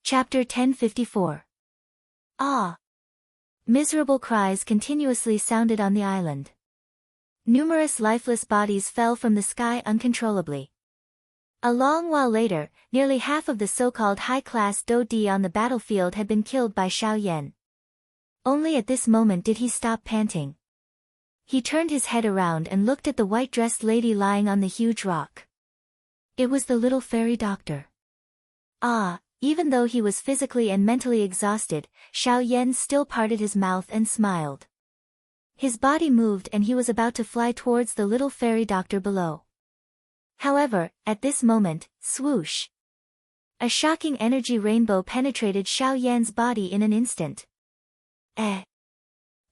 Chapter 1054. Ah! Miserable cries continuously sounded on the island. Numerous lifeless bodies fell from the sky uncontrollably. A long while later, nearly half of the so-called high-class Dou Di on the battlefield had been killed by Xiao Yan. Only at this moment did he stop panting. He turned his head around and looked at the white-dressed lady lying on the huge rock. It was the little fairy doctor. Ah! Even though he was physically and mentally exhausted, Xiao Yan still parted his mouth and smiled. His body moved and he was about to fly towards the little fairy doctor below. However, at this moment, swoosh! A shocking energy rainbow penetrated Xiao Yan's body in an instant.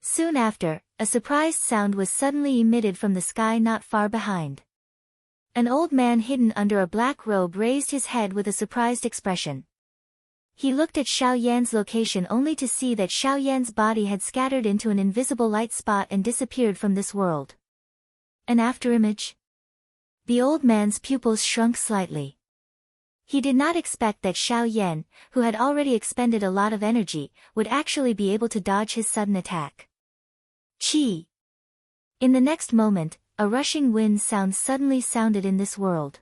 Soon after, a surprised sound was suddenly emitted from the sky not far behind. An old man hidden under a black robe raised his head with a surprised expression. He looked at Xiao Yan's location only to see that Xiao Yan's body had scattered into an invisible light spot and disappeared from this world. An afterimage? The old man's pupils shrunk slightly. He did not expect that Xiao Yan, who had already expended a lot of energy, would actually be able to dodge his sudden attack. Chi! In the next moment, a rushing wind sound suddenly sounded in this world.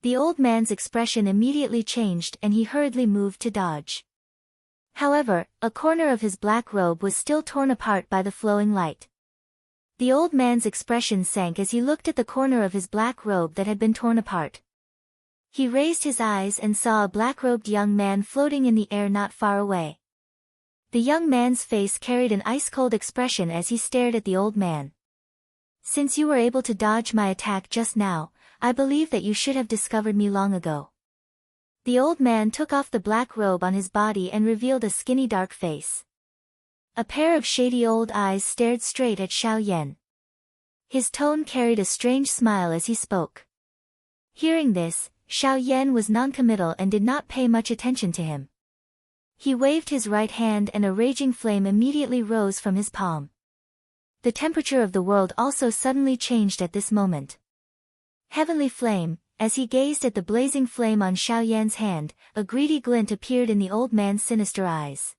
The old man's expression immediately changed and he hurriedly moved to dodge. However, a corner of his black robe was still torn apart by the flowing light. The old man's expression sank as he looked at the corner of his black robe that had been torn apart. He raised his eyes and saw a black-robed young man floating in the air not far away. The young man's face carried an ice-cold expression as he stared at the old man. "Since you were able to dodge my attack just now, I believe that you should have discovered me long ago." The old man took off the black robe on his body and revealed a skinny dark face. A pair of shady old eyes stared straight at Xiao Yan. His tone carried a strange smile as he spoke. Hearing this, Xiao Yan was noncommittal and did not pay much attention to him. He waved his right hand and a raging flame immediately rose from his palm. The temperature of the world also suddenly changed at this moment. Heavenly flame, as he gazed at the blazing flame on Xiao Yan's hand, a greedy glint appeared in the old man's sinister eyes.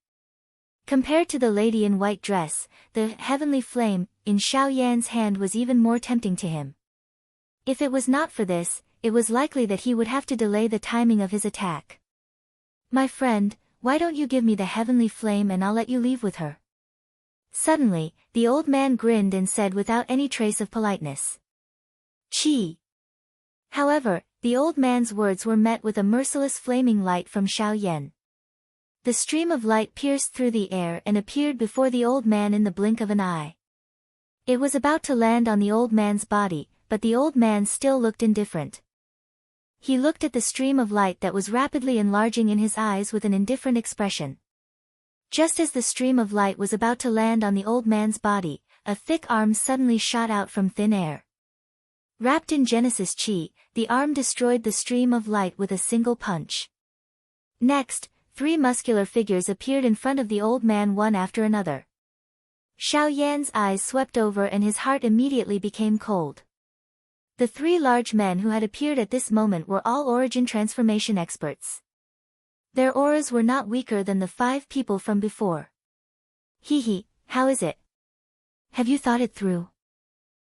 Compared to the lady in white dress, the heavenly flame in Xiao Yan's hand was even more tempting to him. If it was not for this, it was likely that he would have to delay the timing of his attack. "My friend, why don't you give me the heavenly flame and I'll let you leave with her?" Suddenly, the old man grinned and said without any trace of politeness. "Chi." However, the old man's words were met with a merciless flaming light from Xiao Yan. The stream of light pierced through the air and appeared before the old man in the blink of an eye. It was about to land on the old man's body, but the old man still looked indifferent. He looked at the stream of light that was rapidly enlarging in his eyes with an indifferent expression. Just as the stream of light was about to land on the old man's body, a thick arm suddenly shot out from thin air. Wrapped in Genesis Chi, the arm destroyed the stream of light with a single punch. Next, 3 muscular figures appeared in front of the old man one after another. Xiao Yan's eyes swept over and his heart immediately became cold. The 3 large men who had appeared at this moment were all origin transformation experts. Their auras were not weaker than the 5 people from before. "Hee, how is it? Have you thought it through?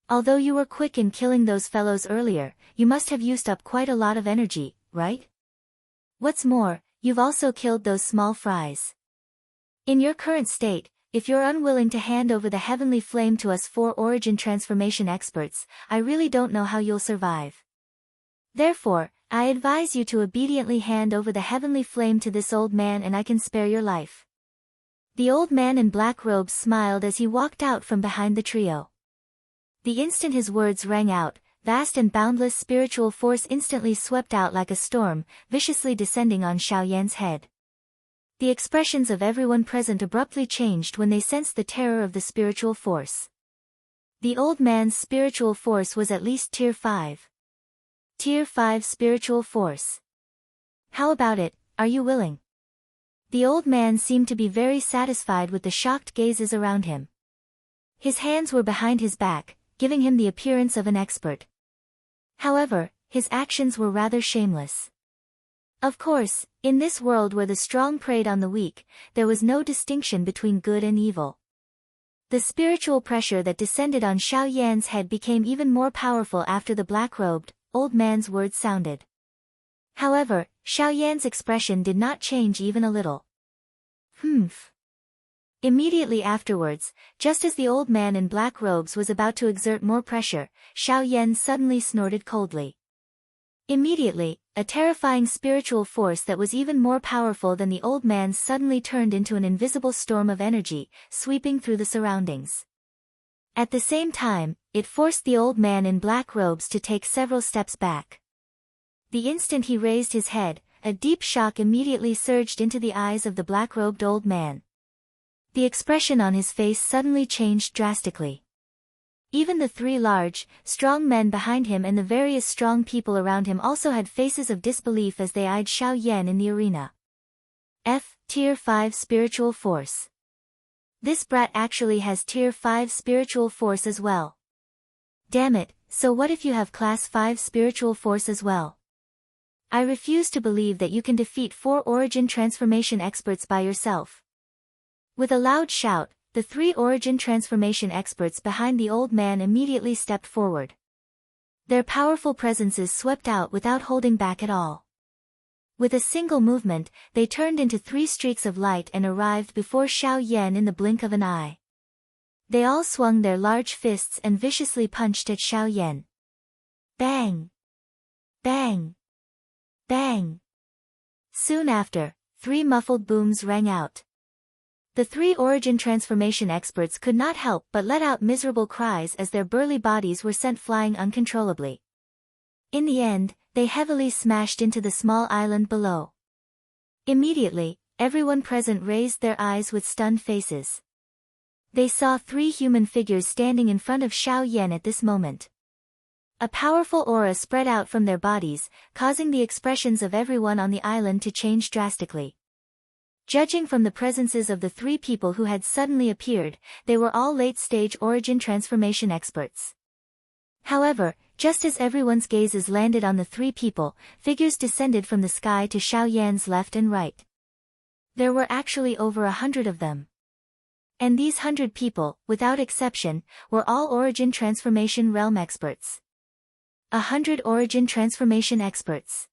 Although you were quick in killing those fellows earlier, you must have used up quite a lot of energy, right? What's more, you've also killed those small fries. In your current state, if you're unwilling to hand over the heavenly flame to us 4 origin transformation experts, I really don't know how you'll survive. Therefore, I advise you to obediently hand over the heavenly flame to this old man and I can spare your life." The old man in black robes smiled as he walked out from behind the trio. The instant his words rang out, vast and boundless spiritual force instantly swept out like a storm, viciously descending on Xiao Yan's head. The expressions of everyone present abruptly changed when they sensed the terror of the spiritual force. The old man's spiritual force was at least Tier 5. Tier 5 spiritual force. "How about it, are you willing?" The old man seemed to be very satisfied with the shocked gazes around him. His hands were behind his back, giving him the appearance of an expert. However, his actions were rather shameless. Of course, in this world where the strong preyed on the weak, there was no distinction between good and evil. The spiritual pressure that descended on Xiao Yan's head became even more powerful after the black-robed, old man's words sounded. However, Xiao Yan's expression did not change even a little. Humph. Immediately afterwards, just as the old man in black robes was about to exert more pressure, Xiao Yan suddenly snorted coldly. Immediately, a terrifying spiritual force that was even more powerful than the old man's suddenly turned into an invisible storm of energy, sweeping through the surroundings. At the same time, it forced the old man in black robes to take several steps back. The instant he raised his head, a deep shock immediately surged into the eyes of the black-robed old man. The expression on his face suddenly changed drastically. Even the three large, strong men behind him and the various strong people around him also had faces of disbelief as they eyed Xiao Yan in the arena. Tier 5 Spiritual Force. This brat actually has Tier 5 Spiritual Force as well. Damn it, so what if you have Class 5 Spiritual Force as well? I refuse to believe that you can defeat 4 Origin Transformation experts by yourself. With a loud shout, the 3 Origin Transformation experts behind the old man immediately stepped forward. Their powerful presences swept out without holding back at all. With a single movement, they turned into 3 streaks of light and arrived before Xiao Yan in the blink of an eye. They all swung their large fists and viciously punched at Xiao Yan. Bang! Bang! Bang! Soon after, 3 muffled booms rang out. The 3 Origin Transformation experts could not help but let out miserable cries as their burly bodies were sent flying uncontrollably. In the end, they heavily smashed into the small island below. Immediately, everyone present raised their eyes with stunned faces. They saw 3 human figures standing in front of Xiao Yan at this moment. A powerful aura spread out from their bodies, causing the expressions of everyone on the island to change drastically. Judging from the presences of the 3 people who had suddenly appeared, they were all late-stage Origin Transformation experts. However, just as everyone's gazes landed on the 3 people, figures descended from the sky to Xiao Yan's left and right. There were actually over 100 of them. And these 100 people, without exception, were all Origin Transformation realm experts. 100 Origin Transformation experts.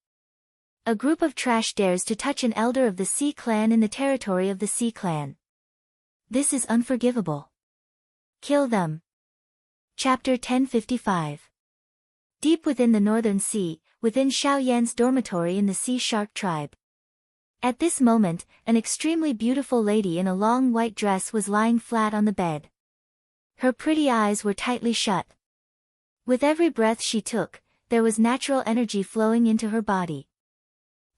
A group of trash dares to touch an elder of the Sea Clan in the territory of the Sea Clan. This is unforgivable. Kill them. Chapter 1055. Deep within the Northern Sea, within Xiao Yan's dormitory in the Sea Shark tribe. At this moment, an extremely beautiful lady in a long white dress was lying flat on the bed. Her pretty eyes were tightly shut. With every breath she took, there was natural energy flowing into her body.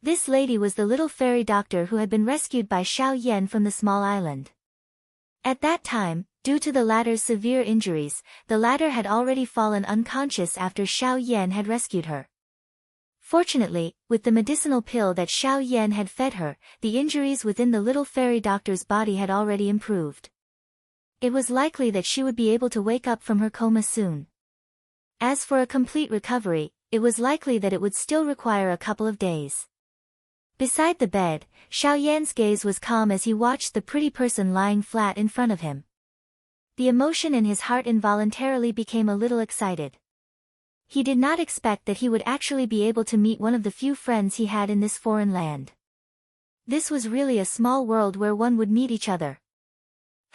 This lady was the little fairy doctor who had been rescued by Xiao Yan from the small island. At that time, due to the latter's severe injuries, the latter had already fallen unconscious after Xiao Yan had rescued her. Fortunately, with the medicinal pill that Xiao Yan had fed her, the injuries within the little fairy doctor's body had already improved. It was likely that she would be able to wake up from her coma soon. As for a complete recovery, it was likely that it would still require a couple of days. Beside the bed, Xiao Yan's gaze was calm as he watched the pretty person lying flat in front of him. The emotion in his heart involuntarily became a little excited. He did not expect that he would actually be able to meet one of the few friends he had in this foreign land. This was really a small world where one would meet each other.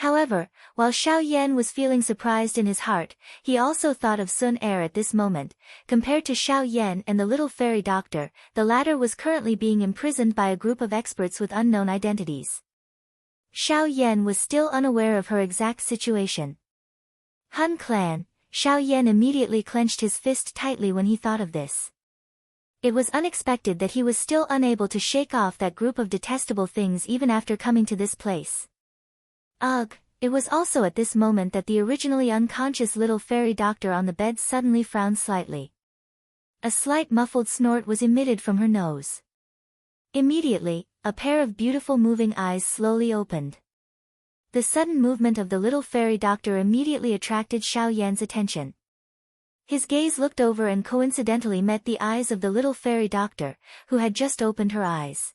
However, while Xiao Yan was feeling surprised in his heart, he also thought of Sun Er at this moment. Compared to Xiao Yan and the little fairy doctor, the latter was currently being imprisoned by a group of experts with unknown identities. Xiao Yan was still unaware of her exact situation. Hun Clan, Xiao Yan immediately clenched his fist tightly when he thought of this. It was unexpected that he was still unable to shake off that group of detestable things even after coming to this place. Ugh, it was also at this moment that the originally unconscious little fairy doctor on the bed suddenly frowned slightly. A slight muffled snort was emitted from her nose. Immediately, a pair of beautiful moving eyes slowly opened. The sudden movement of the little fairy doctor immediately attracted Xiao Yan's attention. His gaze looked over and coincidentally met the eyes of the little fairy doctor, who had just opened her eyes.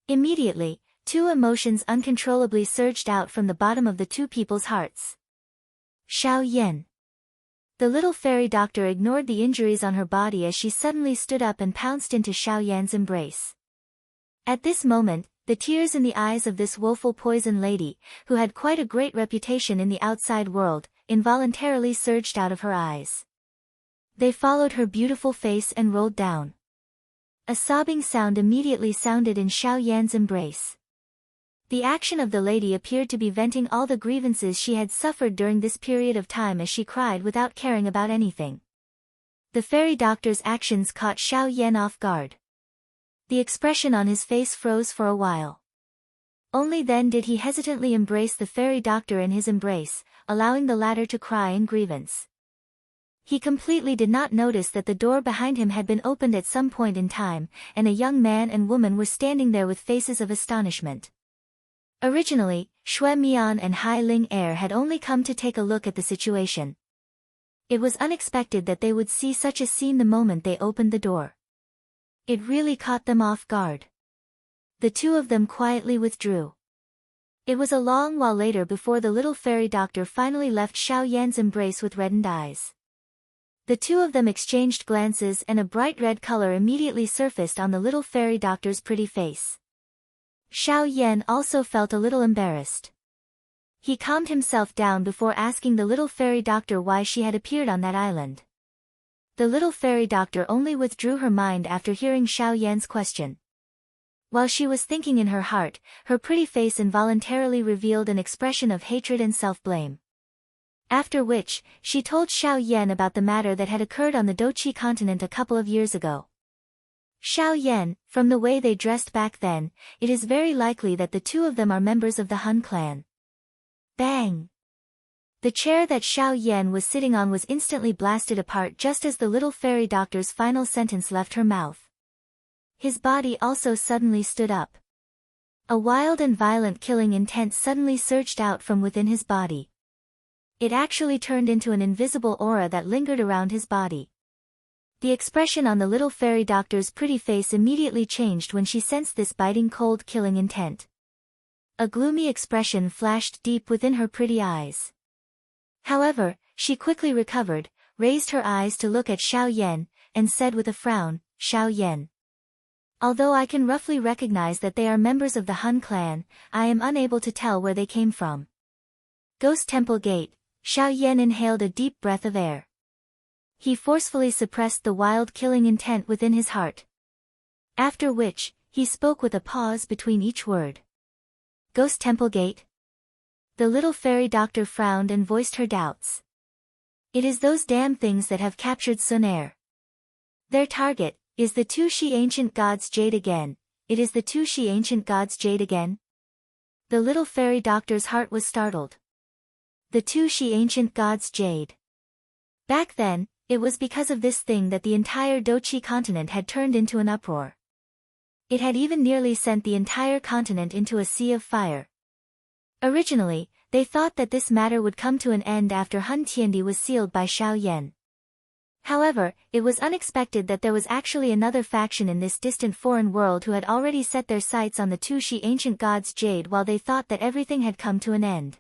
Immediately, two emotions uncontrollably surged out from the bottom of the two people's hearts. Xiao Yan. The little fairy doctor ignored the injuries on her body as she suddenly stood up and pounced into Xiao Yan's embrace. At this moment, the tears in the eyes of this woeful poison lady, who had quite a great reputation in the outside world, involuntarily surged out of her eyes. They followed her beautiful face and rolled down. A sobbing sound immediately sounded in Xiao Yan's embrace. The action of the lady appeared to be venting all the grievances she had suffered during this period of time as she cried without caring about anything. The fairy doctor's actions caught Xiao Yan off guard. The expression on his face froze for a while. Only then did he hesitantly embrace the fairy doctor in his embrace, allowing the latter to cry in grievance. He completely did not notice that the door behind him had been opened at some point in time, and a young man and woman were standing there with faces of astonishment. Originally, Xue Mian and Hai Ling Er had only come to take a look at the situation. It was unexpected that they would see such a scene the moment they opened the door. It really caught them off guard. The two of them quietly withdrew. It was a long while later before the little fairy doctor finally left Xiao Yan's embrace with reddened eyes. The two of them exchanged glances and a bright red color immediately surfaced on the little fairy doctor's pretty face. Xiao Yan also felt a little embarrassed. He calmed himself down before asking the little fairy doctor why she had appeared on that island. The little fairy doctor only withdrew her mind after hearing Xiao Yan's question. While she was thinking in her heart, her pretty face involuntarily revealed an expression of hatred and self-blame. After which, she told Xiao Yan about the matter that had occurred on the Doqi continent a couple of years ago. Xiao Yan, from the way they dressed back then, it is very likely that the two of them are members of the Han clan. Bang! The chair that Xiao Yan was sitting on was instantly blasted apart just as the little fairy doctor's final sentence left her mouth. His body also suddenly stood up. A wild and violent killing intent suddenly surged out from within his body. It actually turned into an invisible aura that lingered around his body. The expression on the little fairy doctor's pretty face immediately changed when she sensed this biting cold killing intent. A gloomy expression flashed deep within her pretty eyes. However, she quickly recovered, raised her eyes to look at Xiao Yan, and said with a frown, "Xiao Yan. Although I can roughly recognize that they are members of the Han clan, I am unable to tell where they came from." Ghost Temple Gate. Xiao Yan inhaled a deep breath of air. He forcefully suppressed the wild killing intent within his heart. After which, he spoke with a pause between each word. Ghost Temple Gate? The little fairy doctor frowned and voiced her doubts. It is those damn things that have captured Sun Er. Their target is the two Shi ancient gods Jade again. It is the two Shi ancient gods Jade again? The little fairy doctor's heart was startled. The two Shi ancient gods Jade. Back then, it was because of this thing that the entire Doqi continent had turned into an uproar. It had even nearly sent the entire continent into a sea of fire. Originally, they thought that this matter would come to an end after Hun Tiandi was sealed by Xiao Yan. However, it was unexpected that there was actually another faction in this distant foreign world who had already set their sights on the two Shi ancient gods Jade while they thought that everything had come to an end.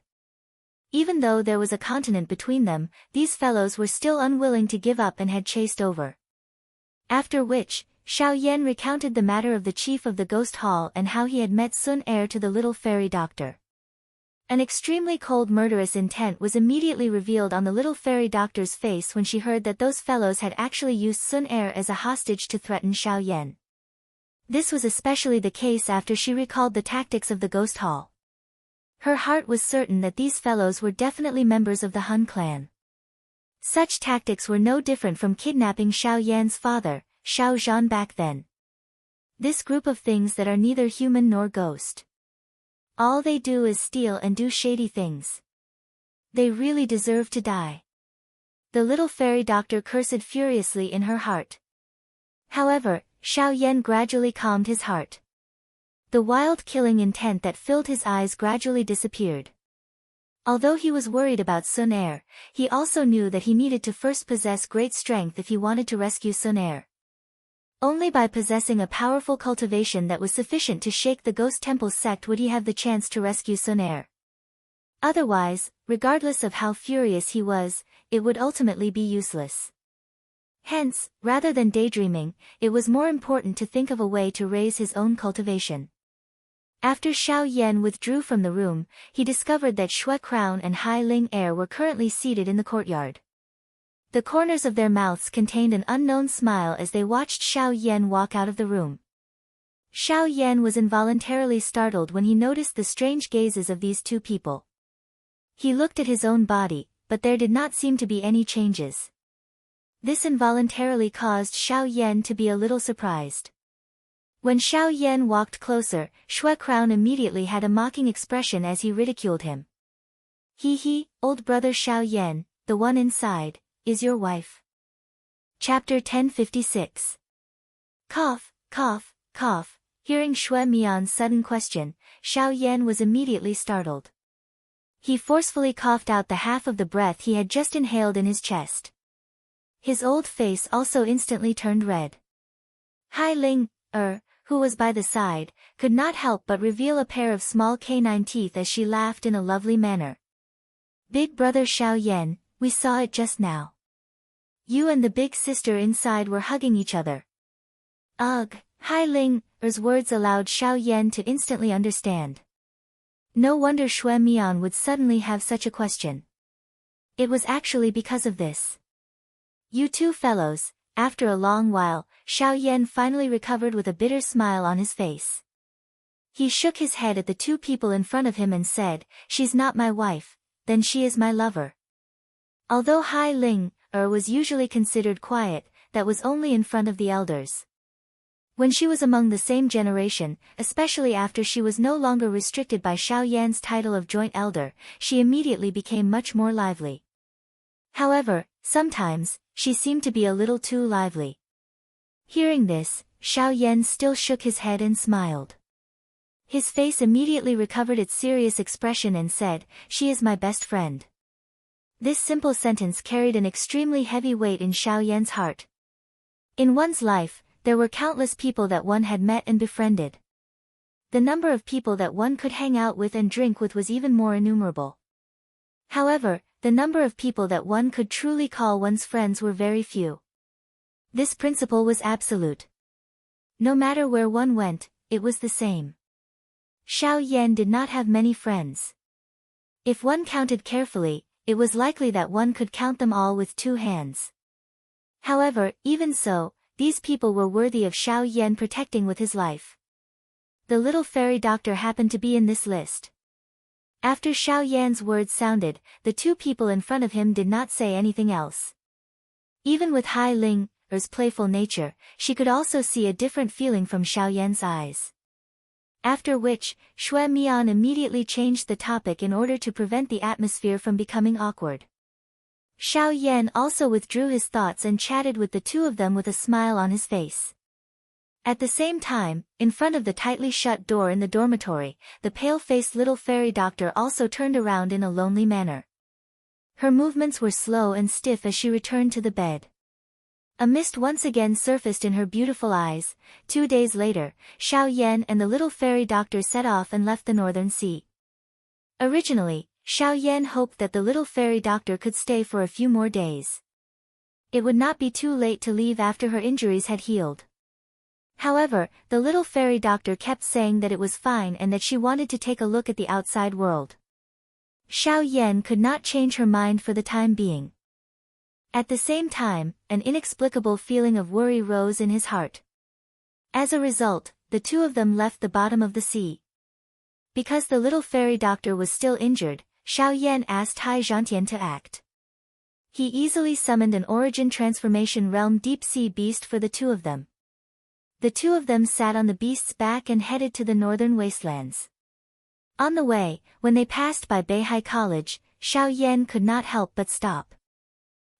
Even though there was a continent between them, these fellows were still unwilling to give up and had chased over. After which, Xiao Yan recounted the matter of the chief of the Ghost Hall and how he had met Sun Er to the little fairy doctor. An extremely cold murderous intent was immediately revealed on the little fairy doctor's face when she heard that those fellows had actually used Sun Er as a hostage to threaten Xiao Yan. This was especially the case after she recalled the tactics of the Ghost Hall. Her heart was certain that these fellows were definitely members of the Han clan. Such tactics were no different from kidnapping Xiao Yan's father, Xiao Zhan back then. This group of things that are neither human nor ghost. All they do is steal and do shady things. They really deserve to die. The little fairy doctor cursed furiously in her heart. However, Xiao Yan gradually calmed his heart. The wild killing intent that filled his eyes gradually disappeared. Although he was worried about Sun Er, he also knew that he needed to first possess great strength if he wanted to rescue Sun Er. Only by possessing a powerful cultivation that was sufficient to shake the Ghost Temple sect would he have the chance to rescue Sun Er. Otherwise, regardless of how furious he was, it would ultimately be useless. Hence, rather than daydreaming, it was more important to think of a way to raise his own cultivation. After Xiao Yan withdrew from the room, he discovered that Xue Crown and Hai Ling Er were currently seated in the courtyard. The corners of their mouths contained an unknown smile as they watched Xiao Yan walk out of the room. Xiao Yan was involuntarily startled when he noticed the strange gazes of these two people. He looked at his own body, but there did not seem to be any changes. This involuntarily caused Xiao Yan to be a little surprised. When Xiao Yan walked closer, Xue Crown immediately had a mocking expression as he ridiculed him. He, old brother Xiao Yan, the one inside, is your wife. Chapter 1056. Cough, cough, cough. Hearing Xue Mian's sudden question, Xiao Yan was immediately startled. He forcefully coughed out the half of the breath he had just inhaled in his chest. His old face also instantly turned red. Hai Ling Er, who was by the side, could not help but reveal a pair of small canine teeth as she laughed in a lovely manner. Big brother Xiao Yan, we saw it just now. You and the big sister inside were hugging each other. Ugh, Hai Ling Er's words allowed Xiao Yan to instantly understand. No wonder Xue Mian would suddenly have such a question. It was actually because of this. You two fellows. After a long while, Xiao Yan finally recovered with a bitter smile on his face. He shook his head at the two people in front of him and said, "She's not my wife, then she is my lover." Although Hai Ling Er was usually considered quiet, that was only in front of the elders. When she was among the same generation, especially after she was no longer restricted by Xiao Yan's title of joint elder, she immediately became much more lively. However, sometimes, she seemed to be a little too lively. Hearing this, Xiao Yan still shook his head and smiled. His face immediately recovered its serious expression and said, "She is my best friend." This simple sentence carried an extremely heavy weight in Xiao Yan's heart. In one's life, there were countless people that one had met and befriended. The number of people that one could hang out with and drink with was even more innumerable. However, the number of people that one could truly call one's friends were very few. This principle was absolute. No matter where one went, it was the same. Xiao Yan did not have many friends. If one counted carefully, it was likely that one could count them all with two hands. However, even so, these people were worthy of Xiao Yan protecting with his life. The little fairy doctor happened to be in this list. After Xiao Yan's words sounded, the two people in front of him did not say anything else. Even with Hai Ling Er's playful nature, she could also see a different feeling from Xiao Yan's eyes. After which, Xue Mian immediately changed the topic in order to prevent the atmosphere from becoming awkward. Xiao Yan also withdrew his thoughts and chatted with the two of them with a smile on his face. At the same time, in front of the tightly shut door in the dormitory, the pale-faced little fairy doctor also turned around in a lonely manner. Her movements were slow and stiff as she returned to the bed. A mist once again surfaced in her beautiful eyes. 2 days later, Xiao Yan and the little fairy doctor set off and left the northern sea. Originally, Xiao Yan hoped that the little fairy doctor could stay for a few more days. It would not be too late to leave after her injuries had healed. However, the little fairy doctor kept saying that it was fine and that she wanted to take a look at the outside world. Xiao Yan could not change her mind for the time being. At the same time, an inexplicable feeling of worry rose in his heart. As a result, the two of them left the bottom of the sea. Because the little fairy doctor was still injured, Xiao Yan asked Tai Zhantian to act. He easily summoned an origin transformation realm deep-sea beast for the two of them. The two of them sat on the beast's back and headed to the northern wastelands. On the way, when they passed by Beihai College, Xiao Yan could not help but stop.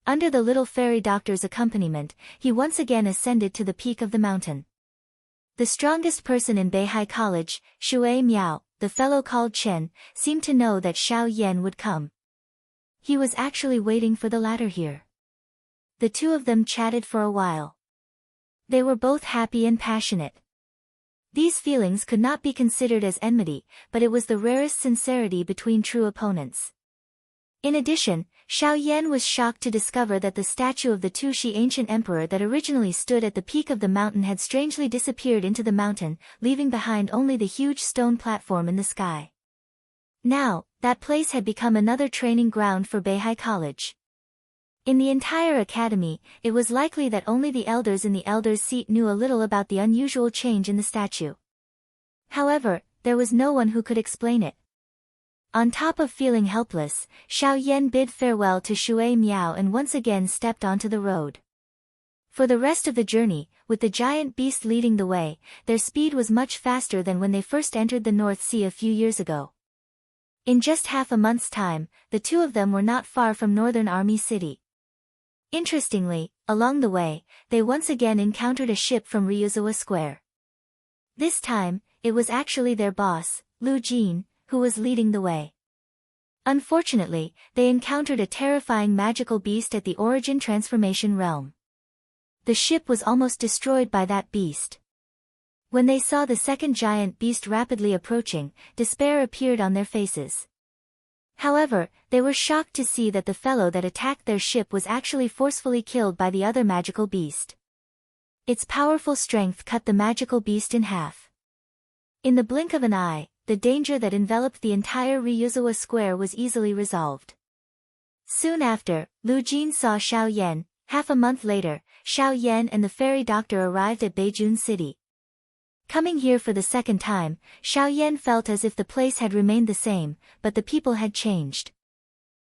Under the little fairy doctor's accompaniment, he once again ascended to the peak of the mountain. The strongest person in Beihai College, Shui Miao, the fellow called Chen, seemed to know that Xiao Yan would come. He was actually waiting for the latter here. The two of them chatted for a while. They were both happy and passionate. These feelings could not be considered as enmity, but it was the rarest sincerity between true opponents. In addition, Xiao Yan was shocked to discover that the statue of the Tuxi ancient emperor that originally stood at the peak of the mountain had strangely disappeared into the mountain, leaving behind only the huge stone platform in the sky. Now, that place had become another training ground for Beihai College. In the entire academy, it was likely that only the elders in the elder's seat knew a little about the unusual change in the statue. However, there was no one who could explain it. On top of feeling helpless, Xiao Yan bid farewell to Shui Miao and once again stepped onto the road. For the rest of the journey, with the giant beast leading the way, their speed was much faster than when they first entered the North Sea a few years ago. In just half a month's time, the two of them were not far from Northern Army City. Interestingly, along the way, they once again encountered a ship from Ryuzawa Square. This time, it was actually their boss, Lu Jin, who was leading the way. Unfortunately, they encountered a terrifying magical beast at the origin transformation realm. The ship was almost destroyed by that beast. When they saw the second giant beast rapidly approaching, despair appeared on their faces. However, they were shocked to see that the fellow that attacked their ship was actually forcefully killed by the other magical beast. Its powerful strength cut the magical beast in half. In the blink of an eye, the danger that enveloped the entire Ryuzawa Square was easily resolved. Soon after, Lu Jin saw Xiao Yan. Half a month later, Xiao Yan and the fairy doctor arrived at Beijun City. Coming here for the second time, Xiao Yan felt as if the place had remained the same, but the people had changed.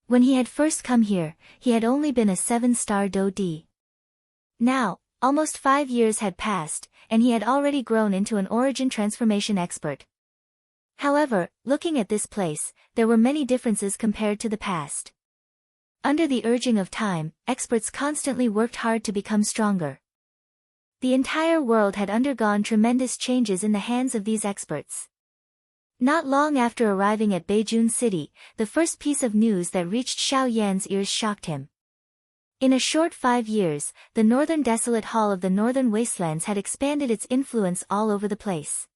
When he had first come here, he had only been a 7-star Do-D. Now, almost 5 years had passed, and he had already grown into an origin transformation expert. However, looking at this place, there were many differences compared to the past. Under the urging of time, experts constantly worked hard to become stronger. The entire world had undergone tremendous changes in the hands of these experts. Not long after arriving at Beijun City, the first piece of news that reached Xiao Yan's ears shocked him. In a short 5 years, the Northern Desolate Hall of the Northern Wastelands had expanded its influence all over the place.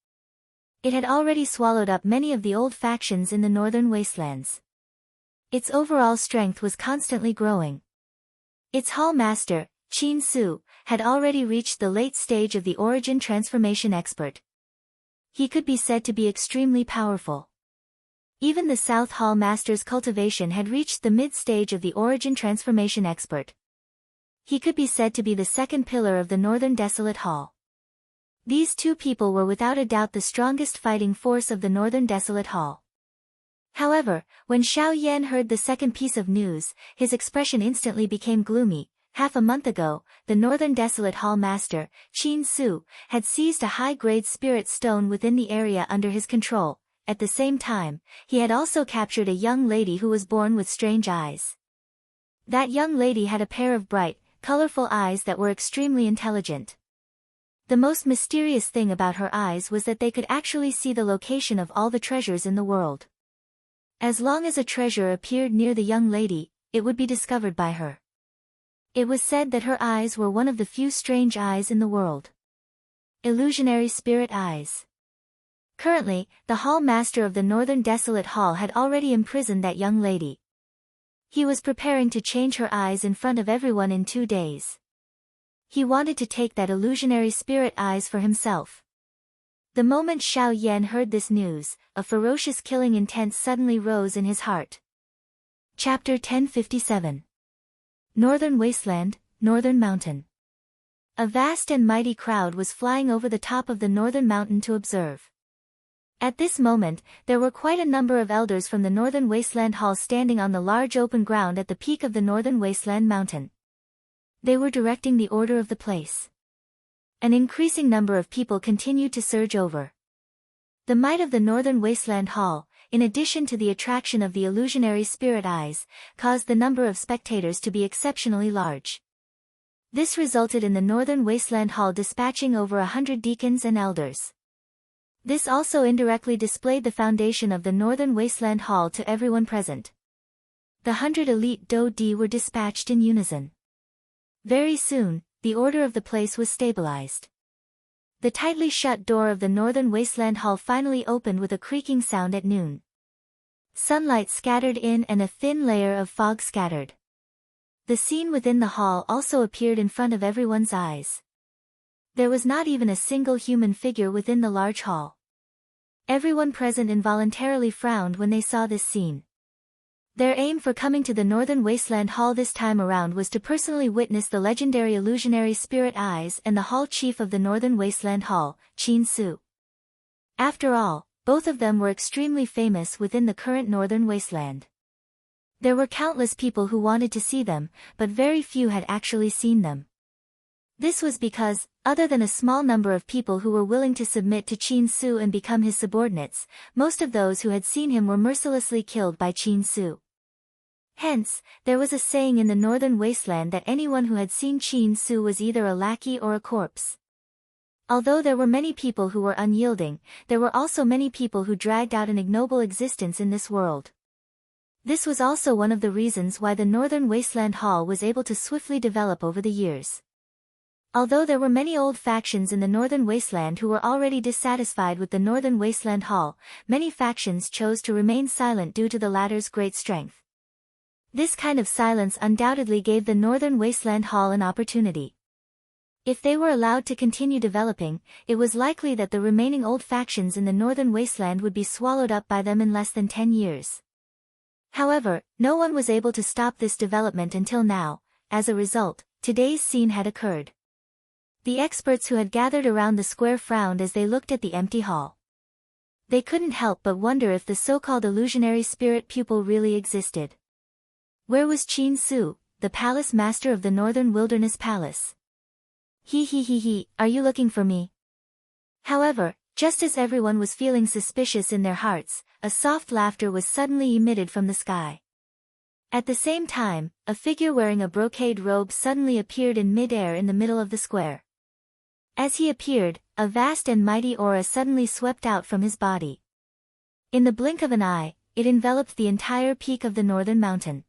It had already swallowed up many of the old factions in the Northern Wastelands. Its overall strength was constantly growing. Its hall master, Qin Su, had already reached the late stage of the origin transformation expert. He could be said to be extremely powerful. Even the South Hall master's cultivation had reached the mid-stage of the origin transformation expert. He could be said to be the second pillar of the Northern Desolate Hall. These two people were without a doubt the strongest fighting force of the Northern Desolate Hall. However, when Xiao Yan heard the second piece of news, his expression instantly became gloomy. Half a month ago, the Northern Desolate Hall master, Qin Su, had seized a high-grade spirit stone within the area under his control. At the same time, he had also captured a young lady who was born with strange eyes. That young lady had a pair of bright, colorful eyes that were extremely intelligent. The most mysterious thing about her eyes was that they could actually see the location of all the treasures in the world. As long as a treasure appeared near the young lady, it would be discovered by her. It was said that her eyes were one of the few strange eyes in the world. Illusionary spirit eyes. Currently, the hall master of the Northern Desolate Hall had already imprisoned that young lady. He was preparing to change her eyes in front of everyone in 2 days. He wanted to take that illusionary spirit eyes for himself. The moment Xiao Yan heard this news, a ferocious killing intent suddenly rose in his heart. Chapter 1057. Northern Wasteland, Northern Mountain. A vast and mighty crowd was flying over the top of the Northern Mountain to observe. At this moment, there were quite a number of elders from the Northern Wasteland Hall standing on the large open ground at the peak of the Northern Wasteland Mountain. They were directing the order of the place. An increasing number of people continued to surge over. The might of the Northern Wasteland Hall, in addition to the attraction of the illusionary spirit eyes, caused the number of spectators to be exceptionally large. This resulted in the Northern Wasteland Hall dispatching over 100 deacons and elders. This also indirectly displayed the foundation of the Northern Wasteland Hall to everyone present. The 100 elite Do-Di were dispatched in unison. Very soon, the order of the place was stabilized. The tightly shut door of the Northern Wasteland Hall finally opened with a creaking sound at noon. Sunlight scattered in and a thin layer of fog scattered. The scene within the hall also appeared in front of everyone's eyes. There was not even a single human figure within the large hall. Everyone present involuntarily frowned when they saw this scene. Their aim for coming to the Northern Wasteland Hall this time around was to personally witness the legendary illusionary spirit eyes and the hall chief of the Northern Wasteland Hall, Qin Su. After all, both of them were extremely famous within the current Northern Wasteland. There were countless people who wanted to see them, but very few had actually seen them. This was because, other than a small number of people who were willing to submit to Qin Su and become his subordinates, most of those who had seen him were mercilessly killed by Qin Su. Hence, there was a saying in the Northern Wasteland that anyone who had seen Qin Su was either a lackey or a corpse. Although there were many people who were unyielding, there were also many people who dragged out an ignoble existence in this world. This was also one of the reasons why the Northern Wasteland Hall was able to swiftly develop over the years. Although there were many old factions in the Northern Wasteland who were already dissatisfied with the Northern Wasteland Hall, many factions chose to remain silent due to the latter's great strength. This kind of silence undoubtedly gave the Northern Wasteland Hall an opportunity. If they were allowed to continue developing, it was likely that the remaining old factions in the Northern Wasteland would be swallowed up by them in less than 10 years. However, no one was able to stop this development until now. As a result, today's scene had occurred. The experts who had gathered around the square frowned as they looked at the empty hall. They couldn't help but wonder if the so-called illusionary spirit pupil really existed. Where was Qin Su, the palace master of the Northern Wilderness Palace? He, are you looking for me? However, just as everyone was feeling suspicious in their hearts, a soft laughter was suddenly emitted from the sky. At the same time, a figure wearing a brocade robe suddenly appeared in mid-air in the middle of the square. As he appeared, a vast and mighty aura suddenly swept out from his body. In the blink of an eye, it enveloped the entire peak of the northern mountain.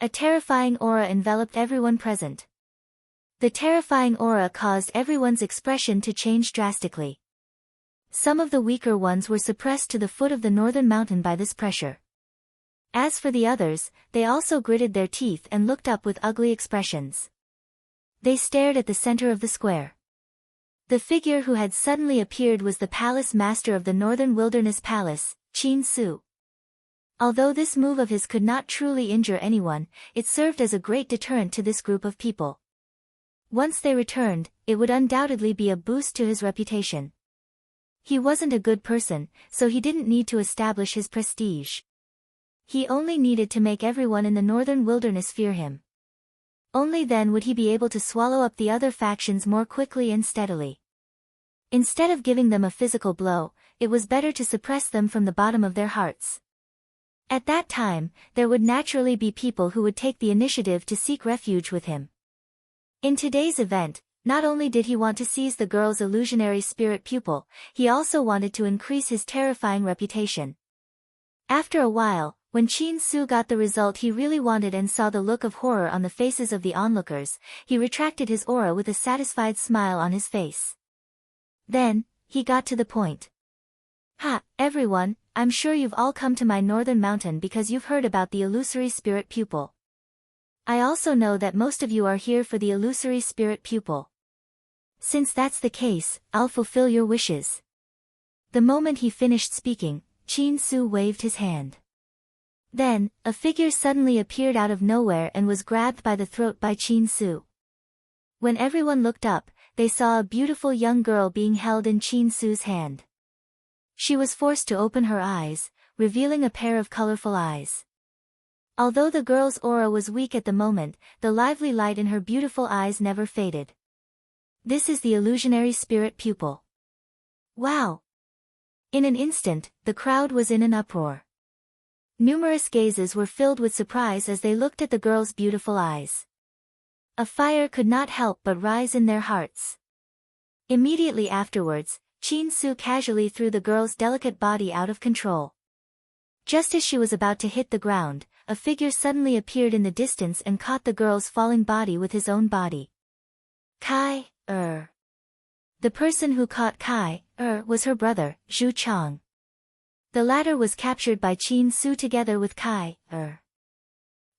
A terrifying aura enveloped everyone present. The terrifying aura caused everyone's expression to change drastically. Some of the weaker ones were suppressed to the foot of the northern mountain by this pressure. As for the others, they also gritted their teeth and looked up with ugly expressions. They stared at the center of the square. The figure who had suddenly appeared was the palace master of the Northern Wilderness Palace, Qin Su. Although this move of his could not truly injure anyone, it served as a great deterrent to this group of people. Once they returned, it would undoubtedly be a boost to his reputation. He wasn't a good person, so he didn't need to establish his prestige. He only needed to make everyone in the Northern Wilderness fear him. Only then would he be able to swallow up the other factions more quickly and steadily. Instead of giving them a physical blow, it was better to suppress them from the bottom of their hearts. At that time, there would naturally be people who would take the initiative to seek refuge with him. In today's event, not only did he want to seize the girl's illusionary spirit pupil, he also wanted to increase his terrifying reputation. After a while, when Qin Su got the result he really wanted and saw the look of horror on the faces of the onlookers, he retracted his aura with a satisfied smile on his face. Then, he got to the point. Everyone, I'm sure you've all come to my northern mountain because you've heard about the illusory spirit pupil. I also know that most of you are here for the illusory spirit pupil. Since that's the case, I'll fulfill your wishes. The moment he finished speaking, Qin Su waved his hand. Then, a figure suddenly appeared out of nowhere and was grabbed by the throat by Qin Su. When everyone looked up, they saw a beautiful young girl being held in Qin Su's hand. She was forced to open her eyes, revealing a pair of colorful eyes. Although the girl's aura was weak at the moment, the lively light in her beautiful eyes never faded. This is the illusionary spirit pupil. Wow! In an instant, the crowd was in an uproar. Numerous gazes were filled with surprise as they looked at the girl's beautiful eyes. A fire could not help but rise in their hearts. Immediately afterwards, Qin Su casually threw the girl's delicate body out of control. Just as she was about to hit the ground, a figure suddenly appeared in the distance and caught the girl's falling body with his own body. Kai, The person who caught Kai, was her brother, Zhu Chang. The latter was captured by Qin Su together with Kai,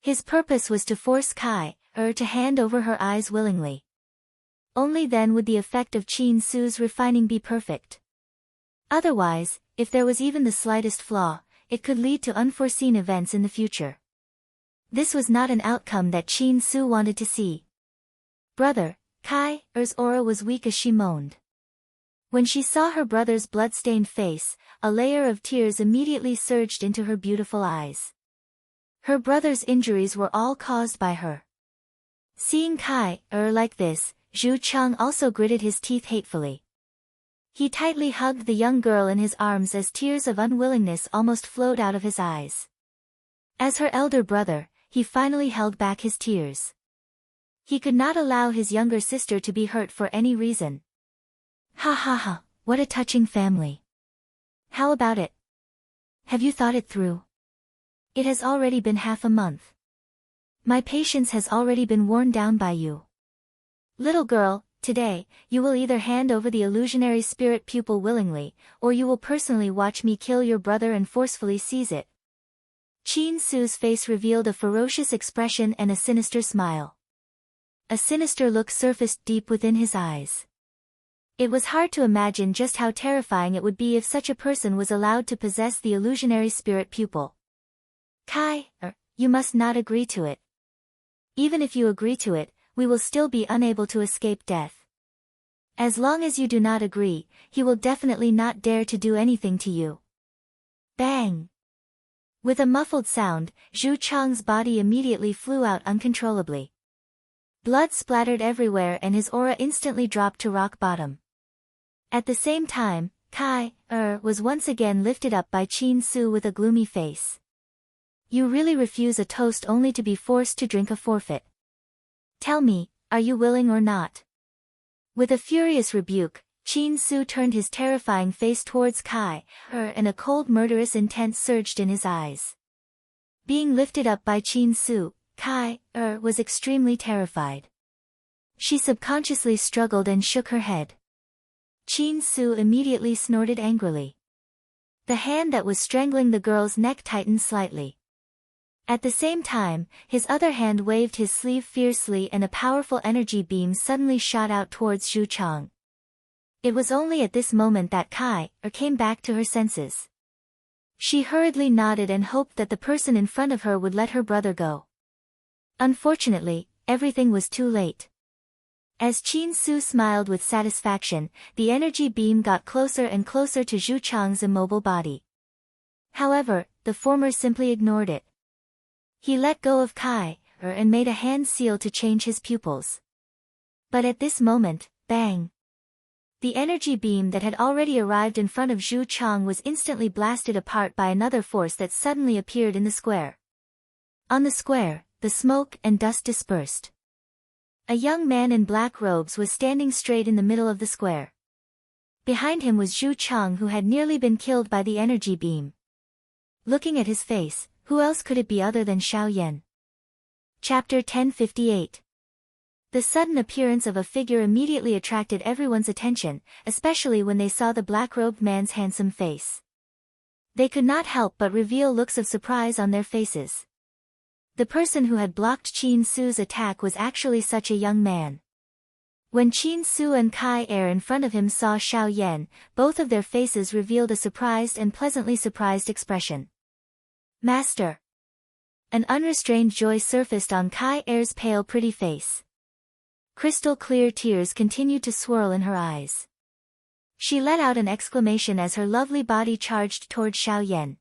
His purpose was to force Kai, to hand over her eyes willingly. Only then would the effect of Qin Su's refining be perfect. Otherwise, if there was even the slightest flaw, it could lead to unforeseen events in the future. This was not an outcome that Qin Su wanted to see. Brother, Kai's aura was weak as she moaned. When she saw her brother's blood-stained face, a layer of tears immediately surged into her beautiful eyes. Her brother's injuries were all caused by her. Seeing Kai, like this, Zhu Chang also gritted his teeth hatefully. He tightly hugged the young girl in his arms as tears of unwillingness almost flowed out of his eyes. As her elder brother, he finally held back his tears. He could not allow his younger sister to be hurt for any reason. Ha ha ha, what a touching family. How about it? Have you thought it through? It has already been half a month. My patience has already been worn down by you. Little girl, today, you will either hand over the illusionary spirit pupil willingly, or you will personally watch me kill your brother and forcefully seize it. Qin Su's face revealed a ferocious expression and a sinister smile. A sinister look surfaced deep within his eyes. It was hard to imagine just how terrifying it would be if such a person was allowed to possess the illusionary spirit pupil. Kai, you must not agree to it. Even if you agree to it, we will still be unable to escape death. As long as you do not agree, he will definitely not dare to do anything to you. Bang! With a muffled sound, Zhu Chang's body immediately flew out uncontrollably. Blood splattered everywhere and his aura instantly dropped to rock bottom. At the same time, Kai, was once again lifted up by Qin Su with a gloomy face. You really refuse a toast only to be forced to drink a forfeit. Tell me, are you willing or not? With a furious rebuke, Qin Su turned his terrifying face towards Kai, and a cold murderous intent surged in his eyes. Being lifted up by Qin Su, Kai, was extremely terrified. She subconsciously struggled and shook her head. Qin Su immediately snorted angrily. The hand that was strangling the girl's neck tightened slightly. At the same time, his other hand waved his sleeve fiercely and a powerful energy beam suddenly shot out towards Zhu Chang. It was only at this moment that Kai, came back to her senses. She hurriedly nodded and hoped that the person in front of her would let her brother go. Unfortunately, everything was too late. As Qin Su smiled with satisfaction, the energy beam got closer and closer to Zhu Chang's immobile body. However, the former simply ignored it. He let go of Kai, and made a hand seal to change his pupils. But at this moment, bang! The energy beam that had already arrived in front of Zhu Chang was instantly blasted apart by another force that suddenly appeared in the square. On the square, the smoke and dust dispersed. A young man in black robes was standing straight in the middle of the square. Behind him was Zhu Chang, who had nearly been killed by the energy beam. Looking at his face, who else could it be other than Xiao Yan? Chapter 1058. The sudden appearance of a figure immediately attracted everyone's attention, especially when they saw the black-robed man's handsome face. They could not help but reveal looks of surprise on their faces. The person who had blocked Qin Su's attack was actually such a young man. When Qin Su and Kai in front of him saw Xiao Yan, both of their faces revealed a surprised and pleasantly surprised expression. Master! An unrestrained joy surfaced on Kai's pale pretty face. Crystal clear tears continued to swirl in her eyes. She let out an exclamation as her lovely body charged toward Xiao Yan.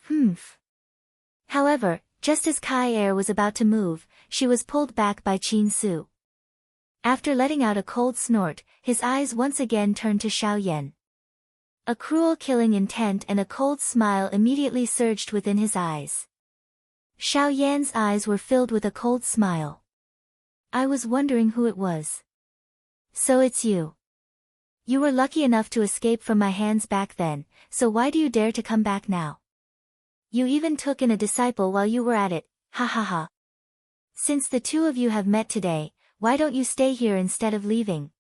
Humph! However, just as Kai was about to move, she was pulled back by Qin Su. After letting out a cold snort, his eyes once again turned to Xiao Yan. A cruel killing intent and a cold smile immediately surged within his eyes. Xiao Yan's eyes were filled with a cold smile. I was wondering who it was. So it's you. You were lucky enough to escape from my hands back then, so why do you dare to come back now? You even took in a disciple while you were at it, ha ha ha. Since the two of you have met today, why don't you stay here instead of leaving?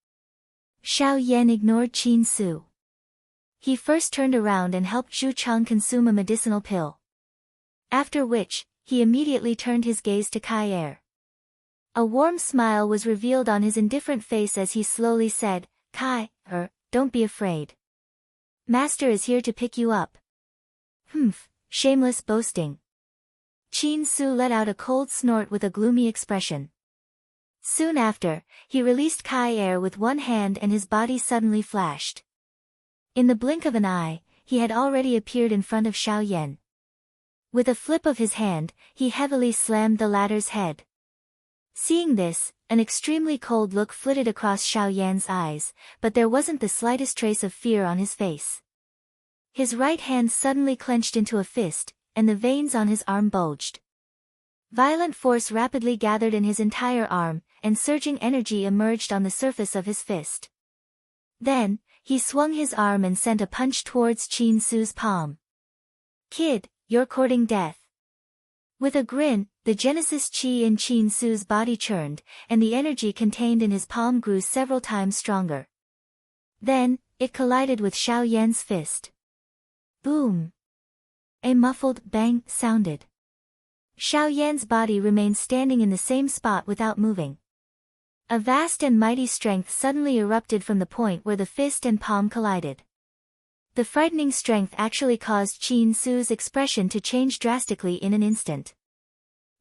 Xiao Yan ignored Qin Su. He first turned around and helped Zhu Chang consume a medicinal pill. After which, he immediately turned his gaze to Kai Er. A warm smile was revealed on his indifferent face as he slowly said, Kai Er, don't be afraid. Master is here to pick you up. Humph, shameless boasting. Qin Su let out a cold snort with a gloomy expression. Soon after, he released Kai Er with one hand and his body suddenly flashed. In the blink of an eye, he had already appeared in front of Xiao Yan. With a flip of his hand, he heavily slammed the latter's head. Seeing this, an extremely cold look flitted across Xiao Yan's eyes, but there wasn't the slightest trace of fear on his face. His right hand suddenly clenched into a fist, and the veins on his arm bulged. Violent force rapidly gathered in his entire arm, and surging energy emerged on the surface of his fist. Then, he swung his arm and sent a punch towards Qin Su's palm. Kid, you're courting death. With a grin, the Genesis Qi in Qin Su's body churned, and the energy contained in his palm grew several times stronger. Then, it collided with Xiao Yan's fist. Boom! A muffled bang sounded. Xiao Yan's body remained standing in the same spot without moving. A vast and mighty strength suddenly erupted from the point where the fist and palm collided. The frightening strength actually caused Qin Su's expression to change drastically in an instant.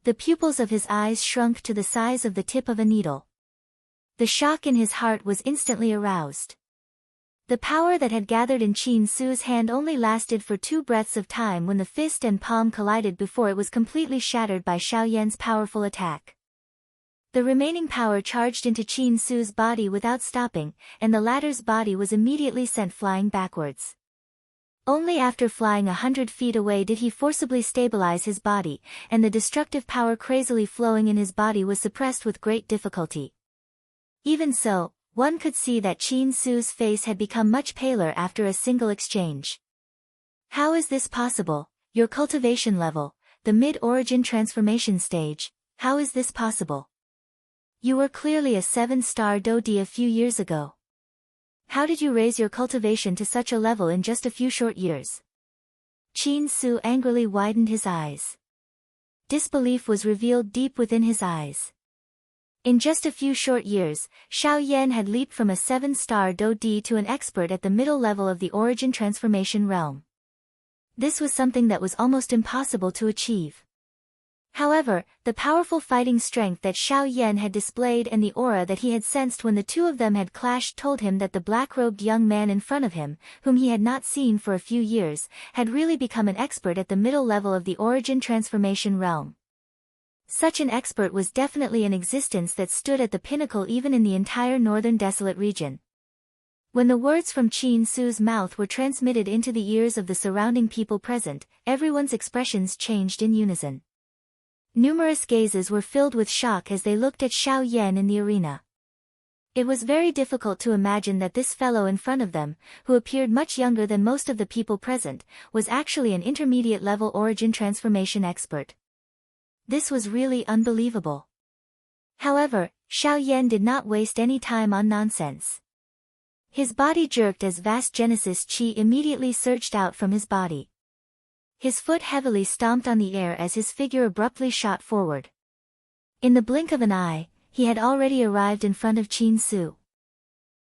The pupils of his eyes shrunk to the size of the tip of a needle. The shock in his heart was instantly aroused. The power that had gathered in Qin Su's hand only lasted for 2 breaths of time when the fist and palm collided before it was completely shattered by Xiao Yan's powerful attack. The remaining power charged into Qin Su's body without stopping, and the latter's body was immediately sent flying backwards. Only after flying 100 feet away did he forcibly stabilize his body, and the destructive power crazily flowing in his body was suppressed with great difficulty. Even so, one could see that Qin Su's face had become much paler after a single exchange. How is this possible? Your cultivation level, the mid-origin transformation stage, how is this possible? You were clearly a 7-star Dodi a few years ago. How did you raise your cultivation to such a level in just a few short years? Qin Su angrily widened his eyes. Disbelief was revealed deep within his eyes. In just a few short years, Xiao Yan had leaped from a 7-star Dodi to an expert at the middle level of the origin transformation realm. This was something that was almost impossible to achieve. However, the powerful fighting strength that Xiao Yan had displayed and the aura that he had sensed when the two of them had clashed told him that the black-robed young man in front of him, whom he had not seen for a few years, had really become an expert at the middle level of the origin transformation realm. Such an expert was definitely an existence that stood at the pinnacle even in the entire northern desolate region. When the words from Qin Su's mouth were transmitted into the ears of the surrounding people present, everyone's expressions changed in unison. Numerous gazes were filled with shock as they looked at Xiao Yan in the arena. It was very difficult to imagine that this fellow in front of them, who appeared much younger than most of the people present, was actually an intermediate-level origin transformation expert. This was really unbelievable. However, Xiao Yan did not waste any time on nonsense. His body jerked as vast Genesis Qi immediately surged out from his body. His foot heavily stomped on the air as his figure abruptly shot forward. In the blink of an eye, he had already arrived in front of Qin Su.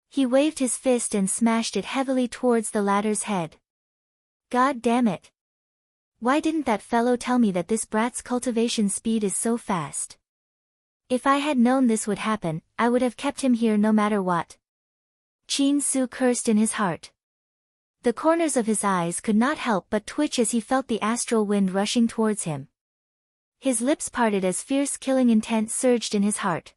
He waved his fist and smashed it heavily towards the latter's head. God damn it! Why didn't that fellow tell me that this brat's cultivation speed is so fast? If I had known this would happen, I would have kept him here no matter what. Qin Su cursed in his heart. The corners of his eyes could not help but twitch as he felt the astral wind rushing towards him. His lips parted as fierce killing intent surged in his heart.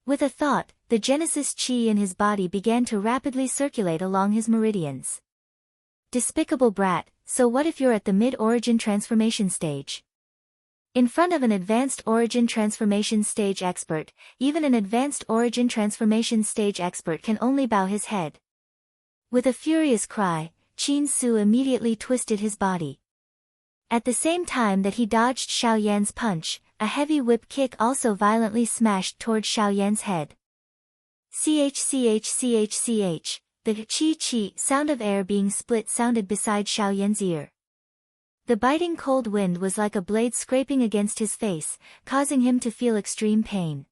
With a thought, the Genesis Qi in his body began to rapidly circulate along his meridians. Despicable brat, so what if you're at the mid-origin transformation stage? In front of an advanced origin transformation stage expert, even an advanced origin transformation stage expert can only bow his head. With a furious cry, Qin Su immediately twisted his body. At the same time that he dodged Xiao Yan's punch, a heavy whip kick also violently smashed toward Xiao Yan's head. Ch. The chi-chi sound of air being split sounded beside Xiao Yan's ear. The biting cold wind was like a blade scraping against his face, causing him to feel extreme pain.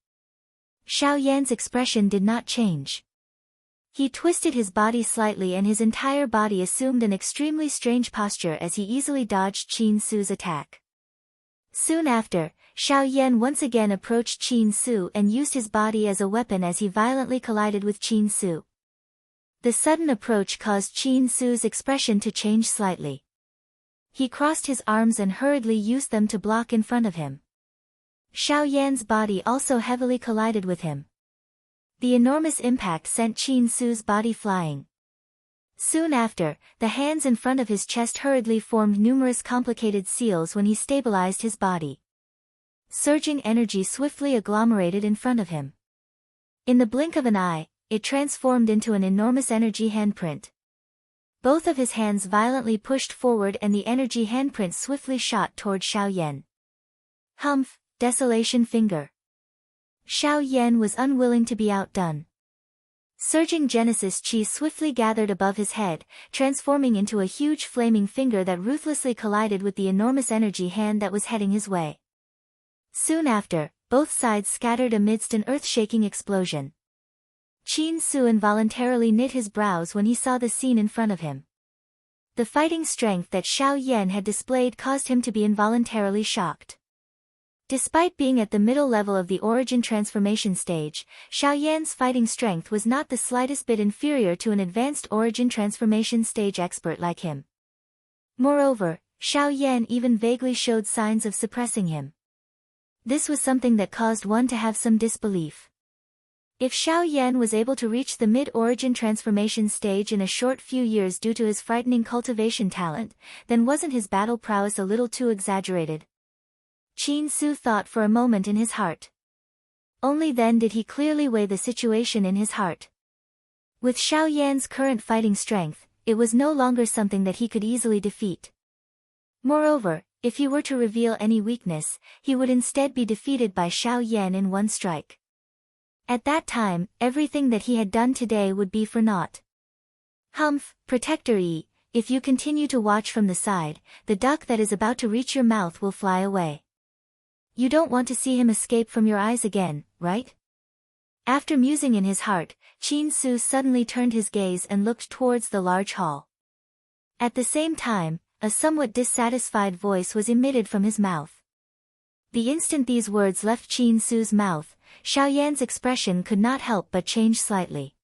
Xiao Yan's expression did not change. He twisted his body slightly and his entire body assumed an extremely strange posture as he easily dodged Qin Su's attack. Soon after, Xiao Yan once again approached Qin Su and used his body as a weapon as he violently collided with Qin Su. The sudden approach caused Qin Su's expression to change slightly. He crossed his arms and hurriedly used them to block in front of him. Xiao Yan's body also heavily collided with him. The enormous impact sent Qin Su's body flying. Soon after, the hands in front of his chest hurriedly formed numerous complicated seals when he stabilized his body. Surging energy swiftly agglomerated in front of him. In the blink of an eye, it transformed into an enormous energy handprint. Both of his hands violently pushed forward and the energy handprint swiftly shot toward Xiao Yan. Humph, desolation finger. Xiao Yan was unwilling to be outdone. Surging Genesis Chi swiftly gathered above his head, transforming into a huge flaming finger that ruthlessly collided with the enormous energy hand that was heading his way. Soon after, both sides scattered amidst an earth-shaking explosion. Qin Su involuntarily knit his brows when he saw the scene in front of him. The fighting strength that Xiao Yan had displayed caused him to be involuntarily shocked. Despite being at the middle level of the origin transformation stage, Xiao Yan's fighting strength was not the slightest bit inferior to an advanced origin transformation stage expert like him. Moreover, Xiao Yan even vaguely showed signs of suppressing him. This was something that caused one to have some disbelief. If Xiao Yan was able to reach the mid-origin transformation stage in a short few years due to his frightening cultivation talent, then wasn't his battle prowess a little too exaggerated? Qin Su thought for a moment in his heart. Only then did he clearly weigh the situation in his heart. With Xiao Yan's current fighting strength, it was no longer something that he could easily defeat. Moreover, if he were to reveal any weakness, he would instead be defeated by Xiao Yan in one strike. At that time, everything that he had done today would be for naught. Humph, Protector E, if you continue to watch from the side, the duck that is about to reach your mouth will fly away. You don't want to see him escape from your eyes again, right? After musing in his heart, Qin Su suddenly turned his gaze and looked towards the large hall. At the same time, a somewhat dissatisfied voice was emitted from his mouth. The instant these words left Qin Su's mouth, Xiao Yan's expression could not help but change slightly.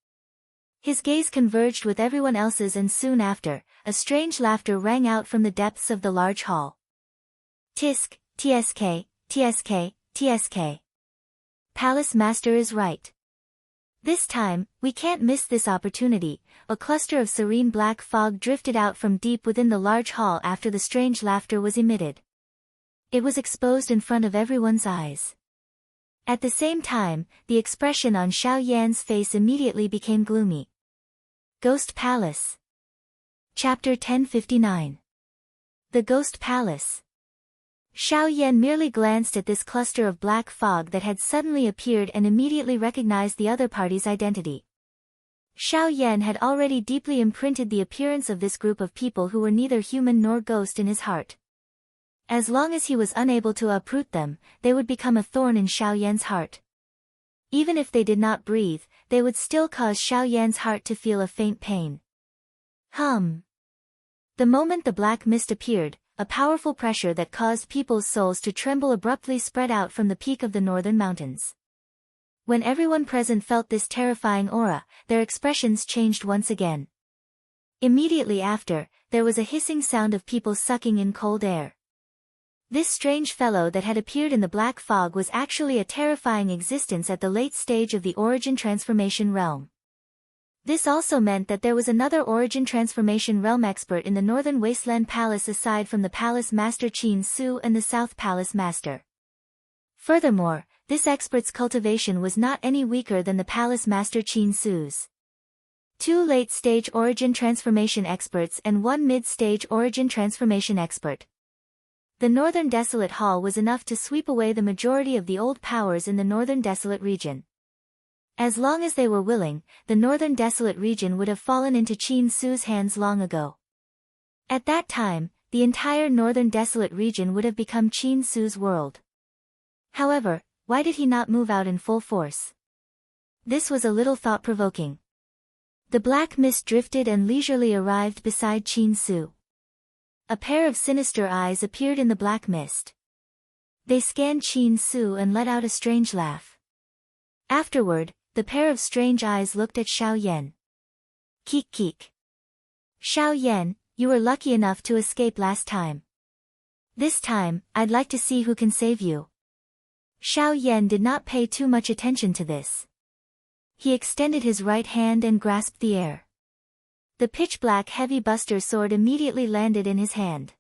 His gaze converged with everyone else's and soon after, a strange laughter rang out from the depths of the large hall. Tisk, tsk, tsk, tsk. Palace Master is right. This time, we can't miss this opportunity. A cluster of serene black fog drifted out from deep within the large hall after the strange laughter was emitted. It was exposed in front of everyone's eyes. At the same time, the expression on Xiao Yan's face immediately became gloomy. Ghost Palace. Chapter 1059. The Ghost Palace. Xiao Yan merely glanced at this cluster of black fog that had suddenly appeared and immediately recognized the other party's identity. Xiao Yan had already deeply imprinted the appearance of this group of people who were neither human nor ghost in his heart. As long as he was unable to uproot them, they would become a thorn in Xiao Yan's heart. Even if they did not breathe, they would still cause Xiao Yan's heart to feel a faint pain. The moment the black mist appeared, a powerful pressure that caused people's souls to tremble abruptly spread out from the peak of the northern mountains. When everyone present felt this terrifying aura, their expressions changed once again. Immediately after, there was a hissing sound of people sucking in cold air. This strange fellow that had appeared in the black fog was actually a terrifying existence at the late stage of the origin transformation realm. This also meant that there was another origin transformation realm expert in the Northern Wasteland Palace aside from the Palace Master Qin Su and the South Palace Master. Furthermore, this expert's cultivation was not any weaker than the Palace Master Qin Su's. 2 late-stage origin transformation experts and 1 mid-stage origin transformation expert. The Northern Desolate Hall was enough to sweep away the majority of the old powers in the Northern Desolate region. As long as they were willing, the Northern Desolate region would have fallen into Qin Su's hands long ago. At that time, the entire Northern Desolate region would have become Qin Su's world. However, why did he not move out in full force? This was a little thought-provoking. The black mist drifted and leisurely arrived beside Qin Su. A pair of sinister eyes appeared in the black mist. They scanned Qin Su and let out a strange laugh. Afterward, the pair of strange eyes looked at Xiao Yan. Keek keek. Xiao Yan, you were lucky enough to escape last time. This time, I'd like to see who can save you. Xiao Yan did not pay too much attention to this. He extended his right hand and grasped the air. The pitch-black heavy buster sword immediately landed in his hand.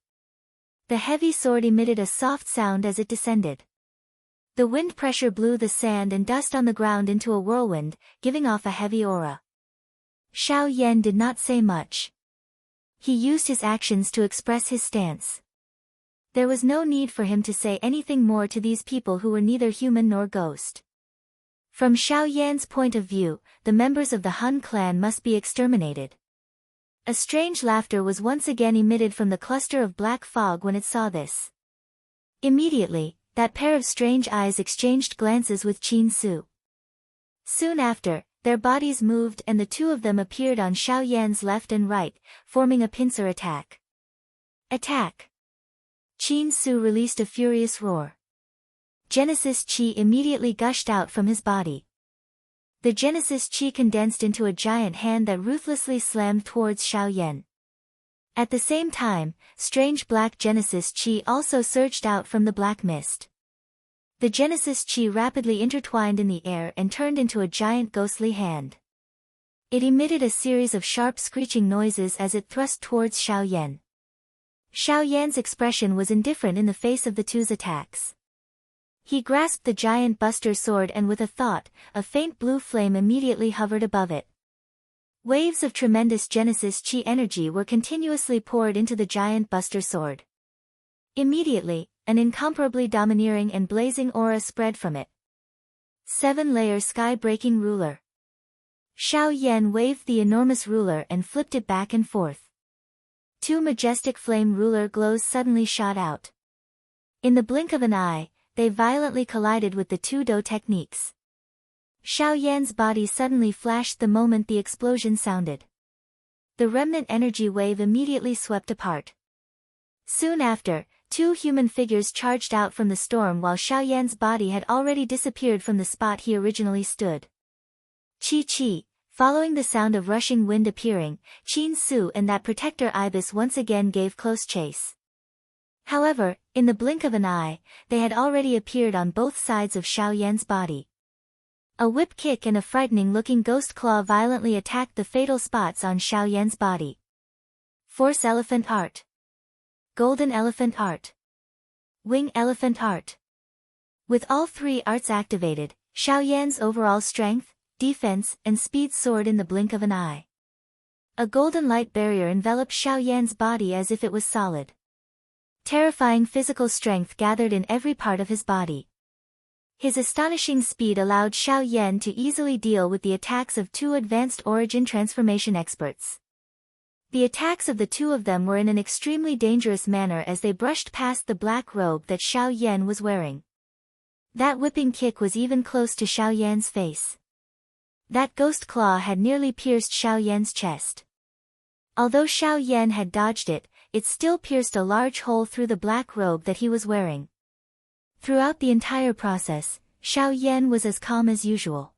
The heavy sword emitted a soft sound as it descended. The wind pressure blew the sand and dust on the ground into a whirlwind, giving off a heavy aura. Xiao Yan did not say much. He used his actions to express his stance. There was no need for him to say anything more to these people who were neither human nor ghost. From Xiao Yan's point of view, the members of the Han clan must be exterminated. A strange laughter was once again emitted from the cluster of black fog when it saw this. Immediately, that pair of strange eyes exchanged glances with Qin Su. Soon after, their bodies moved and the two of them appeared on Xiao Yan's left and right, forming a pincer attack. Attack! Qin Su released a furious roar. Genesis Qi immediately gushed out from his body. The Genesis Qi condensed into a giant hand that ruthlessly slammed towards Xiao Yan. At the same time, strange black Genesis Qi also surged out from the black mist. The Genesis Qi rapidly intertwined in the air and turned into a giant ghostly hand. It emitted a series of sharp screeching noises as it thrust towards Xiao Yan. Xiao Yan's expression was indifferent in the face of the two's attacks. He grasped the giant buster sword and with a thought, a faint blue flame immediately hovered above it. Waves of tremendous Genesis Qi energy were continuously poured into the giant buster sword. Immediately, an incomparably domineering and blazing aura spread from it. 7-layer sky-breaking ruler. Xiao Yan waved the enormous ruler and flipped it back and forth. 2 majestic flame ruler glows suddenly shot out. In the blink of an eye, they violently collided with the 2 Do techniques. Xiao Yan's body suddenly flashed the moment the explosion sounded. The remnant energy wave immediately swept apart. Soon after, 2 human figures charged out from the storm while Xiao Yan's body had already disappeared from the spot he originally stood. Chi. Following the sound of rushing wind appearing, Qin Su and that protector ibis once again gave close chase. However, in the blink of an eye, they had already appeared on both sides of Xiao Yan's body. A whip kick and a frightening-looking ghost claw violently attacked the fatal spots on Xiao Yan's body. Force Elephant Art. Golden Elephant Art. Wing Elephant Art. With all 3 arts activated, Xiao Yan's overall strength, defense, and speed soared in the blink of an eye. A golden light barrier enveloped Xiao Yan's body as if it was solid. Terrifying physical strength gathered in every part of his body. His astonishing speed allowed Xiao Yan to easily deal with the attacks of 2 advanced origin transformation experts. The attacks of the 2 of them were in an extremely dangerous manner as they brushed past the black robe that Xiao Yan was wearing. That whipping kick was even close to Xiao Yan's face. That ghost claw had nearly pierced Xiao Yan's chest. Although Xiao Yan had dodged it, it still pierced a large hole through the black robe that he was wearing. Throughout the entire process, Xiao Yan was as calm as usual.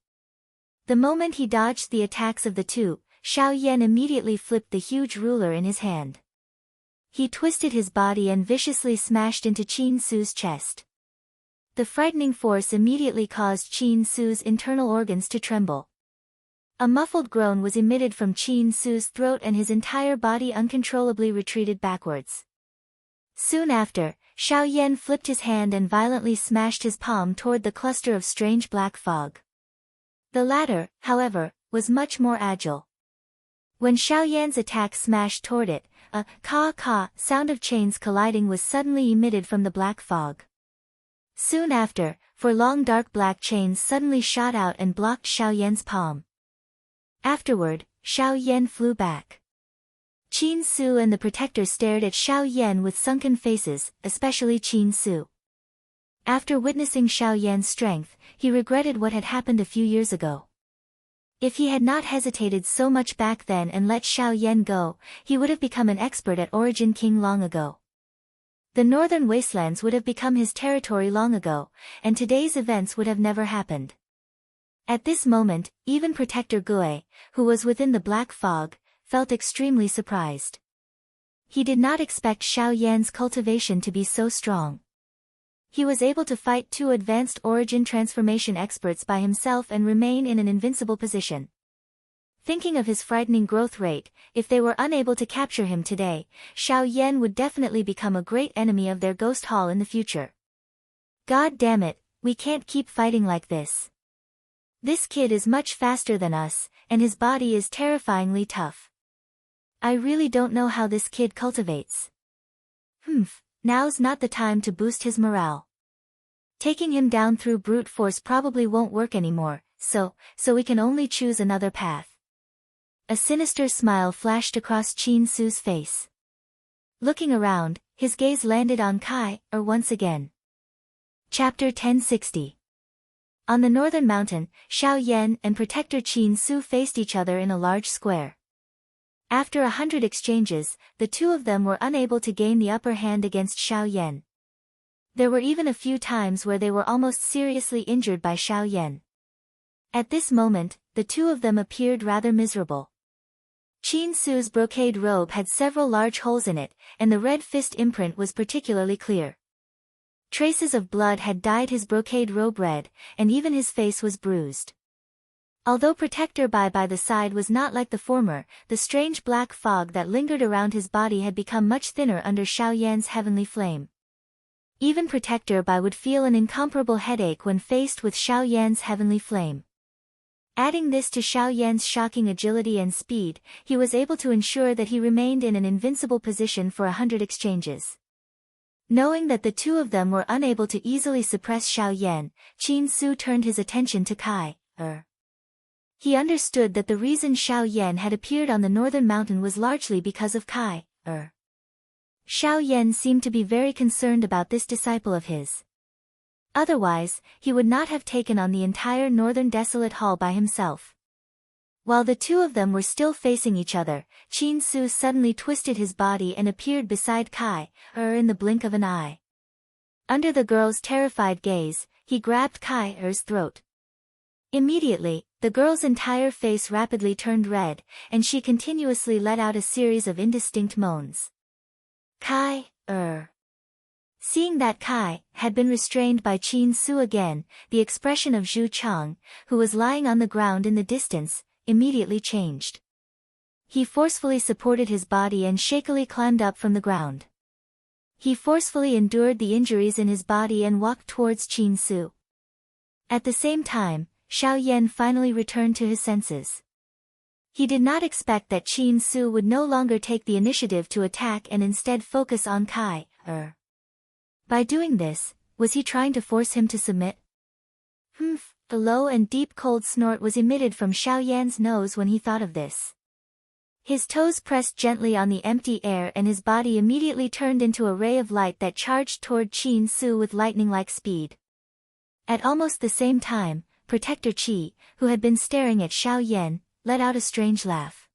The moment he dodged the attacks of the 2, Xiao Yan immediately flipped the huge ruler in his hand. He twisted his body and viciously smashed into Qin Su's chest. The frightening force immediately caused Qin Su's internal organs to tremble. A muffled groan was emitted from Qin Su's throat and his entire body uncontrollably retreated backwards. Soon after, Xiao Yan flipped his hand and violently smashed his palm toward the cluster of strange black fog. The latter, however, was much more agile. When Xiao Yan's attack smashed toward it, a caw-caw sound of chains colliding was suddenly emitted from the black fog. Soon after, 4 long dark black chains suddenly shot out and blocked Xiao Yan's palm. Afterward, Xiao Yan flew back. Qin Su and the protector stared at Xiao Yan with sunken faces, especially Qin Su. After witnessing Xiao Yan's strength, he regretted what had happened a few years ago. If he had not hesitated so much back then and let Xiao Yan go, he would have become an expert at Origin King long ago. The northern wastelands would have become his territory long ago, and today's events would have never happened. At this moment, even Protector Gue, who was within the black fog, felt extremely surprised. He did not expect Xiao Yan's cultivation to be so strong. He was able to fight 2 advanced origin transformation experts by himself and remain in an invincible position. Thinking of his frightening growth rate, if they were unable to capture him today, Xiao Yan would definitely become a great enemy of their ghost hall in the future. God damn it, we can't keep fighting like this. This kid is much faster than us, and his body is terrifyingly tough. I really don't know how this kid cultivates. Now's not the time to boost his morale. Taking him down through brute force probably won't work anymore, so we can only choose another path. A sinister smile flashed across Qin Su's face. Looking around, his gaze landed on Kai, once again. Chapter 1060. On the northern mountain, Xiao Yan and Protector Qin Su faced each other in a large square. After 100 exchanges, the 2 of them were unable to gain the upper hand against Xiao Yan. There were even a few times where they were almost seriously injured by Xiao Yan. At this moment, the 2 of them appeared rather miserable. Qin Su's brocade robe had several large holes in it, and the red fist imprint was particularly clear. Traces of blood had dyed his brocade robe red, and even his face was bruised. Although Protector Bai by the side was not like the former, the strange black fog that lingered around his body had become much thinner under Xiao Yan's heavenly flame. Even Protector Bai would feel an incomparable headache when faced with Xiao Yan's heavenly flame. Adding this to Xiao Yan's shocking agility and speed, he was able to ensure that he remained in an invincible position for 100 exchanges. Knowing that the 2 of them were unable to easily suppress Xiao Yan, Qin Su turned his attention to Kai. He understood that the reason Xiao Yan had appeared on the northern mountain was largely because of Kai. Xiao Yan seemed to be very concerned about this disciple of his. Otherwise, he would not have taken on the entire northern desolate hall by himself. While the 2 of them were still facing each other, Qin Su suddenly twisted his body and appeared beside Kai, in the blink of an eye. Under the girl's terrified gaze, he grabbed Kai's throat. Immediately, the girl's entire face rapidly turned red, and she continuously let out a series of indistinct moans. Kai. Seeing that Kai had been restrained by Qin Su again, the expression of Zhu Chang, who was lying on the ground in the distance, immediately changed. He forcefully supported his body and shakily climbed up from the ground. He forcefully endured the injuries in his body and walked towards Qin Su. At the same time, Xiao Yan finally returned to his senses. He did not expect that Qin Su would no longer take the initiative to attack and instead focus on Kai. By doing this, was he trying to force him to submit? A low and deep cold snort was emitted from Xiao Yan's nose when he thought of this. His toes pressed gently on the empty air and his body immediately turned into a ray of light that charged toward Qin Su with lightning-like speed. At almost the same time, Protector Qi, who had been staring at Xiao Yan, let out a strange laugh.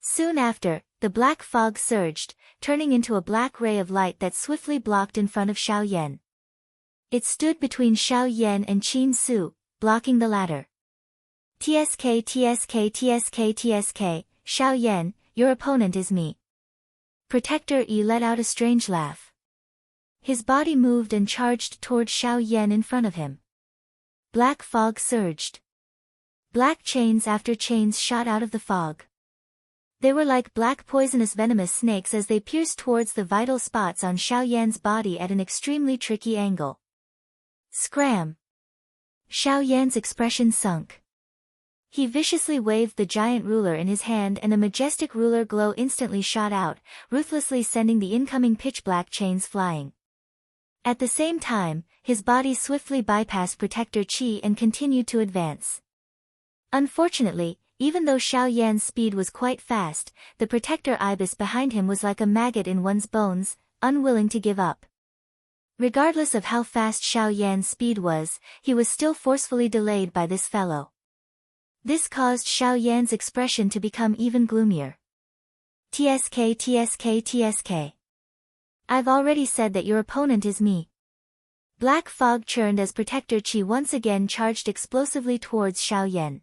Soon after, the black fog surged, turning into a black ray of light that swiftly blocked in front of Xiao Yan. It stood between Xiao Yan and Qin Su, blocking the latter. TSK TSK TSK TSK, Xiao Yan, your opponent is me. Protector Yi let out a strange laugh. His body moved and charged toward Xiao Yan in front of him. Black fog surged. Black chains after chains shot out of the fog. They were like black poisonous venomous snakes as they pierced towards the vital spots on Xiao Yan's body at an extremely tricky angle. Scram! Xiao Yan's expression sunk. He viciously waved the giant ruler in his hand and a majestic ruler glow instantly shot out, ruthlessly sending the incoming pitch-black chains flying. At the same time, his body swiftly bypassed Protector Qi and continued to advance. Unfortunately, even though Xiao Yan's speed was quite fast, the Protector Ibis behind him was like a maggot in one's bones, unwilling to give up. Regardless of how fast Xiao Yan's speed was, he was still forcefully delayed by this fellow. This caused Xiao Yan's expression to become even gloomier. TSK TSK TSK. I've already said that your opponent is me. Black fog churned as Protector Qi once again charged explosively towards Xiao Yan.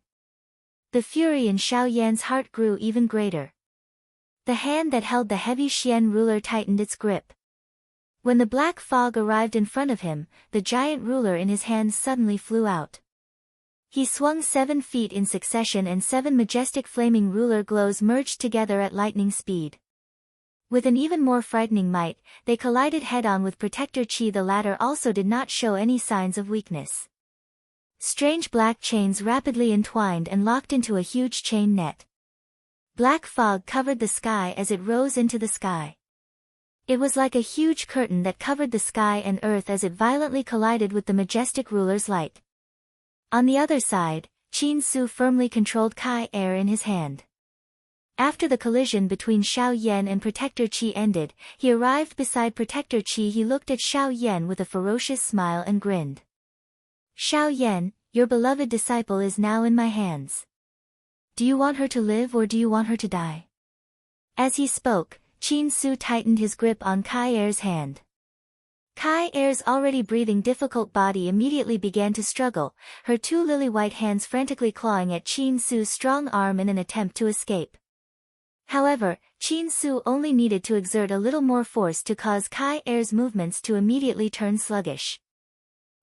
The fury in Xiao Yan's heart grew even greater. The hand that held the heavy Xian ruler tightened its grip. When the black fog arrived in front of him, the giant ruler in his hands suddenly flew out. He swung 7 feet in succession and 7 majestic flaming ruler glows merged together at lightning speed. With an even more frightening might, they collided head-on with Protector Qi. The latter also did not show any signs of weakness. Strange black chains rapidly entwined and locked into a huge chain net. Black fog covered the sky as it rose into the sky. It was like a huge curtain that covered the sky and earth as it violently collided with the majestic ruler's light. On the other side, Qin Su firmly controlled Kai air in his hand. After the collision between Xiao Yan and Protector Qi ended, he arrived beside Protector Qi. He looked at Xiao Yan with a ferocious smile and grinned. Xiao Yan, your beloved disciple is now in my hands. Do you want her to live or do you want her to die? As he spoke, Qin Su tightened his grip on Kai Air's hand. Kai Air's already breathing difficult body immediately began to struggle, her 2 lily-white hands frantically clawing at Qin Su's strong arm in an attempt to escape. However, Qin Su only needed to exert a little more force to cause Kai Air's movements to immediately turn sluggish.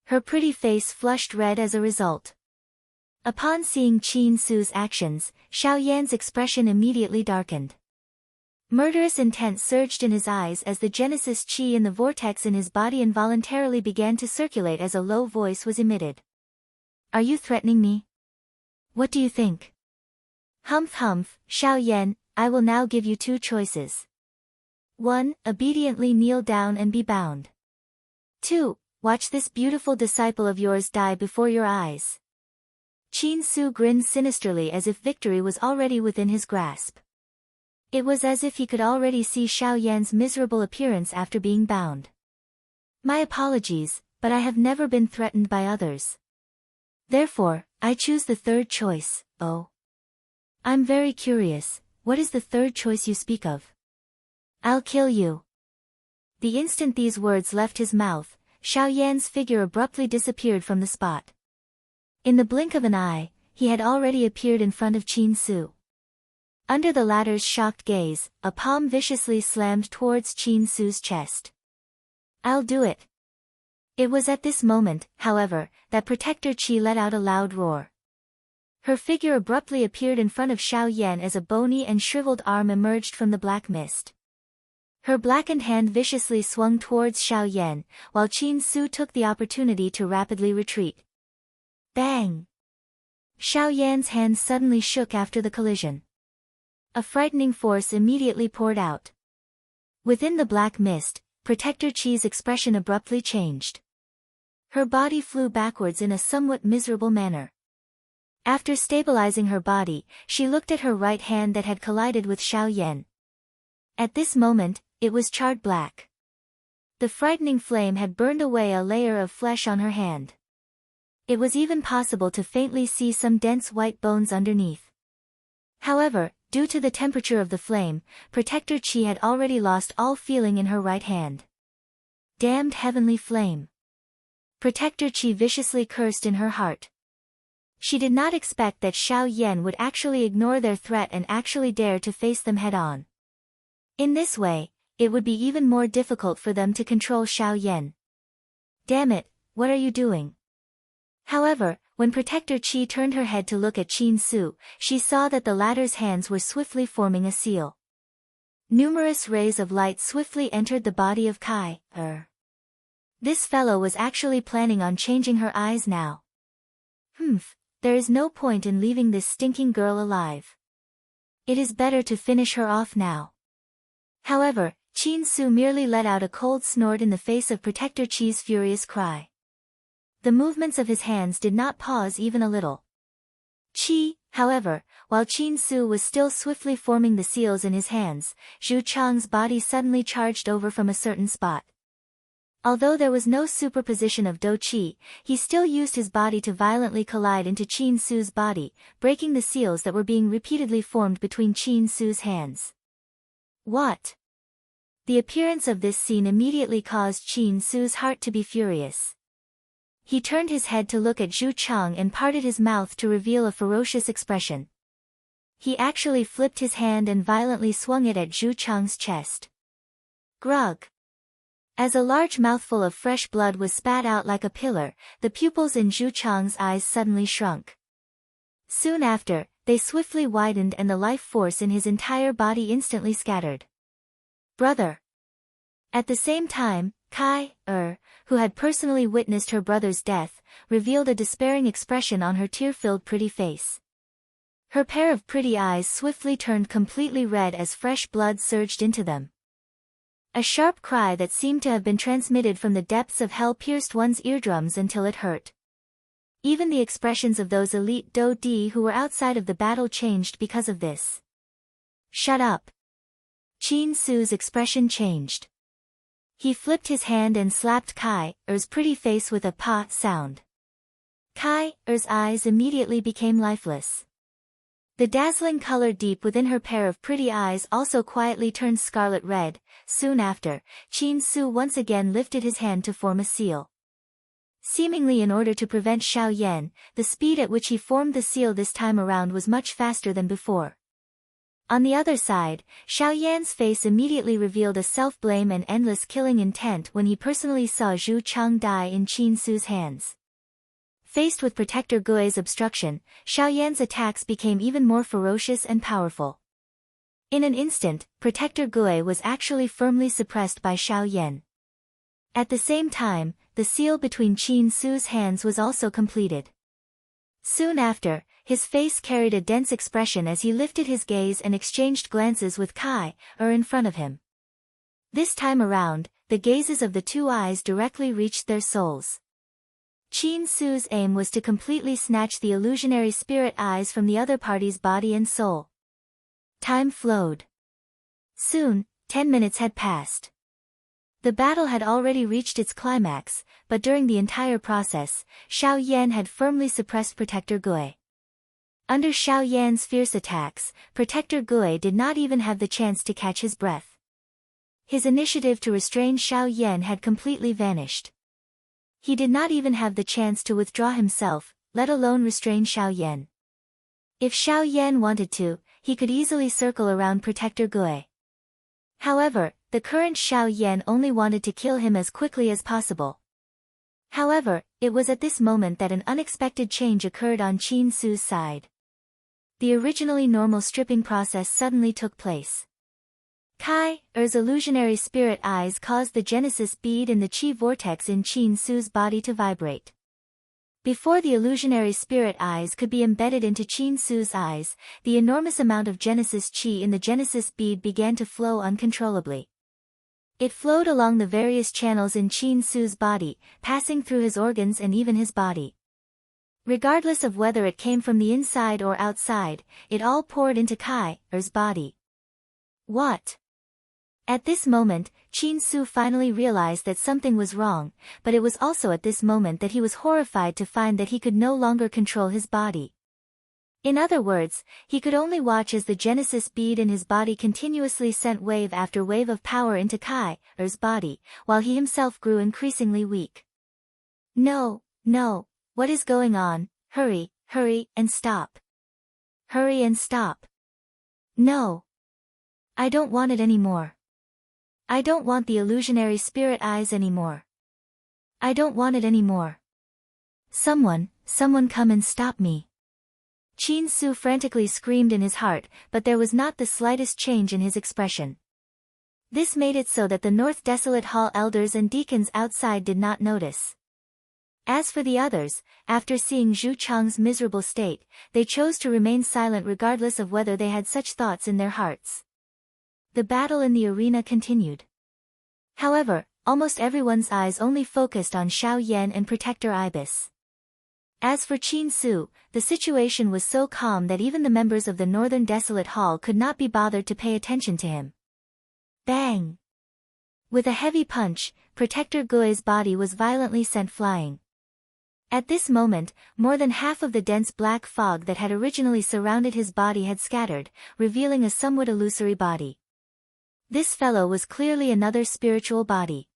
Her pretty face flushed red as a result. Upon seeing Qin Su's actions, Xiao Yan's expression immediately darkened. Murderous intent surged in his eyes as the Genesis Qi in the vortex in his body involuntarily began to circulate as a low voice was emitted. Are you threatening me? What do you think? Humph humph, Xiao Yan, I will now give you 2 choices. 1. Obediently kneel down and be bound. 2. Watch this beautiful disciple of yours die before your eyes. Qin Su grinned sinisterly as if victory was already within his grasp. It was as if he could already see Xiao Yan's miserable appearance after being bound. My apologies, but I have never been threatened by others. Therefore, I choose the 3rd choice. Oh. I'm very curious, what is the 3rd choice you speak of? I'll kill you. The instant these words left his mouth, Xiao Yan's figure abruptly disappeared from the spot. In the blink of an eye, he had already appeared in front of Qin Su. Under the latter's shocked gaze, a palm viciously slammed towards Qin Su's chest. I'll do it. It was at this moment, however, that Protector Qi let out a loud roar. Her figure abruptly appeared in front of Xiao Yan as a bony and shriveled arm emerged from the black mist. Her blackened hand viciously swung towards Xiao Yan, while Qin Su took the opportunity to rapidly retreat. Bang! Xiao Yan's hand suddenly shook after the collision. A frightening force immediately poured out. Within the black mist, Protector Qi's expression abruptly changed. Her body flew backwards in a somewhat miserable manner. After stabilizing her body, she looked at her right hand that had collided with Xiao Yan. At this moment, it was charred black. The frightening flame had burned away a layer of flesh on her hand. It was even possible to faintly see some dense white bones underneath. However, due to the temperature of the flame, Protector Qi had already lost all feeling in her right hand. Damned heavenly flame! Protector Qi viciously cursed in her heart. She did not expect that Xiao Yan would actually ignore their threat and actually dare to face them head-on. In this way, it would be even more difficult for them to control Xiao Yan. Damn it, what are you doing? However, when Protector Qi turned her head to look at Qin Su, she saw that the latter's hands were swiftly forming a seal. Numerous rays of light swiftly entered the body of Kai. This fellow was actually planning on changing her eyes now. There is no point in leaving this stinking girl alive. It is better to finish her off now. However, Qin Su merely let out a cold snort in the face of Protector Qi's furious cry. The movements of his hands did not pause even a little. Qi, however, while Qin Su was still swiftly forming the seals in his hands, Zhu Chang's body suddenly charged over from a certain spot. Although there was no superposition of Do Qi, he still used his body to violently collide into Qin Su's body, breaking the seals that were being repeatedly formed between Qin Su's hands. What? The appearance of this scene immediately caused Qin Su's heart to be furious. He turned his head to look at Zhu Chang and parted his mouth to reveal a ferocious expression. He actually flipped his hand and violently swung it at Zhu Chang's chest. Grug. As a large mouthful of fresh blood was spat out like a pillar, the pupils in Zhu Chang's eyes suddenly shrunk. Soon after, they swiftly widened and the life force in his entire body instantly scattered. Brother. At the same time, Kai, who had personally witnessed her brother's death, revealed a despairing expression on her tear-filled pretty face. Her pair of pretty eyes swiftly turned completely red as fresh blood surged into them. A sharp cry that seemed to have been transmitted from the depths of hell pierced one's eardrums until it hurt. Even the expressions of those elite Do Di who were outside of the battle changed because of this. Shut up. Qin Su's expression changed. He flipped his hand and slapped Kai's pretty face with a pa sound. Kai's eyes immediately became lifeless. The dazzling color deep within her pair of pretty eyes also quietly turned scarlet red. Soon after, Qin Su once again lifted his hand to form a seal. Seemingly in order to prevent Xiao Yan, the speed at which he formed the seal this time around was much faster than before. On the other side, Xiao Yan's face immediately revealed a self-blame and endless killing intent when he personally saw Zhu Chang die in Qin Su's hands. Faced with Protector Gui's obstruction, Xiao Yan's attacks became even more ferocious and powerful. In an instant, Protector Gui was actually firmly suppressed by Xiao Yan. At the same time, the seal between Qin Su's hands was also completed. Soon after, his face carried a dense expression as he lifted his gaze and exchanged glances with Kai, in front of him. This time around, the gazes of the two eyes directly reached their souls. Qin Su's aim was to completely snatch the illusionary spirit eyes from the other party's body and soul. Time flowed. Soon, 10 minutes had passed. The battle had already reached its climax, but during the entire process, Xiao Yan had firmly suppressed Protector Gui. Under Xiao Yan's fierce attacks, Protector Gui did not even have the chance to catch his breath. His initiative to restrain Xiao Yan had completely vanished. He did not even have the chance to withdraw himself, let alone restrain Xiao Yan. If Xiao Yan wanted to, he could easily circle around Protector Gui. However, the current Xiao Yan only wanted to kill him as quickly as possible. However, it was at this moment that an unexpected change occurred on Qin Su's side. The originally normal stripping process suddenly took place. Kai's illusionary spirit eyes caused the genesis bead in the chi vortex in Qin Su's body to vibrate. Before the illusionary spirit eyes could be embedded into Qin Su's eyes, the enormous amount of genesis chi in the genesis bead began to flow uncontrollably. It flowed along the various channels in Qin Su's body, passing through his organs and even his body. Regardless of whether it came from the inside or outside, it all poured into Kai's body. What? At this moment, Qin Su finally realized that something was wrong, but it was also at this moment that he was horrified to find that he could no longer control his body. In other words, he could only watch as the genesis bead in his body continuously sent wave after wave of power into Kai's body, while he himself grew increasingly weak. No, what is going on? Hurry, and stop. Hurry and stop. No. I don't want it anymore. I don't want the illusionary spirit eyes anymore. I don't want it anymore. Someone come and stop me. Qin Su frantically screamed in his heart, but there was not the slightest change in his expression. This made it so that the North Desolate Hall elders and deacons outside did not notice. As for the others, after seeing Zhu Chang's miserable state, they chose to remain silent regardless of whether they had such thoughts in their hearts. The battle in the arena continued. However, almost everyone's eyes only focused on Xiao Yan and Protector Ibis. As for Qin Su, the situation was so calm that even the members of the Northern Desolate Hall could not be bothered to pay attention to him. Bang! With a heavy punch, Protector Gui's body was violently sent flying. At this moment, more than half of the dense black fog that had originally surrounded his body had scattered, revealing a somewhat illusory body. This fellow was clearly another spiritual body.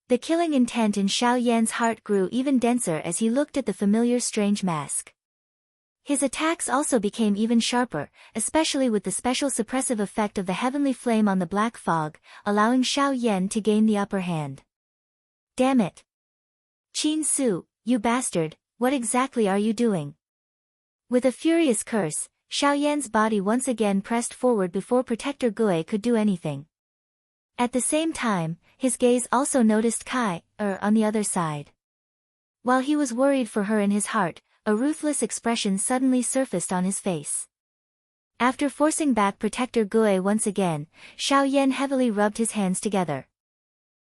The killing intent in Xiao Yan's heart grew even denser as he looked at the familiar strange mask. His attacks also became even sharper, especially with the special suppressive effect of the heavenly flame on the black fog, allowing Xiao Yan to gain the upper hand. Damn it! Qin Su, you bastard, what exactly are you doing? With a furious curse, Xiao Yan's body once again pressed forward before Protector Gui could do anything. At the same time, his gaze also noticed Kai, on the other side. While he was worried for her in his heart, a ruthless expression suddenly surfaced on his face. After forcing back Protector Gui once again, Xiao Yan heavily rubbed his hands together.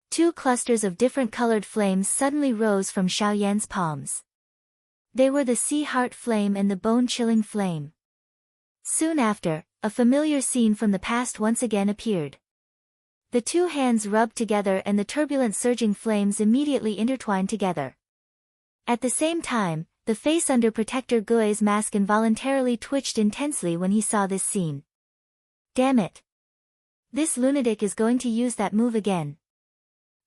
Two clusters of different colored flames suddenly rose from Xiao Yan's palms. They were the Sea Heart Flame and the Bone-Chilling Flame. Soon after, a familiar scene from the past once again appeared. The two hands rubbed together and the turbulent surging flames immediately intertwined together. At the same time, the face under Protector Gui's mask involuntarily twitched intensely when he saw this scene. Damn it! This lunatic is going to use that move again.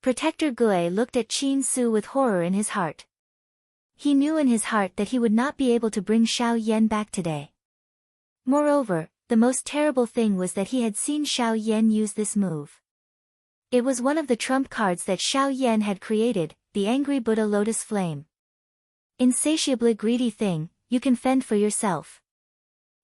Protector Gui looked at Qin Su with horror in his heart. He knew in his heart that he would not be able to bring Xiao Yan back today. Moreover, the most terrible thing was that he had seen Xiao Yan use this move. It was one of the trump cards that Xiao Yan had created, the Angry Buddha Lotus Flame. Insatiably greedy thing, you can fend for yourself.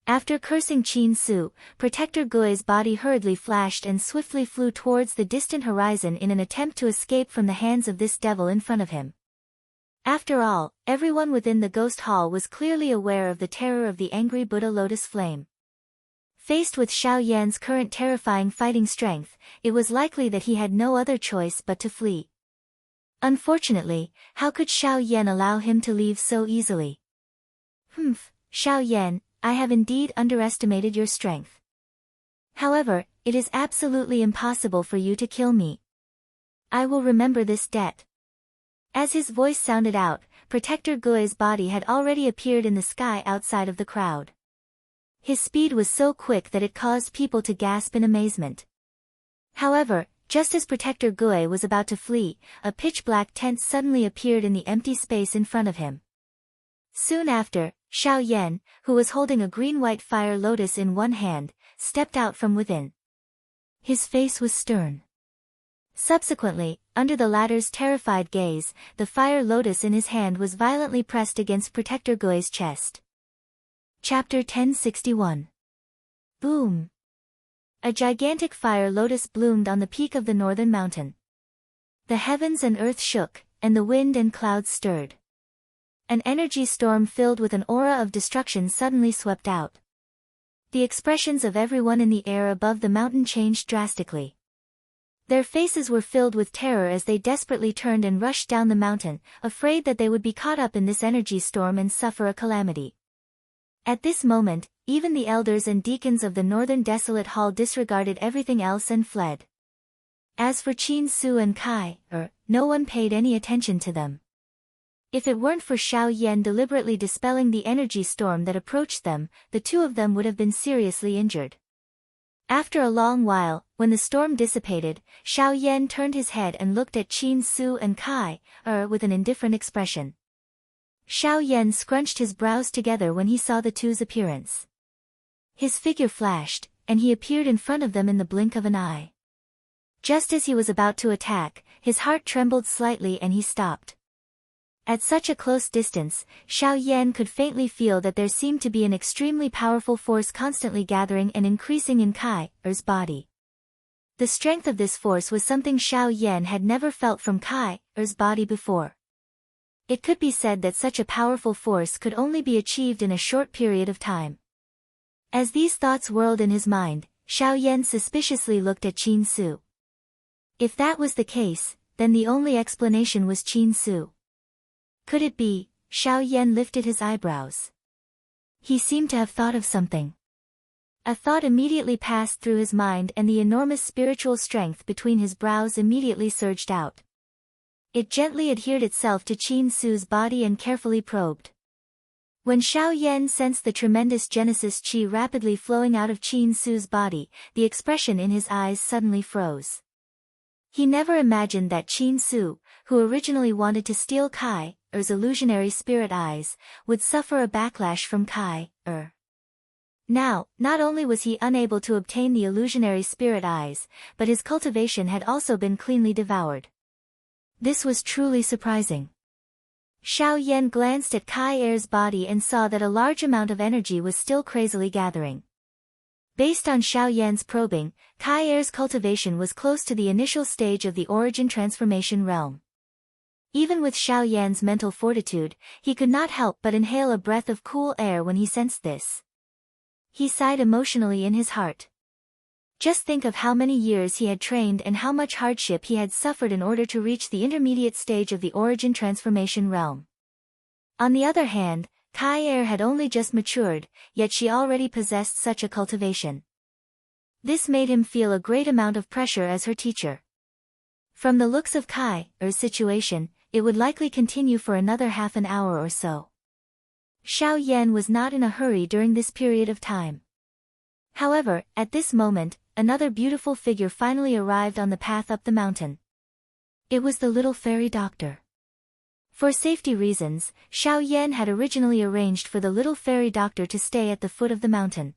After cursing Qin Su, Protector Gui's body hurriedly flashed and swiftly flew towards the distant horizon in an attempt to escape from the hands of this devil in front of him. After all, everyone within the Ghost Hall was clearly aware of the terror of the Angry Buddha Lotus Flame. Faced with Xiao Yan's current terrifying fighting strength, it was likely that he had no other choice but to flee. Unfortunately, how could Xiao Yan allow him to leave so easily? Xiao Yan, I have indeed underestimated your strength. However, it is absolutely impossible for you to kill me. I will remember this debt. As his voice sounded out, Protector Gui's body had already appeared in the sky outside of the crowd. His speed was so quick that it caused people to gasp in amazement. However, just as Protector Gui was about to flee, a pitch-black tent suddenly appeared in the empty space in front of him. Soon after, Xiao Yan, who was holding a green-white fire lotus in one hand, stepped out from within. His face was stern. Subsequently, under the latter's terrified gaze, the fire lotus in his hand was violently pressed against Protector Gui's chest. Chapter 1061. Boom! A gigantic fire lotus bloomed on the peak of the northern mountain. The heavens and earth shook, and the wind and clouds stirred. An energy storm filled with an aura of destruction suddenly swept out. The expressions of everyone in the air above the mountain changed drastically. Their faces were filled with terror as they desperately turned and rushed down the mountain, afraid that they would be caught up in this energy storm and suffer a calamity. At this moment, even the elders and deacons of the Northern Desolate Hall disregarded everything else and fled. As for Qin Su and Kai, no one paid any attention to them. If it weren't for Xiao Yan deliberately dispelling the energy storm that approached them, the two of them would have been seriously injured. After a long while, when the storm dissipated, Xiao Yan turned his head and looked at Qin Su and Kai, with an indifferent expression. Xiao Yan scrunched his brows together when he saw the two's appearance. His figure flashed, and he appeared in front of them in the blink of an eye. Just as he was about to attack, his heart trembled slightly and he stopped. At such a close distance, Xiao Yan could faintly feel that there seemed to be an extremely powerful force constantly gathering and increasing in Kai's body. The strength of this force was something Xiao Yan had never felt from Kai's body before. It could be said that such a powerful force could only be achieved in a short period of time. As these thoughts whirled in his mind, Xiao Yan suspiciously looked at Qin Su. If that was the case, then the only explanation was Qin Su. Could it be? Xiao Yan lifted his eyebrows. He seemed to have thought of something. A thought immediately passed through his mind and the enormous spiritual strength between his brows immediately surged out. It gently adhered itself to Qin Su's body and carefully probed. When Xiao Yan sensed the tremendous Genesis Qi rapidly flowing out of Qin Su's body, the expression in his eyes suddenly froze. He never imagined that Qin Su, who originally wanted to steal Kai Er's illusionary spirit eyes, would suffer a backlash from Kai Er. Now, not only was he unable to obtain the illusionary spirit eyes, but his cultivation had also been cleanly devoured. This was truly surprising. Xiao Yan glanced at Kai Er's body and saw that a large amount of energy was still crazily gathering. Based on Xiao Yan's probing, Kai Er's cultivation was close to the initial stage of the origin transformation realm. Even with Xiao Yan's mental fortitude, he could not help but inhale a breath of cool air when he sensed this. He sighed emotionally in his heart. Just think of how many years he had trained and how much hardship he had suffered in order to reach the intermediate stage of the origin transformation realm. On the other hand, Kai Er had only just matured, yet she already possessed such a cultivation. This made him feel a great amount of pressure as her teacher. From the looks of Kai Er's situation, it would likely continue for another half an hour or so. Xiao Yan was not in a hurry during this period of time. However, at this moment, another beautiful figure finally arrived on the path up the mountain. It was the little fairy doctor. For safety reasons, Xiao Yan had originally arranged for the little fairy doctor to stay at the foot of the mountain.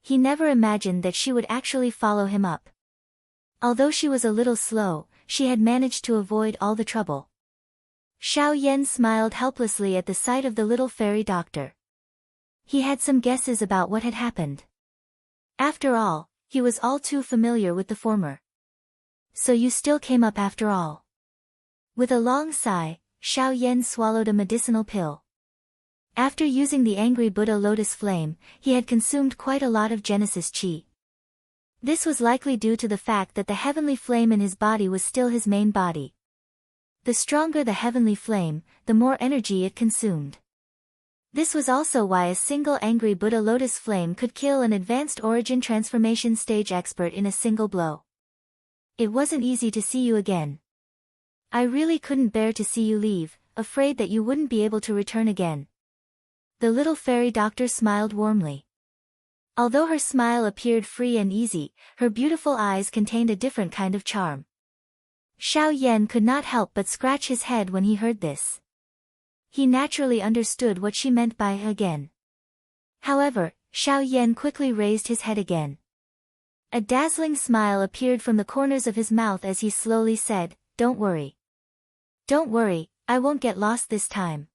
He never imagined that she would actually follow him up. Although she was a little slow, she had managed to avoid all the trouble. Xiao Yan smiled helplessly at the sight of the little fairy doctor. He had some guesses about what had happened. After all, he was all too familiar with the former. So you still came up after all. With a long sigh, Xiao Yan swallowed a medicinal pill. After using the angry Buddha lotus flame, he had consumed quite a lot of Genesis Qi. This was likely due to the fact that the heavenly flame in his body was still his main body. The stronger the heavenly flame, the more energy it consumed. This was also why a single angry Buddha lotus flame could kill an advanced origin transformation stage expert in a single blow. It wasn't easy to see you again. I really couldn't bear to see you leave, afraid that you wouldn't be able to return again. The little fairy doctor smiled warmly. Although her smile appeared free and easy, her beautiful eyes contained a different kind of charm. Xiao Yan could not help but scratch his head when he heard this. He naturally understood what she meant by again. However, Xiao Yan quickly raised his head again. A dazzling smile appeared from the corners of his mouth as he slowly said, "Don't worry. Don't worry, I won't get lost this time."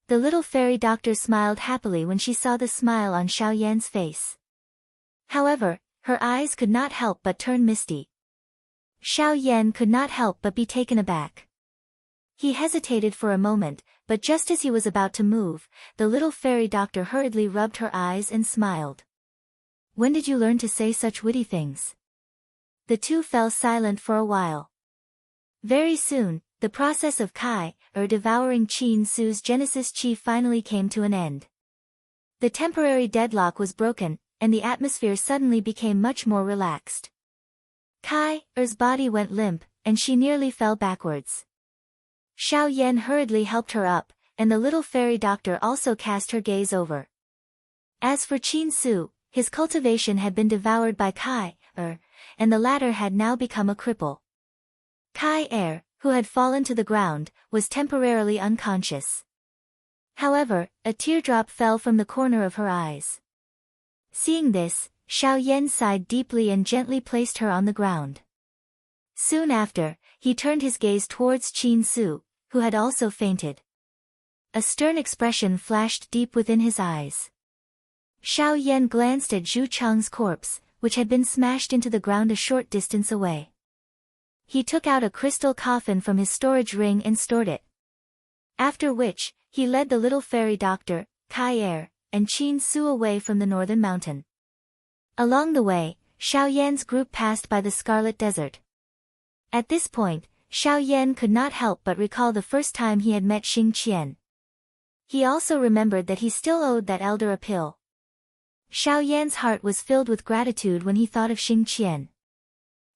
The little fairy doctor smiled happily when she saw the smile on Xiao Yan's face. However, her eyes could not help but turn misty. Xiao Yan could not help but be taken aback. He hesitated for a moment, but just as he was about to move, the little fairy doctor hurriedly rubbed her eyes and smiled. "When did you learn to say such witty things?" The two fell silent for a while. Very soon, the process of Kai devouring Qin Su's Genesis Qi finally came to an end. The temporary deadlock was broken, and the atmosphere suddenly became much more relaxed. Kai Er's body went limp, and she nearly fell backwards. Xiao Yan hurriedly helped her up, and the little fairy doctor also cast her gaze over. As for Qin Su, his cultivation had been devoured by Kai and the latter had now become a cripple. Kai who had fallen to the ground, was temporarily unconscious. However, a teardrop fell from the corner of her eyes. Seeing this, Xiao Yan sighed deeply and gently placed her on the ground. Soon after, he turned his gaze towards Qin Su, who had also fainted. A stern expression flashed deep within his eyes. Xiao Yan glanced at Zhu Chang's corpse, which had been smashed into the ground a short distance away. He took out a crystal coffin from his storage ring and stored it. After which, he led the little fairy doctor, Kai and Qin Su away from the northern mountain. Along the way, Xiao Yan's group passed by the Scarlet Desert. At this point, Xiao Yan could not help but recall the first time he had met Xing Qian. He also remembered that he still owed that elder a pill. Xiao Yan's heart was filled with gratitude when he thought of Xing Qian.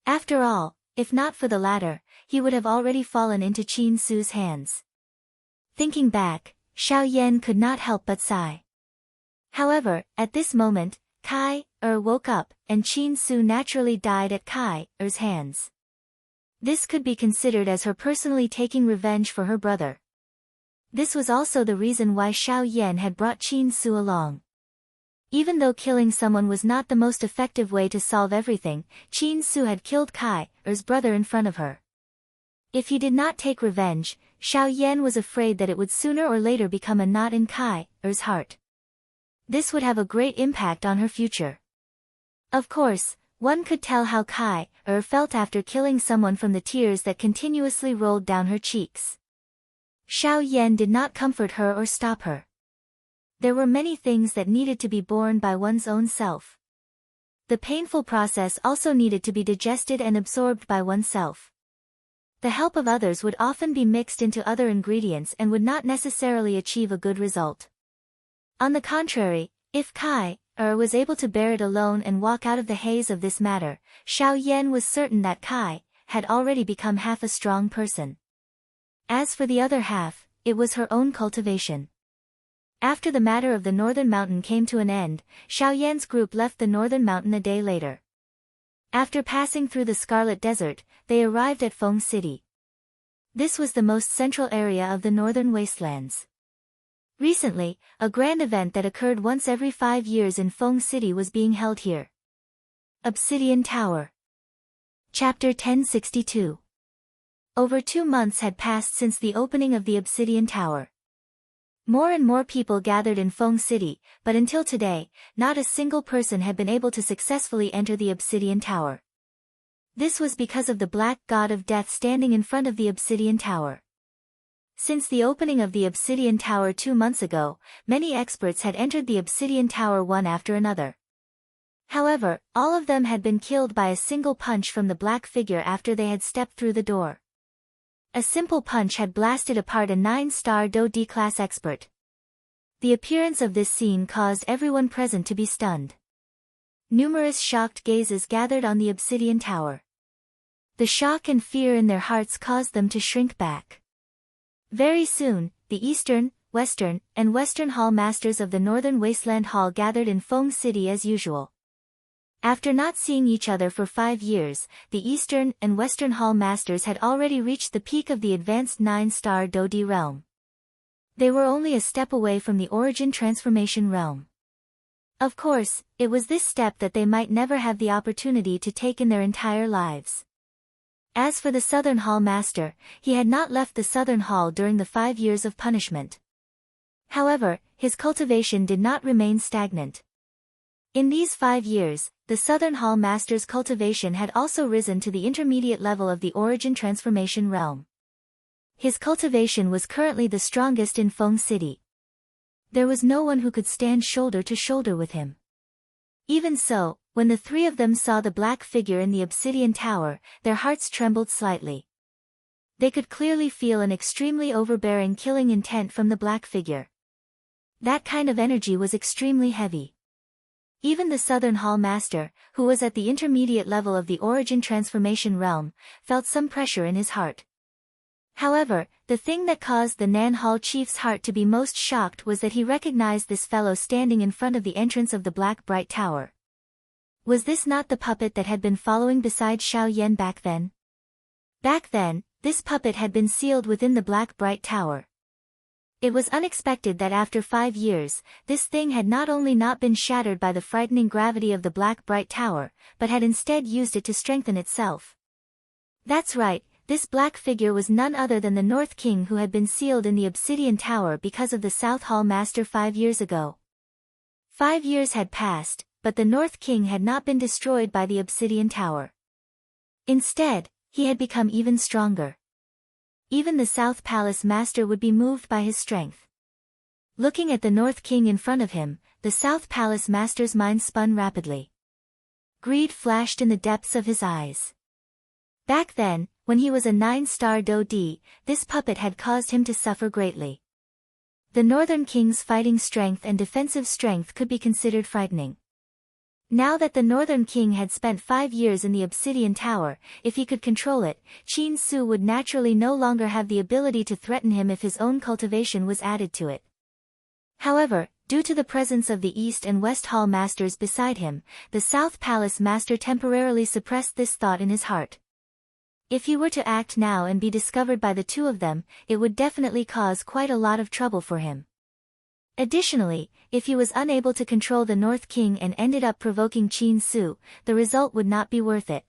After all, if not for the latter, he would have already fallen into Qin Su's hands. Thinking back, Xiao Yan could not help but sigh. However, at this moment, Kai woke up, and Qin Su naturally died at Kai's hands. This could be considered as her personally taking revenge for her brother. This was also the reason why Xiao Yan had brought Qin Su along. Even though killing someone was not the most effective way to solve everything, Qin Su had killed Kai's brother in front of her. If he did not take revenge, Xiao Yan was afraid that it would sooner or later become a knot in Kai's heart. This would have a great impact on her future. Of course, one could tell how Kai felt after killing someone from the tears that continuously rolled down her cheeks. Xiao Yan did not comfort her or stop her. There were many things that needed to be borne by one's own self. The painful process also needed to be digested and absorbed by oneself. The help of others would often be mixed into other ingredients and would not necessarily achieve a good result. On the contrary, if Kai was able to bear it alone and walk out of the haze of this matter, Xiao Yan was certain that Kai had already become half a strong person. As for the other half, it was her own cultivation. After the matter of the northern mountain came to an end, Xiao Yan's group left the northern mountain a day later. After passing through the Scarlet Desert, they arrived at Feng City. This was the most central area of the northern wastelands. Recently, a grand event that occurred once every 5 years in Feng City was being held here. Obsidian Tower. Chapter 1062. Over 2 months had passed since the opening of the Obsidian Tower. More and more people gathered in Feng City, but until today, not a single person had been able to successfully enter the Obsidian Tower. This was because of the Black God of Death standing in front of the Obsidian Tower. Since the opening of the Obsidian Tower 2 months ago, many experts had entered the Obsidian Tower one after another. However, all of them had been killed by a single punch from the black figure after they had stepped through the door. A simple punch had blasted apart a 9-star Do D-class expert. The appearance of this scene caused everyone present to be stunned. Numerous shocked gazes gathered on the Obsidian Tower. The shock and fear in their hearts caused them to shrink back. Very soon, the Eastern, Western, and Western Hall Masters of the Northern Wasteland Hall gathered in Feng City as usual. After not seeing each other for 5 years, the Eastern and Western Hall Masters had already reached the peak of the advanced 9-star Do-Di realm. They were only a step away from the Origin Transformation realm. Of course, it was this step that they might never have the opportunity to take in their entire lives. As for the Southern Hall Master, he had not left the Southern Hall during the 5 years of punishment. However, his cultivation did not remain stagnant. In these 5 years, the Southern Hall Master's cultivation had also risen to the intermediate level of the Origin Transformation realm. His cultivation was currently the strongest in Feng City. There was no one who could stand shoulder to shoulder with him. Even so, when the 3 of them saw the black figure in the Obsidian Tower, their hearts trembled slightly. They could clearly feel an extremely overbearing killing intent from the black figure. That kind of energy was extremely heavy. Even the Southern Hall Master, who was at the intermediate level of the Origin Transformation realm, felt some pressure in his heart. However, the thing that caused the Nan Hall Chief's heart to be most shocked was that he recognized this fellow standing in front of the entrance of the Black Bright Tower. Was this not the puppet that had been following beside Xiao Yan back then? Back then, this puppet had been sealed within the Black Bright Tower. It was unexpected that after 5 years, this thing had not only not been shattered by the frightening gravity of the Black Bright Tower, but had instead used it to strengthen itself. That's right, this black figure was none other than the North King who had been sealed in the Obsidian Tower because of the South Hall Master 5 years ago. 5 years had passed, but the North King had not been destroyed by the Obsidian Tower. Instead, he had become even stronger. Even the South Palace Master would be moved by his strength. Looking at the North King in front of him, the South Palace Master's mind spun rapidly. Greed flashed in the depths of his eyes. Back then, when he was a 9-star Do-D, this puppet had caused him to suffer greatly. The Northern King's fighting strength and defensive strength could be considered frightening. Now that the Northern King had spent 5 years in the Obsidian Tower, if he could control it, Qin Su would naturally no longer have the ability to threaten him if his own cultivation was added to it. However, due to the presence of the East and West Hall Masters beside him, the South Palace Master temporarily suppressed this thought in his heart. If he were to act now and be discovered by the two of them, it would definitely cause quite a lot of trouble for him. Additionally, if he was unable to control the North King and ended up provoking Qin Su, the result would not be worth it.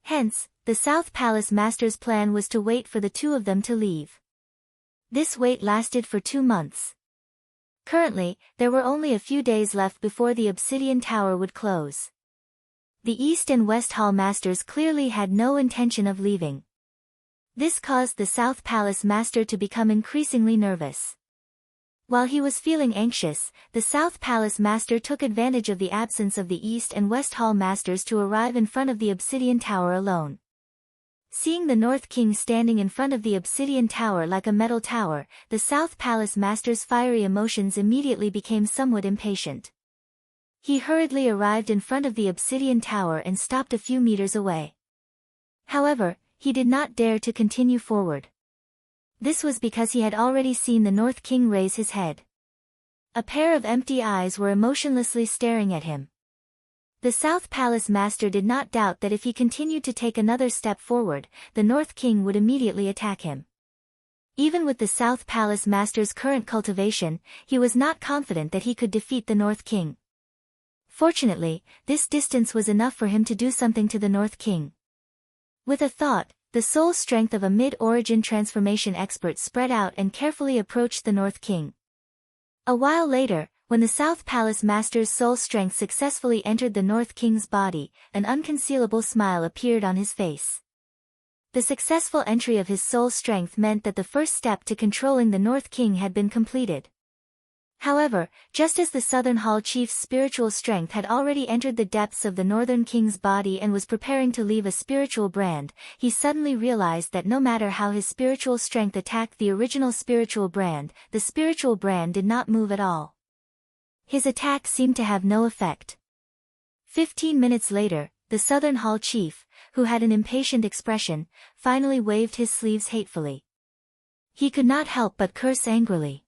Hence, the South Palace Master's plan was to wait for the two of them to leave. This wait lasted for 2 months. Currently, there were only a few days left before the Obsidian Tower would close. The East and West Hall Masters clearly had no intention of leaving. This caused the South Palace Master to become increasingly nervous. While he was feeling anxious, the South Palace Master took advantage of the absence of the East and West Hall Masters to arrive in front of the Obsidian Tower alone. Seeing the North King standing in front of the Obsidian Tower like a metal tower, the South Palace Master's fiery emotions immediately became somewhat impatient. He hurriedly arrived in front of the Obsidian Tower and stopped a few meters away. However, he did not dare to continue forward. This was because he had already seen the North King raise his head. A pair of empty eyes were emotionlessly staring at him. The South Palace Master did not doubt that if he continued to take another step forward, the North King would immediately attack him. Even with the South Palace Master's current cultivation, he was not confident that he could defeat the North King. Fortunately, this distance was enough for him to do something to the North King. With a thought, the soul strength of a mid-origin transformation expert spread out and carefully approached the North King. A while later, when the South Palace Master's soul strength successfully entered the North King's body, an unconcealable smile appeared on his face. The successful entry of his soul strength meant that the first step to controlling the North King had been completed. However, just as the Southern Hall Chief's spiritual strength had already entered the depths of the Northern King's body and was preparing to leave a spiritual brand, he suddenly realized that no matter how his spiritual strength attacked the original spiritual brand, the spiritual brand did not move at all. His attack seemed to have no effect. 15 minutes later, the Southern Hall Chief, who had an impatient expression, finally waved his sleeves hatefully. He could not help but curse angrily.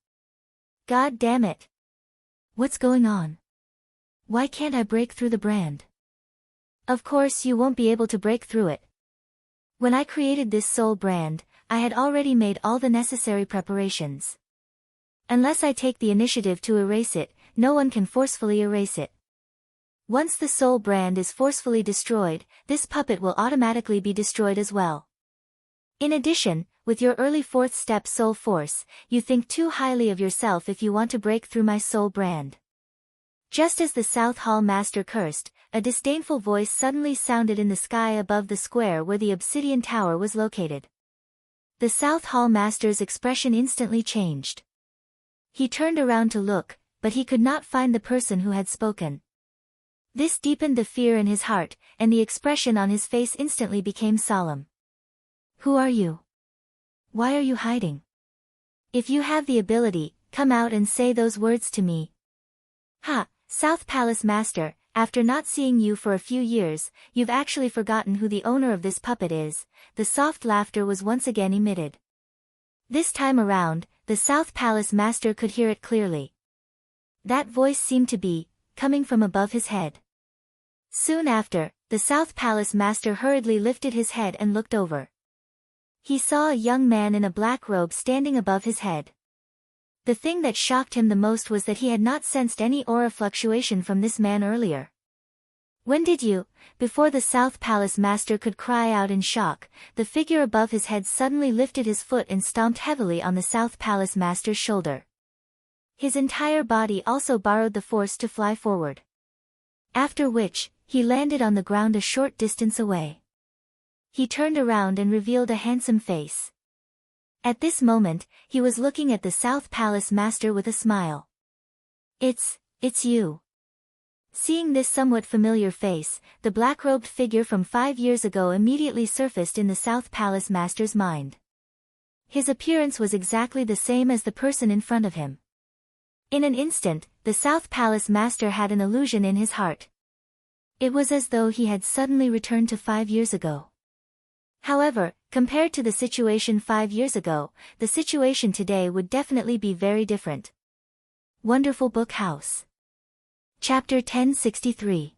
God damn it! What's going on? Why can't I break through the brand? Of course you won't be able to break through it. When I created this soul brand, I had already made all the necessary preparations. Unless I take the initiative to erase it, no one can forcefully erase it. Once the soul brand is forcefully destroyed, this puppet will automatically be destroyed as well. In addition, with your early 4th step soul force, you think too highly of yourself if you want to break through my soul brand. Just as the South Hall Master cursed, a disdainful voice suddenly sounded in the sky above the square where the Obsidian Tower was located. The South Hall Master's expression instantly changed. He turned around to look, but he could not find the person who had spoken. This deepened the fear in his heart, and the expression on his face instantly became solemn. Who are you? Why are you hiding? If you have the ability, come out and say those words to me. Ha, South Palace Master, after not seeing you for a few years, you've actually forgotten who the owner of this puppet is. The soft laughter was once again emitted. This time around, the South Palace Master could hear it clearly. That voice seemed to be coming from above his head. Soon after, the South Palace Master hurriedly lifted his head and looked over. He saw a young man in a black robe standing above his head. The thing that shocked him the most was that he had not sensed any aura fluctuation from this man earlier. When did you? Before the South Palace Master could cry out in shock, the figure above his head suddenly lifted his foot and stomped heavily on the South Palace Master's shoulder. His entire body also borrowed the force to fly forward. After which, he landed on the ground a short distance away. He turned around and revealed a handsome face. At this moment, he was looking at the South Palace master with a smile. It's you. Seeing this somewhat familiar face, the black-robed figure from 5 years ago immediately surfaced in the South Palace master's mind. His appearance was exactly the same as the person in front of him. In an instant, the South Palace master had an illusion in his heart. It was as though he had suddenly returned to 5 years ago. However, compared to the situation 5 years ago, the situation today would definitely be very different. Wonderful Book House. Chapter 1063.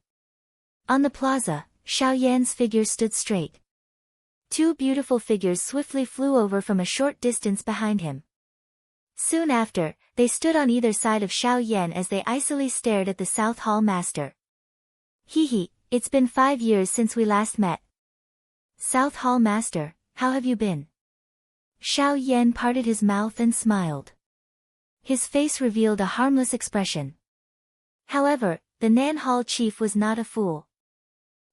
On the plaza, Xiao Yan's figure stood straight. Two beautiful figures swiftly flew over from a short distance behind him. Soon after, they stood on either side of Xiao Yan as they icily stared at the South Hall master. Hee, it's been 5 years since we last met. South Hall master, how have you been? Xiao Yan parted his mouth and smiled. His face revealed a harmless expression. However, the Nan Hall chief was not a fool.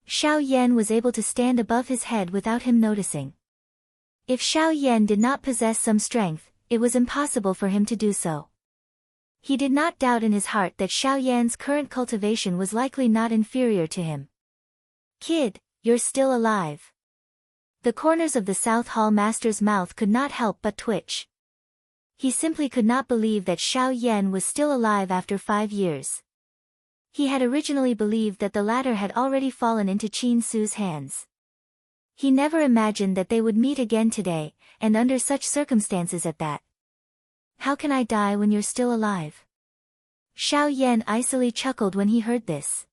Xiao Yan was able to stand above his head without him noticing. If Xiao Yan did not possess some strength, it was impossible for him to do so. He did not doubt in his heart that Xiao Yan's current cultivation was likely not inferior to him. Kid, you're still alive. The corners of the South Hall master's mouth could not help but twitch. He simply could not believe that Xiao Yan was still alive after 5 years. He had originally believed that the latter had already fallen into Qin Su's hands. He never imagined that they would meet again today, and under such circumstances at that. How can I die when you're still alive? Xiao Yan icily chuckled when he heard this.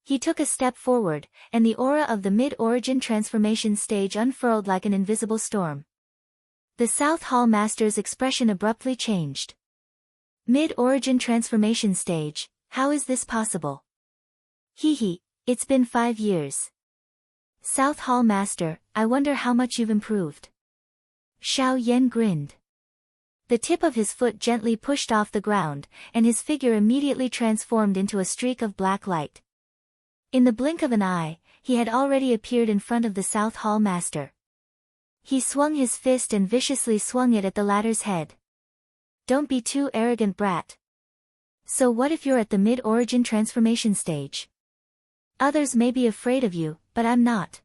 He took a step forward, and the aura of the mid-origin transformation stage unfurled like an invisible storm. The South Hall master's expression abruptly changed. Mid-origin transformation stage, how is this possible? Hee, it's been 5 years. South Hall master, I wonder how much you've improved. Xiao Yan grinned. The tip of his foot gently pushed off the ground, and his figure immediately transformed into a streak of black light. In the blink of an eye, he had already appeared in front of the South Hall master. He swung his fist and viciously swung it at the latter's head. Don't be too arrogant, brat. So what if you're at the mid-origin transformation stage? Others may be afraid of you, but I'm not.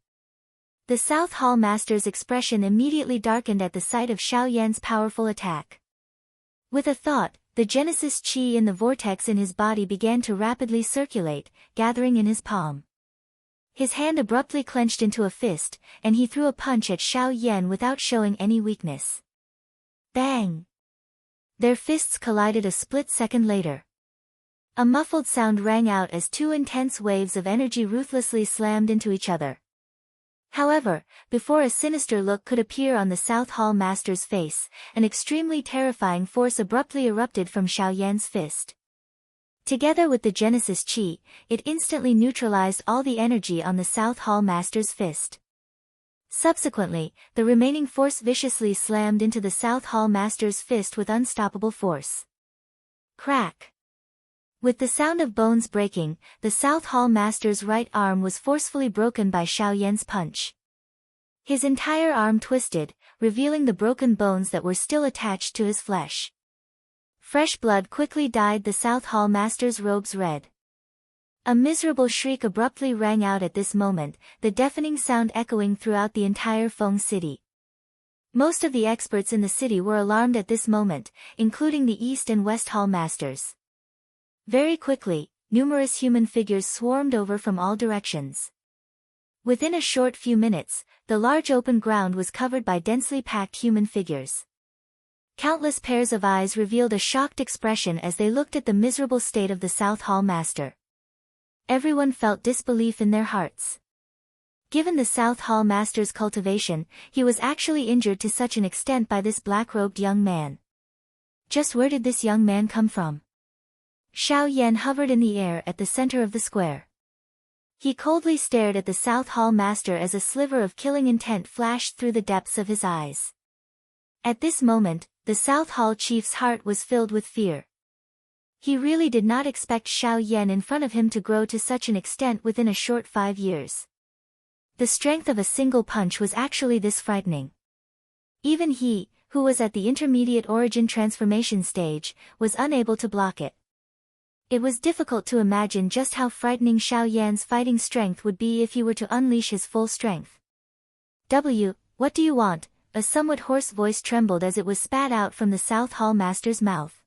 The South Hall master's expression immediately darkened at the sight of Xiao Yan's powerful attack. With a thought, the Genesis Qi in the vortex in his body began to rapidly circulate, gathering in his palm. His hand abruptly clenched into a fist, and he threw a punch at Xiao Yan without showing any weakness. Bang! Their fists collided a split second later. A muffled sound rang out as two intense waves of energy ruthlessly slammed into each other. However, before a sinister look could appear on the South Hall master's face, an extremely terrifying force abruptly erupted from Xiao Yan's fist. Together with the Genesis Qi, it instantly neutralized all the energy on the South Hall master's fist. Subsequently, the remaining force viciously slammed into the South Hall master's fist with unstoppable force. Crack! With the sound of bones breaking, the South Hall master's right arm was forcefully broken by Xiao Yan's punch. His entire arm twisted, revealing the broken bones that were still attached to his flesh. Fresh blood quickly dyed the South Hall master's robes red. A miserable shriek abruptly rang out at this moment, the deafening sound echoing throughout the entire Feng city. Most of the experts in the city were alarmed at this moment, including the East and West Hall masters. Very quickly, numerous human figures swarmed over from all directions. Within a short few minutes, the large open ground was covered by densely packed human figures. Countless pairs of eyes revealed a shocked expression as they looked at the miserable state of the South Hall master. Everyone felt disbelief in their hearts. Given the South Hall master's cultivation, he was actually injured to such an extent by this black-robed young man. Just where did this young man come from? Xiao Yan hovered in the air at the center of the square. He coldly stared at the South Hall master as a sliver of killing intent flashed through the depths of his eyes. At this moment, the South Hall chief's heart was filled with fear. He really did not expect Xiao Yan in front of him to grow to such an extent within a short 5 years. The strength of a single punch was actually this frightening. Even he, who was at the intermediate origin transformation stage, was unable to block it. It was difficult to imagine just how frightening Xiao Yan's fighting strength would be if he were to unleash his full strength. What do you want? A somewhat hoarse voice trembled as it was spat out from the South Hall Master's mouth.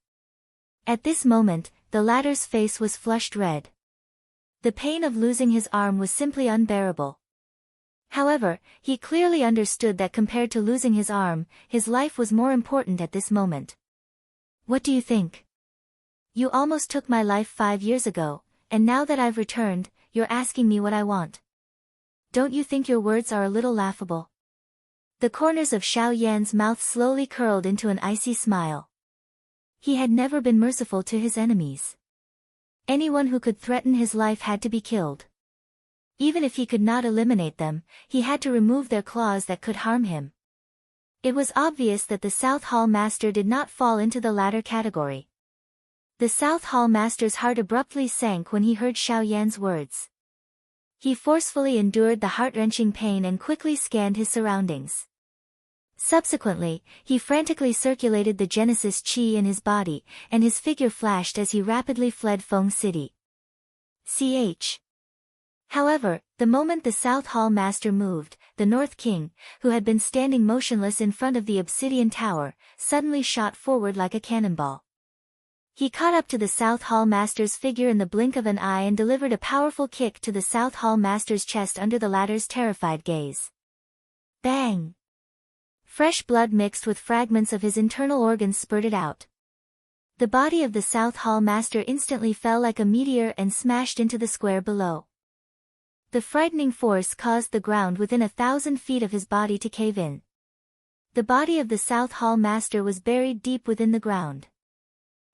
At this moment, the latter's face was flushed red. The pain of losing his arm was simply unbearable. However, he clearly understood that compared to losing his arm, his life was more important at this moment. What do you think? You almost took my life 5 years ago, and now that I've returned, you're asking me what I want. Don't you think your words are a little laughable? The corners of Xiao Yan's mouth slowly curled into an icy smile. He had never been merciful to his enemies. Anyone who could threaten his life had to be killed. Even if he could not eliminate them, he had to remove their claws that could harm him. It was obvious that the South Hall Master did not fall into the latter category. The South Hall Master's heart abruptly sank when he heard Xiao Yan's words. He forcefully endured the heart-wrenching pain and quickly scanned his surroundings. Subsequently, he frantically circulated the Genesis Qi in his body, and his figure flashed as he rapidly fled Feng City. However, the moment the South Hall Master moved, the North King, who had been standing motionless in front of the obsidian tower, suddenly shot forward like a cannonball. He caught up to the South Hall Master's figure in the blink of an eye and delivered a powerful kick to the South Hall Master's chest under the latter's terrified gaze. Bang! Fresh blood mixed with fragments of his internal organs spurted out. The body of the South Hall Master instantly fell like a meteor and smashed into the square below. The frightening force caused the ground within 1,000 feet of his body to cave in. The body of the South Hall Master was buried deep within the ground.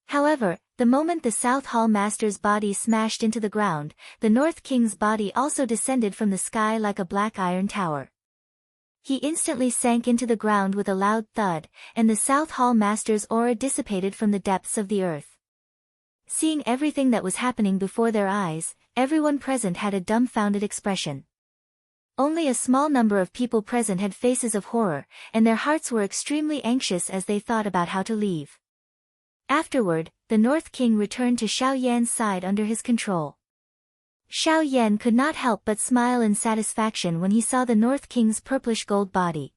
However, the moment the South Hall Master's body smashed into the ground, the North King's body also descended from the sky like a black iron tower. He instantly sank into the ground with a loud thud, and the South Hall Master's aura dissipated from the depths of the earth. Seeing everything that was happening before their eyes, everyone present had a dumbfounded expression. Only a small number of people present had faces of horror, and their hearts were extremely anxious as they thought about how to leave. Afterward, the North King returned to Xiao Yan's side under his control. Xiao Yan could not help but smile in satisfaction when he saw the North King's purplish gold body.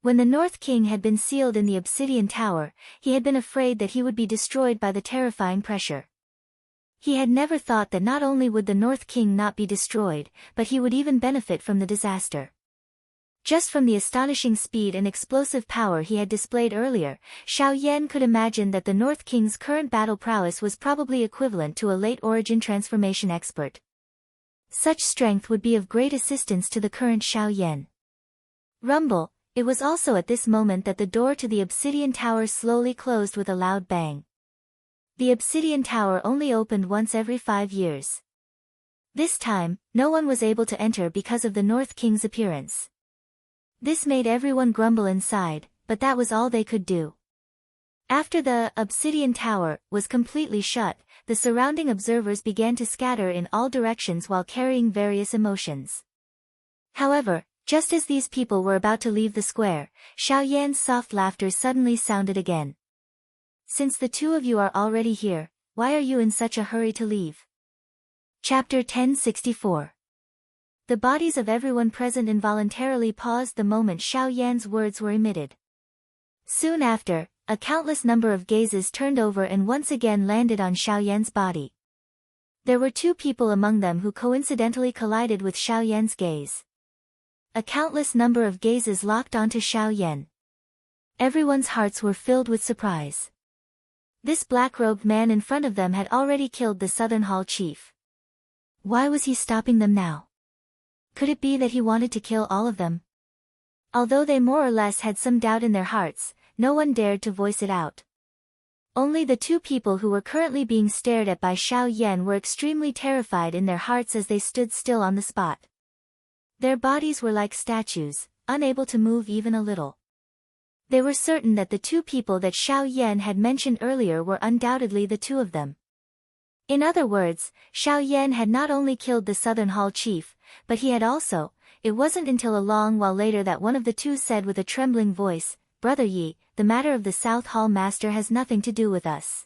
When the North King had been sealed in the obsidian tower, he had been afraid that he would be destroyed by the terrifying pressure. He had never thought that not only would the North King not be destroyed, but he would even benefit from the disaster. Just from the astonishing speed and explosive power he had displayed earlier, Xiao Yan could imagine that the North King's current battle prowess was probably equivalent to a late origin transformation expert. Such strength would be of great assistance to the current Xiao Yan. Rumble! It was also at this moment that the door to the obsidian tower slowly closed with a loud bang. The obsidian tower only opened once every 5 years. This time, no one was able to enter because of the North King's appearance. This made everyone grumble inside, but that was all they could do. After the obsidian tower was completely shut, the surrounding observers began to scatter in all directions while carrying various emotions. However, just as these people were about to leave the square, Xiao Yan's soft laughter suddenly sounded again. Since the two of you are already here, why are you in such a hurry to leave? Chapter 1064. The bodies of everyone present involuntarily paused the moment Xiao Yan's words were emitted. Soon after, a countless number of gazes turned over and once again landed on Xiao Yan's body. There were 2 people among them who coincidentally collided with Xiao Yan's gaze. A countless number of gazes locked onto Xiao Yan. Everyone's hearts were filled with surprise. This black-robed man in front of them had already killed the Southern Hall chief. Why was he stopping them now? Could it be that he wanted to kill all of them? Although they more or less had some doubt in their hearts, no one dared to voice it out. Only the 2 people who were currently being stared at by Xiao Yan were extremely terrified in their hearts as they stood still on the spot. Their bodies were like statues, unable to move even a little. They were certain that the 2 people that Xiao Yan had mentioned earlier were undoubtedly the 2 of them. In other words, Xiao Yan had not only killed the Southern Hall chief, but he had also, it wasn't until a long while later that one of the two said with a trembling voice, "Brother Yi, the matter of the South Hall Master has nothing to do with us.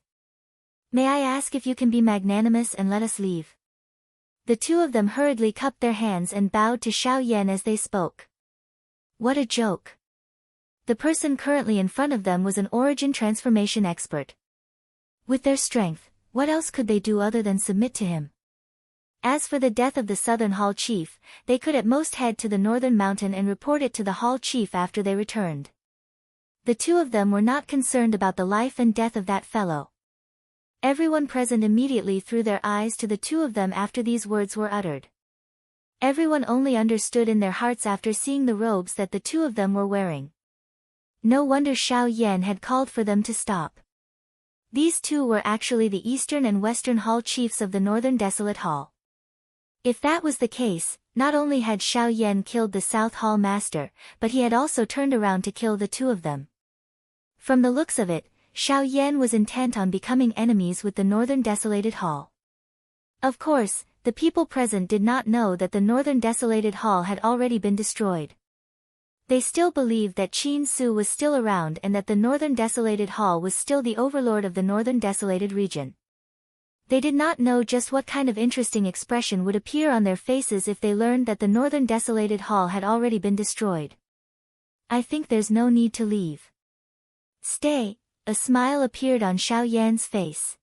May I ask if you can be magnanimous and let us leave?" The two of them hurriedly cupped their hands and bowed to Xiao Yan as they spoke. What a joke! The person currently in front of them was an origin transformation expert. With their strength, what else could they do other than submit to him? As for the death of the Southern Hall Chief, they could at most head to the Northern Mountain and report it to the Hall Chief after they returned. The two of them were not concerned about the life and death of that fellow. Everyone present immediately threw their eyes to the two of them after these words were uttered. Everyone only understood in their hearts after seeing the robes that the two of them were wearing. No wonder Xiao Yan had called for them to stop. These two were actually the Eastern and Western Hall Chiefs of the Northern Desolate Hall. If that was the case, not only had Xiao Yan killed the South Hall Master, but he had also turned around to kill the two of them. From the looks of it, Xiao Yan was intent on becoming enemies with the Northern Desolated Hall. Of course, the people present did not know that the Northern Desolated Hall had already been destroyed. They still believed that Qin Su was still around and that the Northern Desolated Hall was still the overlord of the Northern Desolated region. They did not know just what kind of interesting expression would appear on their faces if they learned that the Northern Desolated Hall had already been destroyed. I think there's no need to leave. Stay, a smile appeared on Xiao Yan's face.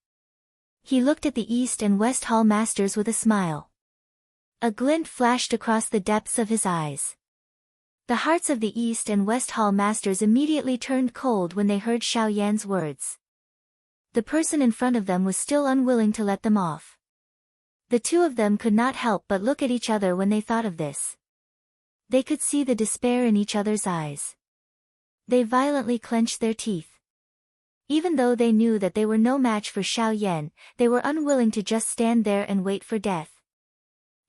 He looked at the East and West Hall Masters with a smile. A glint flashed across the depths of his eyes. The hearts of the East and West Hall Masters immediately turned cold when they heard Xiao Yan's words. The person in front of them was still unwilling to let them off. The two of them could not help but look at each other when they thought of this. They could see the despair in each other's eyes. They violently clenched their teeth. Even though they knew that they were no match for Xiao Yan, they were unwilling to just stand there and wait for death.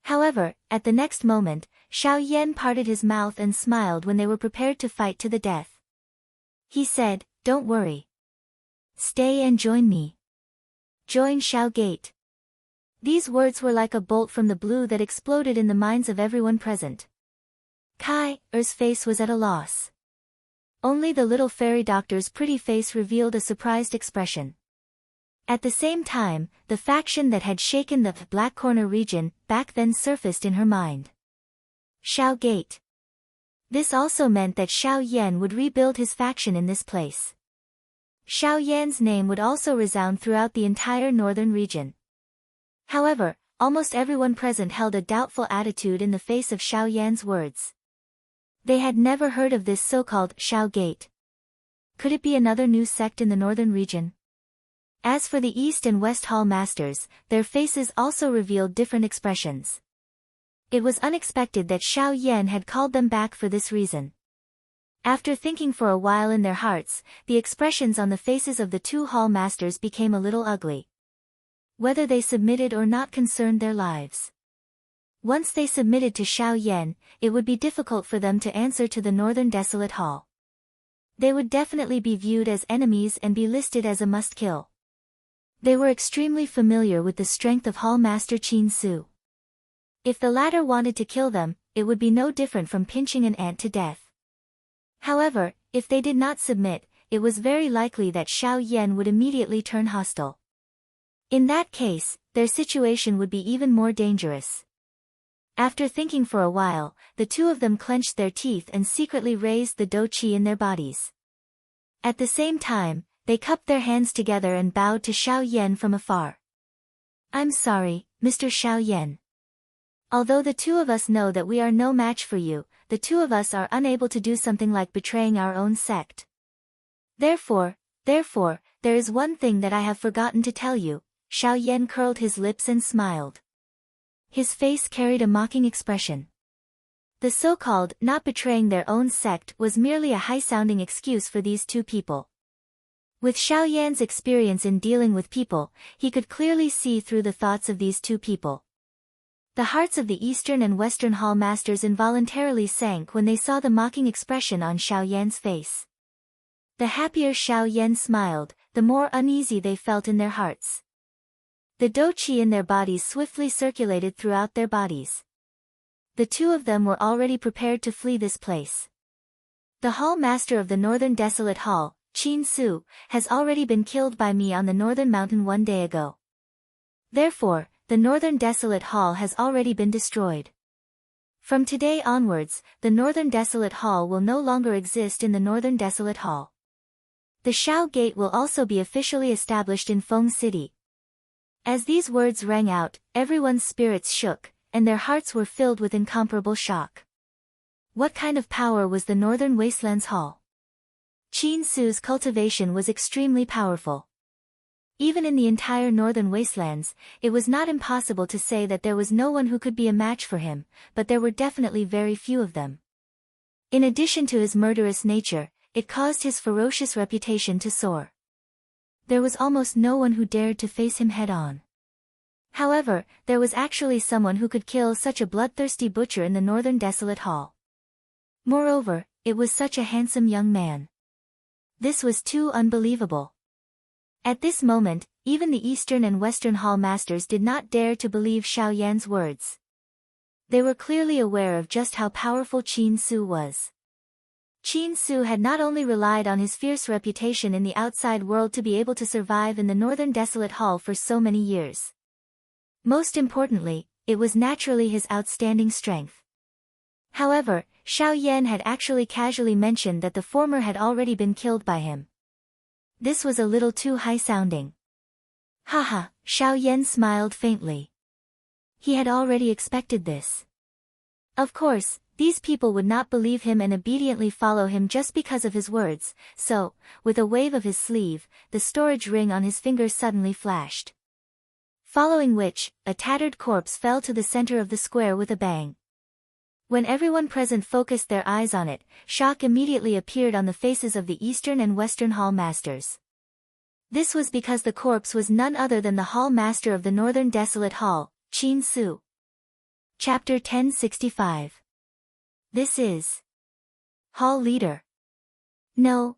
However, at the next moment, Xiao Yan parted his mouth and smiled when they were prepared to fight to the death. He said, "Don't worry. Stay and join me. Join Xiao Gate." These words were like a bolt from the blue that exploded in the minds of everyone present. Kai Er's face was at a loss. Only the little fairy doctor's pretty face revealed a surprised expression. At the same time, the faction that had shaken the Black Corner region back then surfaced in her mind. Xiao Gate. This also meant that Xiao Yan would rebuild his faction in this place. Xiao Yan's name would also resound throughout the entire northern region. However, almost everyone present held a doubtful attitude in the face of Xiao Yan's words. They had never heard of this so-called Xiao Gate. Could it be another new sect in the northern region? As for the East and West Hall Masters, their faces also revealed different expressions. It was unexpected that Xiao Yan had called them back for this reason. After thinking for a while in their hearts, the expressions on the faces of the two Hall Masters became a little ugly. Whether they submitted or not concerned their lives. Once they submitted to Xiao Yan, it would be difficult for them to answer to the Northern Desolate Hall. They would definitely be viewed as enemies and be listed as a must-kill. They were extremely familiar with the strength of Hall Master Qin Su. If the latter wanted to kill them, it would be no different from pinching an ant to death. However, if they did not submit, it was very likely that Xiao Yan would immediately turn hostile. In that case, their situation would be even more dangerous. After thinking for a while, the two of them clenched their teeth and secretly raised the dou qi in their bodies. At the same time, they cupped their hands together and bowed to Xiao Yan from afar. "I'm sorry, Mr. Xiao Yan. Although the two of us know that we are no match for you, the two of us are unable to do something like betraying our own sect. Therefore, there is one thing that I have forgotten to tell you." Xiao Yan curled his lips and smiled. His face carried a mocking expression. The so-called not betraying their own sect was merely a high-sounding excuse for these two people. With Xiao Yan's experience in dealing with people, he could clearly see through the thoughts of these two people. The hearts of the Eastern and Western Hall Masters involuntarily sank when they saw the mocking expression on Xiao Yan's face. The happier Xiao Yan smiled, the more uneasy they felt in their hearts. The dou qi in their bodies swiftly circulated throughout their bodies. The two of them were already prepared to flee this place. The hall master of the Northern Desolate Hall, Qin Su, has already been killed by me on the Northern Mountain 1 day ago. Therefore, the Northern Desolate Hall has already been destroyed. From today onwards, the Northern Desolate Hall will no longer exist in the Northern Desolate Hall. The Shao Gate will also be officially established in Feng City. As these words rang out, everyone's spirits shook, and their hearts were filled with incomparable shock. What kind of power was the Northern Wastelands Hall? Qin Su's cultivation was extremely powerful. Even in the entire Northern Wastelands, it was not impossible to say that there was no one who could be a match for him, but there were definitely very few of them. In addition to his murderous nature, it caused his ferocious reputation to soar. There was almost no one who dared to face him head-on. However, there was actually someone who could kill such a bloodthirsty butcher in the Northern Desolate Hall. Moreover, it was such a handsome young man. This was too unbelievable. At this moment, even the Eastern and Western Hall masters did not dare to believe Xiao Yan's words. They were clearly aware of just how powerful Qin Su was. Qin Su had not only relied on his fierce reputation in the outside world to be able to survive in the Northern Desolate Hall for so many years. Most importantly, it was naturally his outstanding strength. However, Xiao Yan had actually casually mentioned that the former had already been killed by him. This was a little too high-sounding. Haha, Xiao Yan smiled faintly. He had already expected this. Of course, these people would not believe him and obediently follow him just because of his words, so, with a wave of his sleeve, the storage ring on his finger suddenly flashed. Following which, a tattered corpse fell to the center of the square with a bang. When everyone present focused their eyes on it, shock immediately appeared on the faces of the Eastern and Western Hall masters. This was because the corpse was none other than the Hall Master of the Northern Desolate Hall, Qin Su. Chapter 1065. This is Hall Leader. No.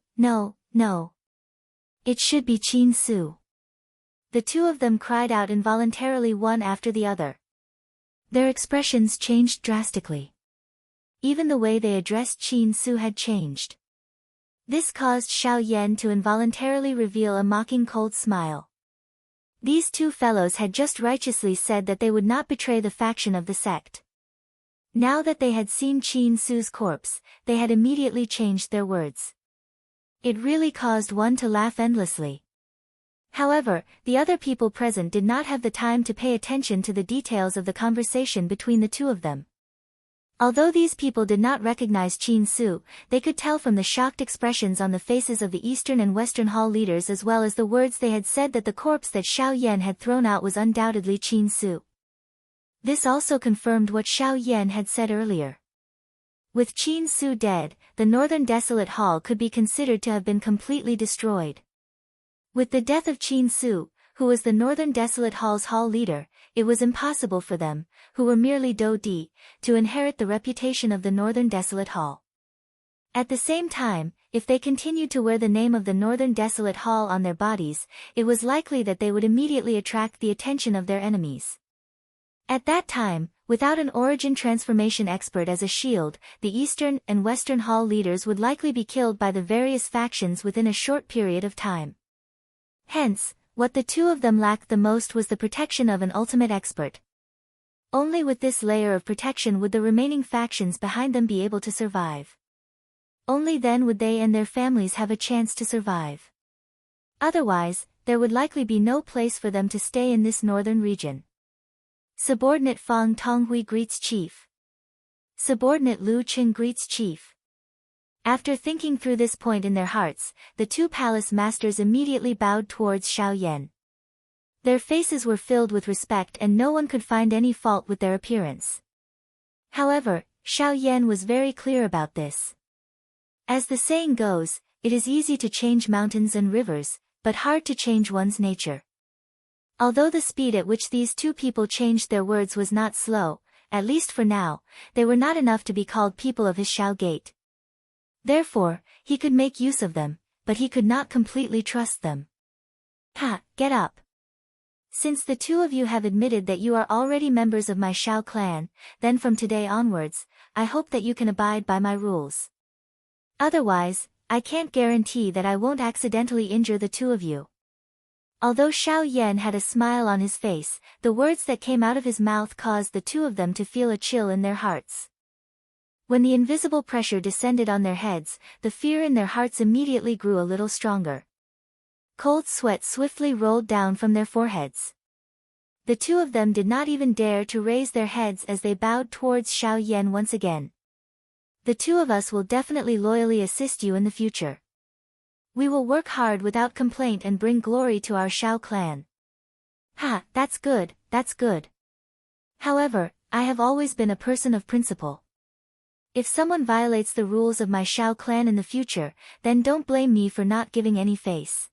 It should be Qin Su. The two of them cried out involuntarily one after the other. Their expressions changed drastically. Even the way they addressed Qin Su had changed. This caused Xiao Yan to involuntarily reveal a mocking cold smile. These two fellows had just righteously said that they would not betray the faction of the sect. Now that they had seen Qin Su's corpse, they had immediately changed their words. It really caused one to laugh endlessly. However, the other people present did not have the time to pay attention to the details of the conversation between the two of them. Although these people did not recognize Qin Su, they could tell from the shocked expressions on the faces of the Eastern and Western Hall leaders as well as the words they had said that the corpse that Xiao Yan had thrown out was undoubtedly Qin Su. This also confirmed what Xiao Yan had said earlier. With Qin Su dead, the Northern Desolate Hall could be considered to have been completely destroyed. With the death of Qin Su, who was the Northern Desolate Hall's hall leader, it was impossible for them, who were merely Do Di, to inherit the reputation of the Northern Desolate Hall. At the same time, if they continued to wear the name of the Northern Desolate Hall on their bodies, it was likely that they would immediately attract the attention of their enemies. At that time, without an origin transformation expert as a shield, the Eastern and Western Hall leaders would likely be killed by the various factions within a short period of time. Hence, what the two of them lacked the most was the protection of an ultimate expert. Only with this layer of protection would the remaining factions behind them be able to survive. Only then would they and their families have a chance to survive. Otherwise, there would likely be no place for them to stay in this northern region. Subordinate Fang Tonghui greets Chief. Subordinate Lu Qin greets Chief. After thinking through this point in their hearts, the two palace masters immediately bowed towards Xiao Yan. Their faces were filled with respect and no one could find any fault with their appearance. However, Xiao Yan was very clear about this. As the saying goes, it is easy to change mountains and rivers, but hard to change one's nature. Although the speed at which these two people changed their words was not slow, at least for now, they were not enough to be called people of his Shao Gate. Therefore, he could make use of them, but he could not completely trust them. Ha, get up! Since the two of you have admitted that you are already members of my Shao clan, then from today onwards, I hope that you can abide by my rules. Otherwise, I can't guarantee that I won't accidentally injure the two of you. Although Xiao Yan had a smile on his face, the words that came out of his mouth caused the two of them to feel a chill in their hearts. When the invisible pressure descended on their heads, the fear in their hearts immediately grew a little stronger. Cold sweat swiftly rolled down from their foreheads. The two of them did not even dare to raise their heads as they bowed towards Xiao Yan once again. The two of us will definitely loyally assist you in the future. We will work hard without complaint and bring glory to our Shao clan. Ha, that's good, that's good. However, I have always been a person of principle. If someone violates the rules of my Shao clan in the future, then don't blame me for not giving any face.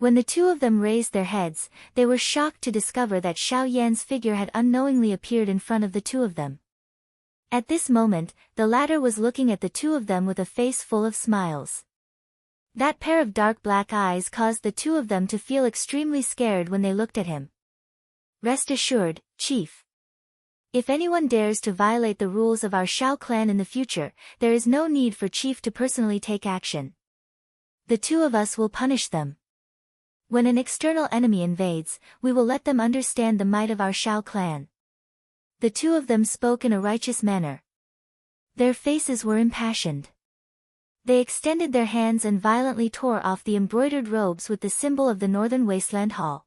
When the two of them raised their heads, they were shocked to discover that Xiao Yan's figure had unknowingly appeared in front of the two of them. At this moment, the latter was looking at the two of them with a face full of smiles. That pair of dark black eyes caused the two of them to feel extremely scared when they looked at him. Rest assured, Chief. If anyone dares to violate the rules of our Shao clan in the future, there is no need for Chief to personally take action. The two of us will punish them. When an external enemy invades, we will let them understand the might of our Shao clan. The two of them spoke in a righteous manner. Their faces were impassioned. They extended their hands and violently tore off the embroidered robes with the symbol of the Northern Wasteland Hall.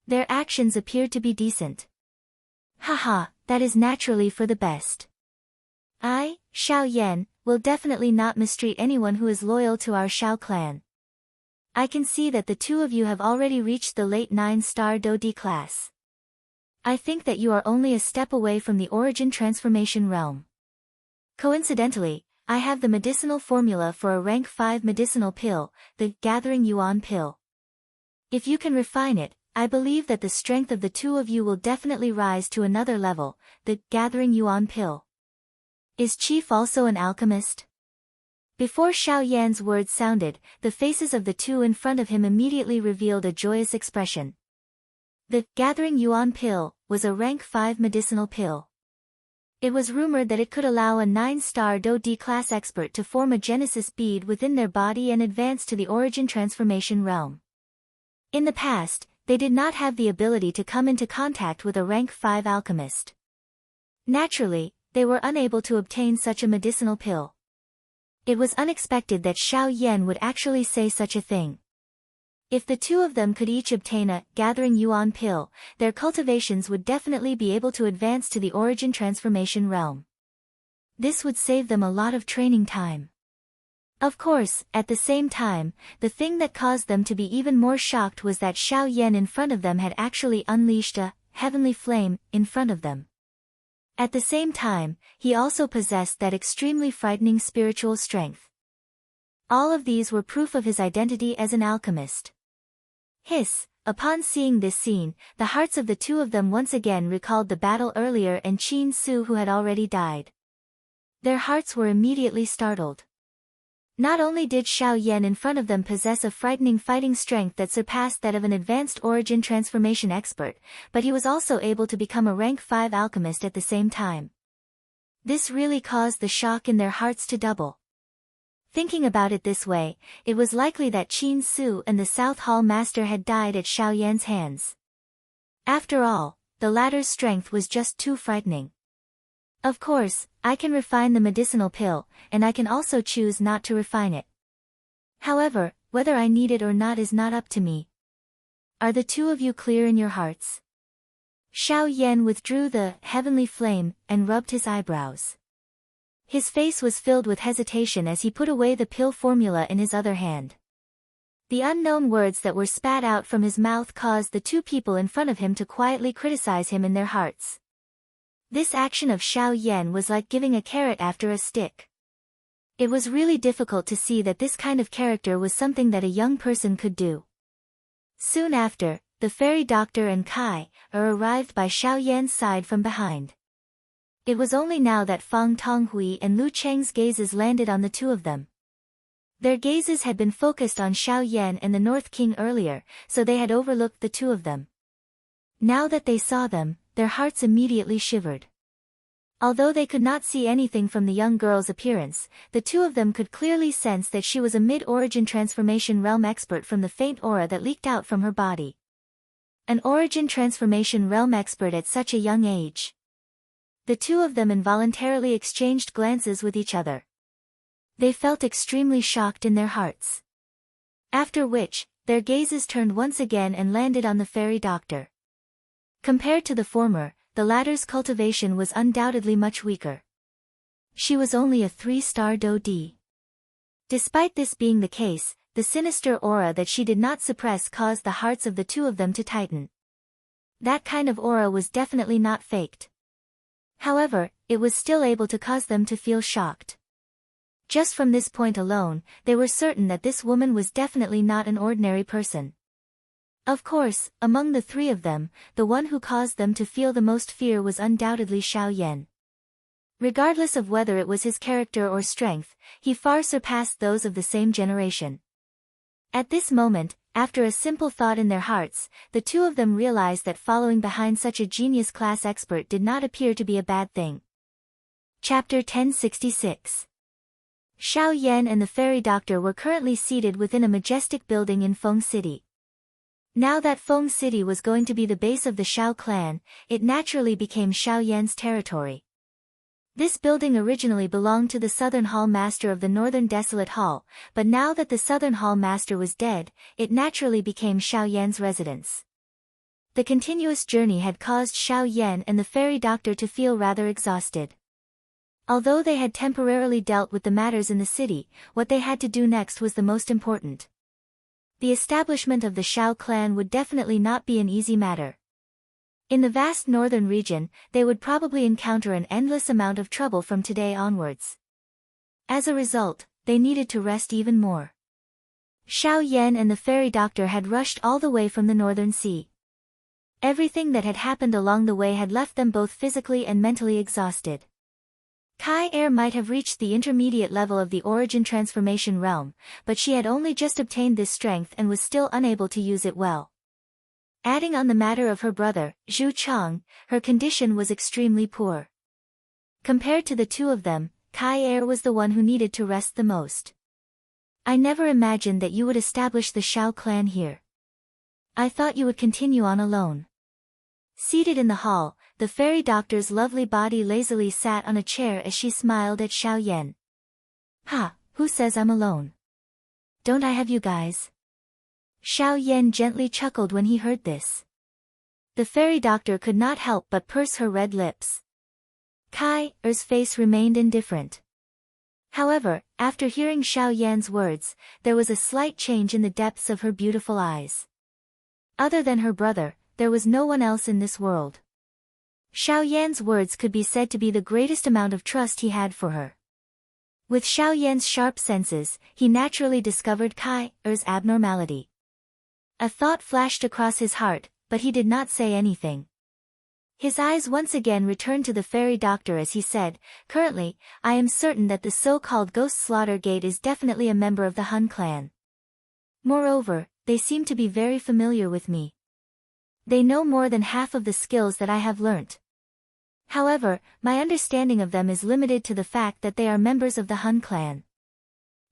Their actions appeared to be decent. Haha, that is naturally for the best. I, Xiao Yan, will definitely not mistreat anyone who is loyal to our Shao clan. I can see that the two of you have already reached the late 9-star Do D class. I think that you are only a step away from the origin transformation realm. Coincidentally, I have the medicinal formula for a rank 5 medicinal pill, the Gathering Yuan pill. If you can refine it, I believe that the strength of the two of you will definitely rise to another level, the Gathering Yuan pill. Is Chief also an alchemist? Before Xiao Yan's words sounded, the faces of the two in front of him immediately revealed a joyous expression. The Gathering Yuan pill was a rank 5 medicinal pill. It was rumored that it could allow a 9-star Do D class expert to form a Genesis bead within their body and advance to the origin transformation realm. In the past, they did not have the ability to come into contact with a rank 5 alchemist. Naturally, they were unable to obtain such a medicinal pill. It was unexpected that Xiao Yan would actually say such a thing. If the two of them could each obtain a Gathering Yuan pill, their cultivations would definitely be able to advance to the origin transformation realm. This would save them a lot of training time. Of course, at the same time, the thing that caused them to be even more shocked was that Xiao Yan in front of them had actually unleashed a heavenly flame in front of them. At the same time, he also possessed that extremely frightening spiritual strength. All of these were proof of his identity as an alchemist. Hiss, upon seeing this scene, the hearts of the two of them once again recalled the battle earlier and Qin Su who had already died. Their hearts were immediately startled. Not only did Xiao Yan in front of them possess a frightening fighting strength that surpassed that of an advanced origin transformation expert, but he was also able to become a rank 5 alchemist at the same time. This really caused the shock in their hearts to double. Thinking about it this way, it was likely that Qin Su and the South Hall Master had died at Xiao Yan's hands. After all, the latter's strength was just too frightening. Of course, I can refine the medicinal pill, and I can also choose not to refine it. However, whether I need it or not is not up to me. Are the two of you clear in your hearts? Xiao Yan withdrew the heavenly flame and rubbed his eyebrows. His face was filled with hesitation as he put away the pill formula in his other hand. The unknown words that were spat out from his mouth caused the two people in front of him to quietly criticize him in their hearts. This action of Xiao Yan was like giving a carrot after a stick. It was really difficult to see that this kind of character was something that a young person could do. Soon after, the fairy doctor and Kai arrived by Xiao Yan's side from behind. It was only now that Fang Tonghui and Lu Cheng's gazes landed on the two of them. Their gazes had been focused on Xiao Yan and the North King earlier, so they had overlooked the two of them. Now that they saw them, their hearts immediately shivered. Although they could not see anything from the young girl's appearance, the two of them could clearly sense that she was a mid-origin transformation realm expert from the faint aura that leaked out from her body. An origin transformation realm expert at such a young age. The two of them involuntarily exchanged glances with each other. They felt extremely shocked in their hearts. After which, their gazes turned once again and landed on the fairy doctor. Compared to the former, the latter's cultivation was undoubtedly much weaker. She was only a 3-star DoD. Despite this being the case, the sinister aura that she did not suppress caused the hearts of the two of them to tighten. That kind of aura was definitely not faked. However, it was still able to cause them to feel shocked. Just from this point alone, they were certain that this woman was definitely not an ordinary person. Of course, among the three of them, the one who caused them to feel the most fear was undoubtedly Xiao Yan. Regardless of whether it was his character or strength, he far surpassed those of the same generation. At this moment, after a simple thought in their hearts, the two of them realized that following behind such a genius-class expert did not appear to be a bad thing. Chapter 1066. Xiao Yan and the fairy doctor were currently seated within a majestic building in Feng City. Now that Feng City was going to be the base of the Xiao clan, it naturally became Xiao Yan's territory. This building originally belonged to the Southern Hall Master of the Northern Desolate Hall, but now that the Southern Hall Master was dead, it naturally became Xiao Yan's residence. The continuous journey had caused Xiao Yan and the fairy doctor to feel rather exhausted. Although they had temporarily dealt with the matters in the city, what they had to do next was the most important. The establishment of the Xiao clan would definitely not be an easy matter. In the vast northern region, they would probably encounter an endless amount of trouble from today onwards. As a result, they needed to rest even more. Xiao Yan and the fairy doctor had rushed all the way from the northern sea. Everything that had happened along the way had left them both physically and mentally exhausted. Kai Er might have reached the intermediate level of the origin transformation realm, but she had only just obtained this strength and was still unable to use it well. Adding on the matter of her brother, Zhu Chang, her condition was extremely poor. Compared to the two of them, Kai Er was the one who needed to rest the most. I never imagined that you would establish the Xiao clan here. I thought you would continue on alone. Seated in the hall, the fairy doctor's lovely body lazily sat on a chair as she smiled at Xiao Yan. Ha, who says I'm alone? Don't I have you guys? Xiao Yan gently chuckled when he heard this. The fairy doctor could not help but purse her red lips. Kai Er's face remained indifferent. However, after hearing Xiao Yan's words, there was a slight change in the depths of her beautiful eyes. Other than her brother, there was no one else in this world. Xiao Yan's words could be said to be the greatest amount of trust he had for her. With Xiao Yan's sharp senses, he naturally discovered Kai Er's abnormality. A thought flashed across his heart, but he did not say anything. His eyes once again returned to the fairy doctor as he said, "Currently, I am certain that the so-called Ghost Slaughter Gate is definitely a member of the Hun clan. Moreover, they seem to be very familiar with me. They know more than half of the skills that I have learnt. However, my understanding of them is limited to the fact that they are members of the Hun clan.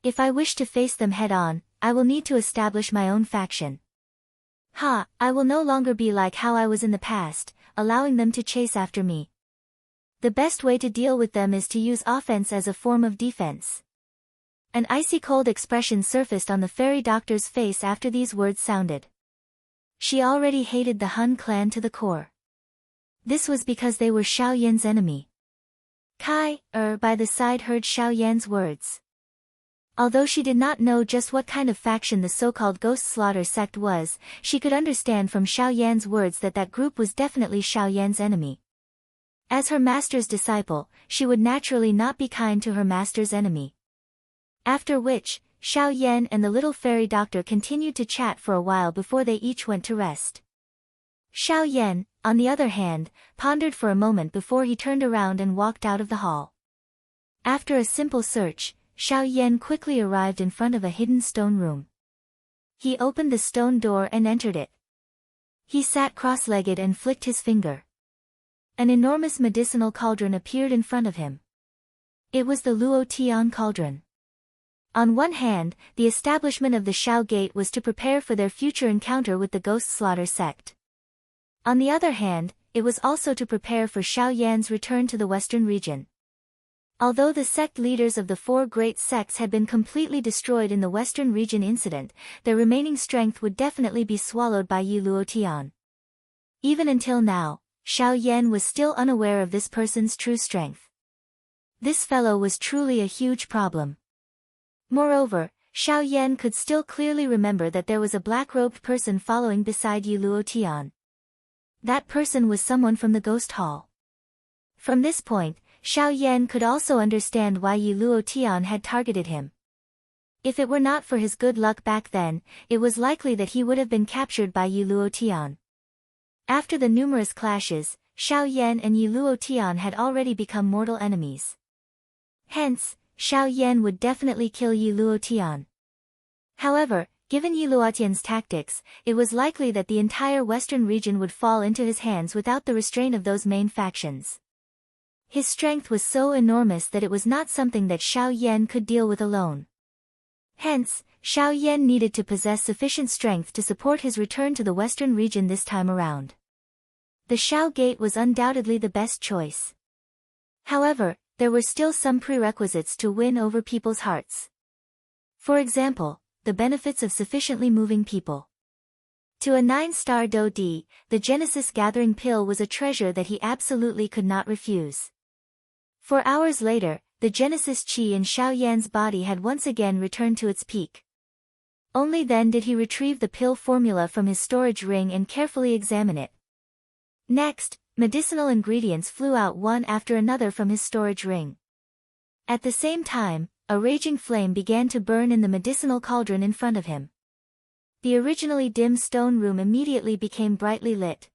If I wish to face them head-on, I will need to establish my own faction. I will no longer be like how I was in the past, allowing them to chase after me. The best way to deal with them is to use offense as a form of defense." An icy-cold expression surfaced on the fairy doctor's face after these words sounded. She already hated the Hun clan to the core. This was because they were Xiao Yan's enemy. Kai Er by the side heard Xiao Yan's words. Although she did not know just what kind of faction the so-called Ghost Slaughter sect was, she could understand from Xiao Yan's words that that group was definitely Xiao Yan's enemy. As her master's disciple, she would naturally not be kind to her master's enemy. After which, Xiao Yan and the little fairy doctor continued to chat for a while before they each went to rest. Xiao Yan, on the other hand, pondered for a moment before he turned around and walked out of the hall. After a simple search, Xiao Yan quickly arrived in front of a hidden stone room. He opened the stone door and entered it. He sat cross-legged and flicked his finger. An enormous medicinal cauldron appeared in front of him. It was the Luo Tian cauldron. On one hand, the establishment of the Shao Gate was to prepare for their future encounter with the Ghost Slaughter sect. On the other hand, it was also to prepare for Xiao Yan's return to the western region. Although the sect leaders of the four great sects had been completely destroyed in the western region incident, their remaining strength would definitely be swallowed by Yi Luotian. Even until now, Xiao Yan was still unaware of this person's true strength. This fellow was truly a huge problem. Moreover, Xiao Yan could still clearly remember that there was a black-robed person following beside Yi Luotian. That person was someone from the Ghost Hall. From this point, Xiao Yan could also understand why Yi Luotian had targeted him. If it were not for his good luck back then, it was likely that he would have been captured by Yi Luotian. After the numerous clashes, Xiao Yan and Yi Luotian had already become mortal enemies. Hence, Xiao Yan would definitely kill Yi Luotian. However, given Yi Luotian's tactics, it was likely that the entire western region would fall into his hands without the restraint of those main factions. His strength was so enormous that it was not something that Xiao Yan could deal with alone. Hence, Xiao Yan needed to possess sufficient strength to support his return to the western region this time around. The Shao Gate was undoubtedly the best choice. However, there were still some prerequisites to win over people's hearts. For example, the benefits of sufficiently moving people. To a 9-star Do Di, the Genesis Gathering Pill was a treasure that he absolutely could not refuse. 4 hours later, the Genesis Qi in Xiao Yan's body had once again returned to its peak. Only then did he retrieve the pill formula from his storage ring and carefully examine it. Next, medicinal ingredients flew out one after another from his storage ring. At the same time, a raging flame began to burn in the medicinal cauldron in front of him. The originally dim stone room immediately became brightly lit.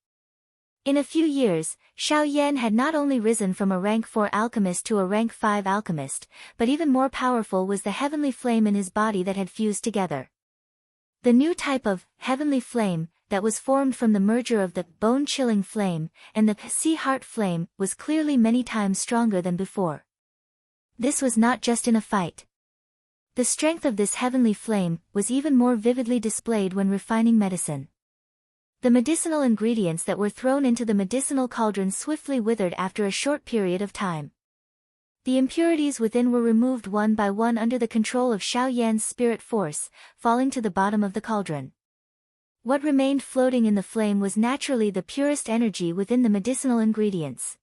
In a few years, Xiao Yan had not only risen from a rank 4 alchemist to a rank 5 alchemist, but even more powerful was the heavenly flame in his body that had fused together. The new type of heavenly flame that was formed from the merger of the bone-chilling flame and the sea heart flame was clearly many times stronger than before. This was not just in a fight. The strength of this heavenly flame was even more vividly displayed when refining medicine. The medicinal ingredients that were thrown into the medicinal cauldron swiftly withered after a short period of time. The impurities within were removed one by one under the control of Xiao Yan's spirit force, falling to the bottom of the cauldron. What remained floating in the flame was naturally the purest energy within the medicinal ingredients.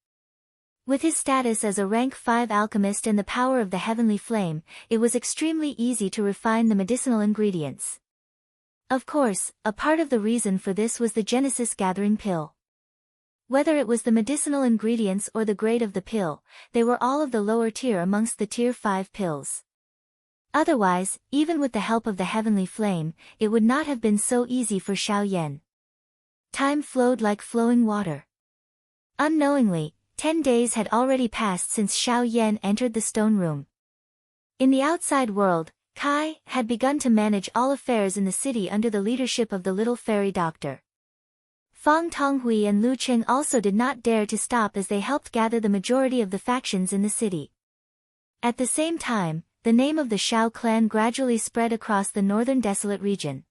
With his status as a rank 5 alchemist and the power of the heavenly flame, it was extremely easy to refine the medicinal ingredients. Of course, a part of the reason for this was the Genesis Gathering Pill. Whether it was the medicinal ingredients or the grade of the pill, they were all of the lower tier amongst the tier 5 pills. Otherwise, even with the help of the heavenly flame, it would not have been so easy for Xiao Yan. Time flowed like flowing water. Unknowingly, 10 days had already passed since Xiao Yan entered the stone room. In the outside world, Kai had begun to manage all affairs in the city under the leadership of the little fairy doctor. Fang Tonghui and Lu Qing also did not dare to stop as they helped gather the majority of the factions in the city. At the same time, the name of the Shao clan gradually spread across the northern desolate region.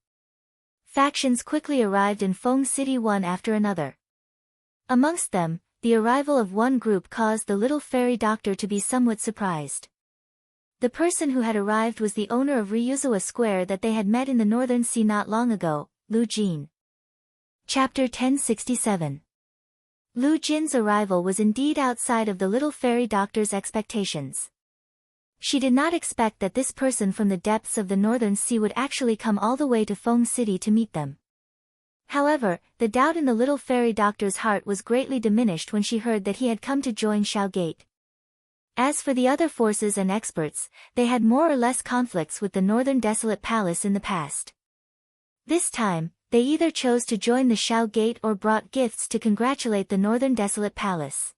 Factions quickly arrived in Feng City one after another. Amongst them, the arrival of one group caused the little fairy doctor to be somewhat surprised. The person who had arrived was the owner of Ryuzawa Square that they had met in the Northern Sea not long ago, Lu Jin. Chapter 1067. Lu Jin's arrival was indeed outside of the little fairy doctor's expectations. She did not expect that this person from the depths of the Northern Sea would actually come all the way to Feng City to meet them. However, the doubt in the little fairy doctor's heart was greatly diminished when she heard that he had come to join Shao Gate. As for the other forces and experts, they had more or less conflicts with the Northern Desolate Palace in the past. This time, they either chose to join the Shao Gate or brought gifts to congratulate the Northern Desolate Palace.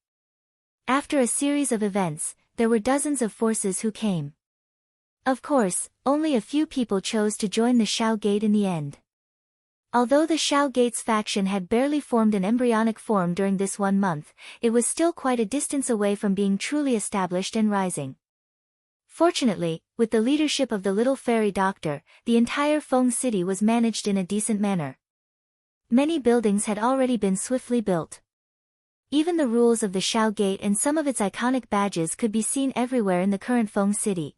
After a series of events, there were dozens of forces who came. Of course, only a few people chose to join the Shao Gate in the end. Although the Shao Gates faction had barely formed an embryonic form during this 1 month, it was still quite a distance away from being truly established and rising. Fortunately, with the leadership of the little fairy doctor, the entire Feng city was managed in a decent manner. Many buildings had already been swiftly built. Even the rules of the Shao Gate and some of its iconic badges could be seen everywhere in the current Feng city.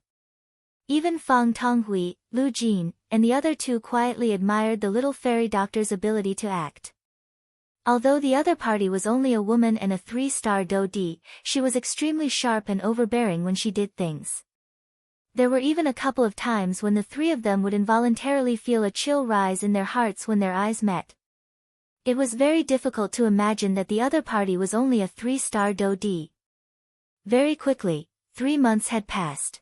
Even Fang Tonghui, Lu Jin, and the other two quietly admired the little fairy doctor's ability to act. Although the other party was only a woman and a 3-star Do Di, she was extremely sharp and overbearing when she did things. There were even a couple of times when the three of them would involuntarily feel a chill rise in their hearts when their eyes met. It was very difficult to imagine that the other party was only a 3-star Do Di. Very quickly, 3 months had passed.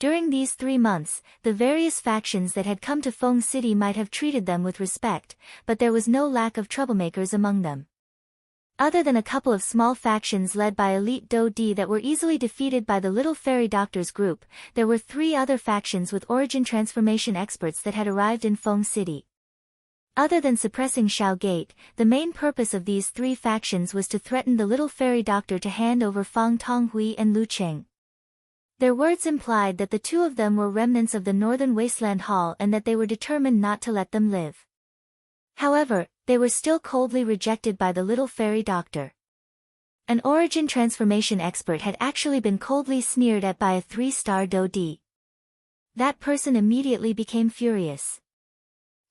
During these 3 months, the various factions that had come to Feng City might have treated them with respect, but there was no lack of troublemakers among them. Other than a couple of small factions led by elite Do Di that were easily defeated by the little fairy doctor's group, there were 3 other factions with origin transformation experts that had arrived in Feng City. Other than suppressing Shao Gate, the main purpose of these 3 factions was to threaten the little fairy doctor to hand over Fang Tonghui and Lu Cheng. Their words implied that the 2 of them were remnants of the Northern Wasteland Hall and that they were determined not to let them live. However, they were still coldly rejected by the little fairy doctor. An origin transformation expert had actually been coldly sneered at by a 3-star Do Di. That person immediately became furious.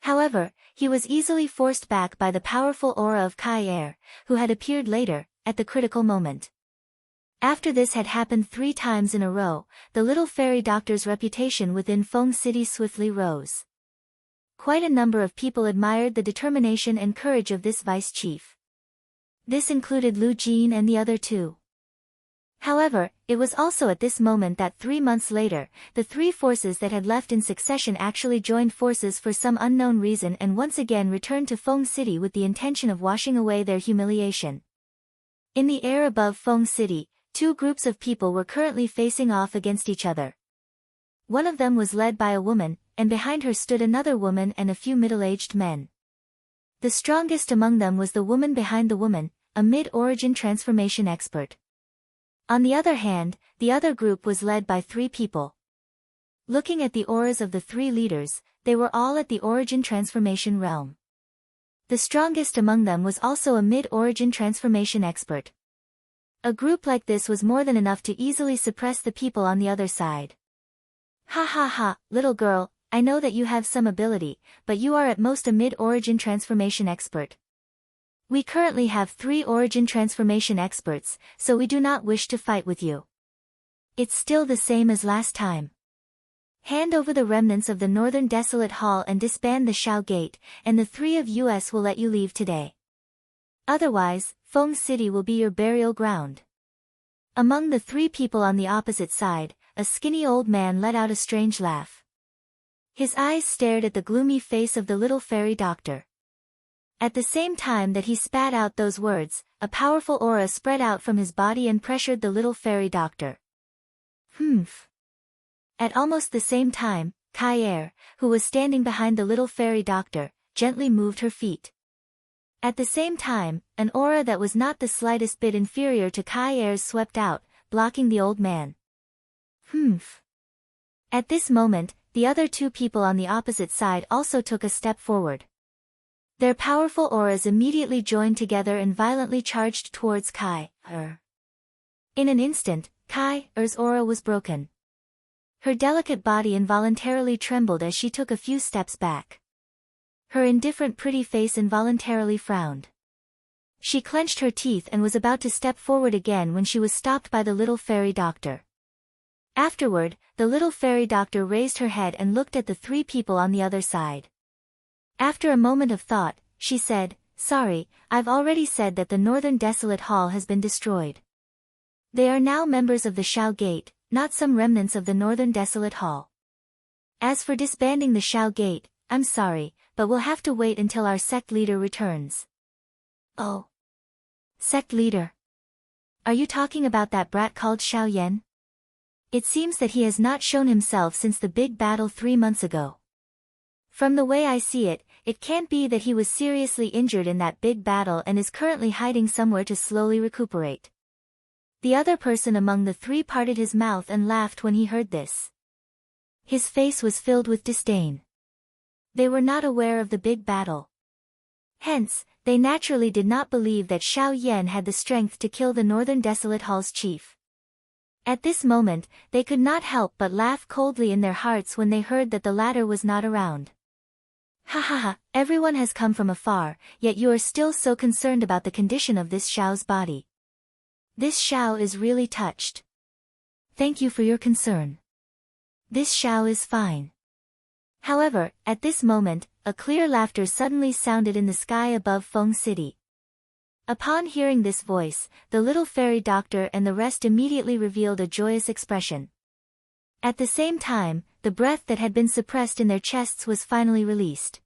However, he was easily forced back by the powerful aura of Kai Er, who had appeared later, at the critical moment. After this had happened 3 times in a row, the little fairy doctor's reputation within Feng City swiftly rose. Quite a number of people admired the determination and courage of this vice chief. This included Lu Jin and the other 2. However, it was also at this moment that 3 months later, the 3 forces that had left in succession actually joined forces for some unknown reason and once again returned to Feng City with the intention of washing away their humiliation. In the air above Feng City, 2 groups of people were currently facing off against each other. One of them was led by a woman, and behind her stood another woman and a few middle-aged men. The strongest among them was the woman behind the woman, a mid-origin transformation expert. On the other hand, the other group was led by 3 people. Looking at the auras of the 3 leaders, they were all at the origin transformation realm. The strongest among them was also a mid-origin transformation expert. A group like this was more than enough to easily suppress the people on the other side. Ha ha ha, little girl, I know that you have some ability, but you are at most a mid-origin transformation expert. We currently have 3 origin transformation experts, so we do not wish to fight with you. It's still the same as last time. Hand over the remnants of the Northern Desolate Hall and disband the Shao Gate, and the 3 of us will let you leave today. Otherwise, Feng City will be your burial ground. Among the 3 people on the opposite side, a skinny old man let out a strange laugh. His eyes stared at the gloomy face of the little fairy doctor. At the same time that he spat out those words, a powerful aura spread out from his body and pressured the little fairy doctor. Humph. At almost the same time, Kai Er, who was standing behind the little fairy doctor, gently moved her feet. At the same time, an aura that was not the slightest bit inferior to Kai Er's swept out, blocking the old man. Humph. At this moment, the other 2 people on the opposite side also took a step forward. Their powerful auras immediately joined together and violently charged towards Kai Er. In an instant, Kai Er's aura was broken. Her delicate body involuntarily trembled as she took a few steps back. Her indifferent pretty face involuntarily frowned. She clenched her teeth and was about to step forward again when she was stopped by the little fairy doctor. Afterward, the little fairy doctor raised her head and looked at the 3 people on the other side. After a moment of thought, she said, "Sorry, I've already said that the Northern Desolate Hall has been destroyed. They are now members of the Shao Gate, not some remnants of the Northern Desolate Hall. As for disbanding the Shao Gate, I'm sorry, but we'll have to wait until our sect leader returns." Oh. Sect leader? Are you talking about that brat called Xiao Yan? It seems that he has not shown himself since the big battle 3 months ago. From the way I see it, it can't be that he was seriously injured in that big battle and is currently hiding somewhere to slowly recuperate. The other person among the three parted his mouth and laughed when he heard this. His face was filled with disdain. They were not aware of the big battle. Hence, they naturally did not believe that Xiao Yan had the strength to kill the Northern Desolate Hall's chief. At this moment, they could not help but laugh coldly in their hearts when they heard that the latter was not around. Ha ha ha, everyone has come from afar, yet you are still so concerned about the condition of this Xiao's body. This Xiao is really touched. Thank you for your concern. This Xiao is fine. However, at this moment, a clear laughter suddenly sounded in the sky above Feng City. Upon hearing this voice, the little fairy doctor and the rest immediately revealed a joyous expression. At the same time, the breath that had been suppressed in their chests was finally released.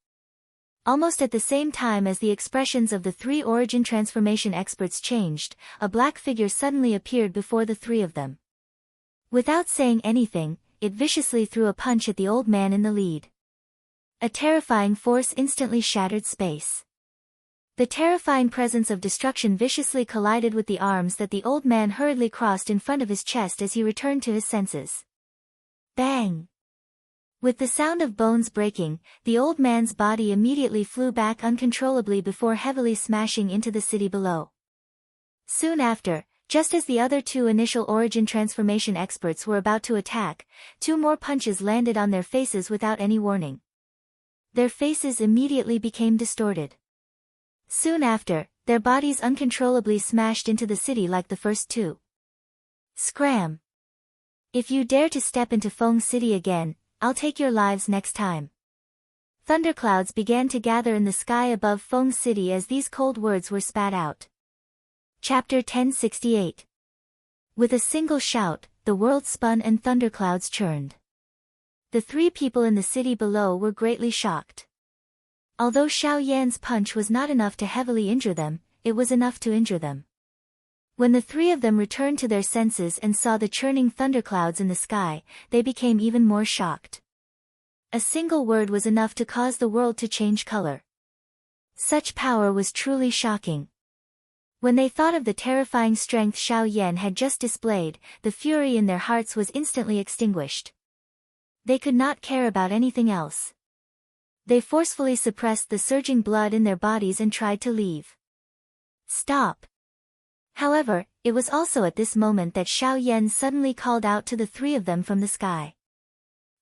Almost at the same time as the expressions of the three origin transformation experts changed, a black figure suddenly appeared before the three of them. Without saying anything, it viciously threw a punch at the old man in the lead. A terrifying force instantly shattered space. The terrifying presence of destruction viciously collided with the arms that the old man hurriedly crossed in front of his chest as he returned to his senses. Bang! With the sound of bones breaking, the old man's body immediately flew back uncontrollably before heavily smashing into the city below. Soon after, just as the other two initial origin transformation experts were about to attack, two more punches landed on their faces without any warning. Their faces immediately became distorted. Soon after, their bodies uncontrollably smashed into the city like the first two. Scram! If you dare to step into Feng City again, I'll take your lives next time. Thunderclouds began to gather in the sky above Feng City as these cold words were spat out. Chapter 1068. With a single shout, the world spun and thunderclouds churned. The three people in the city below were greatly shocked. Although Xiao Yan's punch was not enough to heavily injure them, it was enough to injure them. When the three of them returned to their senses and saw the churning thunderclouds in the sky, they became even more shocked. A single word was enough to cause the world to change color. Such power was truly shocking. When they thought of the terrifying strength Xiao Yan had just displayed, the fury in their hearts was instantly extinguished. They could not care about anything else. They forcefully suppressed the surging blood in their bodies and tried to leave. Stop! However, it was also at this moment that Xiao Yan suddenly called out to the three of them from the sky.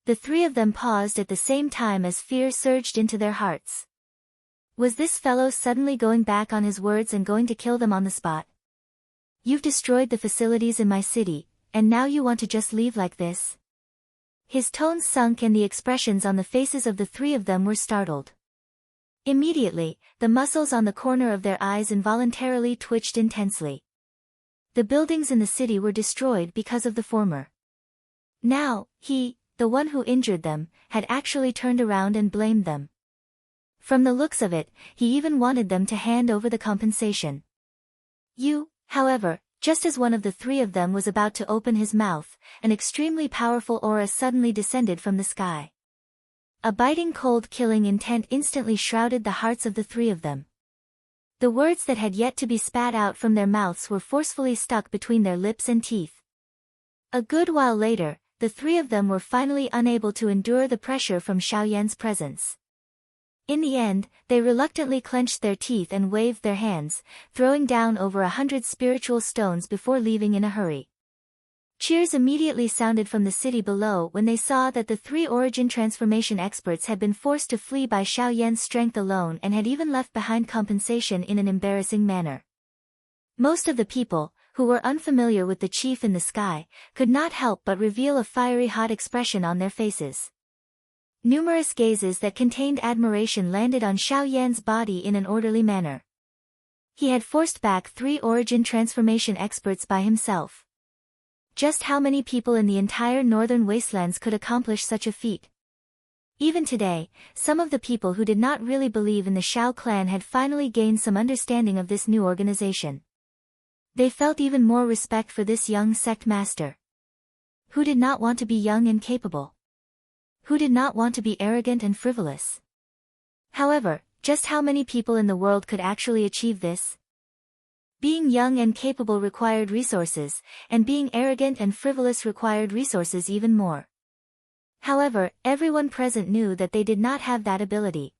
The three of them paused at the same time as fear surged into their hearts. Was this fellow suddenly going back on his words and going to kill them on the spot? You've destroyed the facilities in my city, and now you want to just leave like this? His tones sunk and the expressions on the faces of the three of them were startled. Immediately, the muscles on the corner of their eyes involuntarily twitched intensely. The buildings in the city were destroyed because of the former. Now, he, the one who injured them, had actually turned around and blamed them. From the looks of it, he even wanted them to hand over the compensation. However, just as one of the three of them was about to open his mouth, an extremely powerful aura suddenly descended from the sky. A biting cold killing intent instantly shrouded the hearts of the three of them. The words that had yet to be spat out from their mouths were forcefully stuck between their lips and teeth. A good while later, the three of them were finally unable to endure the pressure from Xiao Yan's presence. In the end, they reluctantly clenched their teeth and waved their hands, throwing down over 100 spiritual stones before leaving in a hurry. Cheers immediately sounded from the city below when they saw that the three origin transformation experts had been forced to flee by Xiao Yan's strength alone and had even left behind compensation in an embarrassing manner. Most of the people, who were unfamiliar with the chief in the sky, could not help but reveal a fiery hot expression on their faces. Numerous gazes that contained admiration landed on Xiao Yan's body in an orderly manner. He had forced back three origin transformation experts by himself. Just how many people in the entire northern wastelands could accomplish such a feat? Even today, some of the people who did not really believe in the Xiao clan had finally gained some understanding of this new organization. They felt even more respect for this young sect master. Who did not want to be young and capable? Who did not want to be arrogant and frivolous? However, just how many people in the world could actually achieve this? Being young and capable required resources, and being arrogant and frivolous required resources even more. However, everyone present knew that they did not have that ability.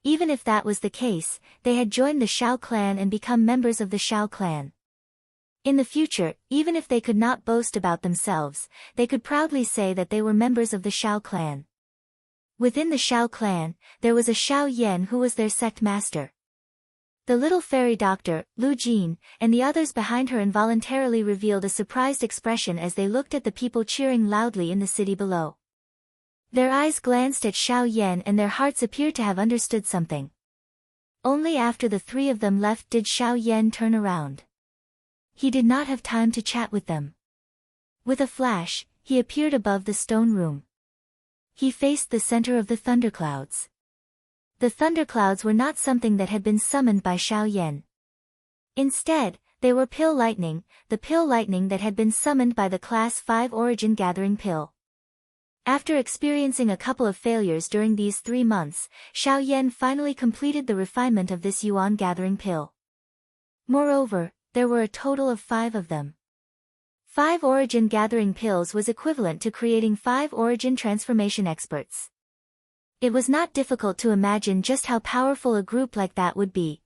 Even if that was the case, they had joined the Shao clan and become members of the Shao clan. In the future, even if they could not boast about themselves, they could proudly say that they were members of the Shao clan. Within the Shao clan, there was a Shao Yan who was their sect master. The little fairy doctor, Lu Jin, and the others behind her involuntarily revealed a surprised expression as they looked at the people cheering loudly in the city below. Their eyes glanced at Shao Yan and their hearts appeared to have understood something. Only after the three of them left did Shao Yan turn around. He did not have time to chat with them. With a flash, he appeared above the stone room. He faced the center of the thunderclouds. The thunderclouds were not something that had been summoned by Shao Yan. Instead, they were pill lightning, the pill lightning that had been summoned by the Class 5 Origin Gathering Pill. After experiencing a couple of failures during these 3 months, Shao Yan finally completed the refinement of this Yuan Gathering Pill. Moreover, there were a total of 5 of them. 5 Origin Gathering Pills was equivalent to creating 5 Origin Transformation Experts. It was not difficult to imagine just how powerful a group like that would be.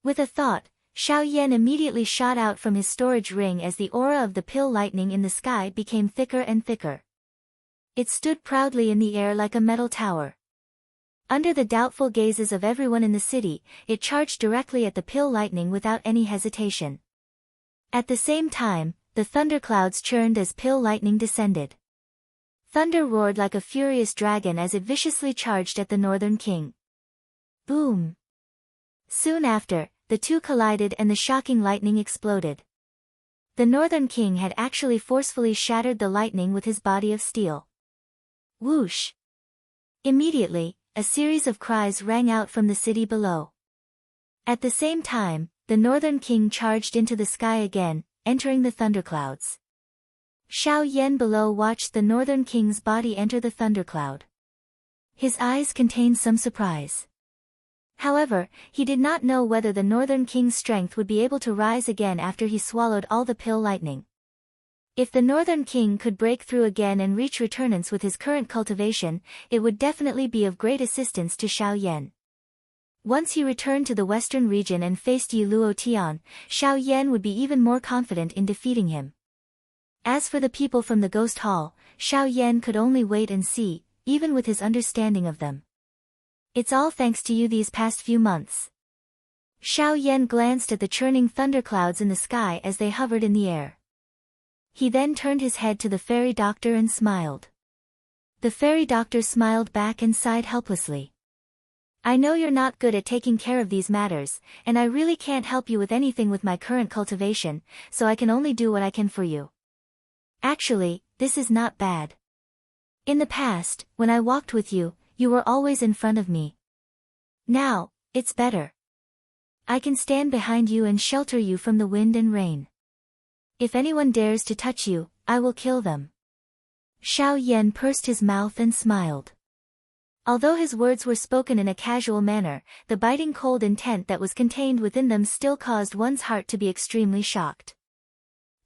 With a thought, Shao Yan immediately shot out from his storage ring as the aura of the pill lightning in the sky became thicker and thicker. It stood proudly in the air like a metal tower. Under the doubtful gazes of everyone in the city, it charged directly at the pill lightning without any hesitation. At the same time, the thunderclouds churned as pill lightning descended. Thunder roared like a furious dragon as it viciously charged at the Northern King. Boom! Soon after, the two collided and the shocking lightning exploded. The Northern King had actually forcefully shattered the lightning with his body of steel. Whoosh! Immediately, a series of cries rang out from the city below. At the same time, the Northern King charged into the sky again, entering the thunderclouds. Shao Yan below watched the Northern King's body enter the thundercloud. His eyes contained some surprise. However, he did not know whether the Northern King's strength would be able to rise again after he swallowed all the pill lightning. If the Northern King could break through again and reach returnance with his current cultivation, it would definitely be of great assistance to Shao Yan. Once he returned to the western region and faced Yi Luo Tian, Shao Yan would be even more confident in defeating him. As for the people from the Ghost Hall, Shao Yan could only wait and see, even with his understanding of them. It's all thanks to you these past few months. Shao Yan glanced at the churning thunderclouds in the sky as they hovered in the air. He then turned his head to the fairy doctor and smiled. The fairy doctor smiled back and sighed helplessly. I know you're not good at taking care of these matters, and I really can't help you with anything with my current cultivation, so I can only do what I can for you. Actually, this is not bad. In the past, when I walked with you, you were always in front of me. Now, it's better. I can stand behind you and shelter you from the wind and rain. If anyone dares to touch you, I will kill them. Shao Yan pursed his mouth and smiled. Although his words were spoken in a casual manner, the biting cold intent that was contained within them still caused one's heart to be extremely shocked.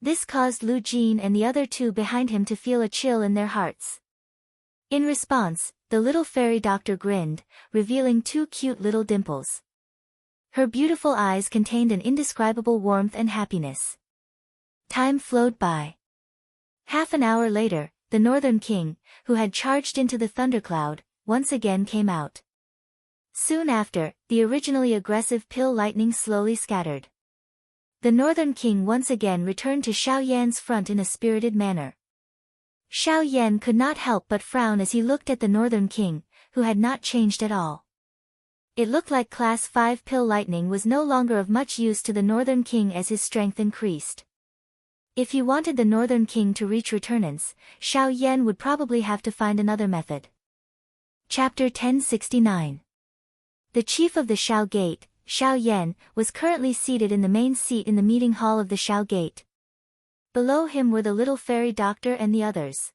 This caused Lu Jin and the other two behind him to feel a chill in their hearts. In response, the little fairy doctor grinned, revealing 2 cute little dimples. Her beautiful eyes contained an indescribable warmth and happiness. Time flowed by. Half an hour later, the Northern King, who had charged into the thundercloud, once again came out. Soon after, the originally aggressive pill lightning slowly scattered. The Northern King once again returned to Shao Yan's front in a spirited manner. Shao Yan could not help but frown as he looked at the Northern King, who had not changed at all. It looked like Class 5 pill lightning was no longer of much use to the Northern King as his strength increased. If he wanted the Northern King to reach returnance, Shao Yan would probably have to find another method. Chapter 1069. The chief of the Shao Gate, Shao Yan, was currently seated in the main seat in the meeting hall of the Shao Gate. Below him were the little fairy doctor and the others.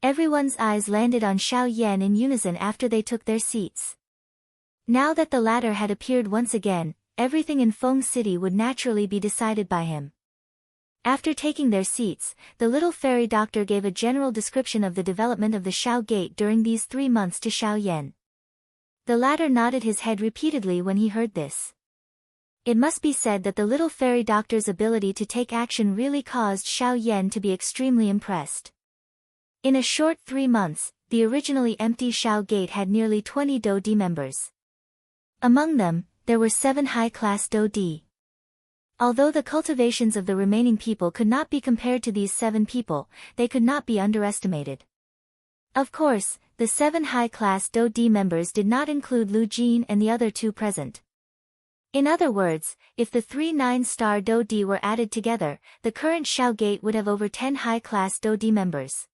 Everyone's eyes landed on Xiao Yan in unison after they took their seats. Now that the latter had appeared once again, everything in Feng City would naturally be decided by him. After taking their seats, the little fairy doctor gave a general description of the development of the Xiao Gate during these 3 months to Xiao Yan. The latter nodded his head repeatedly when he heard this. It must be said that the little fairy doctor's ability to take action really caused Xiao Yan to be extremely impressed. In a short 3 months, the originally empty Xiao Gate had nearly 20 Do-Di members. Among them, there were 7 high-class Do-Di. Although the cultivations of the remaining people could not be compared to these 7 people, they could not be underestimated. Of course, the 7 high-class Do-Di members did not include Lu Jin and the other 2 present. In other words, if the 3 9-star Do-Di were added together, the current Xiao Gate would have over 10 high-class Do-Di members.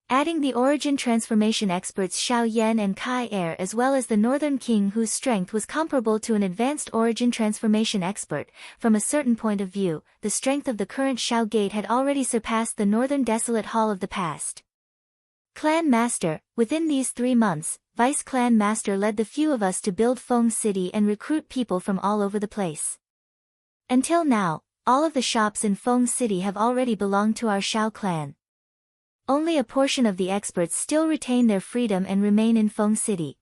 Adding the origin transformation experts Xiao Yan and Kai Er as well as the Northern King whose strength was comparable to an advanced origin transformation expert, from a certain point of view, the strength of the current Xiao Gate had already surpassed the Northern Desolate Hall of the past. Clan Master, within these 3 months, Vice Clan Master led the few of us to build Feng City and recruit people from all over the place. Until now, all of the shops in Feng City have already belonged to our Xiao clan. Only a portion of the experts still retain their freedom and remain in Feng City.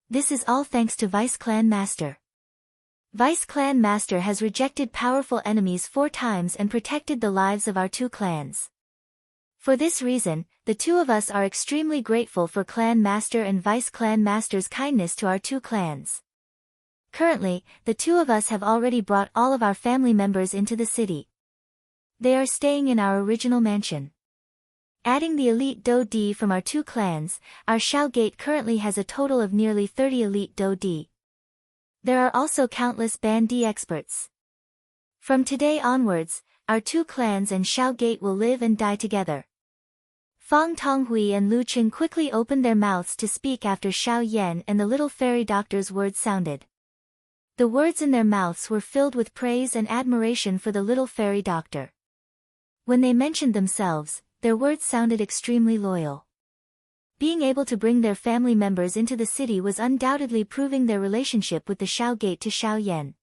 This is all thanks to Vice Clan Master. Vice Clan Master has rejected powerful enemies 4 times and protected the lives of our 2 clans. For this reason, the 2 of us are extremely grateful for Clan Master and Vice Clan Master's kindness to our 2 clans. Currently, the 2 of us have already brought all of our family members into the city. They are staying in our original mansion. Adding the elite Do-Di from our 2 clans, our Xiao Gate currently has a total of nearly 30 elite Do-Di. There are also countless Ban-Di experts. From today onwards, our 2 clans and Xiao Gate will live and die together. Fang Tonghui and Lu Qing quickly opened their mouths to speak after Xiao Yan and the little fairy doctor's words sounded. The words in their mouths were filled with praise and admiration for the little fairy doctor. When they mentioned themselves, their words sounded extremely loyal. Being able to bring their family members into the city was undoubtedly proving their relationship with the Xiao Gate to Xiao Yan.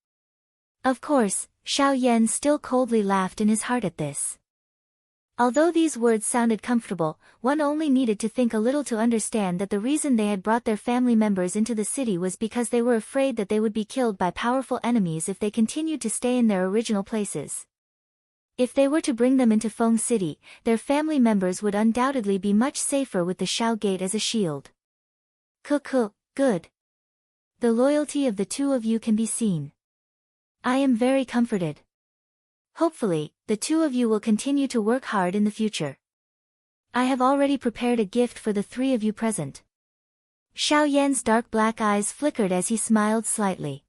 Of course, Xiao Yan still coldly laughed in his heart at this. Although these words sounded comfortable, one only needed to think a little to understand that the reason they had brought their family members into the city was because they were afraid that they would be killed by powerful enemies if they continued to stay in their original places. If they were to bring them into Feng City, their family members would undoubtedly be much safer with the Xiao Gate as a shield. Good. The loyalty of the 2 of you can be seen. I am very comforted. Hopefully, the 2 of you will continue to work hard in the future. I have already prepared a gift for the 3 of you present. Xiao Yan's dark black eyes flickered as he smiled slightly.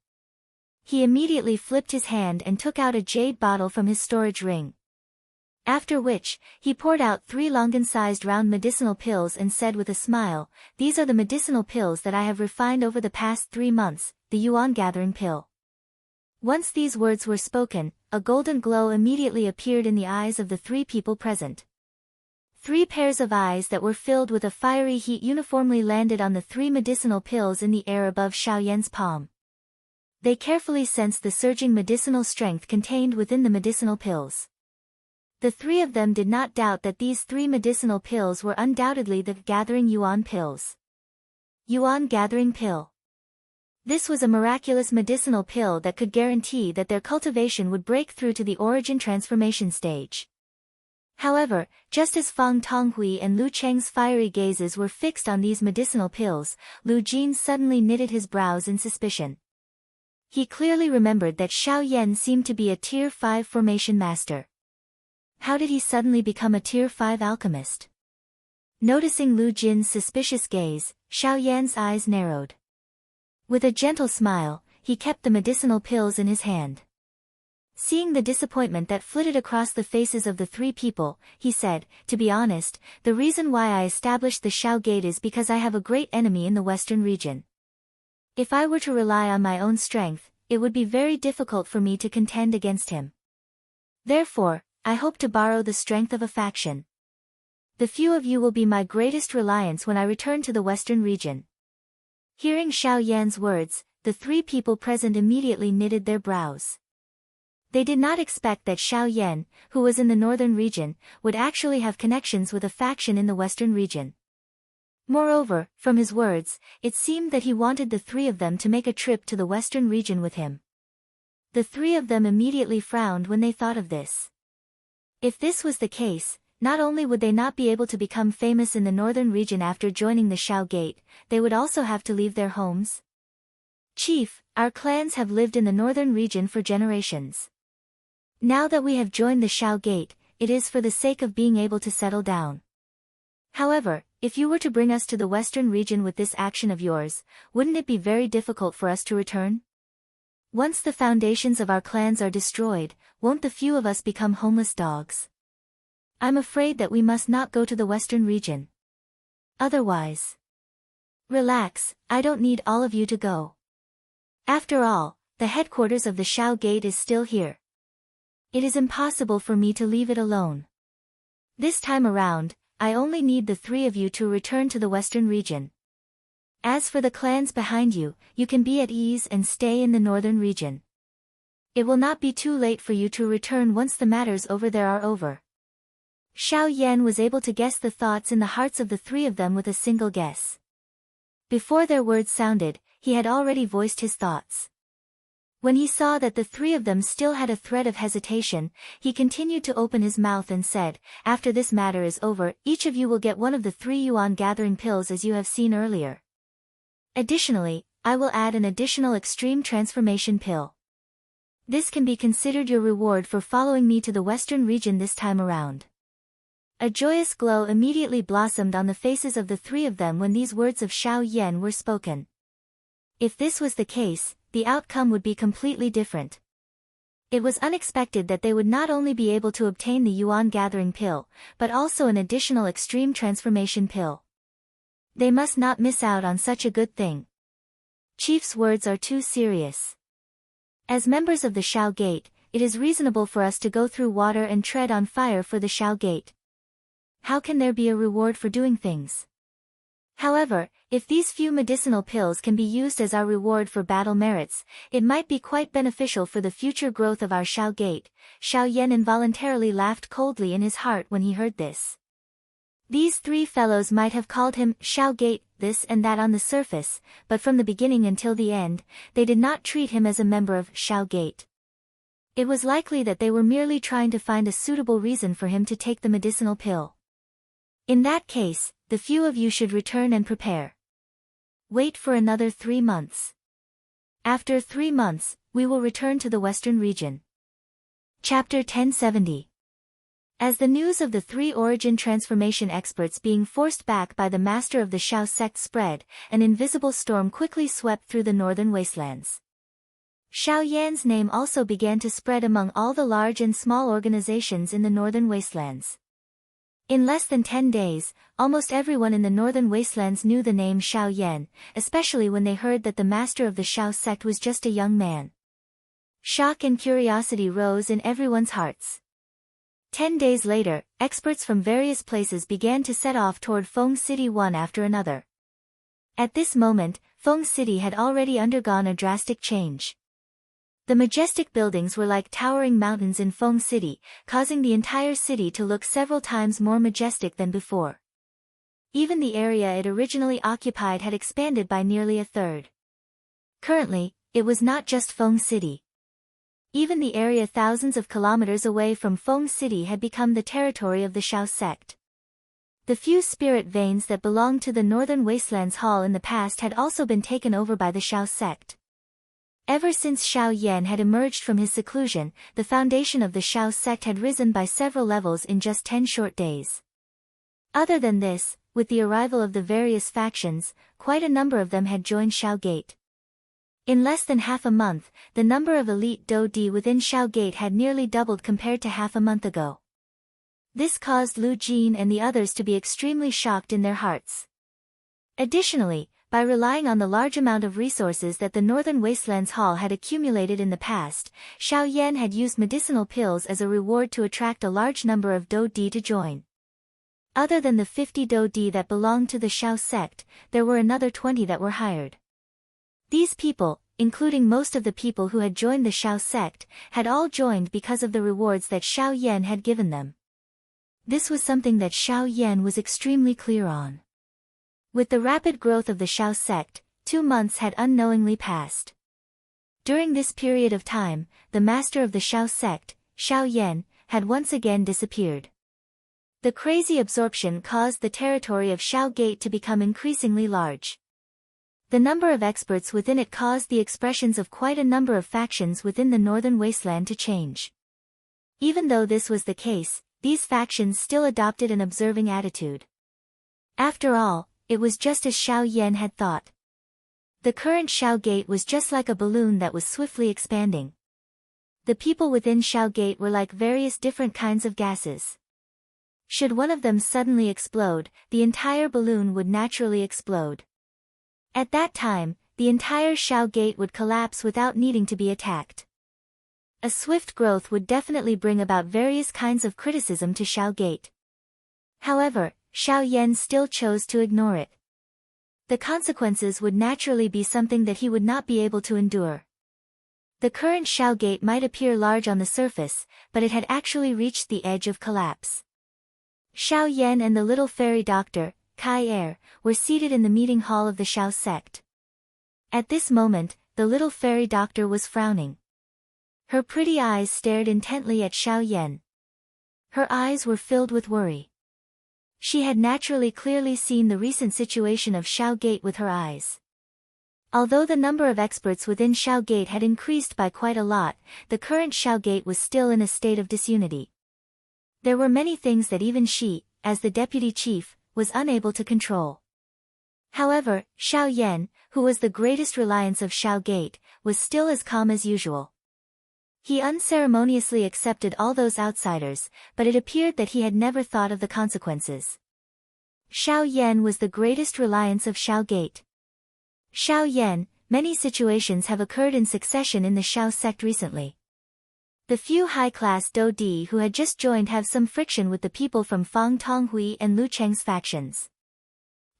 He immediately flipped his hand and took out a jade bottle from his storage ring. After which, he poured out 3 Longan-sized round medicinal pills and said with a smile, "These are the medicinal pills that I have refined over the past 3 months, the Yuan Gathering Pill." Once these words were spoken, a golden glow immediately appeared in the eyes of the 3 people present. 3 pairs of eyes that were filled with a fiery heat uniformly landed on the 3 medicinal pills in the air above Xiao Yan's palm. They carefully sensed the surging medicinal strength contained within the medicinal pills. The 3 of them did not doubt that these 3 medicinal pills were undoubtedly the Gathering Yuan pills. Yuan Gathering Pill. This was a miraculous medicinal pill that could guarantee that their cultivation would break through to the origin transformation stage. However, just as Fang Tonghui and Lu Cheng's fiery gazes were fixed on these medicinal pills, Lu Jin suddenly knitted his brows in suspicion. He clearly remembered that Xiao Yan seemed to be a Tier 5 formation master. How did he suddenly become a Tier 5 alchemist? Noticing Lu Jin's suspicious gaze, Xiao Yan's eyes narrowed. With a gentle smile, he kept the medicinal pills in his hand. Seeing the disappointment that flitted across the faces of the 3 people, he said, "To be honest, the reason why I established the Xiao Gate is because I have a great enemy in the western region. If I were to rely on my own strength, it would be very difficult for me to contend against him. Therefore, I hope to borrow the strength of a faction." The few of you will be my greatest reliance when I return to the western region." Hearing Xiao Yan's words, the three people present immediately knitted their brows. They did not expect that Xiao Yan, who was in the northern region, would actually have connections with a faction in the western region. Moreover, from his words, it seemed that he wanted the three of them to make a trip to the western region with him. The three of them immediately frowned when they thought of this. If this was the case, not only would they not be able to become famous in the northern region after joining the Xiao Gate, they would also have to leave their homes. "Chief, our clans have lived in the northern region for generations. Now that we have joined the Xiao Gate, it is for the sake of being able to settle down. However, if you were to bring us to the western region with this action of yours, wouldn't it be very difficult for us to return? Once the foundations of our clans are destroyed, won't the few of us become homeless dogs? I'm afraid that we must not go to the western region. Otherwise..." "Relax, I don't need all of you to go. After all, the headquarters of the Xiao Gate is still here. It is impossible for me to leave it alone. This time around, I only need the three of you to return to the western region. As for the clans behind you, you can be at ease and stay in the northern region. It will not be too late for you to return once the matters over there are over." Xiao Yan was able to guess the thoughts in the hearts of the three of them with a single guess. Before their words sounded, he had already voiced his thoughts. When he saw that the three of them still had a thread of hesitation, he continued to open his mouth and said, "After this matter is over, each of you will get one of the 3 yuan gathering pills as you have seen earlier. Additionally, I will add an additional extreme transformation pill. This can be considered your reward for following me to the western region this time around." A joyous glow immediately blossomed on the faces of the three of them when these words of Xiao Yan were spoken. If this was the case, the outcome would be completely different. It was unexpected that they would not only be able to obtain the yuan gathering pill, but also an additional extreme transformation pill. They must not miss out on such a good thing. Chief's words are too serious. As members of the Xiao Gate, it is reasonable for us to go through water and tread on fire for the Xiao Gate. How can there be a reward for doing things? However, if these few medicinal pills can be used as our reward for battle merits, it might be quite beneficial for the future growth of our Xiao Gate. Xiao Yan involuntarily laughed coldly in his heart when he heard this. These three fellows might have called him Xiao Gate, this and that on the surface, but from the beginning until the end, they did not treat him as a member of Xiao Gate. It was likely that they were merely trying to find a suitable reason for him to take the medicinal pill. In that case, the few of you should return and prepare. Wait for another 3 months. After 3 months, we will return to the western region. Chapter 1070. As the news of the 3 origin transformation experts being forced back by the master of the Xiao sect spread, an invisible storm quickly swept through the northern wastelands. Xiao Yan's name also began to spread among all the large and small organizations in the northern wastelands. In less than 10 days, almost everyone in the northern wastelands knew the name Xiao Yan, especially when they heard that the master of the Xiao sect was just a young man. Shock and curiosity rose in everyone's hearts. 10 days later, experts from various places began to set off toward Feng City one after another. At this moment, Feng City had already undergone a drastic change. The majestic buildings were like towering mountains in Feng City, causing the entire city to look several times more majestic than before. Even the area it originally occupied had expanded by nearly a third. Currently, it was not just Feng City. Even the area thousands of kilometers away from Feng City had become the territory of the Xiao sect. The few spirit veins that belonged to the Northern Wastelands Hall in the past had also been taken over by the Xiao sect. Ever since Xiao Yan had emerged from his seclusion, the foundation of the Xiao sect had risen by several levels in just 10 short days. Other than this, with the arrival of the various factions, quite a number of them had joined Xiao Gate. In less than half a month, the number of elite Dou Di within Xiao Gate had nearly doubled compared to half a month ago. This caused Lu Jin and the others to be extremely shocked in their hearts. Additionally, by relying on the large amount of resources that the Northern Wastelands Hall had accumulated in the past, Xiao Yan had used medicinal pills as a reward to attract a large number of Dou Di to join. Other than the 50 Dodi that belonged to the Shao sect, there were another 20 that were hired. These people, including most of the people who had joined the Shao sect, had all joined because of the rewards that Shao Yan had given them. This was something that Shao Yan was extremely clear on. With the rapid growth of the Shao sect, 2 months had unknowingly passed. During this period of time, the master of the Shao sect, Shao Yan, had once again disappeared. The crazy absorption caused the territory of Shao Gate to become increasingly large. The number of experts within it caused the expressions of quite a number of factions within the northern wasteland to change. Even though this was the case, these factions still adopted an observing attitude. After all, it was just as Shao Yan had thought. The current Shao Gate was just like a balloon that was swiftly expanding. The people within Shao Gate were like various different kinds of gases. Should one of them suddenly explode, the entire balloon would naturally explode. At that time, the entire Shao Gate would collapse without needing to be attacked. A swift growth would definitely bring about various kinds of criticism to Shao Gate. However, Shao Yan still chose to ignore it. The consequences would naturally be something that he would not be able to endure. The current Shao Gate might appear large on the surface, but it had actually reached the edge of collapse. Shao Yan and the little fairy doctor, Kai Er, were seated in the meeting hall of the Shao sect. At this moment, the little fairy doctor was frowning. Her pretty eyes stared intently at Shao Yan. Her eyes were filled with worry. She had naturally clearly seen the recent situation of Shao Gate with her eyes. Although the number of experts within Shao Gate had increased by quite a lot, the current Shao Gate was still in a state of disunity. There were many things that even she, as the deputy chief, was unable to control. However, Shao Yan, who was the greatest reliance of Shao Gate, was still as calm as usual. He unceremoniously accepted all those outsiders, but it appeared that he had never thought of the consequences. Shao Yan was the greatest reliance of Shao Gate. Shao Yan, many situations have occurred in succession in the Shao sect recently. The few high-class Do Di who had just joined have some friction with the people from Fang Tonghui and Lu Cheng's factions.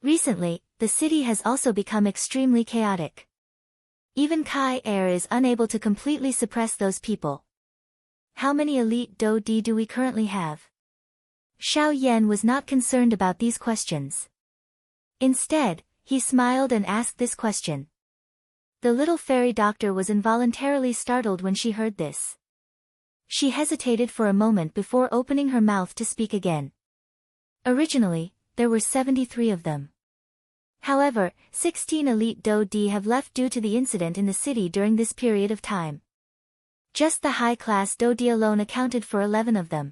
Recently, the city has also become extremely chaotic. Even Kai Er is unable to completely suppress those people. How many elite Do Di do we currently have? Shao Yan was not concerned about these questions. Instead, he smiled and asked this question. The little fairy doctor was involuntarily startled when she heard this. She hesitated for a moment before opening her mouth to speak again. Originally, there were 73 of them. However, 16 elite Do Di have left due to the incident in the city during this period of time. Just the high-class Do Di alone accounted for 11 of them.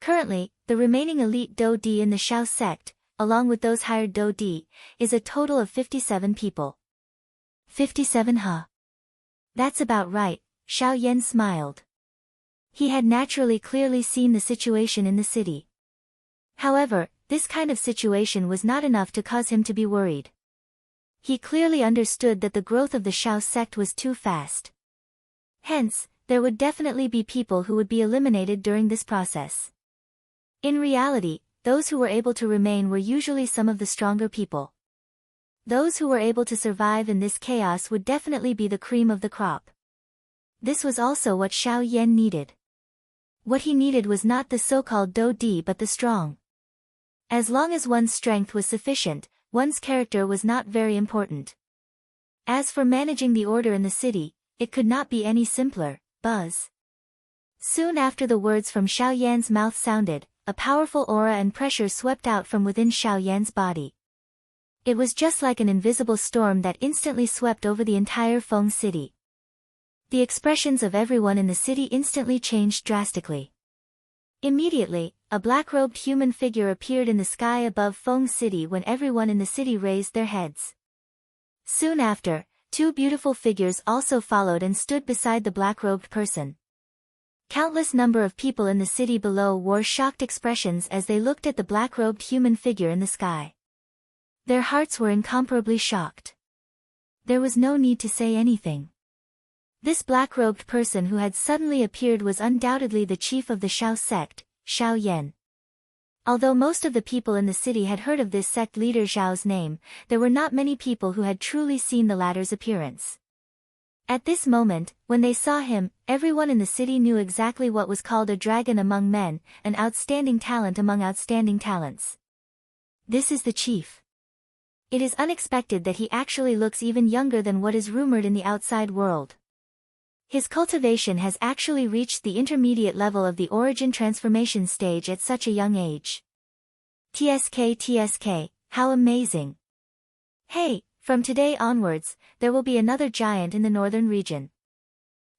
Currently, the remaining elite Do Di in the Shao sect, along with those hired Do Di, is a total of 57 people. 57 huh? That's about right, Shao Yan smiled. He had naturally clearly seen the situation in the city. However, this kind of situation was not enough to cause him to be worried. He clearly understood that the growth of the Shao sect was too fast. Hence, there would definitely be people who would be eliminated during this process. In reality, those who were able to remain were usually some of the stronger people. Those who were able to survive in this chaos would definitely be the cream of the crop. This was also what Shao Yan needed. What he needed was not the so-called Do Di but the strong. As long as one's strength was sufficient, one's character was not very important. As for managing the order in the city, it could not be any simpler. Buzz. Soon after the words from Shao Yan's mouth sounded, a powerful aura and pressure swept out from within Shao Yan's body. It was just like an invisible storm that instantly swept over the entire Feng city. The expressions of everyone in the city instantly changed drastically. Immediately, a black-robed human figure appeared in the sky above Feng City when everyone in the city raised their heads. Soon after, two beautiful figures also followed and stood beside the black-robed person. Countless number of people in the city below wore shocked expressions as they looked at the black-robed human figure in the sky. Their hearts were incomparably shocked. There was no need to say anything. This black-robed person who had suddenly appeared was undoubtedly the chief of the Shao sect, Shao Yan. Although most of the people in the city had heard of this sect leader Zhao's name, there were not many people who had truly seen the latter's appearance. At this moment, when they saw him, everyone in the city knew exactly what was called a dragon among men, an outstanding talent among outstanding talents. This is the chief. It is unexpected that he actually looks even younger than what is rumored in the outside world. His cultivation has actually reached the intermediate level of the origin transformation stage at such a young age. TSK, how amazing! Hey, from today onwards, there will be another giant in the northern region.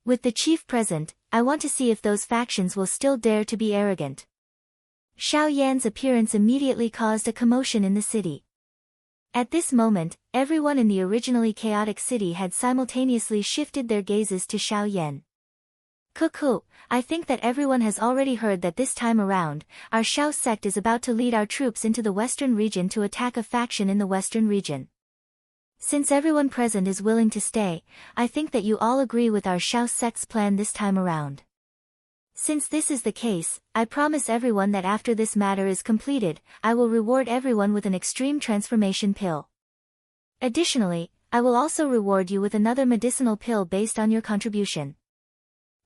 With the chief present, I want to see if those factions will still dare to be arrogant. Xiao Yan's appearance immediately caused a commotion in the city. At this moment, everyone in the originally chaotic city had simultaneously shifted their gazes to Xiao Yan. Cuckoo, I think that everyone has already heard that this time around, our Xiao sect is about to lead our troops into the western region to attack a faction in the western region. Since everyone present is willing to stay, I think that you all agree with our Xiao sect's plan this time around. Since this is the case, I promise everyone that after this matter is completed, I will reward everyone with an extreme transformation pill. Additionally, I will also reward you with another medicinal pill based on your contribution.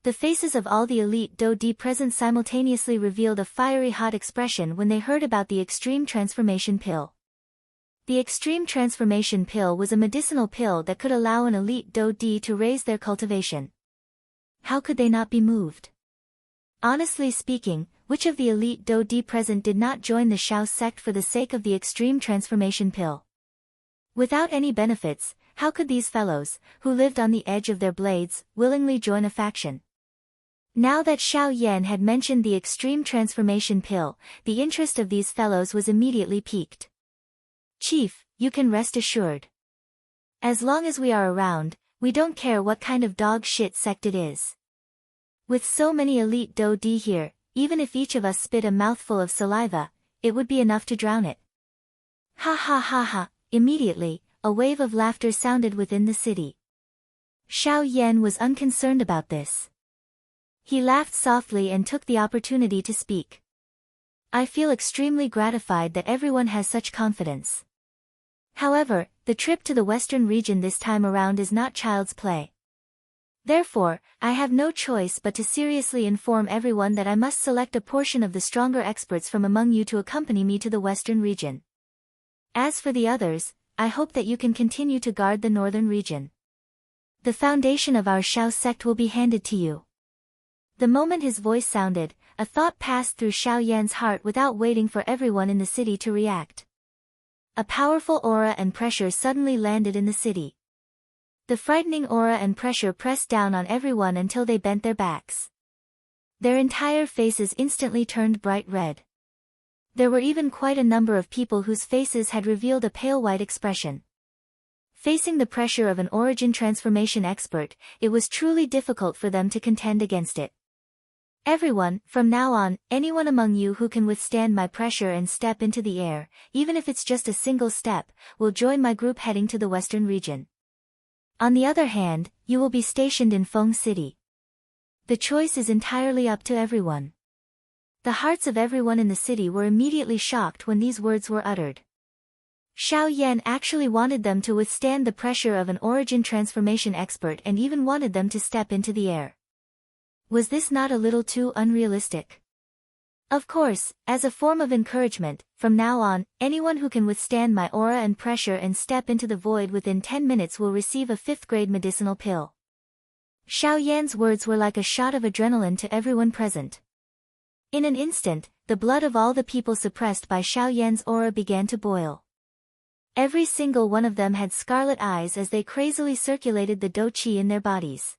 The faces of all the elite Do-Di present simultaneously revealed a fiery hot expression when they heard about the extreme transformation pill. The extreme transformation pill was a medicinal pill that could allow an elite Do-Di to raise their cultivation. How could they not be moved? Honestly speaking, which of the elite Do-Di present did not join the Xiao sect for the sake of the extreme transformation pill? Without any benefits, how could these fellows, who lived on the edge of their blades, willingly join a faction? Now that Xiao Yan had mentioned the extreme transformation pill, the interest of these fellows was immediately piqued. Chief, you can rest assured. As long as we are around, we don't care what kind of dog shit sect it is. With so many elite Do-Di here, even if each of us spit a mouthful of saliva, it would be enough to drown it. Ha ha ha ha, immediately, a wave of laughter sounded within the city. Xiao Yan was unconcerned about this. He laughed softly and took the opportunity to speak. I feel extremely gratified that everyone has such confidence. However, the trip to the western region this time around is not child's play. Therefore, I have no choice but to seriously inform everyone that I must select a portion of the stronger experts from among you to accompany me to the western region. As for the others, I hope that you can continue to guard the northern region. The foundation of our Xiao sect will be handed to you. The moment his voice sounded, a thought passed through Xiao Yan's heart without waiting for everyone in the city to react. A powerful aura and pressure suddenly landed in the city. The frightening aura and pressure pressed down on everyone until they bent their backs. Their entire faces instantly turned bright red. There were even quite a number of people whose faces had revealed a pale white expression. Facing the pressure of an origin transformation expert, it was truly difficult for them to contend against it. Everyone, from now on, anyone among you who can withstand my pressure and step into the air, even if it's just a single step, will join my group heading to the western region. On the other hand, you will be stationed in Feng City. The choice is entirely up to everyone. The hearts of everyone in the city were immediately shocked when these words were uttered. Xiao Yan actually wanted them to withstand the pressure of an origin transformation expert and even wanted them to step into the air. Was this not a little too unrealistic? Of course, as a form of encouragement, from now on, anyone who can withstand my aura and pressure and step into the void within 10 minutes will receive a 5th-grade medicinal pill. Xiao Yan's words were like a shot of adrenaline to everyone present. In an instant, the blood of all the people suppressed by Xiao Yan's aura began to boil. Every single one of them had scarlet eyes as they crazily circulated the Do-Chi in their bodies.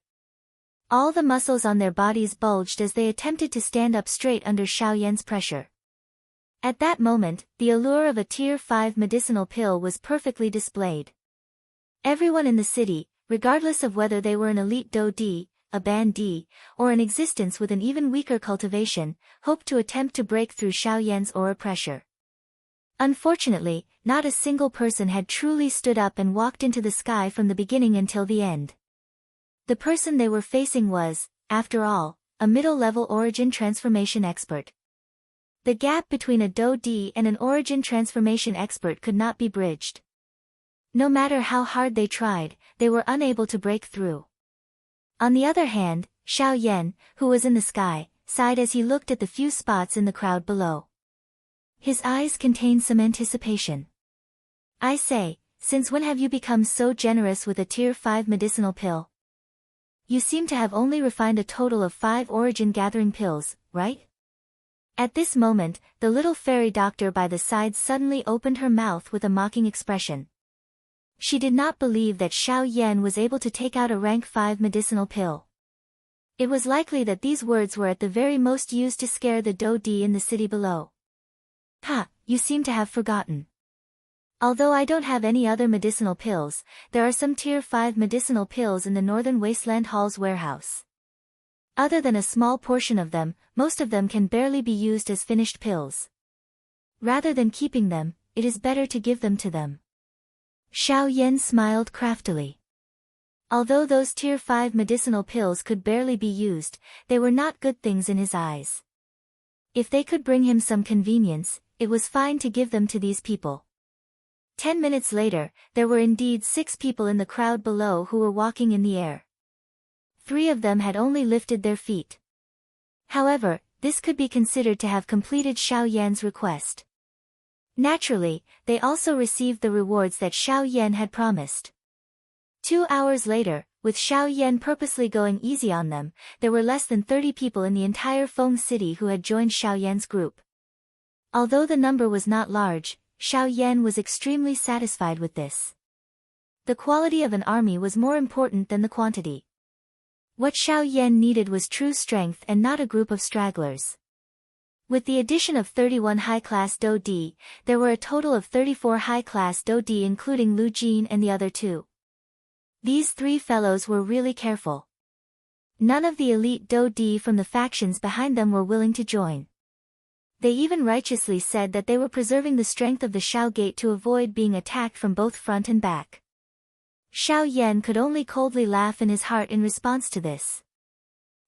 All the muscles on their bodies bulged as they attempted to stand up straight under Xiao Yan's pressure. At that moment, the allure of a Tier 5 medicinal pill was perfectly displayed. Everyone in the city, regardless of whether they were an elite Do-Di, a Ban-Di, or an existence with an even weaker cultivation, hoped to attempt to break through Xiao Yan's aura pressure. Unfortunately, not a single person had truly stood up and walked into the sky from the beginning until the end. The person they were facing was, after all, a middle-level origin transformation expert. The gap between a Do-D and an origin transformation expert could not be bridged. No matter how hard they tried, they were unable to break through. On the other hand, Xiao Yan, who was in the sky, sighed as he looked at the few spots in the crowd below. His eyes contained some anticipation. I say, since when have you become so generous with a Tier 5 medicinal pill? You seem to have only refined a total of 5 origin gathering pills, right? At this moment, the little fairy doctor by the side suddenly opened her mouth with a mocking expression. She did not believe that Xiao Yan was able to take out a rank 5 medicinal pill. It was likely that these words were at the very most used to scare the Do-D in the city below. Ha, you seem to have forgotten. Although I don't have any other medicinal pills, there are some Tier 5 medicinal pills in the Northern Wasteland Hall's warehouse. Other than a small portion of them, most of them can barely be used as finished pills. Rather than keeping them, it is better to give them to them. Xiao Yan smiled craftily. Although those Tier 5 medicinal pills could barely be used, they were not good things in his eyes. If they could bring him some convenience, it was fine to give them to these people. 10 minutes later, there were indeed 6 people in the crowd below who were walking in the air. 3 of them had only lifted their feet. However, this could be considered to have completed Xiao Yan's request. Naturally, they also received the rewards that Xiao Yan had promised. 2 hours later, with Xiao Yan purposely going easy on them, there were less than 30 people in the entire Feng city who had joined Xiao Yan's group. Although the number was not large, Xiao Yan was extremely satisfied with this. The quality of an army was more important than the quantity. What Xiao Yan needed was true strength and not a group of stragglers. With the addition of 31 high-class Do-D, there were a total of 34 high-class Do-D including Lu Jin and the other 2. These 3 fellows were really careful. None of the elite Do-D from the factions behind them were willing to join. They even righteously said that they were preserving the strength of the Shao Gate to avoid being attacked from both front and back. Xiao Yan could only coldly laugh in his heart in response to this.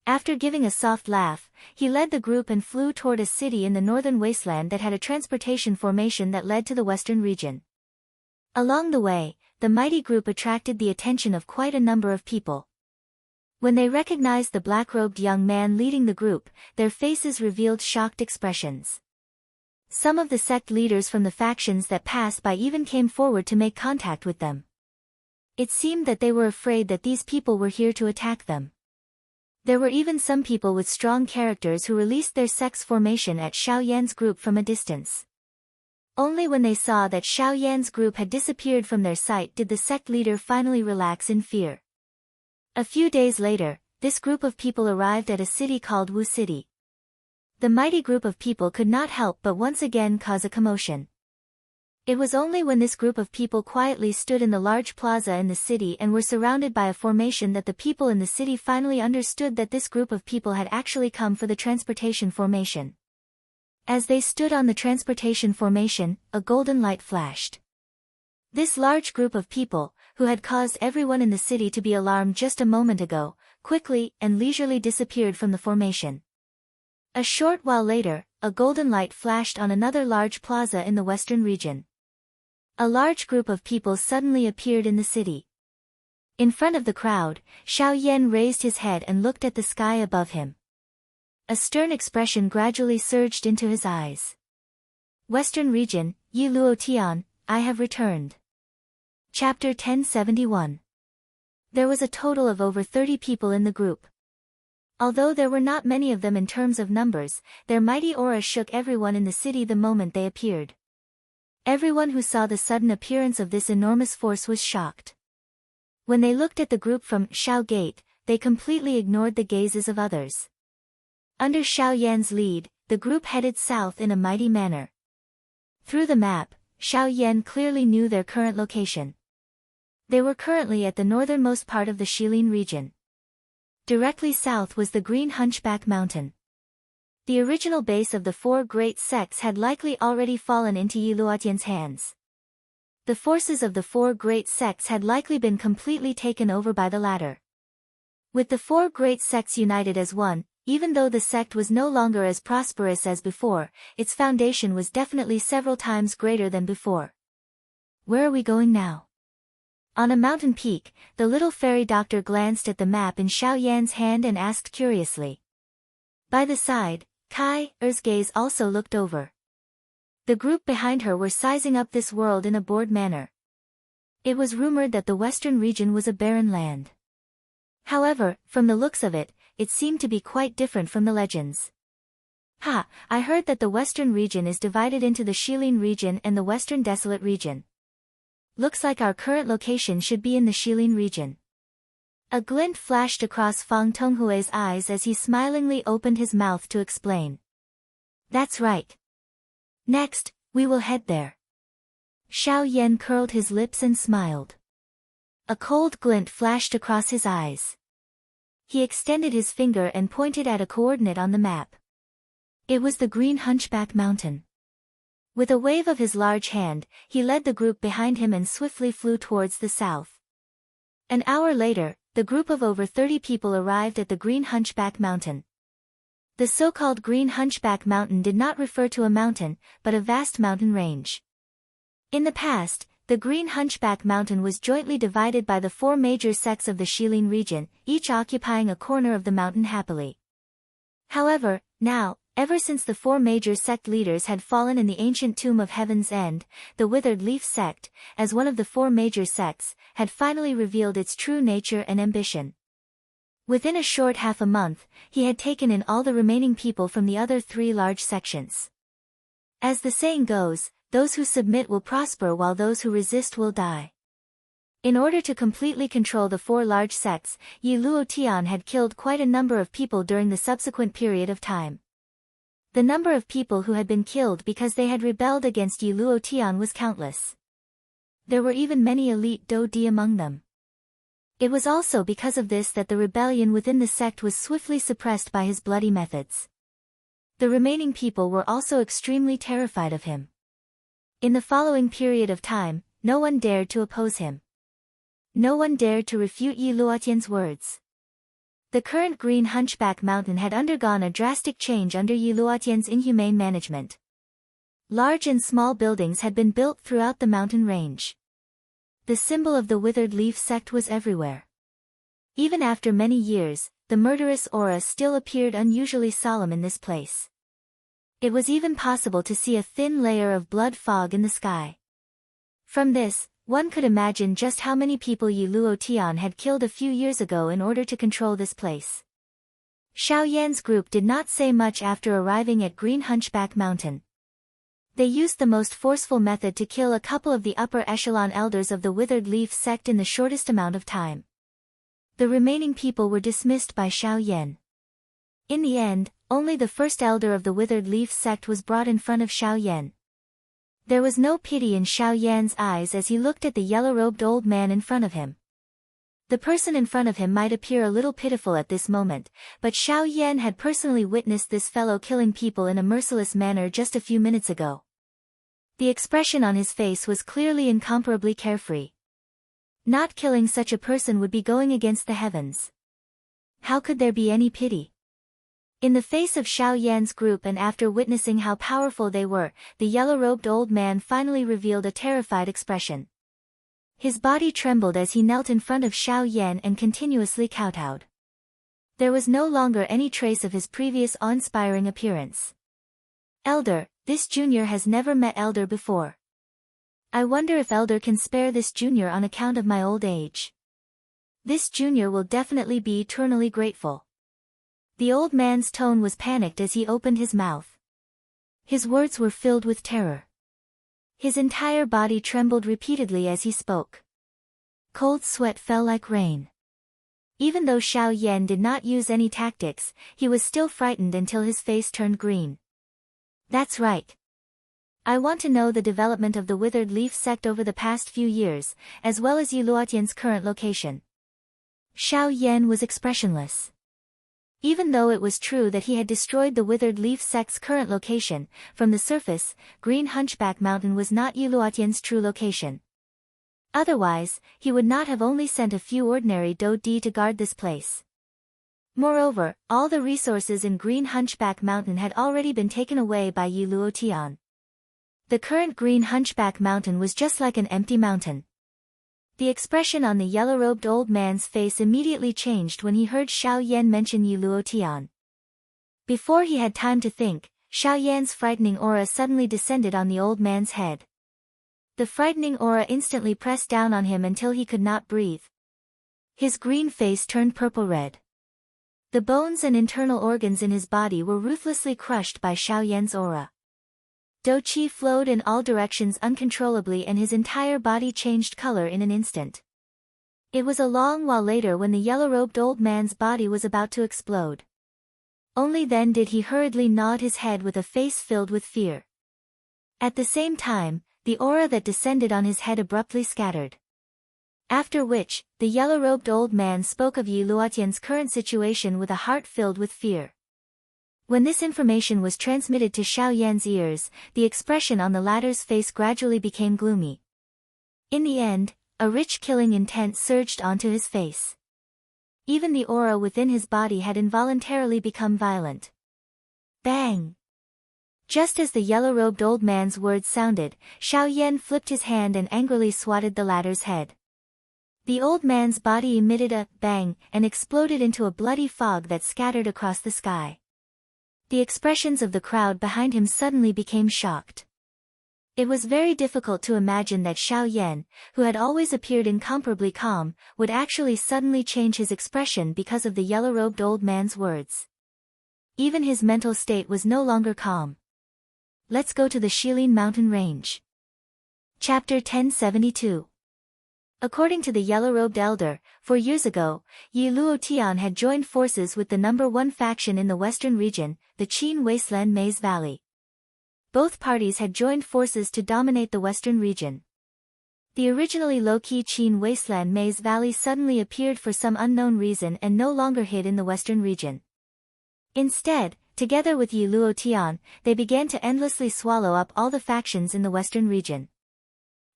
After giving a soft laugh, he led the group and flew toward a city in the northern wasteland that had a transportation formation that led to the western region. Along the way, the mighty group attracted the attention of quite a number of people. When they recognized the black-robed young man leading the group, their faces revealed shocked expressions. Some of the sect leaders from the factions that passed by even came forward to make contact with them. It seemed that they were afraid that these people were here to attack them. There were even some people with strong characters who released their sect's formation at Xiao Yan's group from a distance. Only when they saw that Xiao Yan's group had disappeared from their sight did the sect leader finally relax in fear. A few days later, this group of people arrived at a city called Wu City. The mighty group of people could not help but once again cause a commotion. It was only when this group of people quietly stood in the large plaza in the city and were surrounded by a formation that the people in the city finally understood that this group of people had actually come for the transportation formation. As they stood on the transportation formation, a golden light flashed. This large group of people, who had caused everyone in the city to be alarmed just a moment ago, quickly and leisurely disappeared from the formation. A short while later, a golden light flashed on another large plaza in the western region. A large group of people suddenly appeared in the city. In front of the crowd, Xiao Yan raised his head and looked at the sky above him. A stern expression gradually surged into his eyes. Western region, Yi Luo Tian, I have returned. Chapter 1071. There was a total of over 30 people in the group. Although there were not many of them in terms of numbers, their mighty aura shook everyone in the city the moment they appeared. Everyone who saw the sudden appearance of this enormous force was shocked. When they looked at the group from Shao Gate, they completely ignored the gazes of others. Under Xiao Yan's lead, the group headed south in a mighty manner. Through the map, Xiao Yan clearly knew their current location. They were currently at the northernmost part of the Shilin region. Directly south was the Green Hunchback Mountain. The original base of the 4 great sects had likely already fallen into Yi Luotian's hands. The forces of the 4 great sects had likely been completely taken over by the latter. With the 4 great sects united as one, even though the sect was no longer as prosperous as before, its foundation was definitely several times greater than before. Where are we going now? On a mountain peak, the little fairy doctor glanced at the map in Xiao Yan's hand and asked curiously. By the side, Kai Er's gaze also looked over. The group behind her were sizing up this world in a bored manner. It was rumored that the western region was a barren land. However, from the looks of it, it seemed to be quite different from the legends. I heard that the western region is divided into the Shilin region and the western desolate region. Looks like our current location should be in the Shilin region. A glint flashed across Fang Tonghue's eyes as he smilingly opened his mouth to explain. That's right. Next, we will head there. Xiao Yan curled his lips and smiled. A cold glint flashed across his eyes. He extended his finger and pointed at a coordinate on the map. It was the Green Hunchback Mountain. With a wave of his large hand, he led the group behind him and swiftly flew towards the south. An hour later, the group of over 30 people arrived at the Green Hunchback Mountain. The so-called Green Hunchback Mountain did not refer to a mountain, but a vast mountain range. In the past, the Green Hunchback Mountain was jointly divided by the 4 major sects of the Shilin region, each occupying a corner of the mountain happily. However, now, ever since the 4 major sect leaders had fallen in the ancient tomb of Heaven's End, the Withered Leaf sect, as one of the 4 major sects, had finally revealed its true nature and ambition. Within a short half a month, he had taken in all the remaining people from the other 3 large sections. As the saying goes, those who submit will prosper while those who resist will die. In order to completely control the 4 large sects, Yi Luotian had killed quite a number of people during the subsequent period of time. The number of people who had been killed because they had rebelled against Yi Luotian was countless. There were even many elite Do Di among them. It was also because of this that the rebellion within the sect was swiftly suppressed by his bloody methods. The remaining people were also extremely terrified of him. In the following period of time, no one dared to oppose him. No one dared to refute Yi Luotian's words. The current Green Hunchback Mountain had undergone a drastic change under Yi Luotian's inhumane management. Large and small buildings had been built throughout the mountain range. The symbol of the Withered Leaf sect was everywhere. Even after many years, the murderous aura still appeared unusually solemn in this place. It was even possible to see a thin layer of blood fog in the sky. From this, one could imagine just how many people Yi Luotian had killed a few years ago in order to control this place. Xiao Yan's group did not say much after arriving at Green Hunchback Mountain. They used the most forceful method to kill a couple of the upper echelon elders of the Withered Leaf sect in the shortest amount of time. The remaining people were dismissed by Xiao Yan. In the end, only the first elder of the Withered Leaf sect was brought in front of Xiao Yan. There was no pity in Xiao Yan's eyes as he looked at the yellow-robed old man in front of him. The person in front of him might appear a little pitiful at this moment, but Xiao Yan had personally witnessed this fellow killing people in a merciless manner just a few minutes ago. The expression on his face was clearly incomparably carefree. Not killing such a person would be going against the heavens. How could there be any pity? In the face of Xiao Yan's group and after witnessing how powerful they were, the yellow-robed old man finally revealed a terrified expression. His body trembled as he knelt in front of Xiao Yan and continuously kowtowed. There was no longer any trace of his previous awe-inspiring appearance. Elder, this junior has never met Elder before. I wonder if Elder can spare this junior on account of my old age. This junior will definitely be eternally grateful. The old man's tone was panicked as he opened his mouth. His words were filled with terror. His entire body trembled repeatedly as he spoke. Cold sweat fell like rain. Even though Xiao Yan did not use any tactics, he was still frightened until his face turned green. That's right. I want to know the development of the Withered Leaf sect over the past few years, as well as Yi Luotian's current location. Xiao Yan was expressionless. Even though it was true that he had destroyed the Withered Leaf sect's current location, from the surface, Green Hunchback Mountain was not Yi Luotian's true location. Otherwise, he would not have only sent a few ordinary Do Di to guard this place. Moreover, all the resources in Green Hunchback Mountain had already been taken away by Yi Luotian. The current Green Hunchback Mountain was just like an empty mountain. The expression on the yellow-robed old man's face immediately changed when he heard Xiao Yan mention Yi Luotian. Before he had time to think, Xiao Yan's frightening aura suddenly descended on the old man's head. The frightening aura instantly pressed down on him until he could not breathe. His green face turned purple-red. The bones and internal organs in his body were ruthlessly crushed by Xiao Yan's aura. Qi flowed in all directions uncontrollably and his entire body changed color in an instant. It was a long while later when the yellow-robed old man's body was about to explode. Only then did he hurriedly nod his head with a face filled with fear. At the same time, the aura that descended on his head abruptly scattered. After which, the yellow-robed old man spoke of Yi Luotian's current situation with a heart filled with fear. When this information was transmitted to Xiao Yan's ears, the expression on the latter's face gradually became gloomy. In the end, a rich killing intent surged onto his face. Even the aura within his body had involuntarily become violent. Bang! Just as the yellow-robed old man's words sounded, Xiao Yan flipped his hand and angrily swatted the latter's head. The old man's body emitted a bang and exploded into a bloody fog that scattered across the sky. The expressions of the crowd behind him suddenly became shocked. It was very difficult to imagine that Xiao Yan, who had always appeared incomparably calm, would actually suddenly change his expression because of the yellow-robed old man's words. Even his mental state was no longer calm. Let's go to the Shilin Mountain Range. Chapter 1072. According to the yellow-robed elder, 4 years ago, Yi Luotian had joined forces with the #1 faction in the western region, the Qin Wasteland Maze Valley. Both parties had joined forces to dominate the western region. The originally low-key Qin Wasteland Maze Valley suddenly appeared for some unknown reason and no longer hid in the western region. Instead, together with Yi Luotian, they began to endlessly swallow up all the factions in the western region.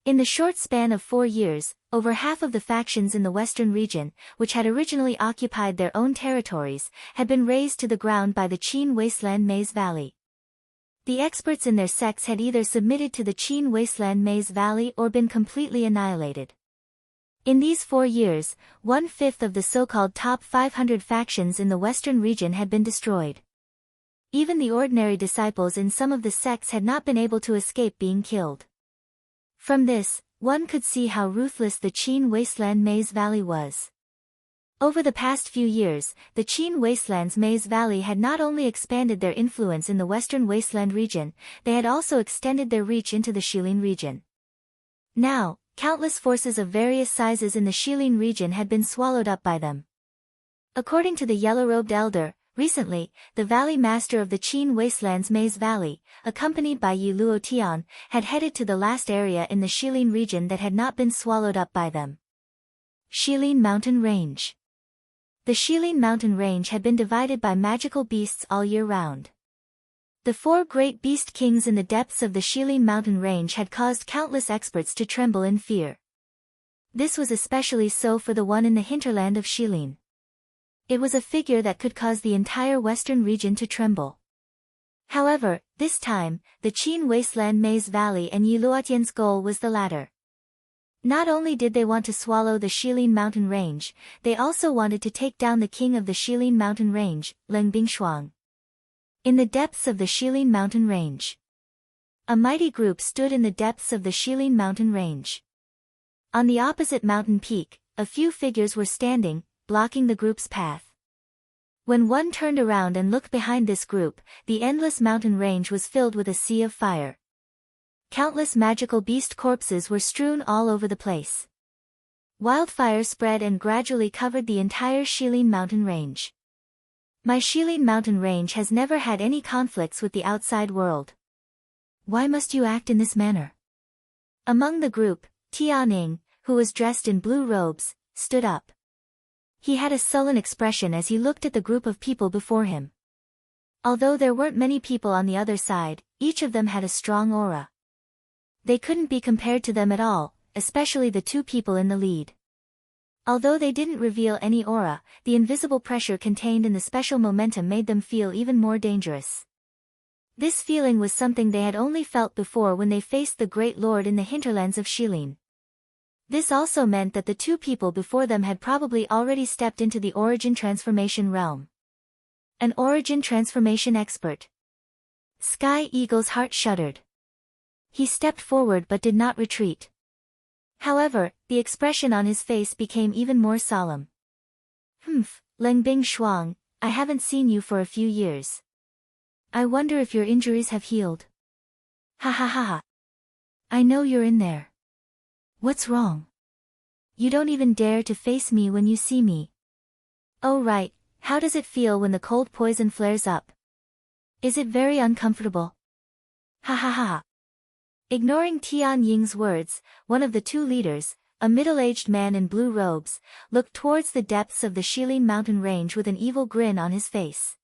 In the short span of 4 years, over half of the factions in the western region, which had originally occupied their own territories, had been razed to the ground by the Qin Wasteland Maze Valley. The experts in their sects had either submitted to the Qin Wasteland Maze Valley or been completely annihilated. In these 4 years, 1/5 of the so-called top 500 factions in the western region had been destroyed. Even the ordinary disciples in some of the sects had not been able to escape being killed. From this, one could see how ruthless the Qin Wasteland Maze Valley was. Over the past few years, the Qin Wasteland's Maze Valley had not only expanded their influence in the western wasteland region, they had also extended their reach into the Shilin region. Now, countless forces of various sizes in the Shilin region had been swallowed up by them. According to the yellow-robed elder, recently, the Valley Master of the Qin Wasteland's Maze Valley, accompanied by Yi Luotian, had headed to the last area in the Shilin region that had not been swallowed up by them. Shilin Mountain Range. The Shilin Mountain Range had been divided by magical beasts all year round. The 4 great beast kings in the depths of the Shilin Mountain Range had caused countless experts to tremble in fear. This was especially so for the one in the hinterland of Shilin. It was a figure that could cause the entire western region to tremble. However, this time, the Qin Wasteland Maze Valley and Yi Luotian's goal was the latter. Not only did they want to swallow the Shilin Mountain Range, they also wanted to take down the king of the Shilin Mountain Range, Leng Bingshuang. In the depths of the Shilin Mountain Range. A mighty group stood in the depths of the Shilin Mountain Range. On the opposite mountain peak, a few figures were standing, blocking the group's path. When one turned around and looked behind this group, the endless mountain range was filled with a sea of fire. Countless magical beast corpses were strewn all over the place. Wildfire spread and gradually covered the entire Shilin Mountain Range. My Shilin Mountain Range has never had any conflicts with the outside world. Why must you act in this manner? Among the group, Tianing, who was dressed in blue robes, stood up. He had a sullen expression as he looked at the group of people before him. Although there weren't many people on the other side, each of them had a strong aura. They couldn't be compared to them at all, especially the 2 people in the lead. Although they didn't reveal any aura, the invisible pressure contained in the special momentum made them feel even more dangerous. This feeling was something they had only felt before when they faced the Great Lord in the hinterlands of Shilin. This also meant that the two people before them had probably already stepped into the origin transformation realm. An origin transformation expert. Sky Eagle's heart shuddered. He stepped forward but did not retreat. However, the expression on his face became even more solemn. Lengbing Shuang, I haven't seen you for a few years. I wonder if your injuries have healed. Ha ha ha ha. I know you're in there. What's wrong? You don't even dare to face me when you see me. Oh right, how does it feel when the cold poison flares up? Is it very uncomfortable? Ha ha ha ha. Ignoring Tian Ying's words, one of the two leaders, a middle-aged man in blue robes, looked towards the depths of the Shilin mountain range with an evil grin on his face.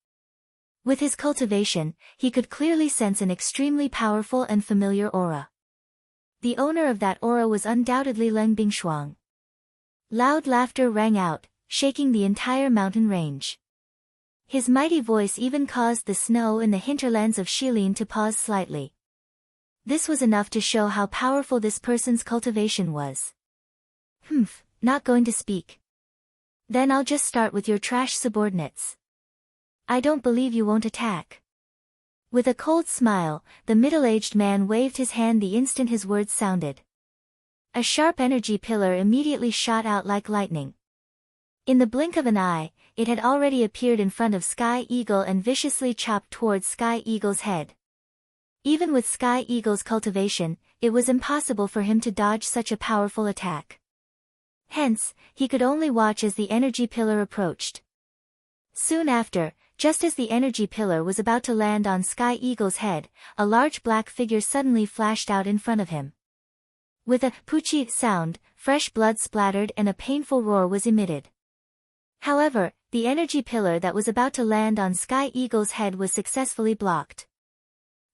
With his cultivation, he could clearly sense an extremely powerful and familiar aura. The owner of that aura was undoubtedly Leng Bingshuang. Loud laughter rang out, shaking the entire mountain range. His mighty voice even caused the snow in the hinterlands of Shilin to pause slightly. This was enough to show how powerful this person's cultivation was. Not going to speak. Then I'll just start with your trash subordinates. I don't believe you won't attack. With a cold smile, the middle-aged man waved his hand the instant his words sounded. A sharp energy pillar immediately shot out like lightning. In the blink of an eye, it had already appeared in front of Sky Eagle and viciously chopped towards Sky Eagle's head. Even with Sky Eagle's cultivation, it was impossible for him to dodge such a powerful attack. Hence, he could only watch as the energy pillar approached. Soon after, just as the energy pillar was about to land on Sky Eagle's head, a large black figure suddenly flashed out in front of him. With a poochie sound, fresh blood splattered and a painful roar was emitted. However, the energy pillar that was about to land on Sky Eagle's head was successfully blocked.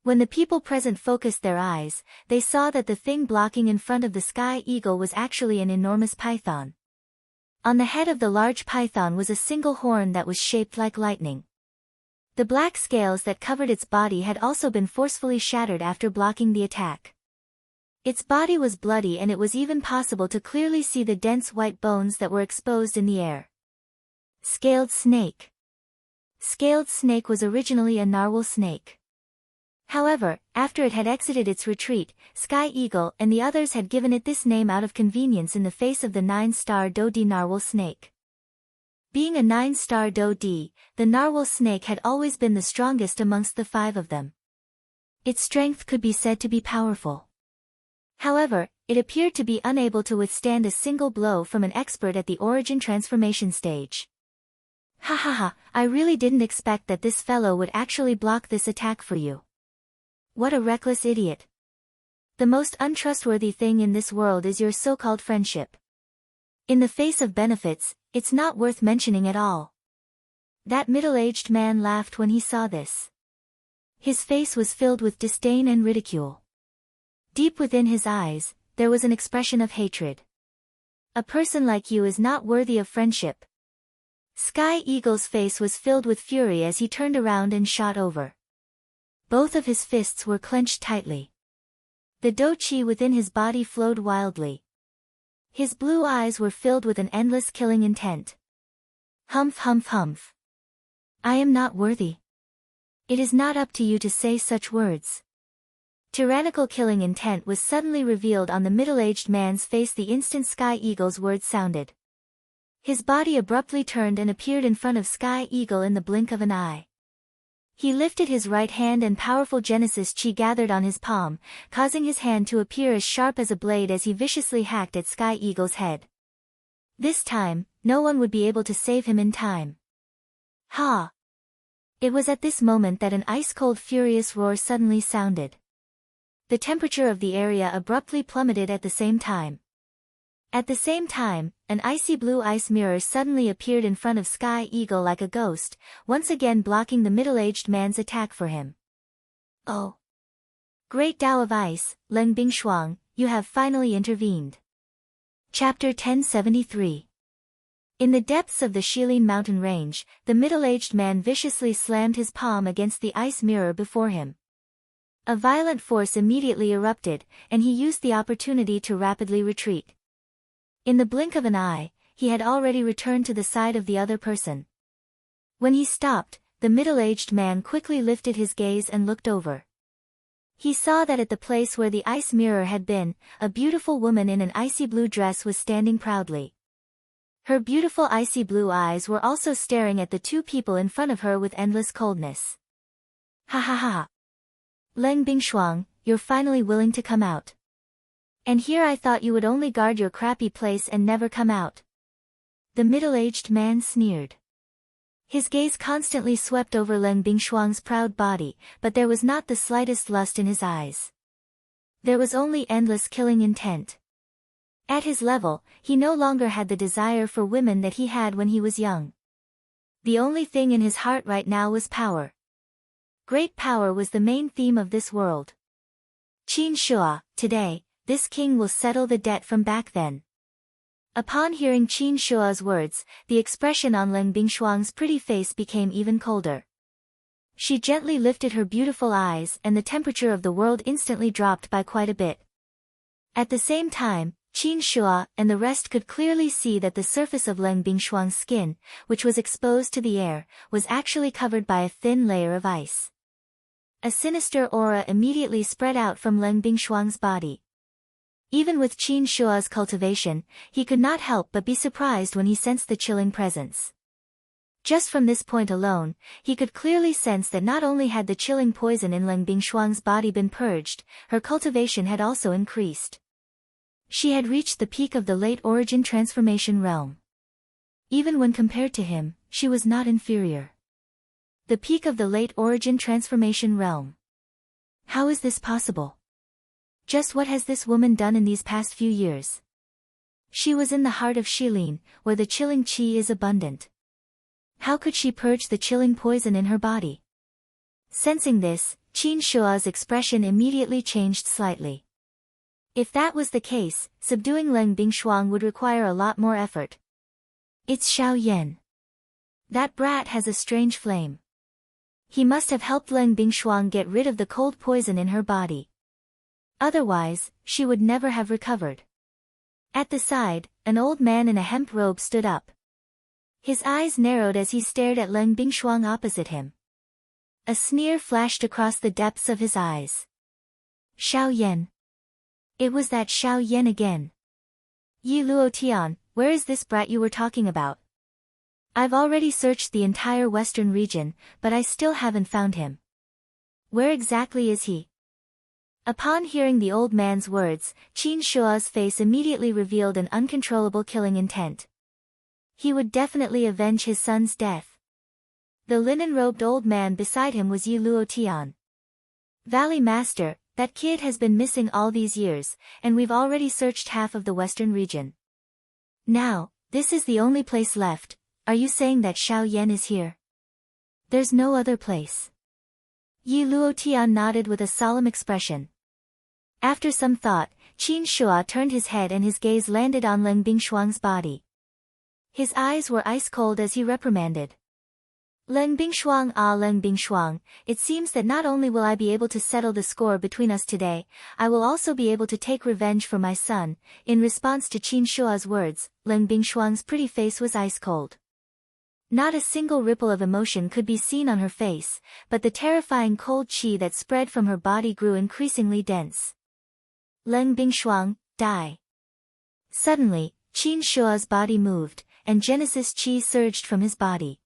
When the people present focused their eyes, they saw that the thing blocking in front of the Sky Eagle was actually an enormous python. On the head of the large python was a single horn that was shaped like lightning. The black scales that covered its body had also been forcefully shattered after blocking the attack. Its body was bloody and it was even possible to clearly see the dense white bones that were exposed in the air. Scaled snake. Scaled snake was originally a narwhal snake. However, after it had exited its retreat, Sky Eagle and the others had given it this name out of convenience in the face of the 9-star Do-D narwhal snake. Being a 9-star Do-D, the narwhal snake had always been the strongest amongst the 5 of them. Its strength could be said to be powerful. However, it appeared to be unable to withstand a single blow from an expert at the origin transformation stage. Ha ha ha, I really didn't expect that this fellow would actually block this attack for you. What a reckless idiot. The most untrustworthy thing in this world is your so-called friendship. In the face of benefits, it's not worth mentioning at all. That middle-aged man laughed when he saw this. His face was filled with disdain and ridicule. Deep within his eyes, there was an expression of hatred. A person like you is not worthy of friendship. Sky Eagle's face was filled with fury as he turned around and shot over. Both of his fists were clenched tightly. The do-chi within his body flowed wildly. His blue eyes were filled with an endless killing intent. Humph humph humph. I am not worthy. It is not up to you to say such words. Tyrannical killing intent was suddenly revealed on the middle-aged man's face the instant Sky Eagle's words sounded. His body abruptly turned and appeared in front of Sky Eagle in the blink of an eye. He lifted his right hand and powerful Genesis Chi gathered on his palm, causing his hand to appear as sharp as a blade as he viciously hacked at Sky Eagle's head. This time, no one would be able to save him in time. Ha! It was at this moment that an ice-cold furious roar suddenly sounded. The temperature of the area abruptly plummeted at the same time. At the same time, an icy blue ice mirror suddenly appeared in front of Sky Eagle like a ghost, once again blocking the middle-aged man's attack for him. Oh! Great Tao of Ice, Leng Bingshuang, you have finally intervened. Chapter 1073. In the depths of the Shilin mountain range, the middle-aged man viciously slammed his palm against the ice mirror before him. A violent force immediately erupted, and he used the opportunity to rapidly retreat. In the blink of an eye, he had already returned to the side of the other person. When he stopped, the middle-aged man quickly lifted his gaze and looked over. He saw that at the place where the ice mirror had been, a beautiful woman in an icy blue dress was standing proudly. Her beautiful icy blue eyes were also staring at the two people in front of her with endless coldness. Ha ha ha. Leng Bingshuang, you're finally willing to come out. And here I thought you would only guard your crappy place and never come out. The middle-aged man sneered. His gaze constantly swept over Leng Bingshuang's proud body, but there was not the slightest lust in his eyes. There was only endless killing intent. At his level, he no longer had the desire for women that he had when he was young. The only thing in his heart right now was power. Great power was the main theme of this world. Qin Shua, today, this king will settle the debt from back then. Upon hearing Qin Shua's words, the expression on Leng Bingshuang's pretty face became even colder. She gently lifted her beautiful eyes and the temperature of the world instantly dropped by quite a bit. At the same time, Qin Shua and the rest could clearly see that the surface of Leng Bingshuang's skin, which was exposed to the air, was actually covered by a thin layer of ice. A sinister aura immediately spread out from Leng Bingshuang's body. Even with Qin Shua's cultivation, he could not help but be surprised when he sensed the chilling presence. Just from this point alone, he could clearly sense that not only had the chilling poison in Leng Bingshuang's body been purged, her cultivation had also increased. She had reached the peak of the late origin transformation realm. Even when compared to him, she was not inferior. The peak of the late origin transformation realm. How is this possible? Just what has this woman done in these past few years? She was in the heart of Shilin, where the chilling qi is abundant. How could she purge the chilling poison in her body? Sensing this, Qin Shua's expression immediately changed slightly. If that was the case, subduing Leng Bingshuang would require a lot more effort. It's Xiao Yan. That brat has a strange flame. He must have helped Leng Bingshuang get rid of the cold poison in her body. Otherwise, she would never have recovered. At the side, an old man in a hemp robe stood up. His eyes narrowed as he stared at Leng Bingshuang opposite him. A sneer flashed across the depths of his eyes. Xiao Yan. It was that Xiao Yan again. Yi Luotian, where is this brat you were talking about? I've already searched the entire western region, but I still haven't found him. Where exactly is he? Upon hearing the old man's words, Qin Shua's face immediately revealed an uncontrollable killing intent. He would definitely avenge his son's death. The linen-robed old man beside him was Yi Luotian. Valley Master, that kid has been missing all these years, and we've already searched half of the western region. Now, this is the only place left. Are you saying that Xiao Yan is here? There's no other place. Yi Luotian nodded with a solemn expression. After some thought, Qin Shua turned his head and his gaze landed on Leng Bingshuang's body. His eyes were ice-cold as he reprimanded. Leng Bingshuang, it seems that not only will I be able to settle the score between us today, I will also be able to take revenge for my son. In response to Qin Shua's words, Leng Bingshuang's pretty face was ice-cold. Not a single ripple of emotion could be seen on her face, but the terrifying cold qi that spread from her body grew increasingly dense. Leng Bingshuang, die. Suddenly, Qin Shua's body moved, and Genesis qi surged from his body.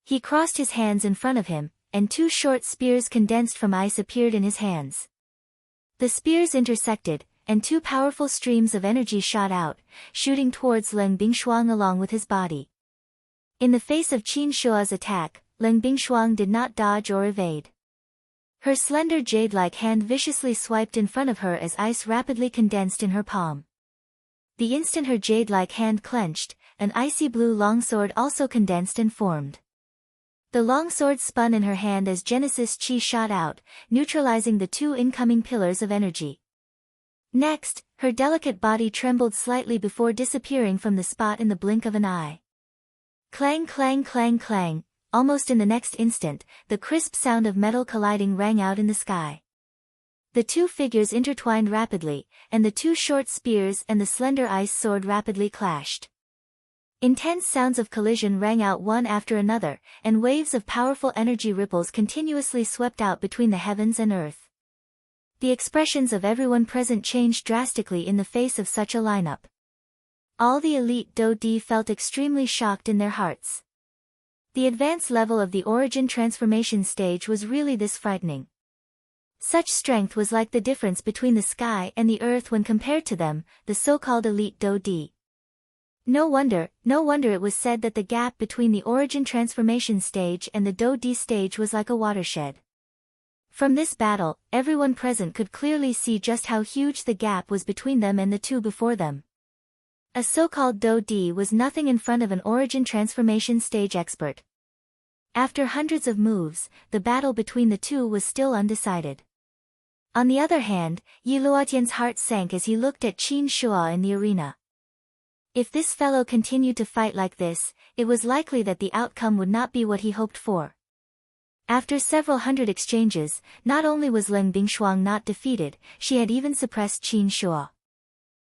He crossed his hands in front of him, and two short spears condensed from ice appeared in his hands. The spears intersected, and two powerful streams of energy shot out, shooting towards Leng Bingshuang along with his body. In the face of Qin Shua's attack, Leng Bingshuang did not dodge or evade. Her slender jade-like hand viciously swiped in front of her as ice rapidly condensed in her palm. The instant her jade-like hand clenched, an icy blue longsword also condensed and formed. The longsword spun in her hand as Genesis Qi shot out, neutralizing the two incoming pillars of energy. Next, her delicate body trembled slightly before disappearing from the spot in the blink of an eye. Clang clang clang clang, almost in the next instant, the crisp sound of metal colliding rang out in the sky. The two figures intertwined rapidly, and the two short spears and the slender ice sword rapidly clashed. Intense sounds of collision rang out one after another, and waves of powerful energy ripples continuously swept out between the heavens and earth. The expressions of everyone present changed drastically in the face of such a lineup. All the elite Do-Di felt extremely shocked in their hearts. The advanced level of the origin transformation stage was really this frightening. Such strength was like the difference between the sky and the earth when compared to them, the so-called elite Do-Di. No wonder it was said that the gap between the origin transformation stage and the Do-Di stage was like a watershed. From this battle, everyone present could clearly see just how huge the gap was between them and the two before them. A so-called Do-Di was nothing in front of an origin transformation stage expert. After hundreds of moves, the battle between the two was still undecided. On the other hand, Yi Luotian's heart sank as he looked at Qin Shuo in the arena. If this fellow continued to fight like this, it was likely that the outcome would not be what he hoped for. After several hundred exchanges, not only was Leng Bingshuang not defeated, she had even suppressed Qin Shuo.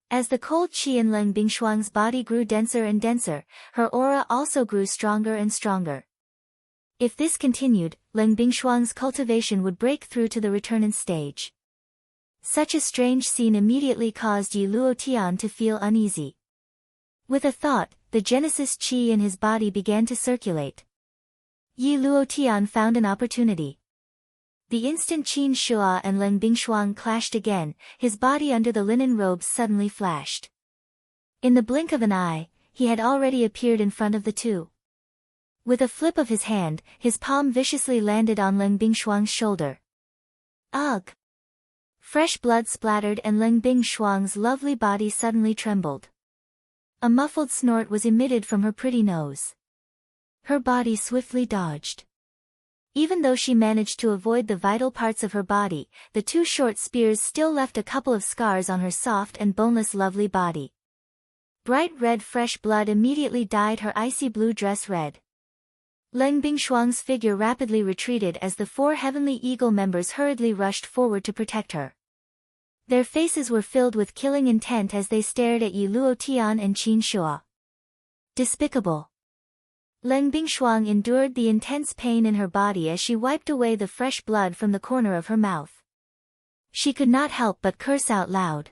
As the cold qi in Leng Bingshuang's body grew denser and denser, her aura also grew stronger and stronger. If this continued, Leng Bingshuang's cultivation would break through to the returning stage. Such a strange scene immediately caused Yi Luotian to feel uneasy. With a thought, the Genesis qi in his body began to circulate. Yi Luotian found an opportunity. The instant Qin Shuo and Leng Bingshuang clashed again, his body under the linen robes suddenly flashed. In the blink of an eye, he had already appeared in front of the two. With a flip of his hand, his palm viciously landed on Leng Bingshuang's shoulder. Ugh! Fresh blood splattered and Leng Bingshuang's lovely body suddenly trembled. A muffled snort was emitted from her pretty nose. Her body swiftly dodged. Even though she managed to avoid the vital parts of her body, the two short spears still left a couple of scars on her soft and boneless lovely body. Bright red fresh blood immediately dyed her icy blue dress red. Leng Bingshuang's figure rapidly retreated as the four Heavenly Eagle members hurriedly rushed forward to protect her. Their faces were filled with killing intent as they stared at Yi Luotian and Qin Shuo. Despicable. Leng Bingshuang endured the intense pain in her body as she wiped away the fresh blood from the corner of her mouth. She could not help but curse out loud.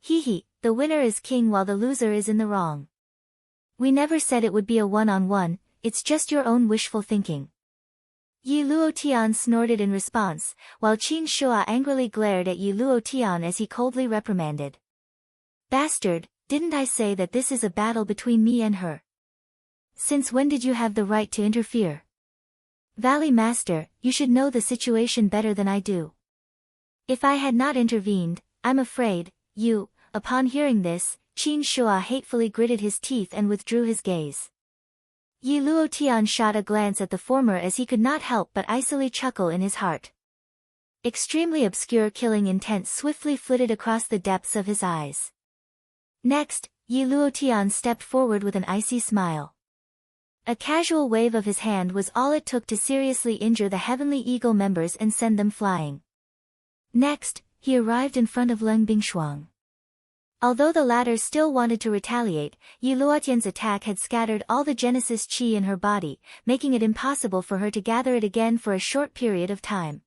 Hee, the winner is king while the loser is in the wrong. We never said it would be a one-on-one, it's just your own wishful thinking. Yi Luotian snorted in response, while Qin Shuo angrily glared at Yi Luotian as he coldly reprimanded. Bastard, didn't I say that this is a battle between me and her? Since when did you have the right to interfere? Valley Master, you should know the situation better than I do. If I had not intervened, I'm afraid, you. Upon hearing this, Qin Shuo hatefully gritted his teeth and withdrew his gaze. Yi Luotian shot a glance at the former as he could not help but icily chuckle in his heart. Extremely obscure killing intent swiftly flitted across the depths of his eyes. Next, Yi Luotian stepped forward with an icy smile. A casual wave of his hand was all it took to seriously injure the Heavenly Eagle members and send them flying. Next, he arrived in front of Leng Bingshuang. Although the latter still wanted to retaliate, Yi Luotian's attack had scattered all the Genesis qi in her body, making it impossible for her to gather it again for a short period of time.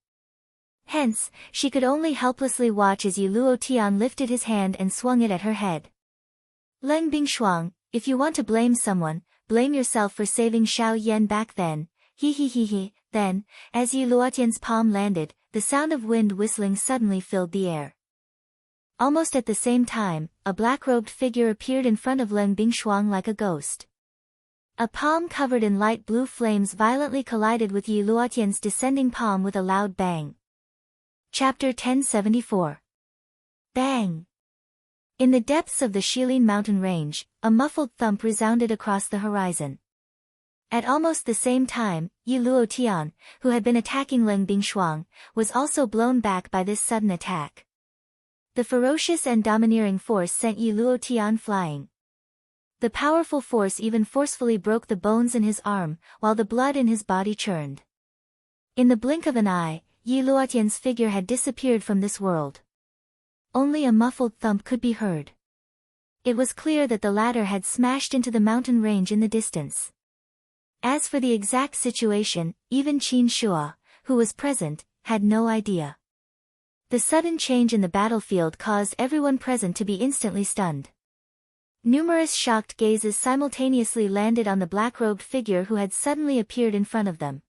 Hence, she could only helplessly watch as Yi Luotian lifted his hand and swung it at her head. Leng Bingshuang, if you want to blame someone, blame yourself for saving Xiao Yan back then. Then, as Yi Luotian's palm landed, the sound of wind whistling suddenly filled the air. Almost at the same time, a black-robed figure appeared in front of Leng Bingshuang like a ghost. A palm covered in light blue flames violently collided with Yi Luotian's descending palm with a loud bang. Chapter 1074. Bang! In the depths of the Shilin mountain range, a muffled thump resounded across the horizon. At almost the same time, Yi Luotian, who had been attacking Leng Bingshuang, was also blown back by this sudden attack. The ferocious and domineering force sent Yi Luotian flying. The powerful force even forcefully broke the bones in his arm, while the blood in his body churned. In the blink of an eye, Yi Luotian's figure had disappeared from this world. Only a muffled thump could be heard. It was clear that the latter had smashed into the mountain range in the distance. As for the exact situation, even Qin Shua, who was present, had no idea. The sudden change in the battlefield caused everyone present to be instantly stunned. Numerous shocked gazes simultaneously landed on the black-robed figure who had suddenly appeared in front of them.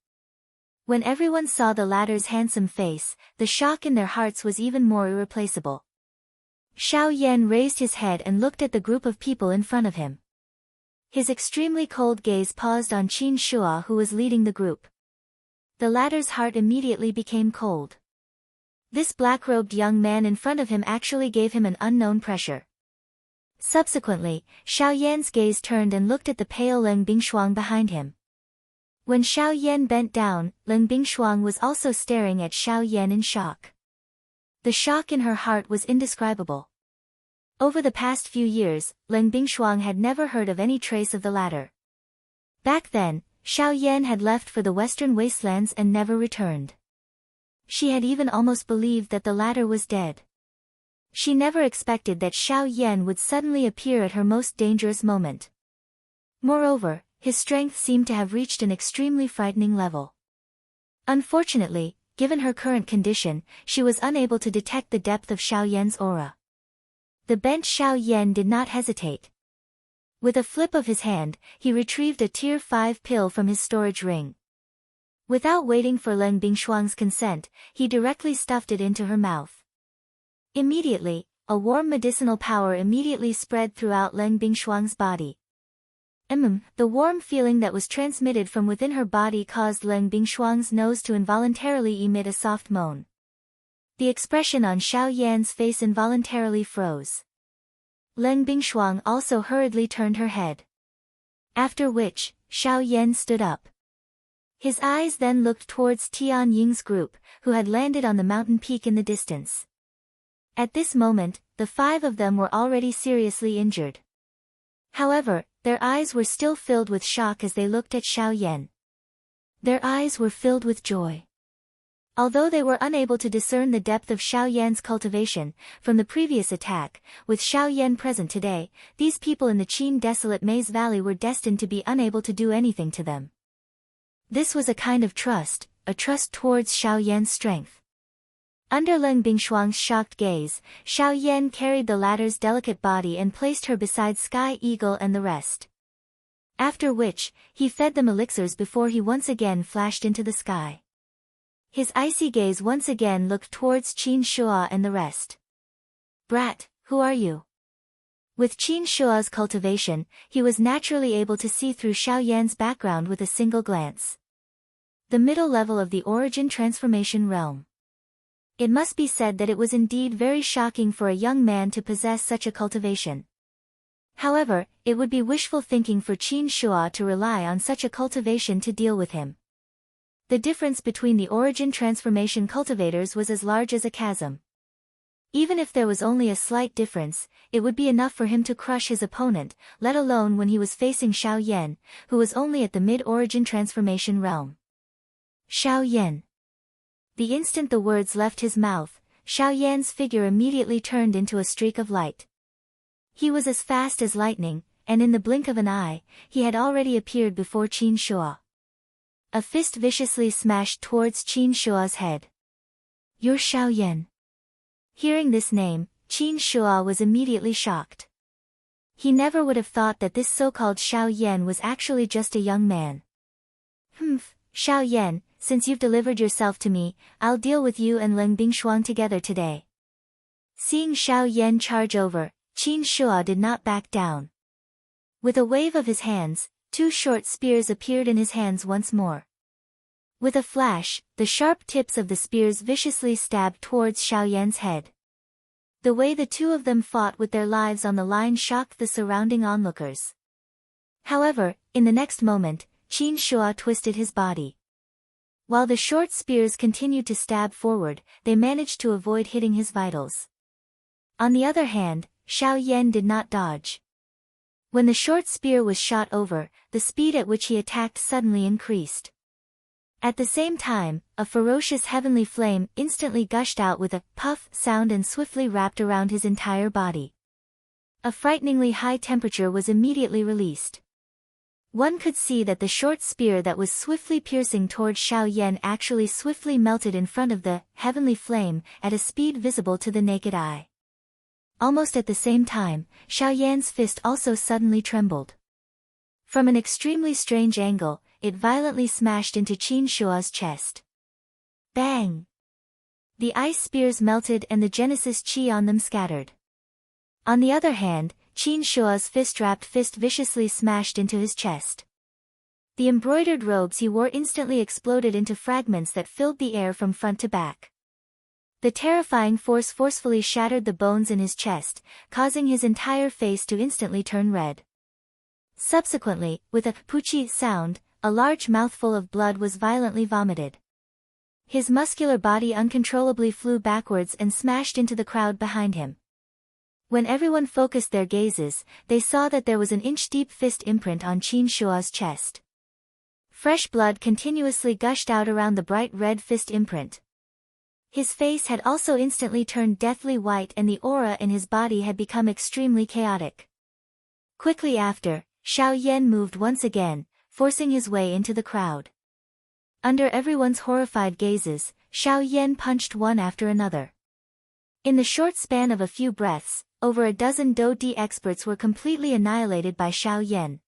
When everyone saw the latter's handsome face, the shock in their hearts was even more irreplaceable. Xiao Yan raised his head and looked at the group of people in front of him. His extremely cold gaze paused on Qin Shua, who was leading the group. The latter's heart immediately became cold. This black-robed young man in front of him actually gave him an unknown pressure. Subsequently, Xiao Yan's gaze turned and looked at the pale Leng Bingshuang behind him. When Xiao Yan bent down, Leng Bingshuang was also staring at Xiao Yan in shock. The shock in her heart was indescribable. Over the past few years, Leng Bingshuang had never heard of any trace of the latter. Back then, Xiao Yan had left for the western wastelands and never returned. She had even almost believed that the latter was dead. She never expected that Xiao Yan would suddenly appear at her most dangerous moment. Moreover, his strength seemed to have reached an extremely frightening level. Unfortunately, given her current condition, she was unable to detect the depth of Xiao Yan's aura. The bent Xiao Yan did not hesitate. With a flip of his hand, he retrieved a Tier 5 pill from his storage ring. Without waiting for Leng Bingshuang's consent, he directly stuffed it into her mouth. Immediately, a warm medicinal power immediately spread throughout Leng Bingshuang's body. The warm feeling that was transmitted from within her body caused Leng Bingshuang's nose to involuntarily emit a soft moan. The expression on Xiao Yan's face involuntarily froze. Leng Bingshuang also hurriedly turned her head. After which, Xiao Yan stood up. His eyes then looked towards Tian Ying's group, who had landed on the mountain peak in the distance. At this moment, the 5 of them were already seriously injured. However, their eyes were still filled with shock as they looked at Xiao Yan. Their eyes were filled with joy. Although they were unable to discern the depth of Xiao Yan's cultivation, from the previous attack, with Xiao Yan present today, these people in the Qin desolate Maze Valley were destined to be unable to do anything to them. This was a kind of trust, a trust towards Xiao Yan's strength. Under Leng Bingshuang's shocked gaze, Xiao Yan carried the latter's delicate body and placed her beside Sky Eagle and the rest. After which, he fed them elixirs before he once again flashed into the sky. His icy gaze once again looked towards Qin Shua and the rest. "Brat, who are you?" With Qin Shua's cultivation, he was naturally able to see through Xiao Yan's background with a single glance. The middle level of the origin transformation realm. It must be said that it was indeed very shocking for a young man to possess such a cultivation. However, it would be wishful thinking for Qin Shua to rely on such a cultivation to deal with him. The difference between the origin transformation cultivators was as large as a chasm. Even if there was only a slight difference, it would be enough for him to crush his opponent, let alone when he was facing Xiao Yan, who was only at the mid-origin transformation realm. Xiao Yan. The instant the words left his mouth, Xiao Yan's figure immediately turned into a streak of light. He was as fast as lightning, and in the blink of an eye, he had already appeared before Qin Shua. A fist viciously smashed towards Qin Shua's head. "You're Xiao Yan." Hearing this name, Qin Shua was immediately shocked. He never would have thought that this so-called Xiao Yan was actually just a young man. Xiao Yan, since you've delivered yourself to me, I'll deal with you and Leng Bingshuang together today. Seeing Xiao Yan charge over, Qin Shua did not back down. With a wave of his hands, 2 short spears appeared in his hands once more. With a flash, the sharp tips of the spears viciously stabbed towards Xiao Yan's head. The way the 2 of them fought with their lives on the line shocked the surrounding onlookers. However, in the next moment, Qin Shua twisted his body. While the short spears continued to stab forward, they managed to avoid hitting his vitals. On the other hand, Xiao Yan did not dodge. When the short spear was shot over, the speed at which he attacked suddenly increased. At the same time, a ferocious heavenly flame instantly gushed out with a puff sound and swiftly wrapped around his entire body. A frighteningly high temperature was immediately released. One could see that the short spear that was swiftly piercing toward Xiao Yan actually swiftly melted in front of the heavenly flame at a speed visible to the naked eye. Almost at the same time, Xiao Yan's fist also suddenly trembled. From an extremely strange angle, it violently smashed into Qin Shua's chest. Bang! The ice spears melted and the Genesis Qi on them scattered. On the other hand, Qin Shua's fist-wrapped fist viciously smashed into his chest. The embroidered robes he wore instantly exploded into fragments that filled the air from front to back. The terrifying force forcefully shattered the bones in his chest, causing his entire face to instantly turn red. Subsequently, with a poochie sound, a large mouthful of blood was violently vomited. His muscular body uncontrollably flew backwards and smashed into the crowd behind him. When everyone focused their gazes, they saw that there was an inch-deep fist imprint on Qin Shua's chest. Fresh blood continuously gushed out around the bright red fist imprint. His face had also instantly turned deathly white and the aura in his body had become extremely chaotic. Quickly after, Xiao Yan moved once again, forcing his way into the crowd. Under everyone's horrified gazes, Xiao Yan punched one after another. In the short span of a few breaths, over a dozen Do Di experts were completely annihilated by Xiao Yan.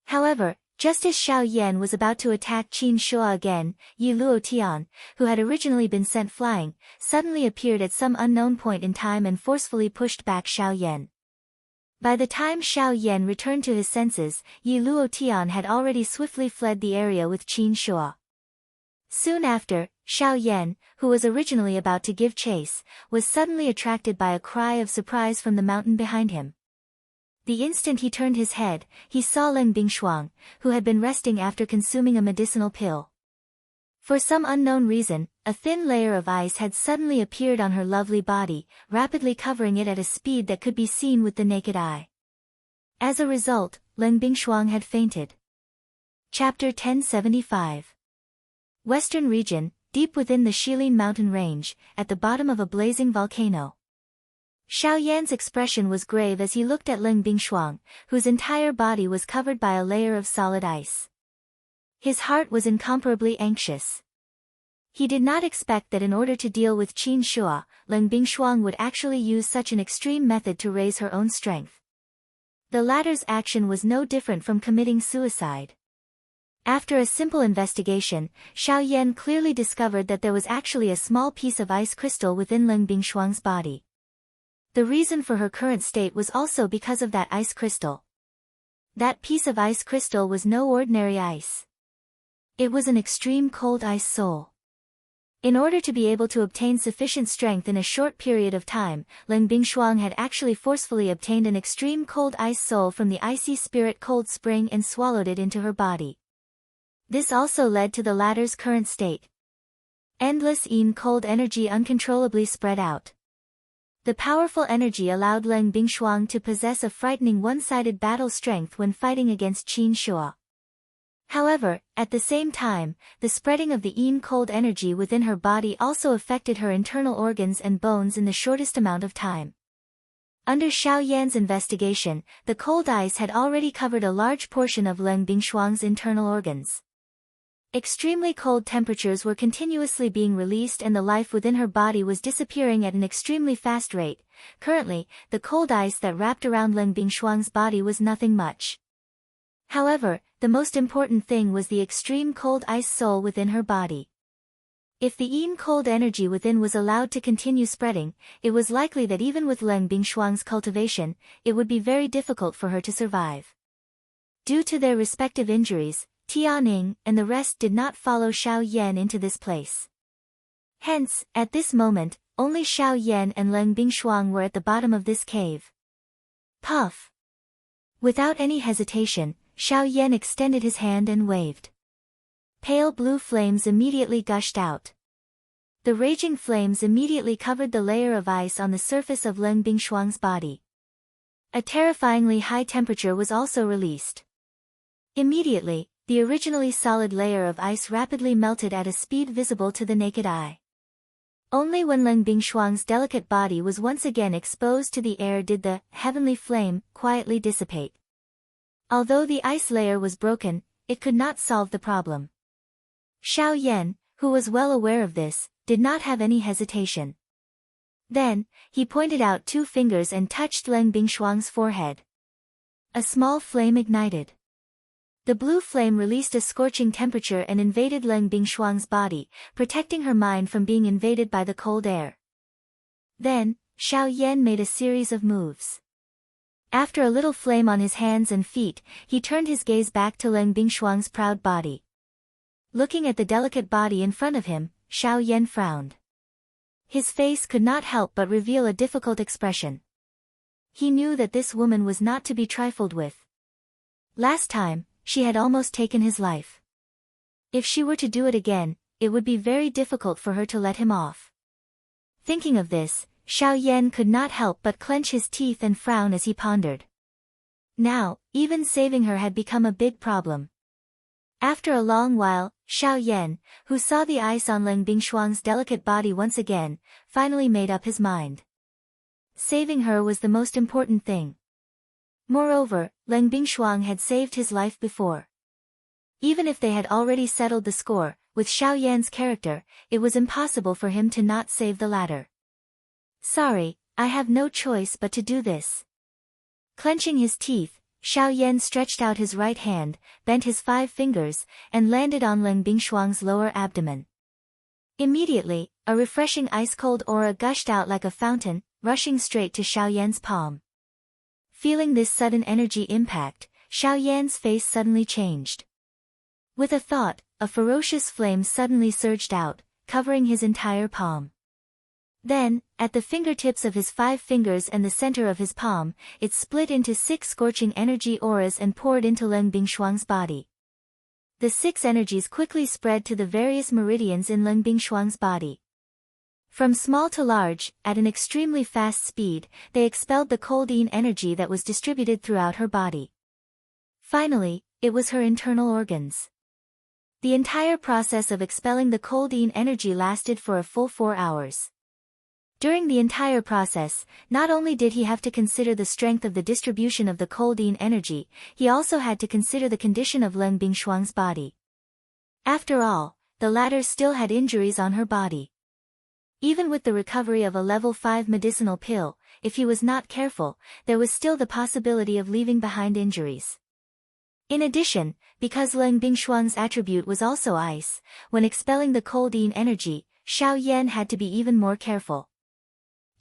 However, just as Xiao Yan was about to attack Qin Shua again, Yi Luotian, who had originally been sent flying, suddenly appeared at some unknown point in time and forcefully pushed back Xiao Yan. By the time Xiao Yan returned to his senses, Yi Luotian had already swiftly fled the area with Qin Shua. Soon after, Xiao Yan, who was originally about to give chase, was suddenly attracted by a cry of surprise from the mountain behind him. The instant he turned his head, he saw Leng Bingshuang, who had been resting after consuming a medicinal pill. For some unknown reason, a thin layer of ice had suddenly appeared on her lovely body, rapidly covering it at a speed that could be seen with the naked eye. As a result, Leng Bingshuang had fainted. Chapter 1075. Western Region, deep within the Shilin mountain range, at the bottom of a blazing volcano. Xiao Yan's expression was grave as he looked at Leng Bingshuang, whose entire body was covered by a layer of solid ice. His heart was incomparably anxious. He did not expect that in order to deal with Qin Shua, Leng Bingshuang would actually use such an extreme method to raise her own strength. The latter's action was no different from committing suicide. After a simple investigation, Xiao Yan clearly discovered that there was actually a small piece of ice crystal within Leng Bingshuang's body. The reason for her current state was also because of that ice crystal. That piece of ice crystal was no ordinary ice. It was an extreme cold ice soul. In order to be able to obtain sufficient strength in a short period of time, Leng Bingshuang had actually forcefully obtained an extreme cold ice soul from the icy spirit cold spring and swallowed it into her body. This also led to the latter's current state. Endless cold energy uncontrollably spread out. The powerful energy allowed Leng Bingshuang to possess a frightening one-sided battle strength when fighting against Qin Shua. However, at the same time, the spreading of the cold energy within her body also affected her internal organs and bones in the shortest amount of time. Under Xiao Yan's investigation, the cold ice had already covered a large portion of Leng Bingshuang's internal organs. Extremely cold temperatures were continuously being released and the life within her body was disappearing at an extremely fast rate. Currently, the cold ice that wrapped around Leng Bingshuang's body was nothing much. However, the most important thing was the extreme cold ice soul within her body. If the cold energy within was allowed to continue spreading, it was likely that even with Leng Bingshuang's cultivation, it would be very difficult for her to survive. Due to their respective injuries, Tianing and the rest did not follow Xiao Yan into this place. Hence, at this moment, only Xiao Yan and Leng Bingshuang were at the bottom of this cave. Puff! Without any hesitation, Xiao Yan extended his hand and waved. Pale blue flames immediately gushed out. The raging flames immediately covered the layer of ice on the surface of Leng Bingshuang's body. A terrifyingly high temperature was also released. Immediately, the originally solid layer of ice rapidly melted at a speed visible to the naked eye. Only when Leng Bingshuang's delicate body was once again exposed to the air did the heavenly flame quietly dissipate. Although the ice layer was broken, it could not solve the problem. Xiao Yan, who was well aware of this, did not have any hesitation. Then, he pointed out 2 fingers and touched Leng Bingshuang's forehead. A small flame ignited. The blue flame released a scorching temperature and invaded Leng Bingshuang's body, protecting her mind from being invaded by the cold air. Then, Xiao Yan made a series of moves. After a little flame on his hands and feet, he turned his gaze back to Leng Bingshuang's proud body. Looking at the delicate body in front of him, Xiao Yan frowned. His face could not help but reveal a difficult expression. He knew that this woman was not to be trifled with. Last time, she had almost taken his life. If she were to do it again, it would be very difficult for her to let him off. Thinking of this, Xiao Yan could not help but clench his teeth and frown as he pondered. Now, even saving her had become a big problem. After a long while, Xiao Yan, who saw the ice on Leng Bingshuang's delicate body once again, finally made up his mind. Saving her was the most important thing. Moreover, Leng Bingshuang had saved his life before. Even if they had already settled the score, with Xiao Yan's character, it was impossible for him to not save the latter. Sorry, I have no choice but to do this. Clenching his teeth, Xiao Yan stretched out his right hand, bent his 5 fingers, and landed on Leng Bingshuang's lower abdomen. Immediately, a refreshing ice-cold aura gushed out like a fountain, rushing straight to Xiao Yan's palm. Feeling this sudden energy impact, Xiao Yan's face suddenly changed. With a thought, a ferocious flame suddenly surged out, covering his entire palm. Then, at the fingertips of his 5 fingers and the center of his palm, it split into 6 scorching energy auras and poured into Leng Bingshuang's body. The 6 energies quickly spread to the various meridians in Leng Bingshuang's body. From small to large, at an extremely fast speed, they expelled the coldine energy that was distributed throughout her body. Finally, it was her internal organs. The entire process of expelling the coldine energy lasted for a full 4 hours. During the entire process, not only did he have to consider the strength of the distribution of the coldine energy, he also had to consider the condition of Leng Bingshuang's body. After all, the latter still had injuries on her body. Even with the recovery of a level 5 medicinal pill, if he was not careful, there was still the possibility of leaving behind injuries. In addition, because Leng Bingshuang's attribute was also ice, when expelling the coldine energy, Xiao Yan had to be even more careful.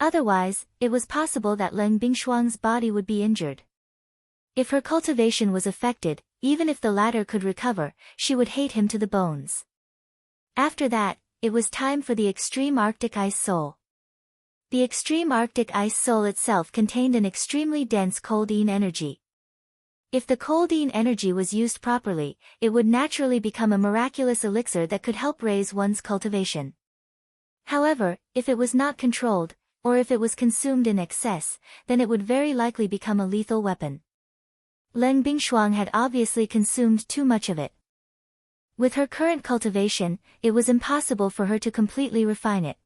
Otherwise, it was possible that Leng Bingshuang's body would be injured. If her cultivation was affected, even if the latter could recover, she would hate him to the bones. After that, it was time for the extreme Arctic ice soul. The extreme Arctic ice soul itself contained an extremely dense coldine energy. If the coldine energy was used properly, it would naturally become a miraculous elixir that could help raise one's cultivation. However, if it was not controlled, or if it was consumed in excess, then it would very likely become a lethal weapon. Leng Bingshuang had obviously consumed too much of it. With her current cultivation, it was impossible for her to completely refine it.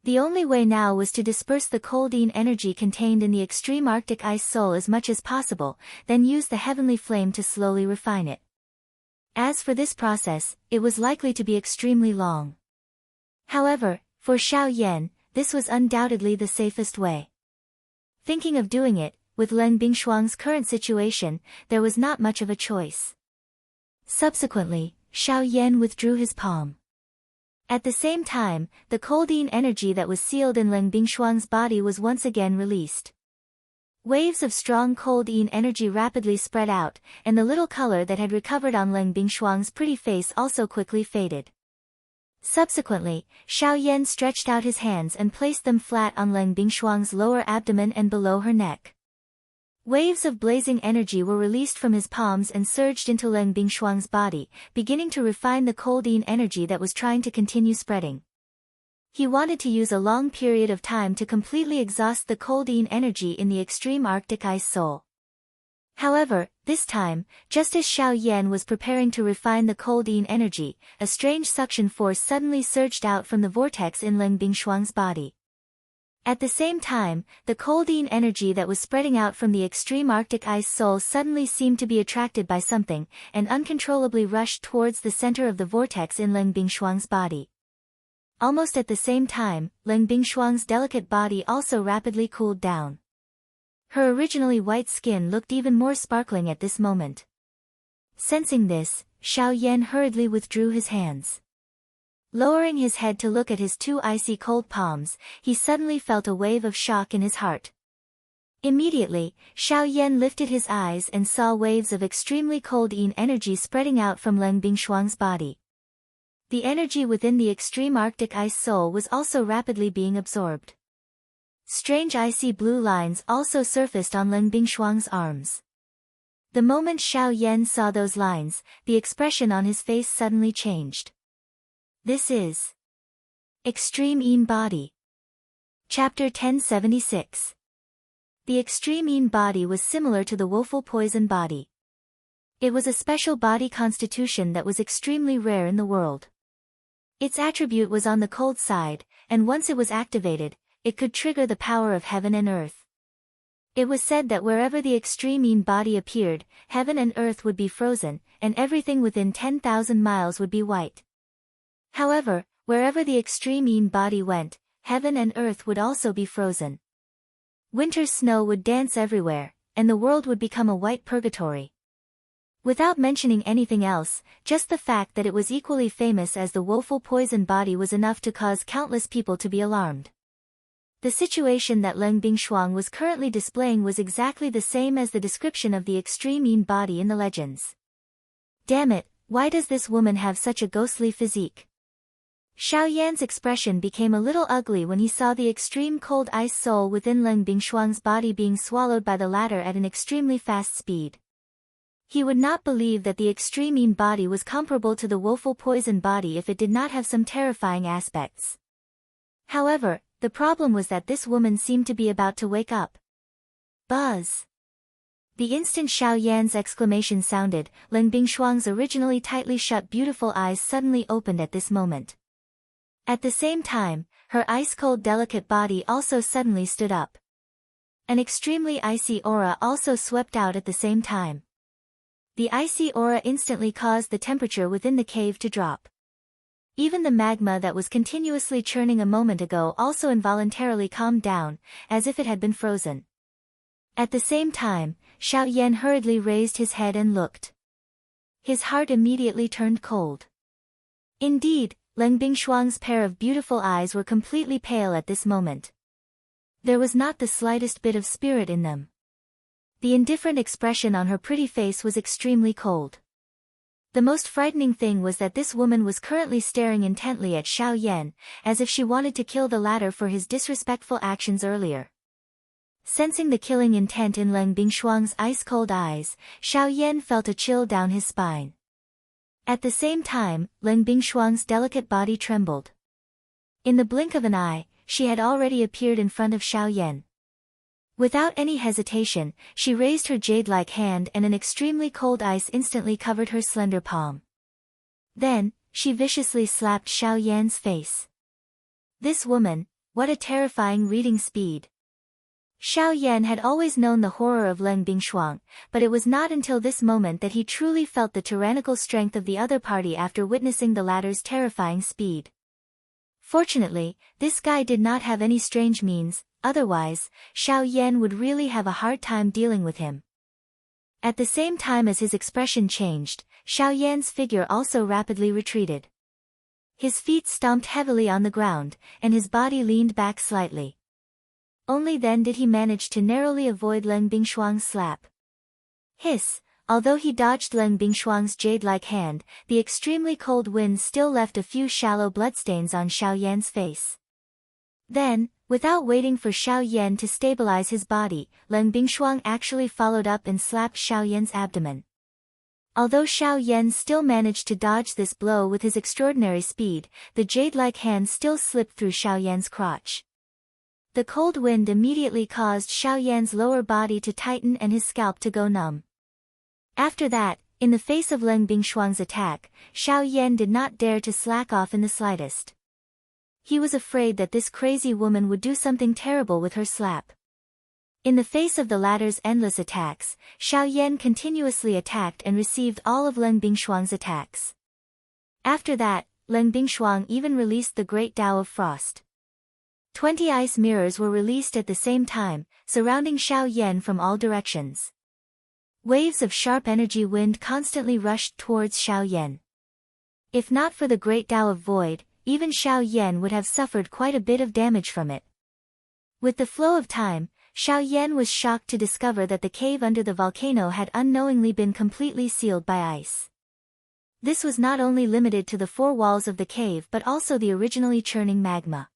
The only way now was to disperse the coldine energy contained in the extreme Arctic ice soul as much as possible, then use the heavenly flame to slowly refine it. As for this process, it was likely to be extremely long. However, for Xiao Yan, this was undoubtedly the safest way. Thinking of doing it, with Leng Bingshuang's current situation, there was not much of a choice. Subsequently, Xiao Yan withdrew his palm. At the same time, the coldine energy that was sealed in Leng Bingshuang's body was once again released. Waves of strong coldine energy rapidly spread out, and the little color that had recovered on Leng Bingshuang's pretty face also quickly faded. Subsequently, Xiao Yan stretched out his hands and placed them flat on Leng Bingshuang's lower abdomen and below her neck. Waves of blazing energy were released from his palms and surged into Leng Bingshuang's body, beginning to refine the coldine energy that was trying to continue spreading. He wanted to use a long period of time to completely exhaust the coldine energy in the extreme Arctic ice soul. However, this time, just as Xiao Yan was preparing to refine the coldine energy, a strange suction force suddenly surged out from the vortex in Leng Bingshuang's body. At the same time, the coldine energy that was spreading out from the extreme Arctic ice soul suddenly seemed to be attracted by something, and uncontrollably rushed towards the center of the vortex in Leng Bingshuang's body. Almost at the same time, Leng Bingshuang's delicate body also rapidly cooled down. Her originally white skin looked even more sparkling at this moment. Sensing this, Xiao Yan hurriedly withdrew his hands. Lowering his head to look at his two icy cold palms, he suddenly felt a wave of shock in his heart. Immediately, Xiao Yan lifted his eyes and saw waves of extremely cold yin energy spreading out from Leng Bingshuang's body. The energy within the extreme Arctic ice soul was also rapidly being absorbed. Strange icy blue lines also surfaced on Leng Bingshuang's arms. The moment Xiao Yan saw those lines, the expression on his face suddenly changed. This is Extreme Yin Body. Chapter 1076. The Extreme Yin Body was similar to the Woeful Poison Body. It was a special body constitution that was extremely rare in the world. Its attribute was on the cold side, and once it was activated, it could trigger the power of heaven and earth. It was said that wherever the extreme yin body appeared, heaven and earth would be frozen, and everything within 10,000 miles would be white. However, wherever the extreme yin body went, heaven and earth would also be frozen. Winter's snow would dance everywhere, and the world would become a white purgatory. Without mentioning anything else, just the fact that it was equally famous as the woeful poison body was enough to cause countless people to be alarmed. The situation that Leng Bingshuang was currently displaying was exactly the same as the description of the extreme yin body in the legends. Damn it, why does this woman have such a ghostly physique? Xiao Yan's expression became a little ugly when he saw the extreme cold ice soul within Leng Bingshuang's body being swallowed by the latter at an extremely fast speed. He would not believe that the extreme yin body was comparable to the woeful poison body if it did not have some terrifying aspects. However, the problem was that this woman seemed to be about to wake up. Buzz! The instant Xiao Yan's exclamation sounded, Leng Bingshuang's originally tightly shut beautiful eyes suddenly opened at this moment. At the same time, her ice-cold delicate body also suddenly stood up. An extremely icy aura also swept out at the same time. The icy aura instantly caused the temperature within the cave to drop. Even the magma that was continuously churning a moment ago also involuntarily calmed down, as if it had been frozen. At the same time, Xiao Yan hurriedly raised his head and looked. His heart immediately turned cold. Indeed, Leng Bingshuang's pair of beautiful eyes were completely pale at this moment. There was not the slightest bit of spirit in them. The indifferent expression on her pretty face was extremely cold. The most frightening thing was that this woman was currently staring intently at Xiao Yan, as if she wanted to kill the latter for his disrespectful actions earlier. Sensing the killing intent in Leng Bingshuang's ice-cold eyes, Xiao Yan felt a chill down his spine. At the same time, Leng Bingshuang's delicate body trembled. In the blink of an eye, she had already appeared in front of Xiao Yan. Without any hesitation, she raised her jade-like hand and an extremely cold ice instantly covered her slender palm. Then, she viciously slapped Xiao Yan's face. This woman, what a terrifying reading speed. Xiao Yan had always known the horror of Leng Bingshuang, but it was not until this moment that he truly felt the tyrannical strength of the other party after witnessing the latter's terrifying speed. Fortunately, this guy did not have any strange means, otherwise, Xiao Yan would really have a hard time dealing with him. At the same time as his expression changed, Xiao Yan's figure also rapidly retreated. His feet stomped heavily on the ground, and his body leaned back slightly. Only then did he manage to narrowly avoid Leng Bingshuang's slap. Hiss! Although he dodged Leng Bingshuang's jade-like hand, the extremely cold wind still left a few shallow bloodstains on Xiao Yan's face. Then, without waiting for Xiao Yan to stabilize his body, Leng Bingshuang actually followed up and slapped Xiao Yan's abdomen. Although Xiao Yan still managed to dodge this blow with his extraordinary speed, the jade-like hand still slipped through Xiao Yan's crotch. The cold wind immediately caused Xiao Yan's lower body to tighten and his scalp to go numb. After that, in the face of Leng Bingshuang's attack, Xiao Yan did not dare to slack off in the slightest. He was afraid that this crazy woman would do something terrible with her slap. In the face of the latter's endless attacks, Xiao Yan continuously attacked and received all of Leng Bingshuang's attacks. After that, Leng Bingshuang even released the Great Tao of Frost. 20 ice mirrors were released at the same time, surrounding Xiao Yan from all directions. Waves of sharp energy wind constantly rushed towards Xiao Yan. If not for the Great Tao of Void, even Xiao Yan would have suffered quite a bit of damage from it. With the flow of time, Xiao Yan was shocked to discover that the cave under the volcano had unknowingly been completely sealed by ice. This was not only limited to the four walls of the cave but also the originally churning magma.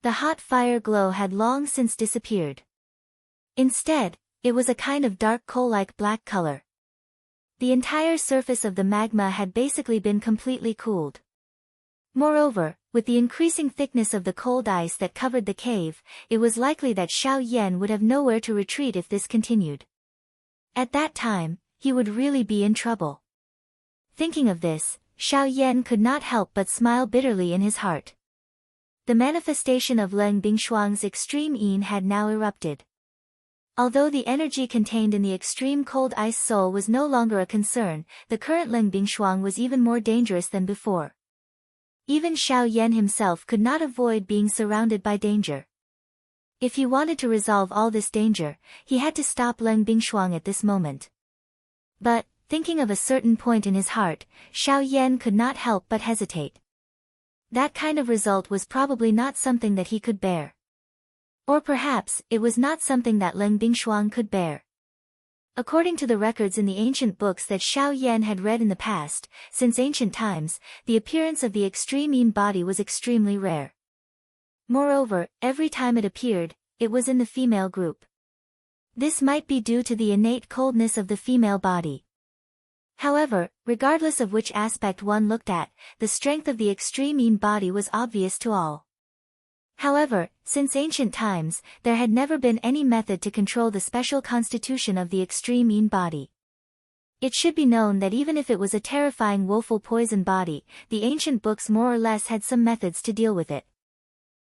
The hot fire glow had long since disappeared. Instead, it was a kind of dark coal-like black color. The entire surface of the magma had basically been completely cooled. Moreover, with the increasing thickness of the cold ice that covered the cave, it was likely that Xiao Yan would have nowhere to retreat if this continued. At that time, he would really be in trouble. Thinking of this, Xiao Yan could not help but smile bitterly in his heart. The manifestation of Leng Bingshuang's extreme yin had now erupted. Although the energy contained in the extreme cold ice soul was no longer a concern, the current Leng Bingshuang was even more dangerous than before. Even Xiao Yan himself could not avoid being surrounded by danger. If he wanted to resolve all this danger, he had to stop Leng Bingshuang at this moment. But, thinking of a certain point in his heart, Xiao Yan could not help but hesitate. That kind of result was probably not something that he could bear. Or perhaps, it was not something that Leng Bingshuang could bear. According to the records in the ancient books that Xiao Yan had read in the past, since ancient times, the appearance of the extreme yin body was extremely rare. Moreover, every time it appeared, it was in the female group. This might be due to the innate coldness of the female body. However, regardless of which aspect one looked at, the strength of the extreme yin body was obvious to all. However, since ancient times, there had never been any method to control the special constitution of the extreme yin body. It should be known that even if it was a terrifying woeful poison body, the ancient books more or less had some methods to deal with it.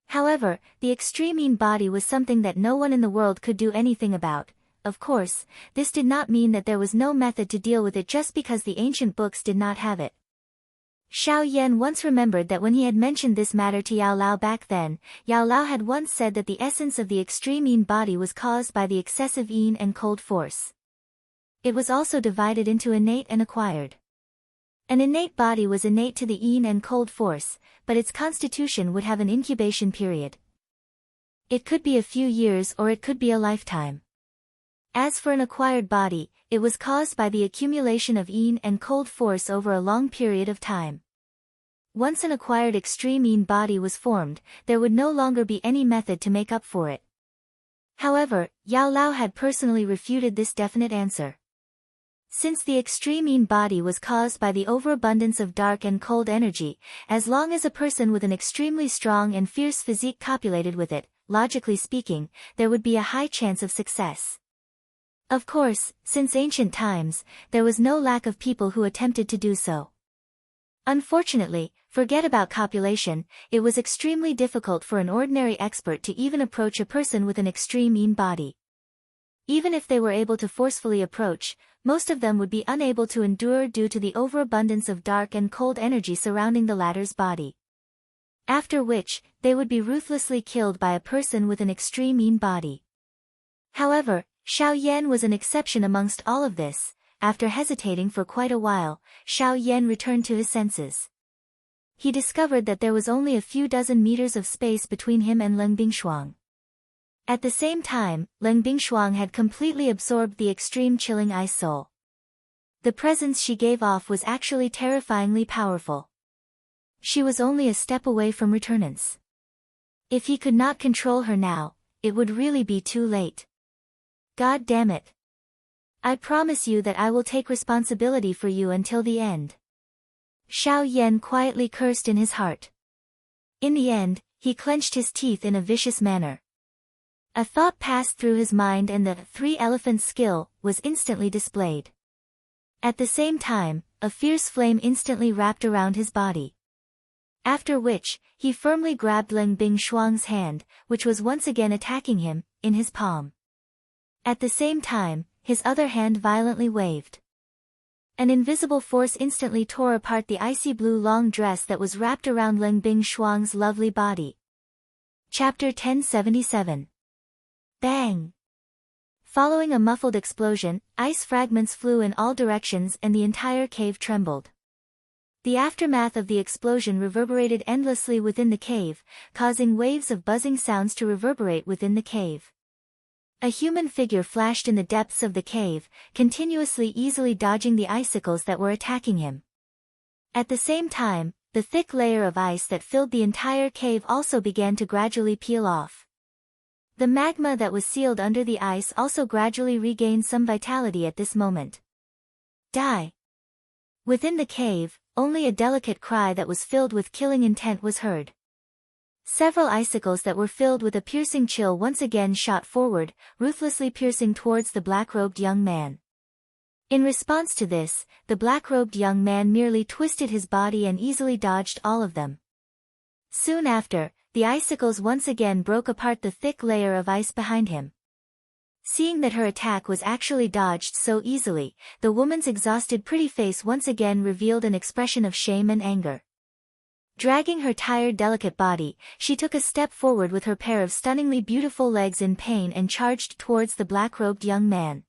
However, the extreme yin body was something that no one in the world could do anything about. Of course, this did not mean that there was no method to deal with it just because the ancient books did not have it. Xiao Yan once remembered that when he had mentioned this matter to Yao Lao back then, Yao Lao had once said that the essence of the extreme yin body was caused by the excessive yin and cold force. It was also divided into innate and acquired. An innate body was innate to the yin and cold force, but its constitution would have an incubation period. It could be a few years or it could be a lifetime. As for an acquired body, it was caused by the accumulation of yin and cold force over a long period of time. Once an acquired extreme yin body was formed, there would no longer be any method to make up for it. However, Yao Lao had personally refuted this definite answer. Since the extreme yin body was caused by the overabundance of dark and cold energy, as long as a person with an extremely strong and fierce physique copulated with it, logically speaking, there would be a high chance of success. Of course, since ancient times, there was no lack of people who attempted to do so. Unfortunately, forget about copulation, it was extremely difficult for an ordinary expert to even approach a person with an extreme yin body. Even if they were able to forcefully approach, most of them would be unable to endure due to the overabundance of dark and cold energy surrounding the latter's body. After which, they would be ruthlessly killed by a person with an extreme yin body. However, Xiao Yan was an exception amongst all of this. After hesitating for quite a while, Xiao Yan returned to his senses. He discovered that there was only a few dozen meters of space between him and Leng Bingshuang. At the same time, Leng Bingshuang had completely absorbed the extreme chilling ice soul. The presence she gave off was actually terrifyingly powerful. She was only a step away from returnance. If he could not control her now, it would really be too late. God damn it. I promise you that I will take responsibility for you until the end. Xiao Yan quietly cursed in his heart. In the end, he clenched his teeth in a vicious manner. A thought passed through his mind and the three-elephant skill was instantly displayed. At the same time, a fierce flame instantly wrapped around his body. After which, he firmly grabbed Ling Bing Shuang's hand, which was once again attacking him, in his palm. At the same time, his other hand violently waved. An invisible force instantly tore apart the icy blue long dress that was wrapped around Ling Bing Shuang's lovely body. Chapter 1077. Bang! Following a muffled explosion, ice fragments flew in all directions and the entire cave trembled. The aftermath of the explosion reverberated endlessly within the cave, causing waves of buzzing sounds to reverberate within the cave. A human figure flashed in the depths of the cave, continuously easily dodging the icicles that were attacking him. At the same time, the thick layer of ice that filled the entire cave also began to gradually peel off. The magma that was sealed under the ice also gradually regained some vitality at this moment. Die! Within the cave, only a delicate cry that was filled with killing intent was heard. Several icicles that were filled with a piercing chill once again shot forward, ruthlessly piercing towards the black-robed young man. In response to this, the black-robed young man merely twisted his body and easily dodged all of them. Soon after, the icicles once again broke apart the thick layer of ice behind him. Seeing that her attack was actually dodged so easily, the woman's exhausted pretty face once again revealed an expression of shame and anger. Dragging her tired delicate body, she took a step forward with her pair of stunningly beautiful legs in pain and charged towards the black-robed young man.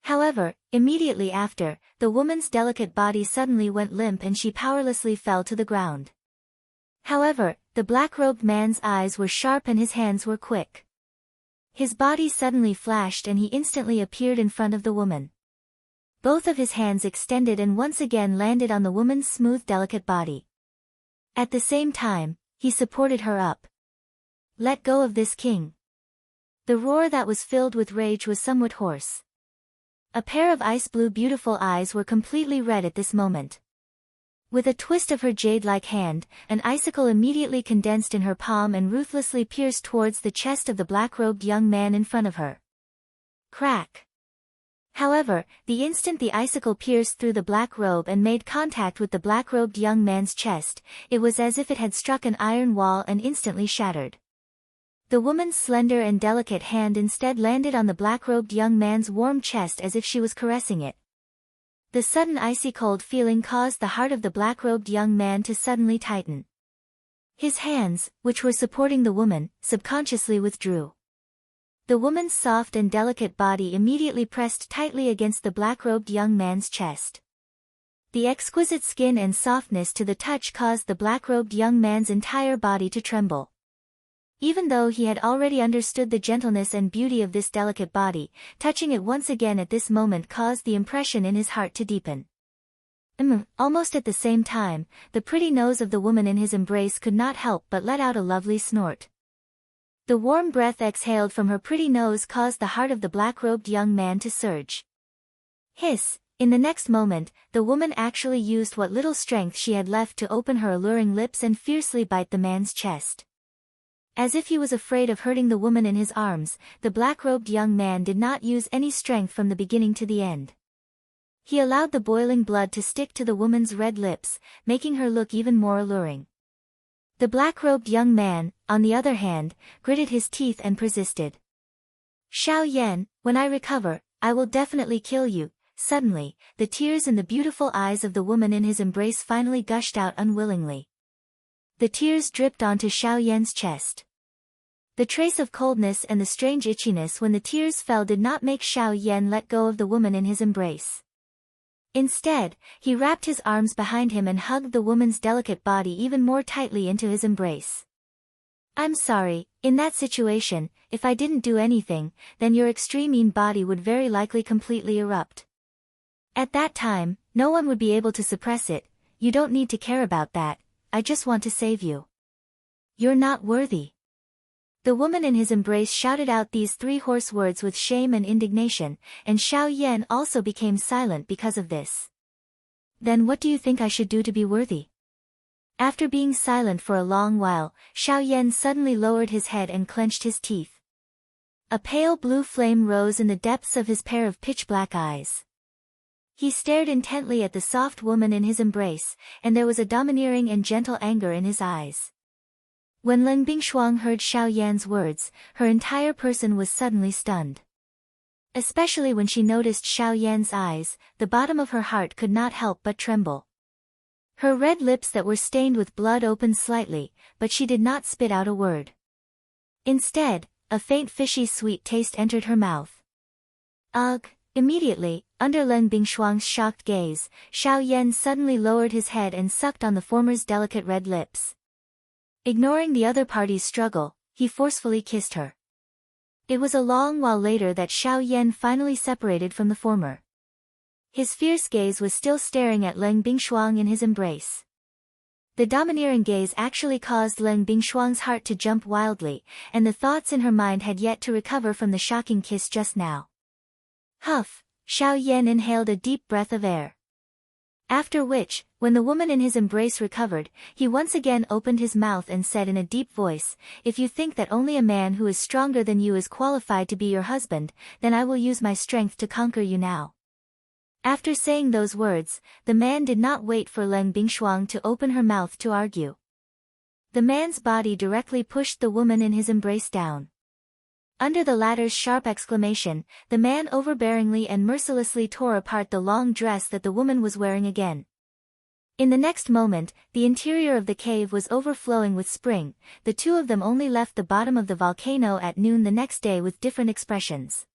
However, immediately after, the woman's delicate body suddenly went limp and she powerlessly fell to the ground. However, the black-robed man's eyes were sharp and his hands were quick. His body suddenly flashed and he instantly appeared in front of the woman. Both of his hands extended and once again landed on the woman's smooth delicate body. At the same time, he supported her up. Let go of this king. The roar that was filled with rage was somewhat hoarse. A pair of ice-blue beautiful eyes were completely red at this moment. With a twist of her jade-like hand, an icicle immediately condensed in her palm and ruthlessly pierced towards the chest of the black-robed young man in front of her. Crack! However, the instant the icicle pierced through the black robe and made contact with the black-robed young man's chest, it was as if it had struck an iron wall and instantly shattered. The woman's slender and delicate hand instead landed on the black-robed young man's warm chest as if she was caressing it. The sudden icy cold feeling caused the heart of the black-robed young man to suddenly tighten. His hands, which were supporting the woman, subconsciously withdrew. The woman's soft and delicate body immediately pressed tightly against the black-robed young man's chest. The exquisite skin and softness to the touch caused the black-robed young man's entire body to tremble. Even though he had already understood the gentleness and beauty of this delicate body, touching it once again at this moment caused the impression in his heart to deepen. Almost at the same time, the pretty nose of the woman in his embrace could not help but let out a lovely snort. The warm breath exhaled from her pretty nose caused the heart of the black-robed young man to surge. Hiss! In the next moment, the woman actually used what little strength she had left to open her alluring lips and fiercely bite the man's chest. As if he was afraid of hurting the woman in his arms, the black-robed young man did not use any strength from the beginning to the end. He allowed the boiling blood to stick to the woman's red lips, making her look even more alluring. The black-robed young man, on the other hand, gritted his teeth and persisted. Xiao Yan, when I recover, I will definitely kill you. Suddenly, the tears in the beautiful eyes of the woman in his embrace finally gushed out unwillingly. The tears dripped onto Xiao Yan's chest. The trace of coldness and the strange itchiness when the tears fell did not make Xiao Yan let go of the woman in his embrace. Instead, he wrapped his arms behind him and hugged the woman's delicate body even more tightly into his embrace. I'm sorry, in that situation, if I didn't do anything, then your extreme body would very likely completely erupt. At that time, no one would be able to suppress it. You don't need to care about that, I just want to save you. You're not worthy. The woman in his embrace shouted out these 3 hoarse words with shame and indignation, and Xiao Yan also became silent because of this. Then what do you think I should do to be worthy? After being silent for a long while, Xiao Yan suddenly lowered his head and clenched his teeth. A pale blue flame rose in the depths of his pair of pitch-black eyes. He stared intently at the soft woman in his embrace, and there was a domineering and gentle anger in his eyes. When Leng Bingshuang heard Xiao Yan's words, her entire person was suddenly stunned. Especially when she noticed Xiao Yan's eyes, the bottom of her heart could not help but tremble. Her red lips that were stained with blood opened slightly, but she did not spit out a word. Instead, a faint fishy sweet taste entered her mouth. Ugh! Immediately, under Leng Bingshuang's shocked gaze, Xiao Yan suddenly lowered his head and sucked on the former's delicate red lips. Ignoring the other party's struggle, he forcefully kissed her. It was a long while later that Xiao Yan finally separated from the former. His fierce gaze was still staring at Leng Bingshuang in his embrace. The domineering gaze actually caused Leng Bingshuang's heart to jump wildly, and the thoughts in her mind had yet to recover from the shocking kiss just now. Huff! Xiao Yan inhaled a deep breath of air. After which, when the woman in his embrace recovered, he once again opened his mouth and said in a deep voice, "If you think that only a man who is stronger than you is qualified to be your husband, then I will use my strength to conquer you now." After saying those words, the man did not wait for Leng Bingshuang to open her mouth to argue. The man's body directly pushed the woman in his embrace down. Under the latter's sharp exclamation, the man overbearingly and mercilessly tore apart the long dress that the woman was wearing again. In the next moment, the interior of the cave was overflowing with spring. The 2 of them only left the bottom of the volcano at noon the next day with different expressions.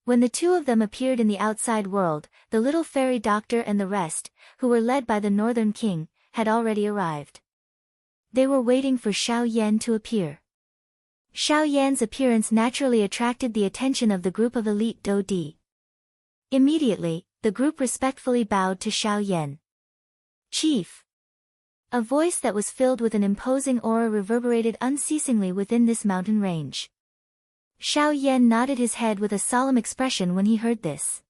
When the 2 of them appeared in the outside world, the little fairy doctor and the rest, who were led by the Northern King, had already arrived. They were waiting for Xiao Yan to appear. Xiao Yan's appearance naturally attracted the attention of the group of elite Dodi. Immediately, the group respectfully bowed to Xiao Yan. "Chief!" A voice that was filled with an imposing aura reverberated unceasingly within this mountain range. Xiao Yan nodded his head with a solemn expression when he heard this.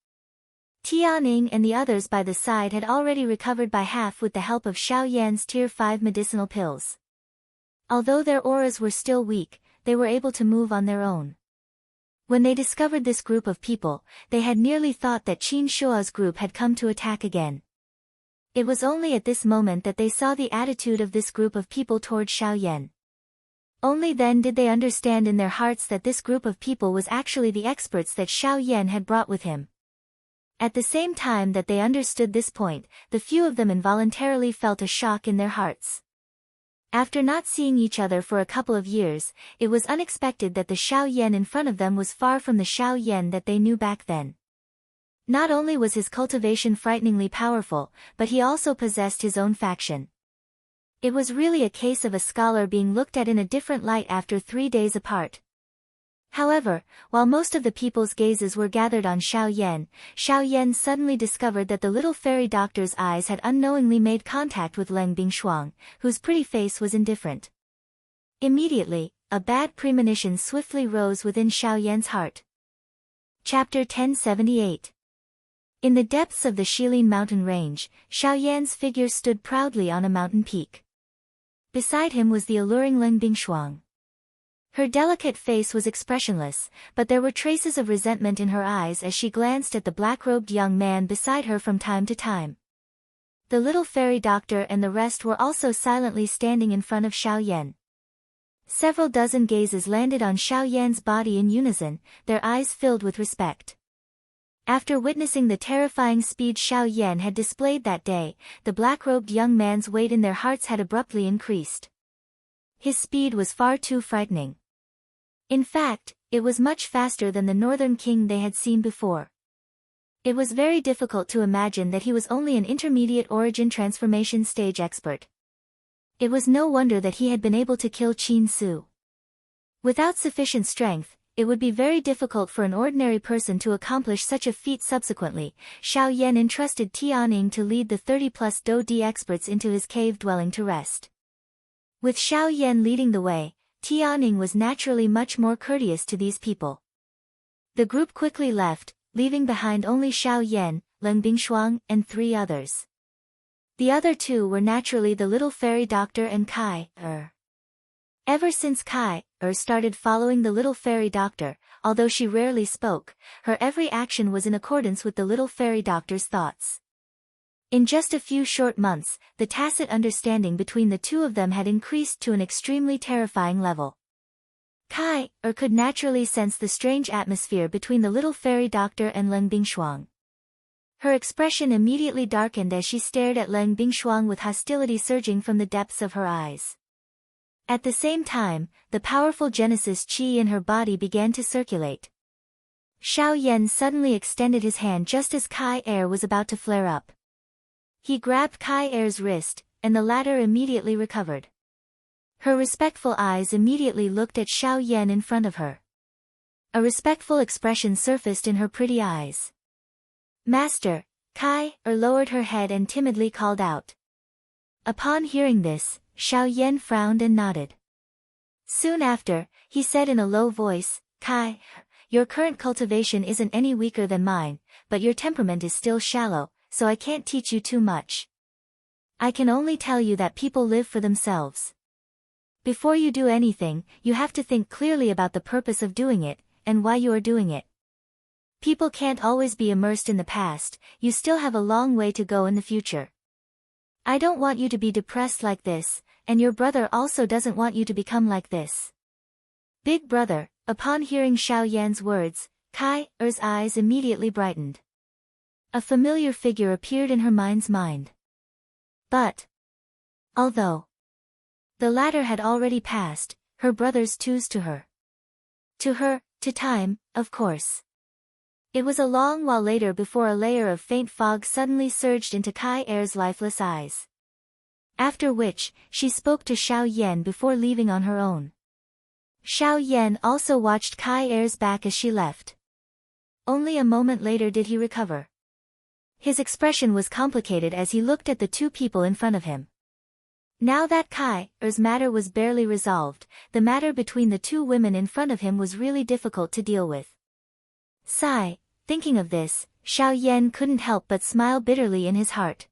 Tianing and the others by the side had already recovered by half with the help of Xiao Yan's Tier 5 medicinal pills. Although their auras were still weak, they were able to move on their own. When they discovered this group of people, they had nearly thought that Qin Shua's group had come to attack again. It was only at this moment that they saw the attitude of this group of people toward Xiao Yan. Only then did they understand in their hearts that this group of people was actually the experts that Xiao Yan had brought with him. At the same time that they understood this point, the few of them involuntarily felt a shock in their hearts. After not seeing each other for a couple of years, it was unexpected that the Xiao Yan in front of them was far from the Xiao Yan that they knew back then. Not only was his cultivation frighteningly powerful, but he also possessed his own faction. It was really a case of a scholar being looked at in a different light after 3 days apart. However, while most of the people's gazes were gathered on Xiao Yan suddenly discovered that the little fairy doctor's eyes had unknowingly made contact with Leng Bingshuang, whose pretty face was indifferent. Immediately, a bad premonition swiftly rose within Xiao Yan's heart. Chapter 1078. In the depths of the Shilin mountain range, Xiao Yan's figure stood proudly on a mountain peak. Beside him was the alluring Leng Bingshuang. Her delicate face was expressionless, but there were traces of resentment in her eyes as she glanced at the black-robed young man beside her from time to time. The little fairy doctor and the rest were also silently standing in front of Xiao Yan. Several dozen gazes landed on Xiao Yan's body in unison, their eyes filled with respect. After witnessing the terrifying speed Xiao Yan had displayed that day, the black-robed young man's weight in their hearts had abruptly increased. His speed was far too frightening. In fact, it was much faster than the Northern King they had seen before. It was very difficult to imagine that he was only an intermediate origin transformation stage expert. It was no wonder that he had been able to kill Qin Su. Without sufficient strength, it would be very difficult for an ordinary person to accomplish such a feat. Subsequently, Xiao Yan entrusted Tianing to lead the 30-plus Do Di experts into his cave dwelling to rest. With Xiao Yan leading the way, Tianing was naturally much more courteous to these people. The group quickly left, leaving behind only Xiao Yan, Leng Bingshuang, and 3 others. The other 2 were naturally the little fairy doctor and Kai Er. Ever since Kai Er started following the little fairy doctor, although she rarely spoke, her every action was in accordance with the little fairy doctor's thoughts. In just a few short months, the tacit understanding between the 2 of them had increased to an extremely terrifying level. Kai Er could naturally sense the strange atmosphere between the little fairy doctor and Leng Bingshuang. Her expression immediately darkened as she stared at Leng Bingshuang with hostility surging from the depths of her eyes. At the same time, the powerful Genesis Qi in her body began to circulate. Xiao Yan suddenly extended his hand just as Kai Er was about to flare up. He grabbed Kai Er's wrist, and the latter immediately recovered. Her respectful eyes immediately looked at Xiao Yan in front of her. A respectful expression surfaced in her pretty eyes. "Master," Kai Er lowered her head and timidly called out. Upon hearing this, Xiao Yan frowned and nodded. Soon after, he said in a low voice, "Kai, your current cultivation isn't any weaker than mine, but your temperament is still shallow, so I can't teach you too much. I can only tell you that people live for themselves. Before you do anything, you have to think clearly about the purpose of doing it, and why you are doing it. People can't always be immersed in the past, you still have a long way to go in the future. I don't want you to be depressed like this, and your brother also doesn't want you to become like this." Big brother, upon hearing Xiao Yan's words, Kai Er's eyes immediately brightened. A familiar figure appeared in her mind's mind. But, although the latter had already passed, her brothers chose to her. To time, of course. It was a long while later before a layer of faint fog suddenly surged into Kai Er's lifeless eyes. After which, she spoke to Xiao Yan before leaving on her own. Xiao Yan also watched Kai Er's back as she left. Only a moment later did he recover. His expression was complicated as he looked at the 2 people in front of him. Now that Kai Er's matter was barely resolved, the matter between the 2 women in front of him was really difficult to deal with. Sigh, thinking of this, Xiao Yan couldn't help but smile bitterly in his heart.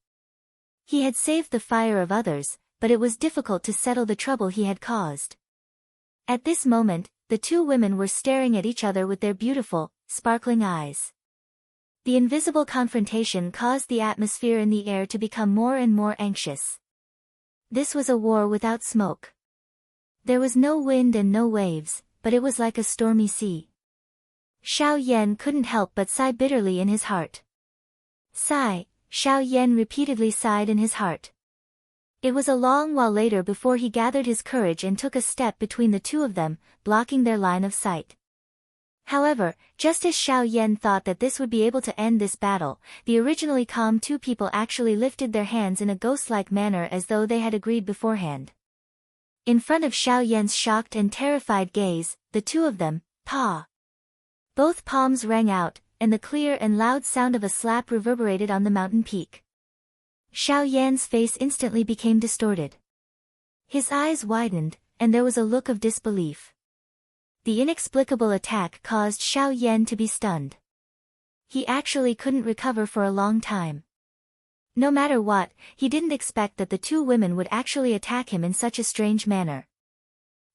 He had saved the fire of others, but it was difficult to settle the trouble he had caused. At this moment, the 2 women were staring at each other with their beautiful, sparkling eyes. The invisible confrontation caused the atmosphere in the air to become more and more anxious. This was a war without smoke. There was no wind and no waves, but it was like a stormy sea. Xiao Yan couldn't help but sigh bitterly in his heart. Sigh, Xiao Yan repeatedly sighed in his heart. It was a long while later before he gathered his courage and took a step between the 2 of them, blocking their line of sight. However, just as Xiao Yan thought that this would be able to end this battle, the originally calm 2 people actually lifted their hands in a ghost-like manner as though they had agreed beforehand. In front of Xiao Yan's shocked and terrified gaze, the 2 of them, paw. Both palms rang out, and the clear and loud sound of a slap reverberated on the mountain peak. Xiao Yan's face instantly became distorted. His eyes widened, and there was a look of disbelief. The inexplicable attack caused Xiao Yan to be stunned. He actually couldn't recover for a long time. No matter what, he didn't expect that the 2 women would actually attack him in such a strange manner.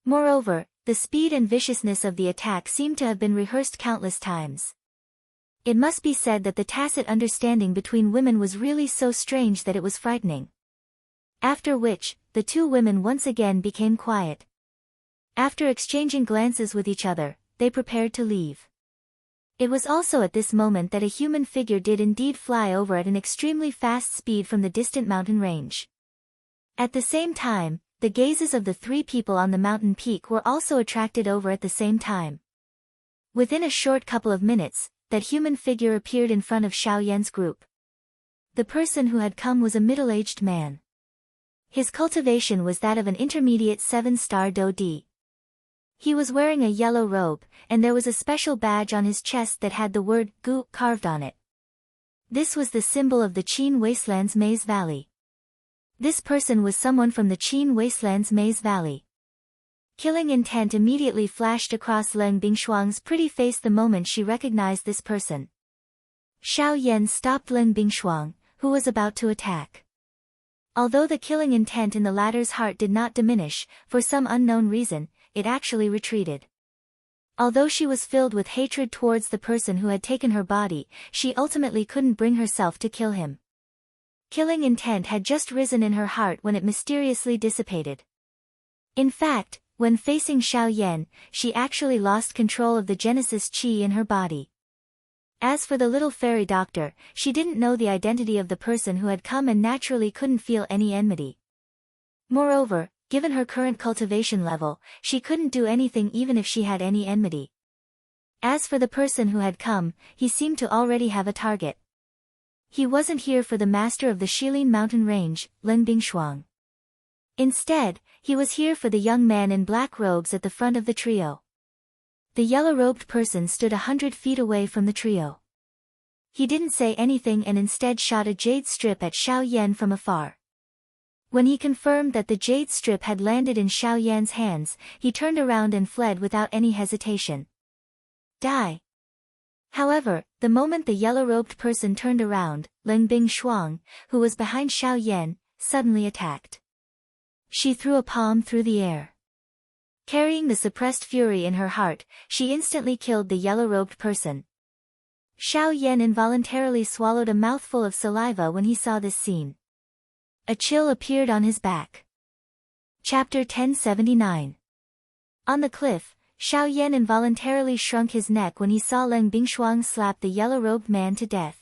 Moreover, the speed and viciousness of the attack seemed to have been rehearsed countless times. It must be said that the tacit understanding between women was really so strange that it was frightening. After which, the 2 women once again became quiet. After exchanging glances with each other, they prepared to leave. It was also at this moment that a human figure did indeed fly over at an extremely fast speed from the distant mountain range. At the same time, the gazes of the 3 people on the mountain peak were also attracted over at the same time. Within a short couple of minutes, that human figure appeared in front of Xiao Yan's group. The person who had come was a middle-aged man. His cultivation was that of an intermediate 7-star Do D. He was wearing a yellow robe, and there was a special badge on his chest that had the word Gu carved on it. This was the symbol of the Qin Wastelands Maze Valley. This person was someone from the Qin Wastelands Maze Valley. Killing intent immediately flashed across Leng Bingshuang's pretty face the moment she recognized this person. Xiao Yan stopped Leng Bingshuang, who was about to attack. Although the killing intent in the latter's heart did not diminish, for some unknown reason, it actually retreated. Although she was filled with hatred towards the person who had taken her body, she ultimately couldn't bring herself to kill him. Killing intent had just risen in her heart when it mysteriously dissipated. In fact, when facing Xiao Yan, she actually lost control of the Genesis Qi in her body. As for the little fairy doctor, she didn't know the identity of the person who had come and naturally couldn't feel any enmity. Moreover, given her current cultivation level, she couldn't do anything even if she had any enmity. As for the person who had come, he seemed to already have a target. He wasn't here for the master of the Shilin mountain range, Leng Bingshuang. Instead, he was here for the young man in black robes at the front of the trio. The yellow-robed person stood 100 feet away from the trio. He didn't say anything and instead shot a jade strip at Xiao Yan from afar. When he confirmed that the jade strip had landed in Xiao Yan's hands, he turned around and fled without any hesitation. Die! However, the moment the yellow-robed person turned around, Leng Bingshuang, who was behind Xiao Yan, suddenly attacked. She threw a palm through the air. Carrying the suppressed fury in her heart, she instantly killed the yellow-robed person. Xiao Yan involuntarily swallowed a mouthful of saliva when he saw this scene. A chill appeared on his back. Chapter 1079. On the cliff, Xiao Yan involuntarily shrunk his neck when he saw Leng Bingshuang slap the yellow-robed man to death.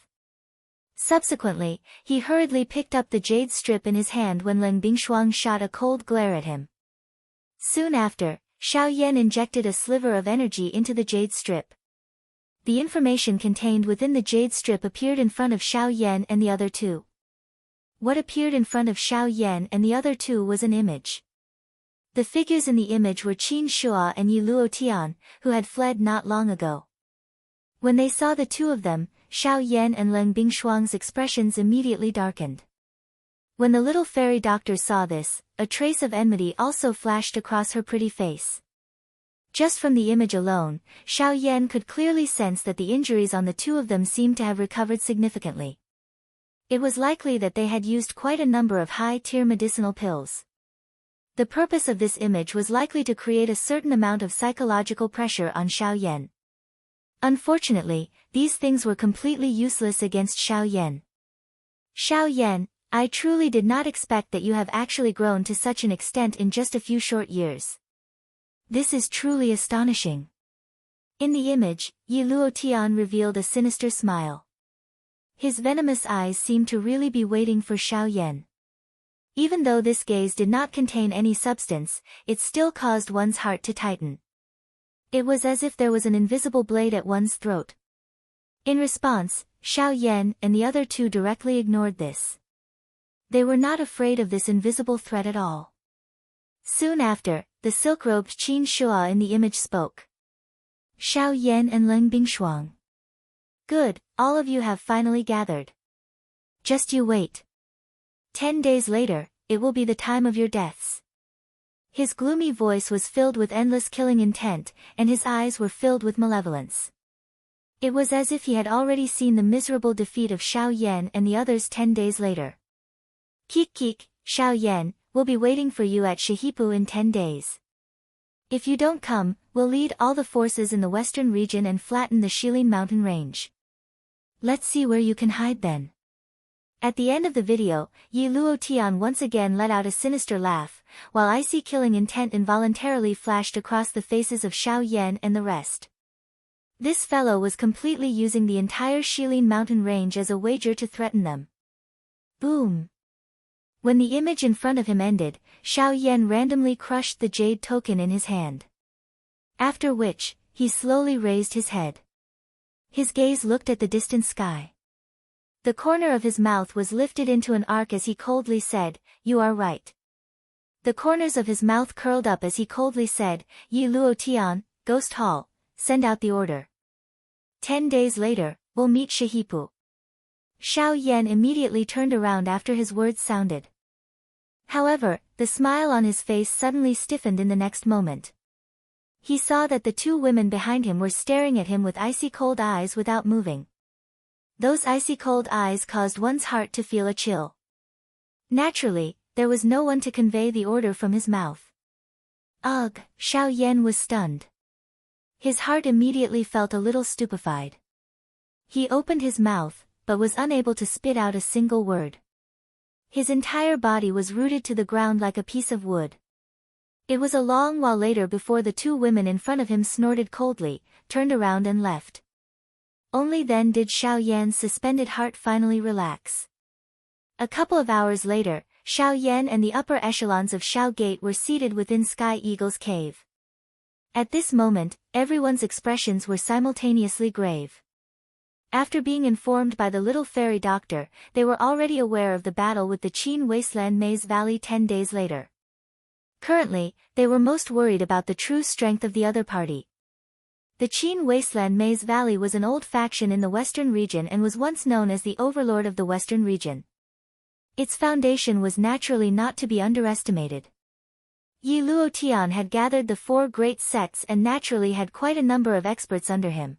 Subsequently, he hurriedly picked up the jade strip in his hand when Leng Bingshuang shot a cold glare at him. Soon after, Xiao Yan injected a sliver of energy into the jade strip. The information contained within the jade strip appeared in front of Xiao Yan and the other two. What appeared in front of Xiao Yan and the other two was an image. The figures in the image were Qin Shua and Yi Luotian, who had fled not long ago. When they saw the two of them, Xiao Yan and Leng Bingshuang's expressions immediately darkened. When the little fairy doctor saw this, a trace of enmity also flashed across her pretty face. Just from the image alone, Xiao Yan could clearly sense that the injuries on the two of them seemed to have recovered significantly. It was likely that they had used quite a number of high-tier medicinal pills. The purpose of this image was likely to create a certain amount of psychological pressure on Xiao Yan. Unfortunately, these things were completely useless against Xiao Yan. Xiao Yan, I truly did not expect that you have actually grown to such an extent in just a few short years. This is truly astonishing. In the image, Yi Luotian revealed a sinister smile. His venomous eyes seemed to really be waiting for Xiao Yan. Even though this gaze did not contain any substance, it still caused one's heart to tighten. It was as if there was an invisible blade at one's throat. In response, Xiao Yan and the other two directly ignored this. They were not afraid of this invisible threat at all. Soon after, the silk-robed Qin Shua in the image spoke. Xiao Yan and Leng Bingshuang. Good, all of you have finally gathered. Just you wait. 10 days later, it will be the time of your deaths. His gloomy voice was filled with endless killing intent, and his eyes were filled with malevolence. It was as if he had already seen the miserable defeat of Xiao Yan and the others 10 days later. Kik kik, Xiao Yan, we'll be waiting for you at Shihipu in 10 days. If you don't come, we'll lead all the forces in the western region and flatten the Shilin mountain range. Let's see where you can hide then. At the end of the video, Yi Luotian once again let out a sinister laugh, while icy killing intent involuntarily flashed across the faces of Xiao Yan and the rest. This fellow was completely using the entire Shilin mountain range as a wager to threaten them. Boom! When the image in front of him ended, Xiao Yan randomly crushed the jade token in his hand. After which, he slowly raised his head. His gaze looked at the distant sky. The corner of his mouth was lifted into an arc as he coldly said, "You are right." The corners of his mouth curled up as he coldly said, "Yi Luotian, Ghost Hall, send out the order. 10 days later, we'll meet Shihipu." Xiao Yan immediately turned around after his words sounded. However, the smile on his face suddenly stiffened in the next moment. He saw that the two women behind him were staring at him with icy cold eyes without moving. Those icy cold eyes caused one's heart to feel a chill. Naturally, there was no one to convey the order from his mouth. Ugh, Xiao Yan was stunned. His heart immediately felt a little stupefied. He opened his mouth, but was unable to spit out a single word. His entire body was rooted to the ground like a piece of wood. It was a long while later before the two women in front of him snorted coldly, turned around and left. Only then did Xiao Yan's suspended heart finally relax. A couple of hours later, Xiao Yan and the upper echelons of Xiao Gate were seated within Sky Eagle's cave. At this moment, everyone's expressions were simultaneously grave. After being informed by the little fairy doctor, they were already aware of the battle with the Qin Wasteland Maze Valley 10 days later. Currently, they were most worried about the true strength of the other party. The Qin Wasteland Maze Valley was an old faction in the Western region and was once known as the Overlord of the Western region. Its foundation was naturally not to be underestimated. Yi Luotian had gathered the four great sects and naturally had quite a number of experts under him.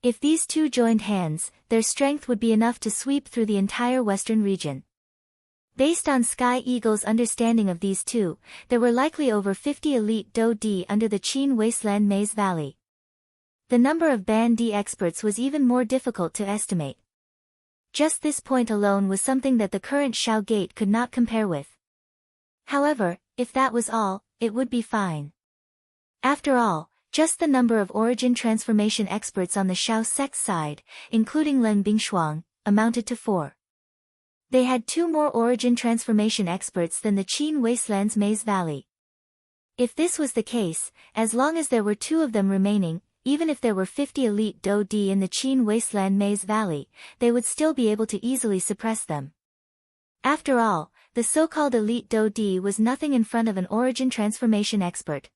If these two joined hands, their strength would be enough to sweep through the entire Western region. Based on Sky Eagle's understanding of these two, there were likely over 50 elite Do D under the Qin Wasteland Maze Valley. The number of Ban D experts was even more difficult to estimate. Just this point alone was something that the current Xiao Gate could not compare with. However, if that was all, it would be fine. After all, just the number of origin transformation experts on the Xiao sect side, including Len Bingshuang, amounted to 4. They had 2 more origin transformation experts than the Qin Wasteland's Maze Valley. If this was the case, as long as there were 2 of them remaining, even if there were 50 elite Do D in the Qin Wasteland Maze Valley, they would still be able to easily suppress them. After all, the so-called elite Do D was nothing in front of an origin transformation expert.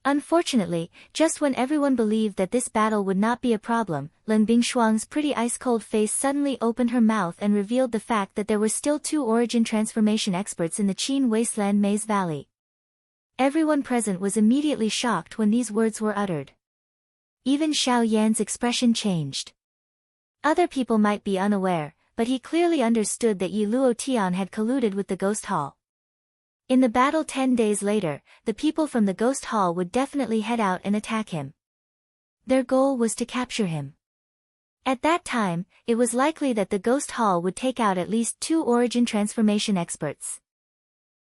Unfortunately, just when everyone believed that this battle would not be a problem, Len Bingshuang's pretty ice-cold face suddenly opened her mouth and revealed the fact that there were still 2 origin transformation experts in the Qin Wasteland Maze Valley. Everyone present was immediately shocked when these words were uttered. Even Xiao Yan's expression changed. Other people might be unaware, but he clearly understood that Yi Luotian had colluded with the Ghost Hall. In the battle 10 days later, the people from the Ghost Hall would definitely head out and attack him. Their goal was to capture him. At that time, it was likely that the Ghost Hall would take out at least 2 origin transformation experts.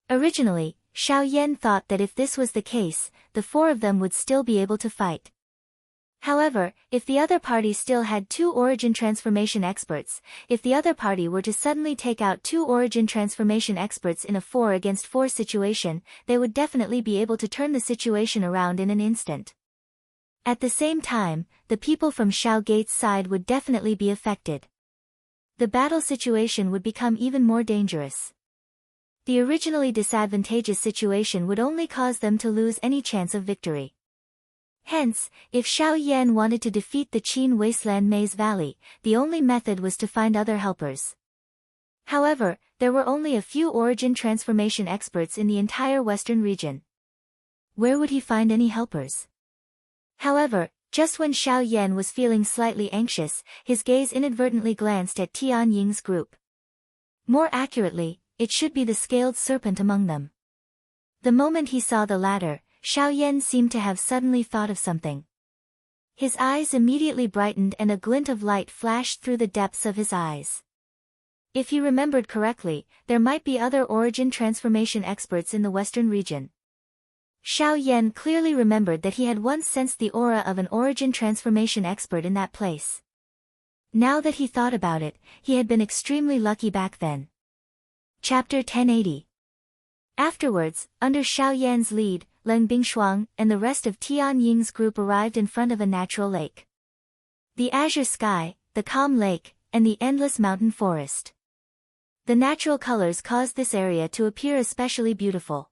Originally, Xiao Yan thought that if this was the case, the 4 of them would still be able to fight. However, if the other party still had 2 origin transformation experts, if the other party were to suddenly take out 2 origin transformation experts in a 4 against 4 situation, they would definitely be able to turn the situation around in an instant. At the same time, the people from Xiao Gate's side would definitely be affected. The battle situation would become even more dangerous. The originally disadvantageous situation would only cause them to lose any chance of victory. Hence, if Xiao Yan wanted to defeat the Qin Wasteland Maze Valley, the only method was to find other helpers. However, there were only a few origin transformation experts in the entire Western region. Where would he find any helpers? However, just when Xiao Yan was feeling slightly anxious, his gaze inadvertently glanced at Tian Ying's group. More accurately, it should be the scaled serpent among them. The moment he saw the latter, Xiao Yan seemed to have suddenly thought of something. His eyes immediately brightened and a glint of light flashed through the depths of his eyes. If he remembered correctly, there might be other origin transformation experts in the Western region. Xiao Yan clearly remembered that he had once sensed the aura of an origin transformation expert in that place. Now that he thought about it, he had been extremely lucky back then. Chapter 1080. Afterwards, under Xiao Yan's lead, Len Bingshuang and the rest of Tian Ying's group arrived in front of a natural lake. The azure sky, the calm lake, and the endless mountain forest. The natural colors caused this area to appear especially beautiful.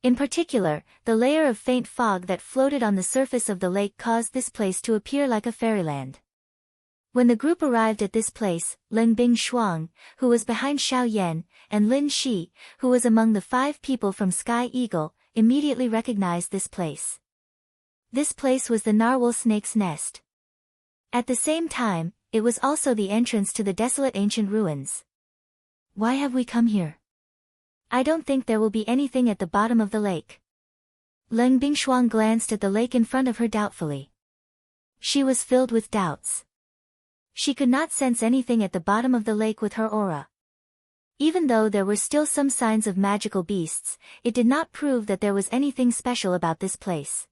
In particular, the layer of faint fog that floated on the surface of the lake caused this place to appear like a fairyland. When the group arrived at this place, Leng Bingshuang, who was behind Xiao Yan, and Lin Shi, who was among the 5 people from Sky Eagle, immediately recognized this place. This place was the narwhal snake's nest. At the same time, it was also the entrance to the desolate ancient ruins. Why have we come here? I don't think there will be anything at the bottom of the lake. Leng Bingshuang glanced at the lake in front of her doubtfully. She was filled with doubts. She could not sense anything at the bottom of the lake with her aura. Even though there were still some signs of magical beasts, it did not prove that there was anything special about this place.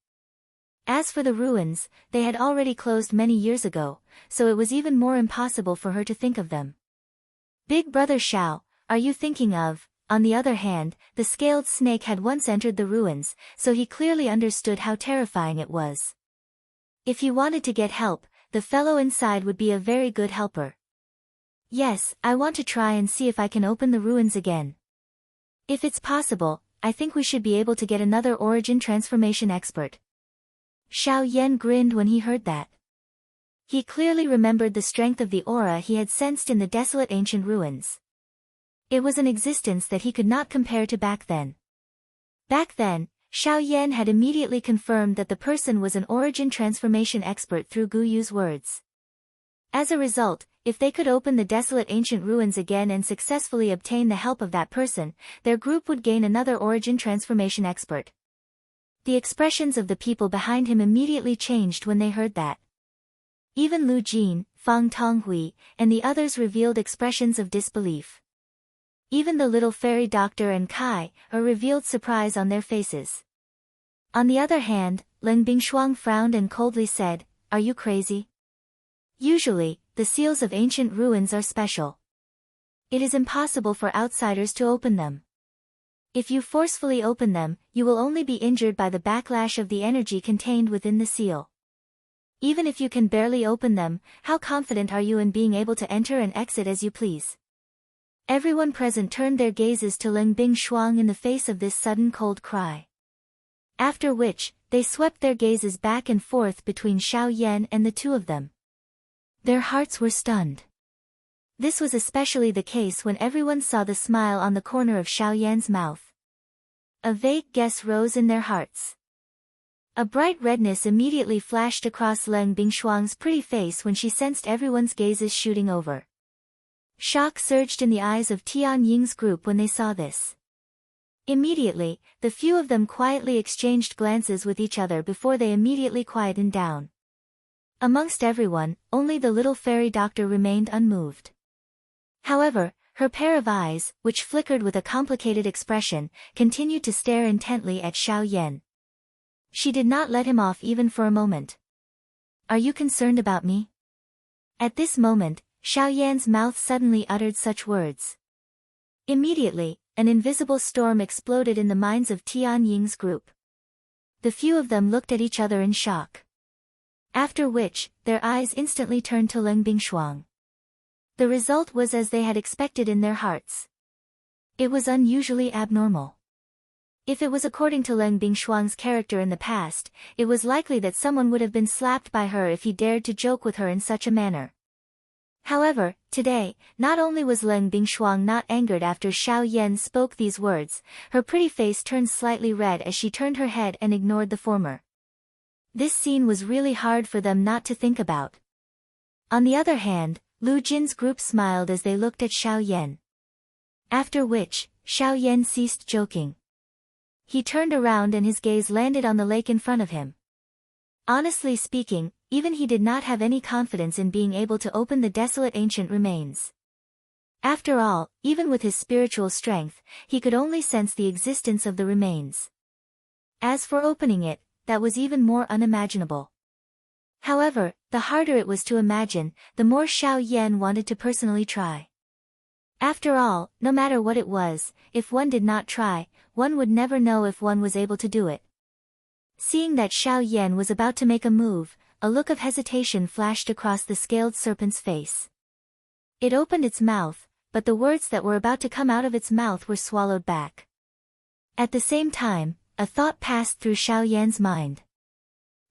As for the ruins, they had already closed many years ago, so it was even more impossible for her to think of them. Big Brother Xiao, are you thinking of? On the other hand, the scaled snake had once entered the ruins, so he clearly understood how terrifying it was. If he wanted to get help, the fellow inside would be a very good helper. Yes, I want to try and see if I can open the ruins again. If it's possible, I think we should be able to get another origin transformation expert. Xiao Yan grinned when he heard that. He clearly remembered the strength of the aura he had sensed in the desolate ancient ruins. It was an existence that he could not compare to back then. Back then, Xiao Yan had immediately confirmed that the person was an origin transformation expert through Gu Yu's words. As a result, if they could open the desolate ancient ruins again and successfully obtain the help of that person, their group would gain another origin transformation expert. The expressions of the people behind him immediately changed when they heard that. Even Lu Jin, Fang Tonghui, and the others revealed expressions of disbelief. Even the little fairy doctor and Kai revealed surprise on their faces. On the other hand, Leng Bingshuang frowned and coldly said, "Are you crazy? Usually, the seals of ancient ruins are special. It is impossible for outsiders to open them. If you forcefully open them, you will only be injured by the backlash of the energy contained within the seal. Even if you can barely open them, how confident are you in being able to enter and exit as you please?" Everyone present turned their gazes to Leng Bingshuang in the face of this sudden cold cry. After which, they swept their gazes back and forth between Xiao Yan and the two of them. Their hearts were stunned. This was especially the case when everyone saw the smile on the corner of Xiao Yan's mouth. A vague guess rose in their hearts. A bright redness immediately flashed across Leng Bingshuang's pretty face when she sensed everyone's gazes shooting over. Shock surged in the eyes of Tian Ying's group when they saw this. Immediately, the few of them quietly exchanged glances with each other before they immediately quietened down. Amongst everyone, only the little fairy doctor remained unmoved. However, her pair of eyes, which flickered with a complicated expression, continued to stare intently at Xiao Yan. She did not let him off even for a moment. "Are you concerned about me?" At this moment, Xiao Yan's mouth suddenly uttered such words. Immediately, an invisible storm exploded in the minds of Tian Ying's group. The few of them looked at each other in shock. After which, their eyes instantly turned to Leng Bingshuang. The result was as they had expected in their hearts. It was unusually abnormal. If it was according to Leng Bingshuang's character in the past, it was likely that someone would have been slapped by her if he dared to joke with her in such a manner. However, today, not only was Leng Bingshuang not angered after Xiao Yan spoke these words, her pretty face turned slightly red as she turned her head and ignored the former. This scene was really hard for them not to think about. On the other hand, Lu Jin's group smiled as they looked at Xiao Yan. After which, Xiao Yan ceased joking. He turned around and his gaze landed on the lake in front of him. Honestly speaking, even he did not have any confidence in being able to open the desolate ancient remains. After all, even with his spiritual strength, he could only sense the existence of the remains. As for opening it, that was even more unimaginable. However, the harder it was to imagine, the more Xiao Yan wanted to personally try. After all, no matter what it was, if one did not try, one would never know if one was able to do it. Seeing that Xiao Yan was about to make a move, a look of hesitation flashed across the scaled serpent's face. It opened its mouth, but the words that were about to come out of its mouth were swallowed back. At the same time, a thought passed through Xiao Yan's mind.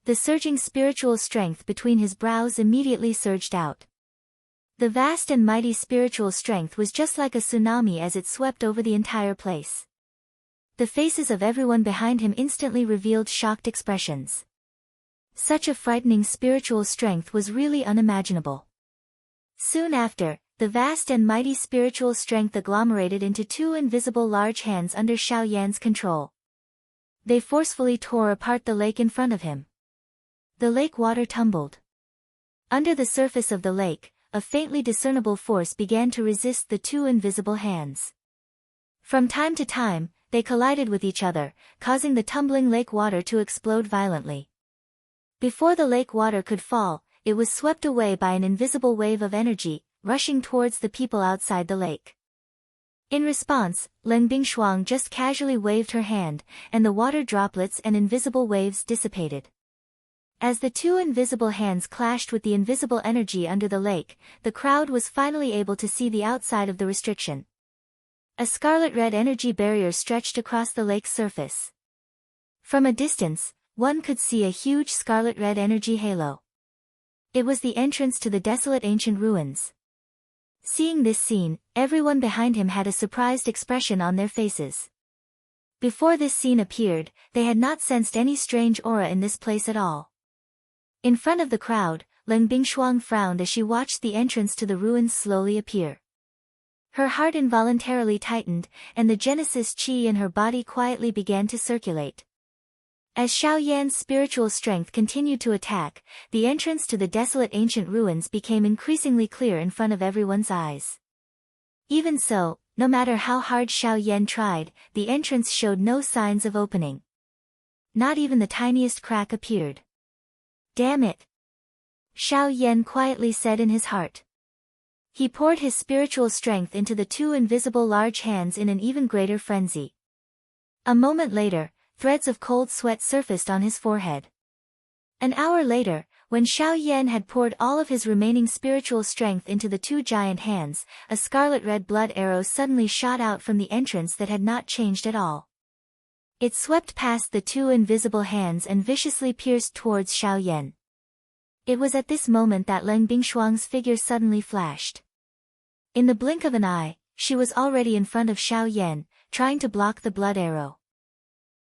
The surging spiritual strength between his brows immediately surged out. The vast and mighty spiritual strength was just like a tsunami as it swept over the entire place. The faces of everyone behind him instantly revealed shocked expressions. Such a frightening spiritual strength was really unimaginable. Soon after, the vast and mighty spiritual strength agglomerated into two invisible large hands under Xiao Yan's control. They forcefully tore apart the lake in front of him. The lake water tumbled. Under the surface of the lake, a faintly discernible force began to resist the two invisible hands. From time to time, they collided with each other, causing the tumbling lake water to explode violently. Before the lake water could fall, it was swept away by an invisible wave of energy, rushing towards the people outside the lake. In response, Leng Bingshuang just casually waved her hand, and the water droplets and invisible waves dissipated. As the two invisible hands clashed with the invisible energy under the lake, the crowd was finally able to see the outside of the restriction. A scarlet-red energy barrier stretched across the lake's surface. From a distance, one could see a huge scarlet-red energy halo. It was the entrance to the desolate ancient ruins. Seeing this scene, everyone behind him had a surprised expression on their faces. Before this scene appeared, they had not sensed any strange aura in this place at all. In front of the crowd, Leng Bingshuang frowned as she watched the entrance to the ruins slowly appear. Her heart involuntarily tightened, and the Genesis Qi in her body quietly began to circulate. As Xiao Yan's spiritual strength continued to attack, the entrance to the desolate ancient ruins became increasingly clear in front of everyone's eyes. Even so, no matter how hard Xiao Yan tried, the entrance showed no signs of opening. Not even the tiniest crack appeared. Damn it! Xiao Yan quietly said in his heart. He poured his spiritual strength into the two invisible large hands in an even greater frenzy. A moment later, threads of cold sweat surfaced on his forehead. An hour later, when Xiao Yan had poured all of his remaining spiritual strength into the two giant hands, a scarlet-red blood arrow suddenly shot out from the entrance that had not changed at all. It swept past the two invisible hands and viciously pierced towards Xiao Yan. It was at this moment that Leng Bingshuang's figure suddenly flashed. In the blink of an eye, she was already in front of Xiao Yan, trying to block the blood arrow.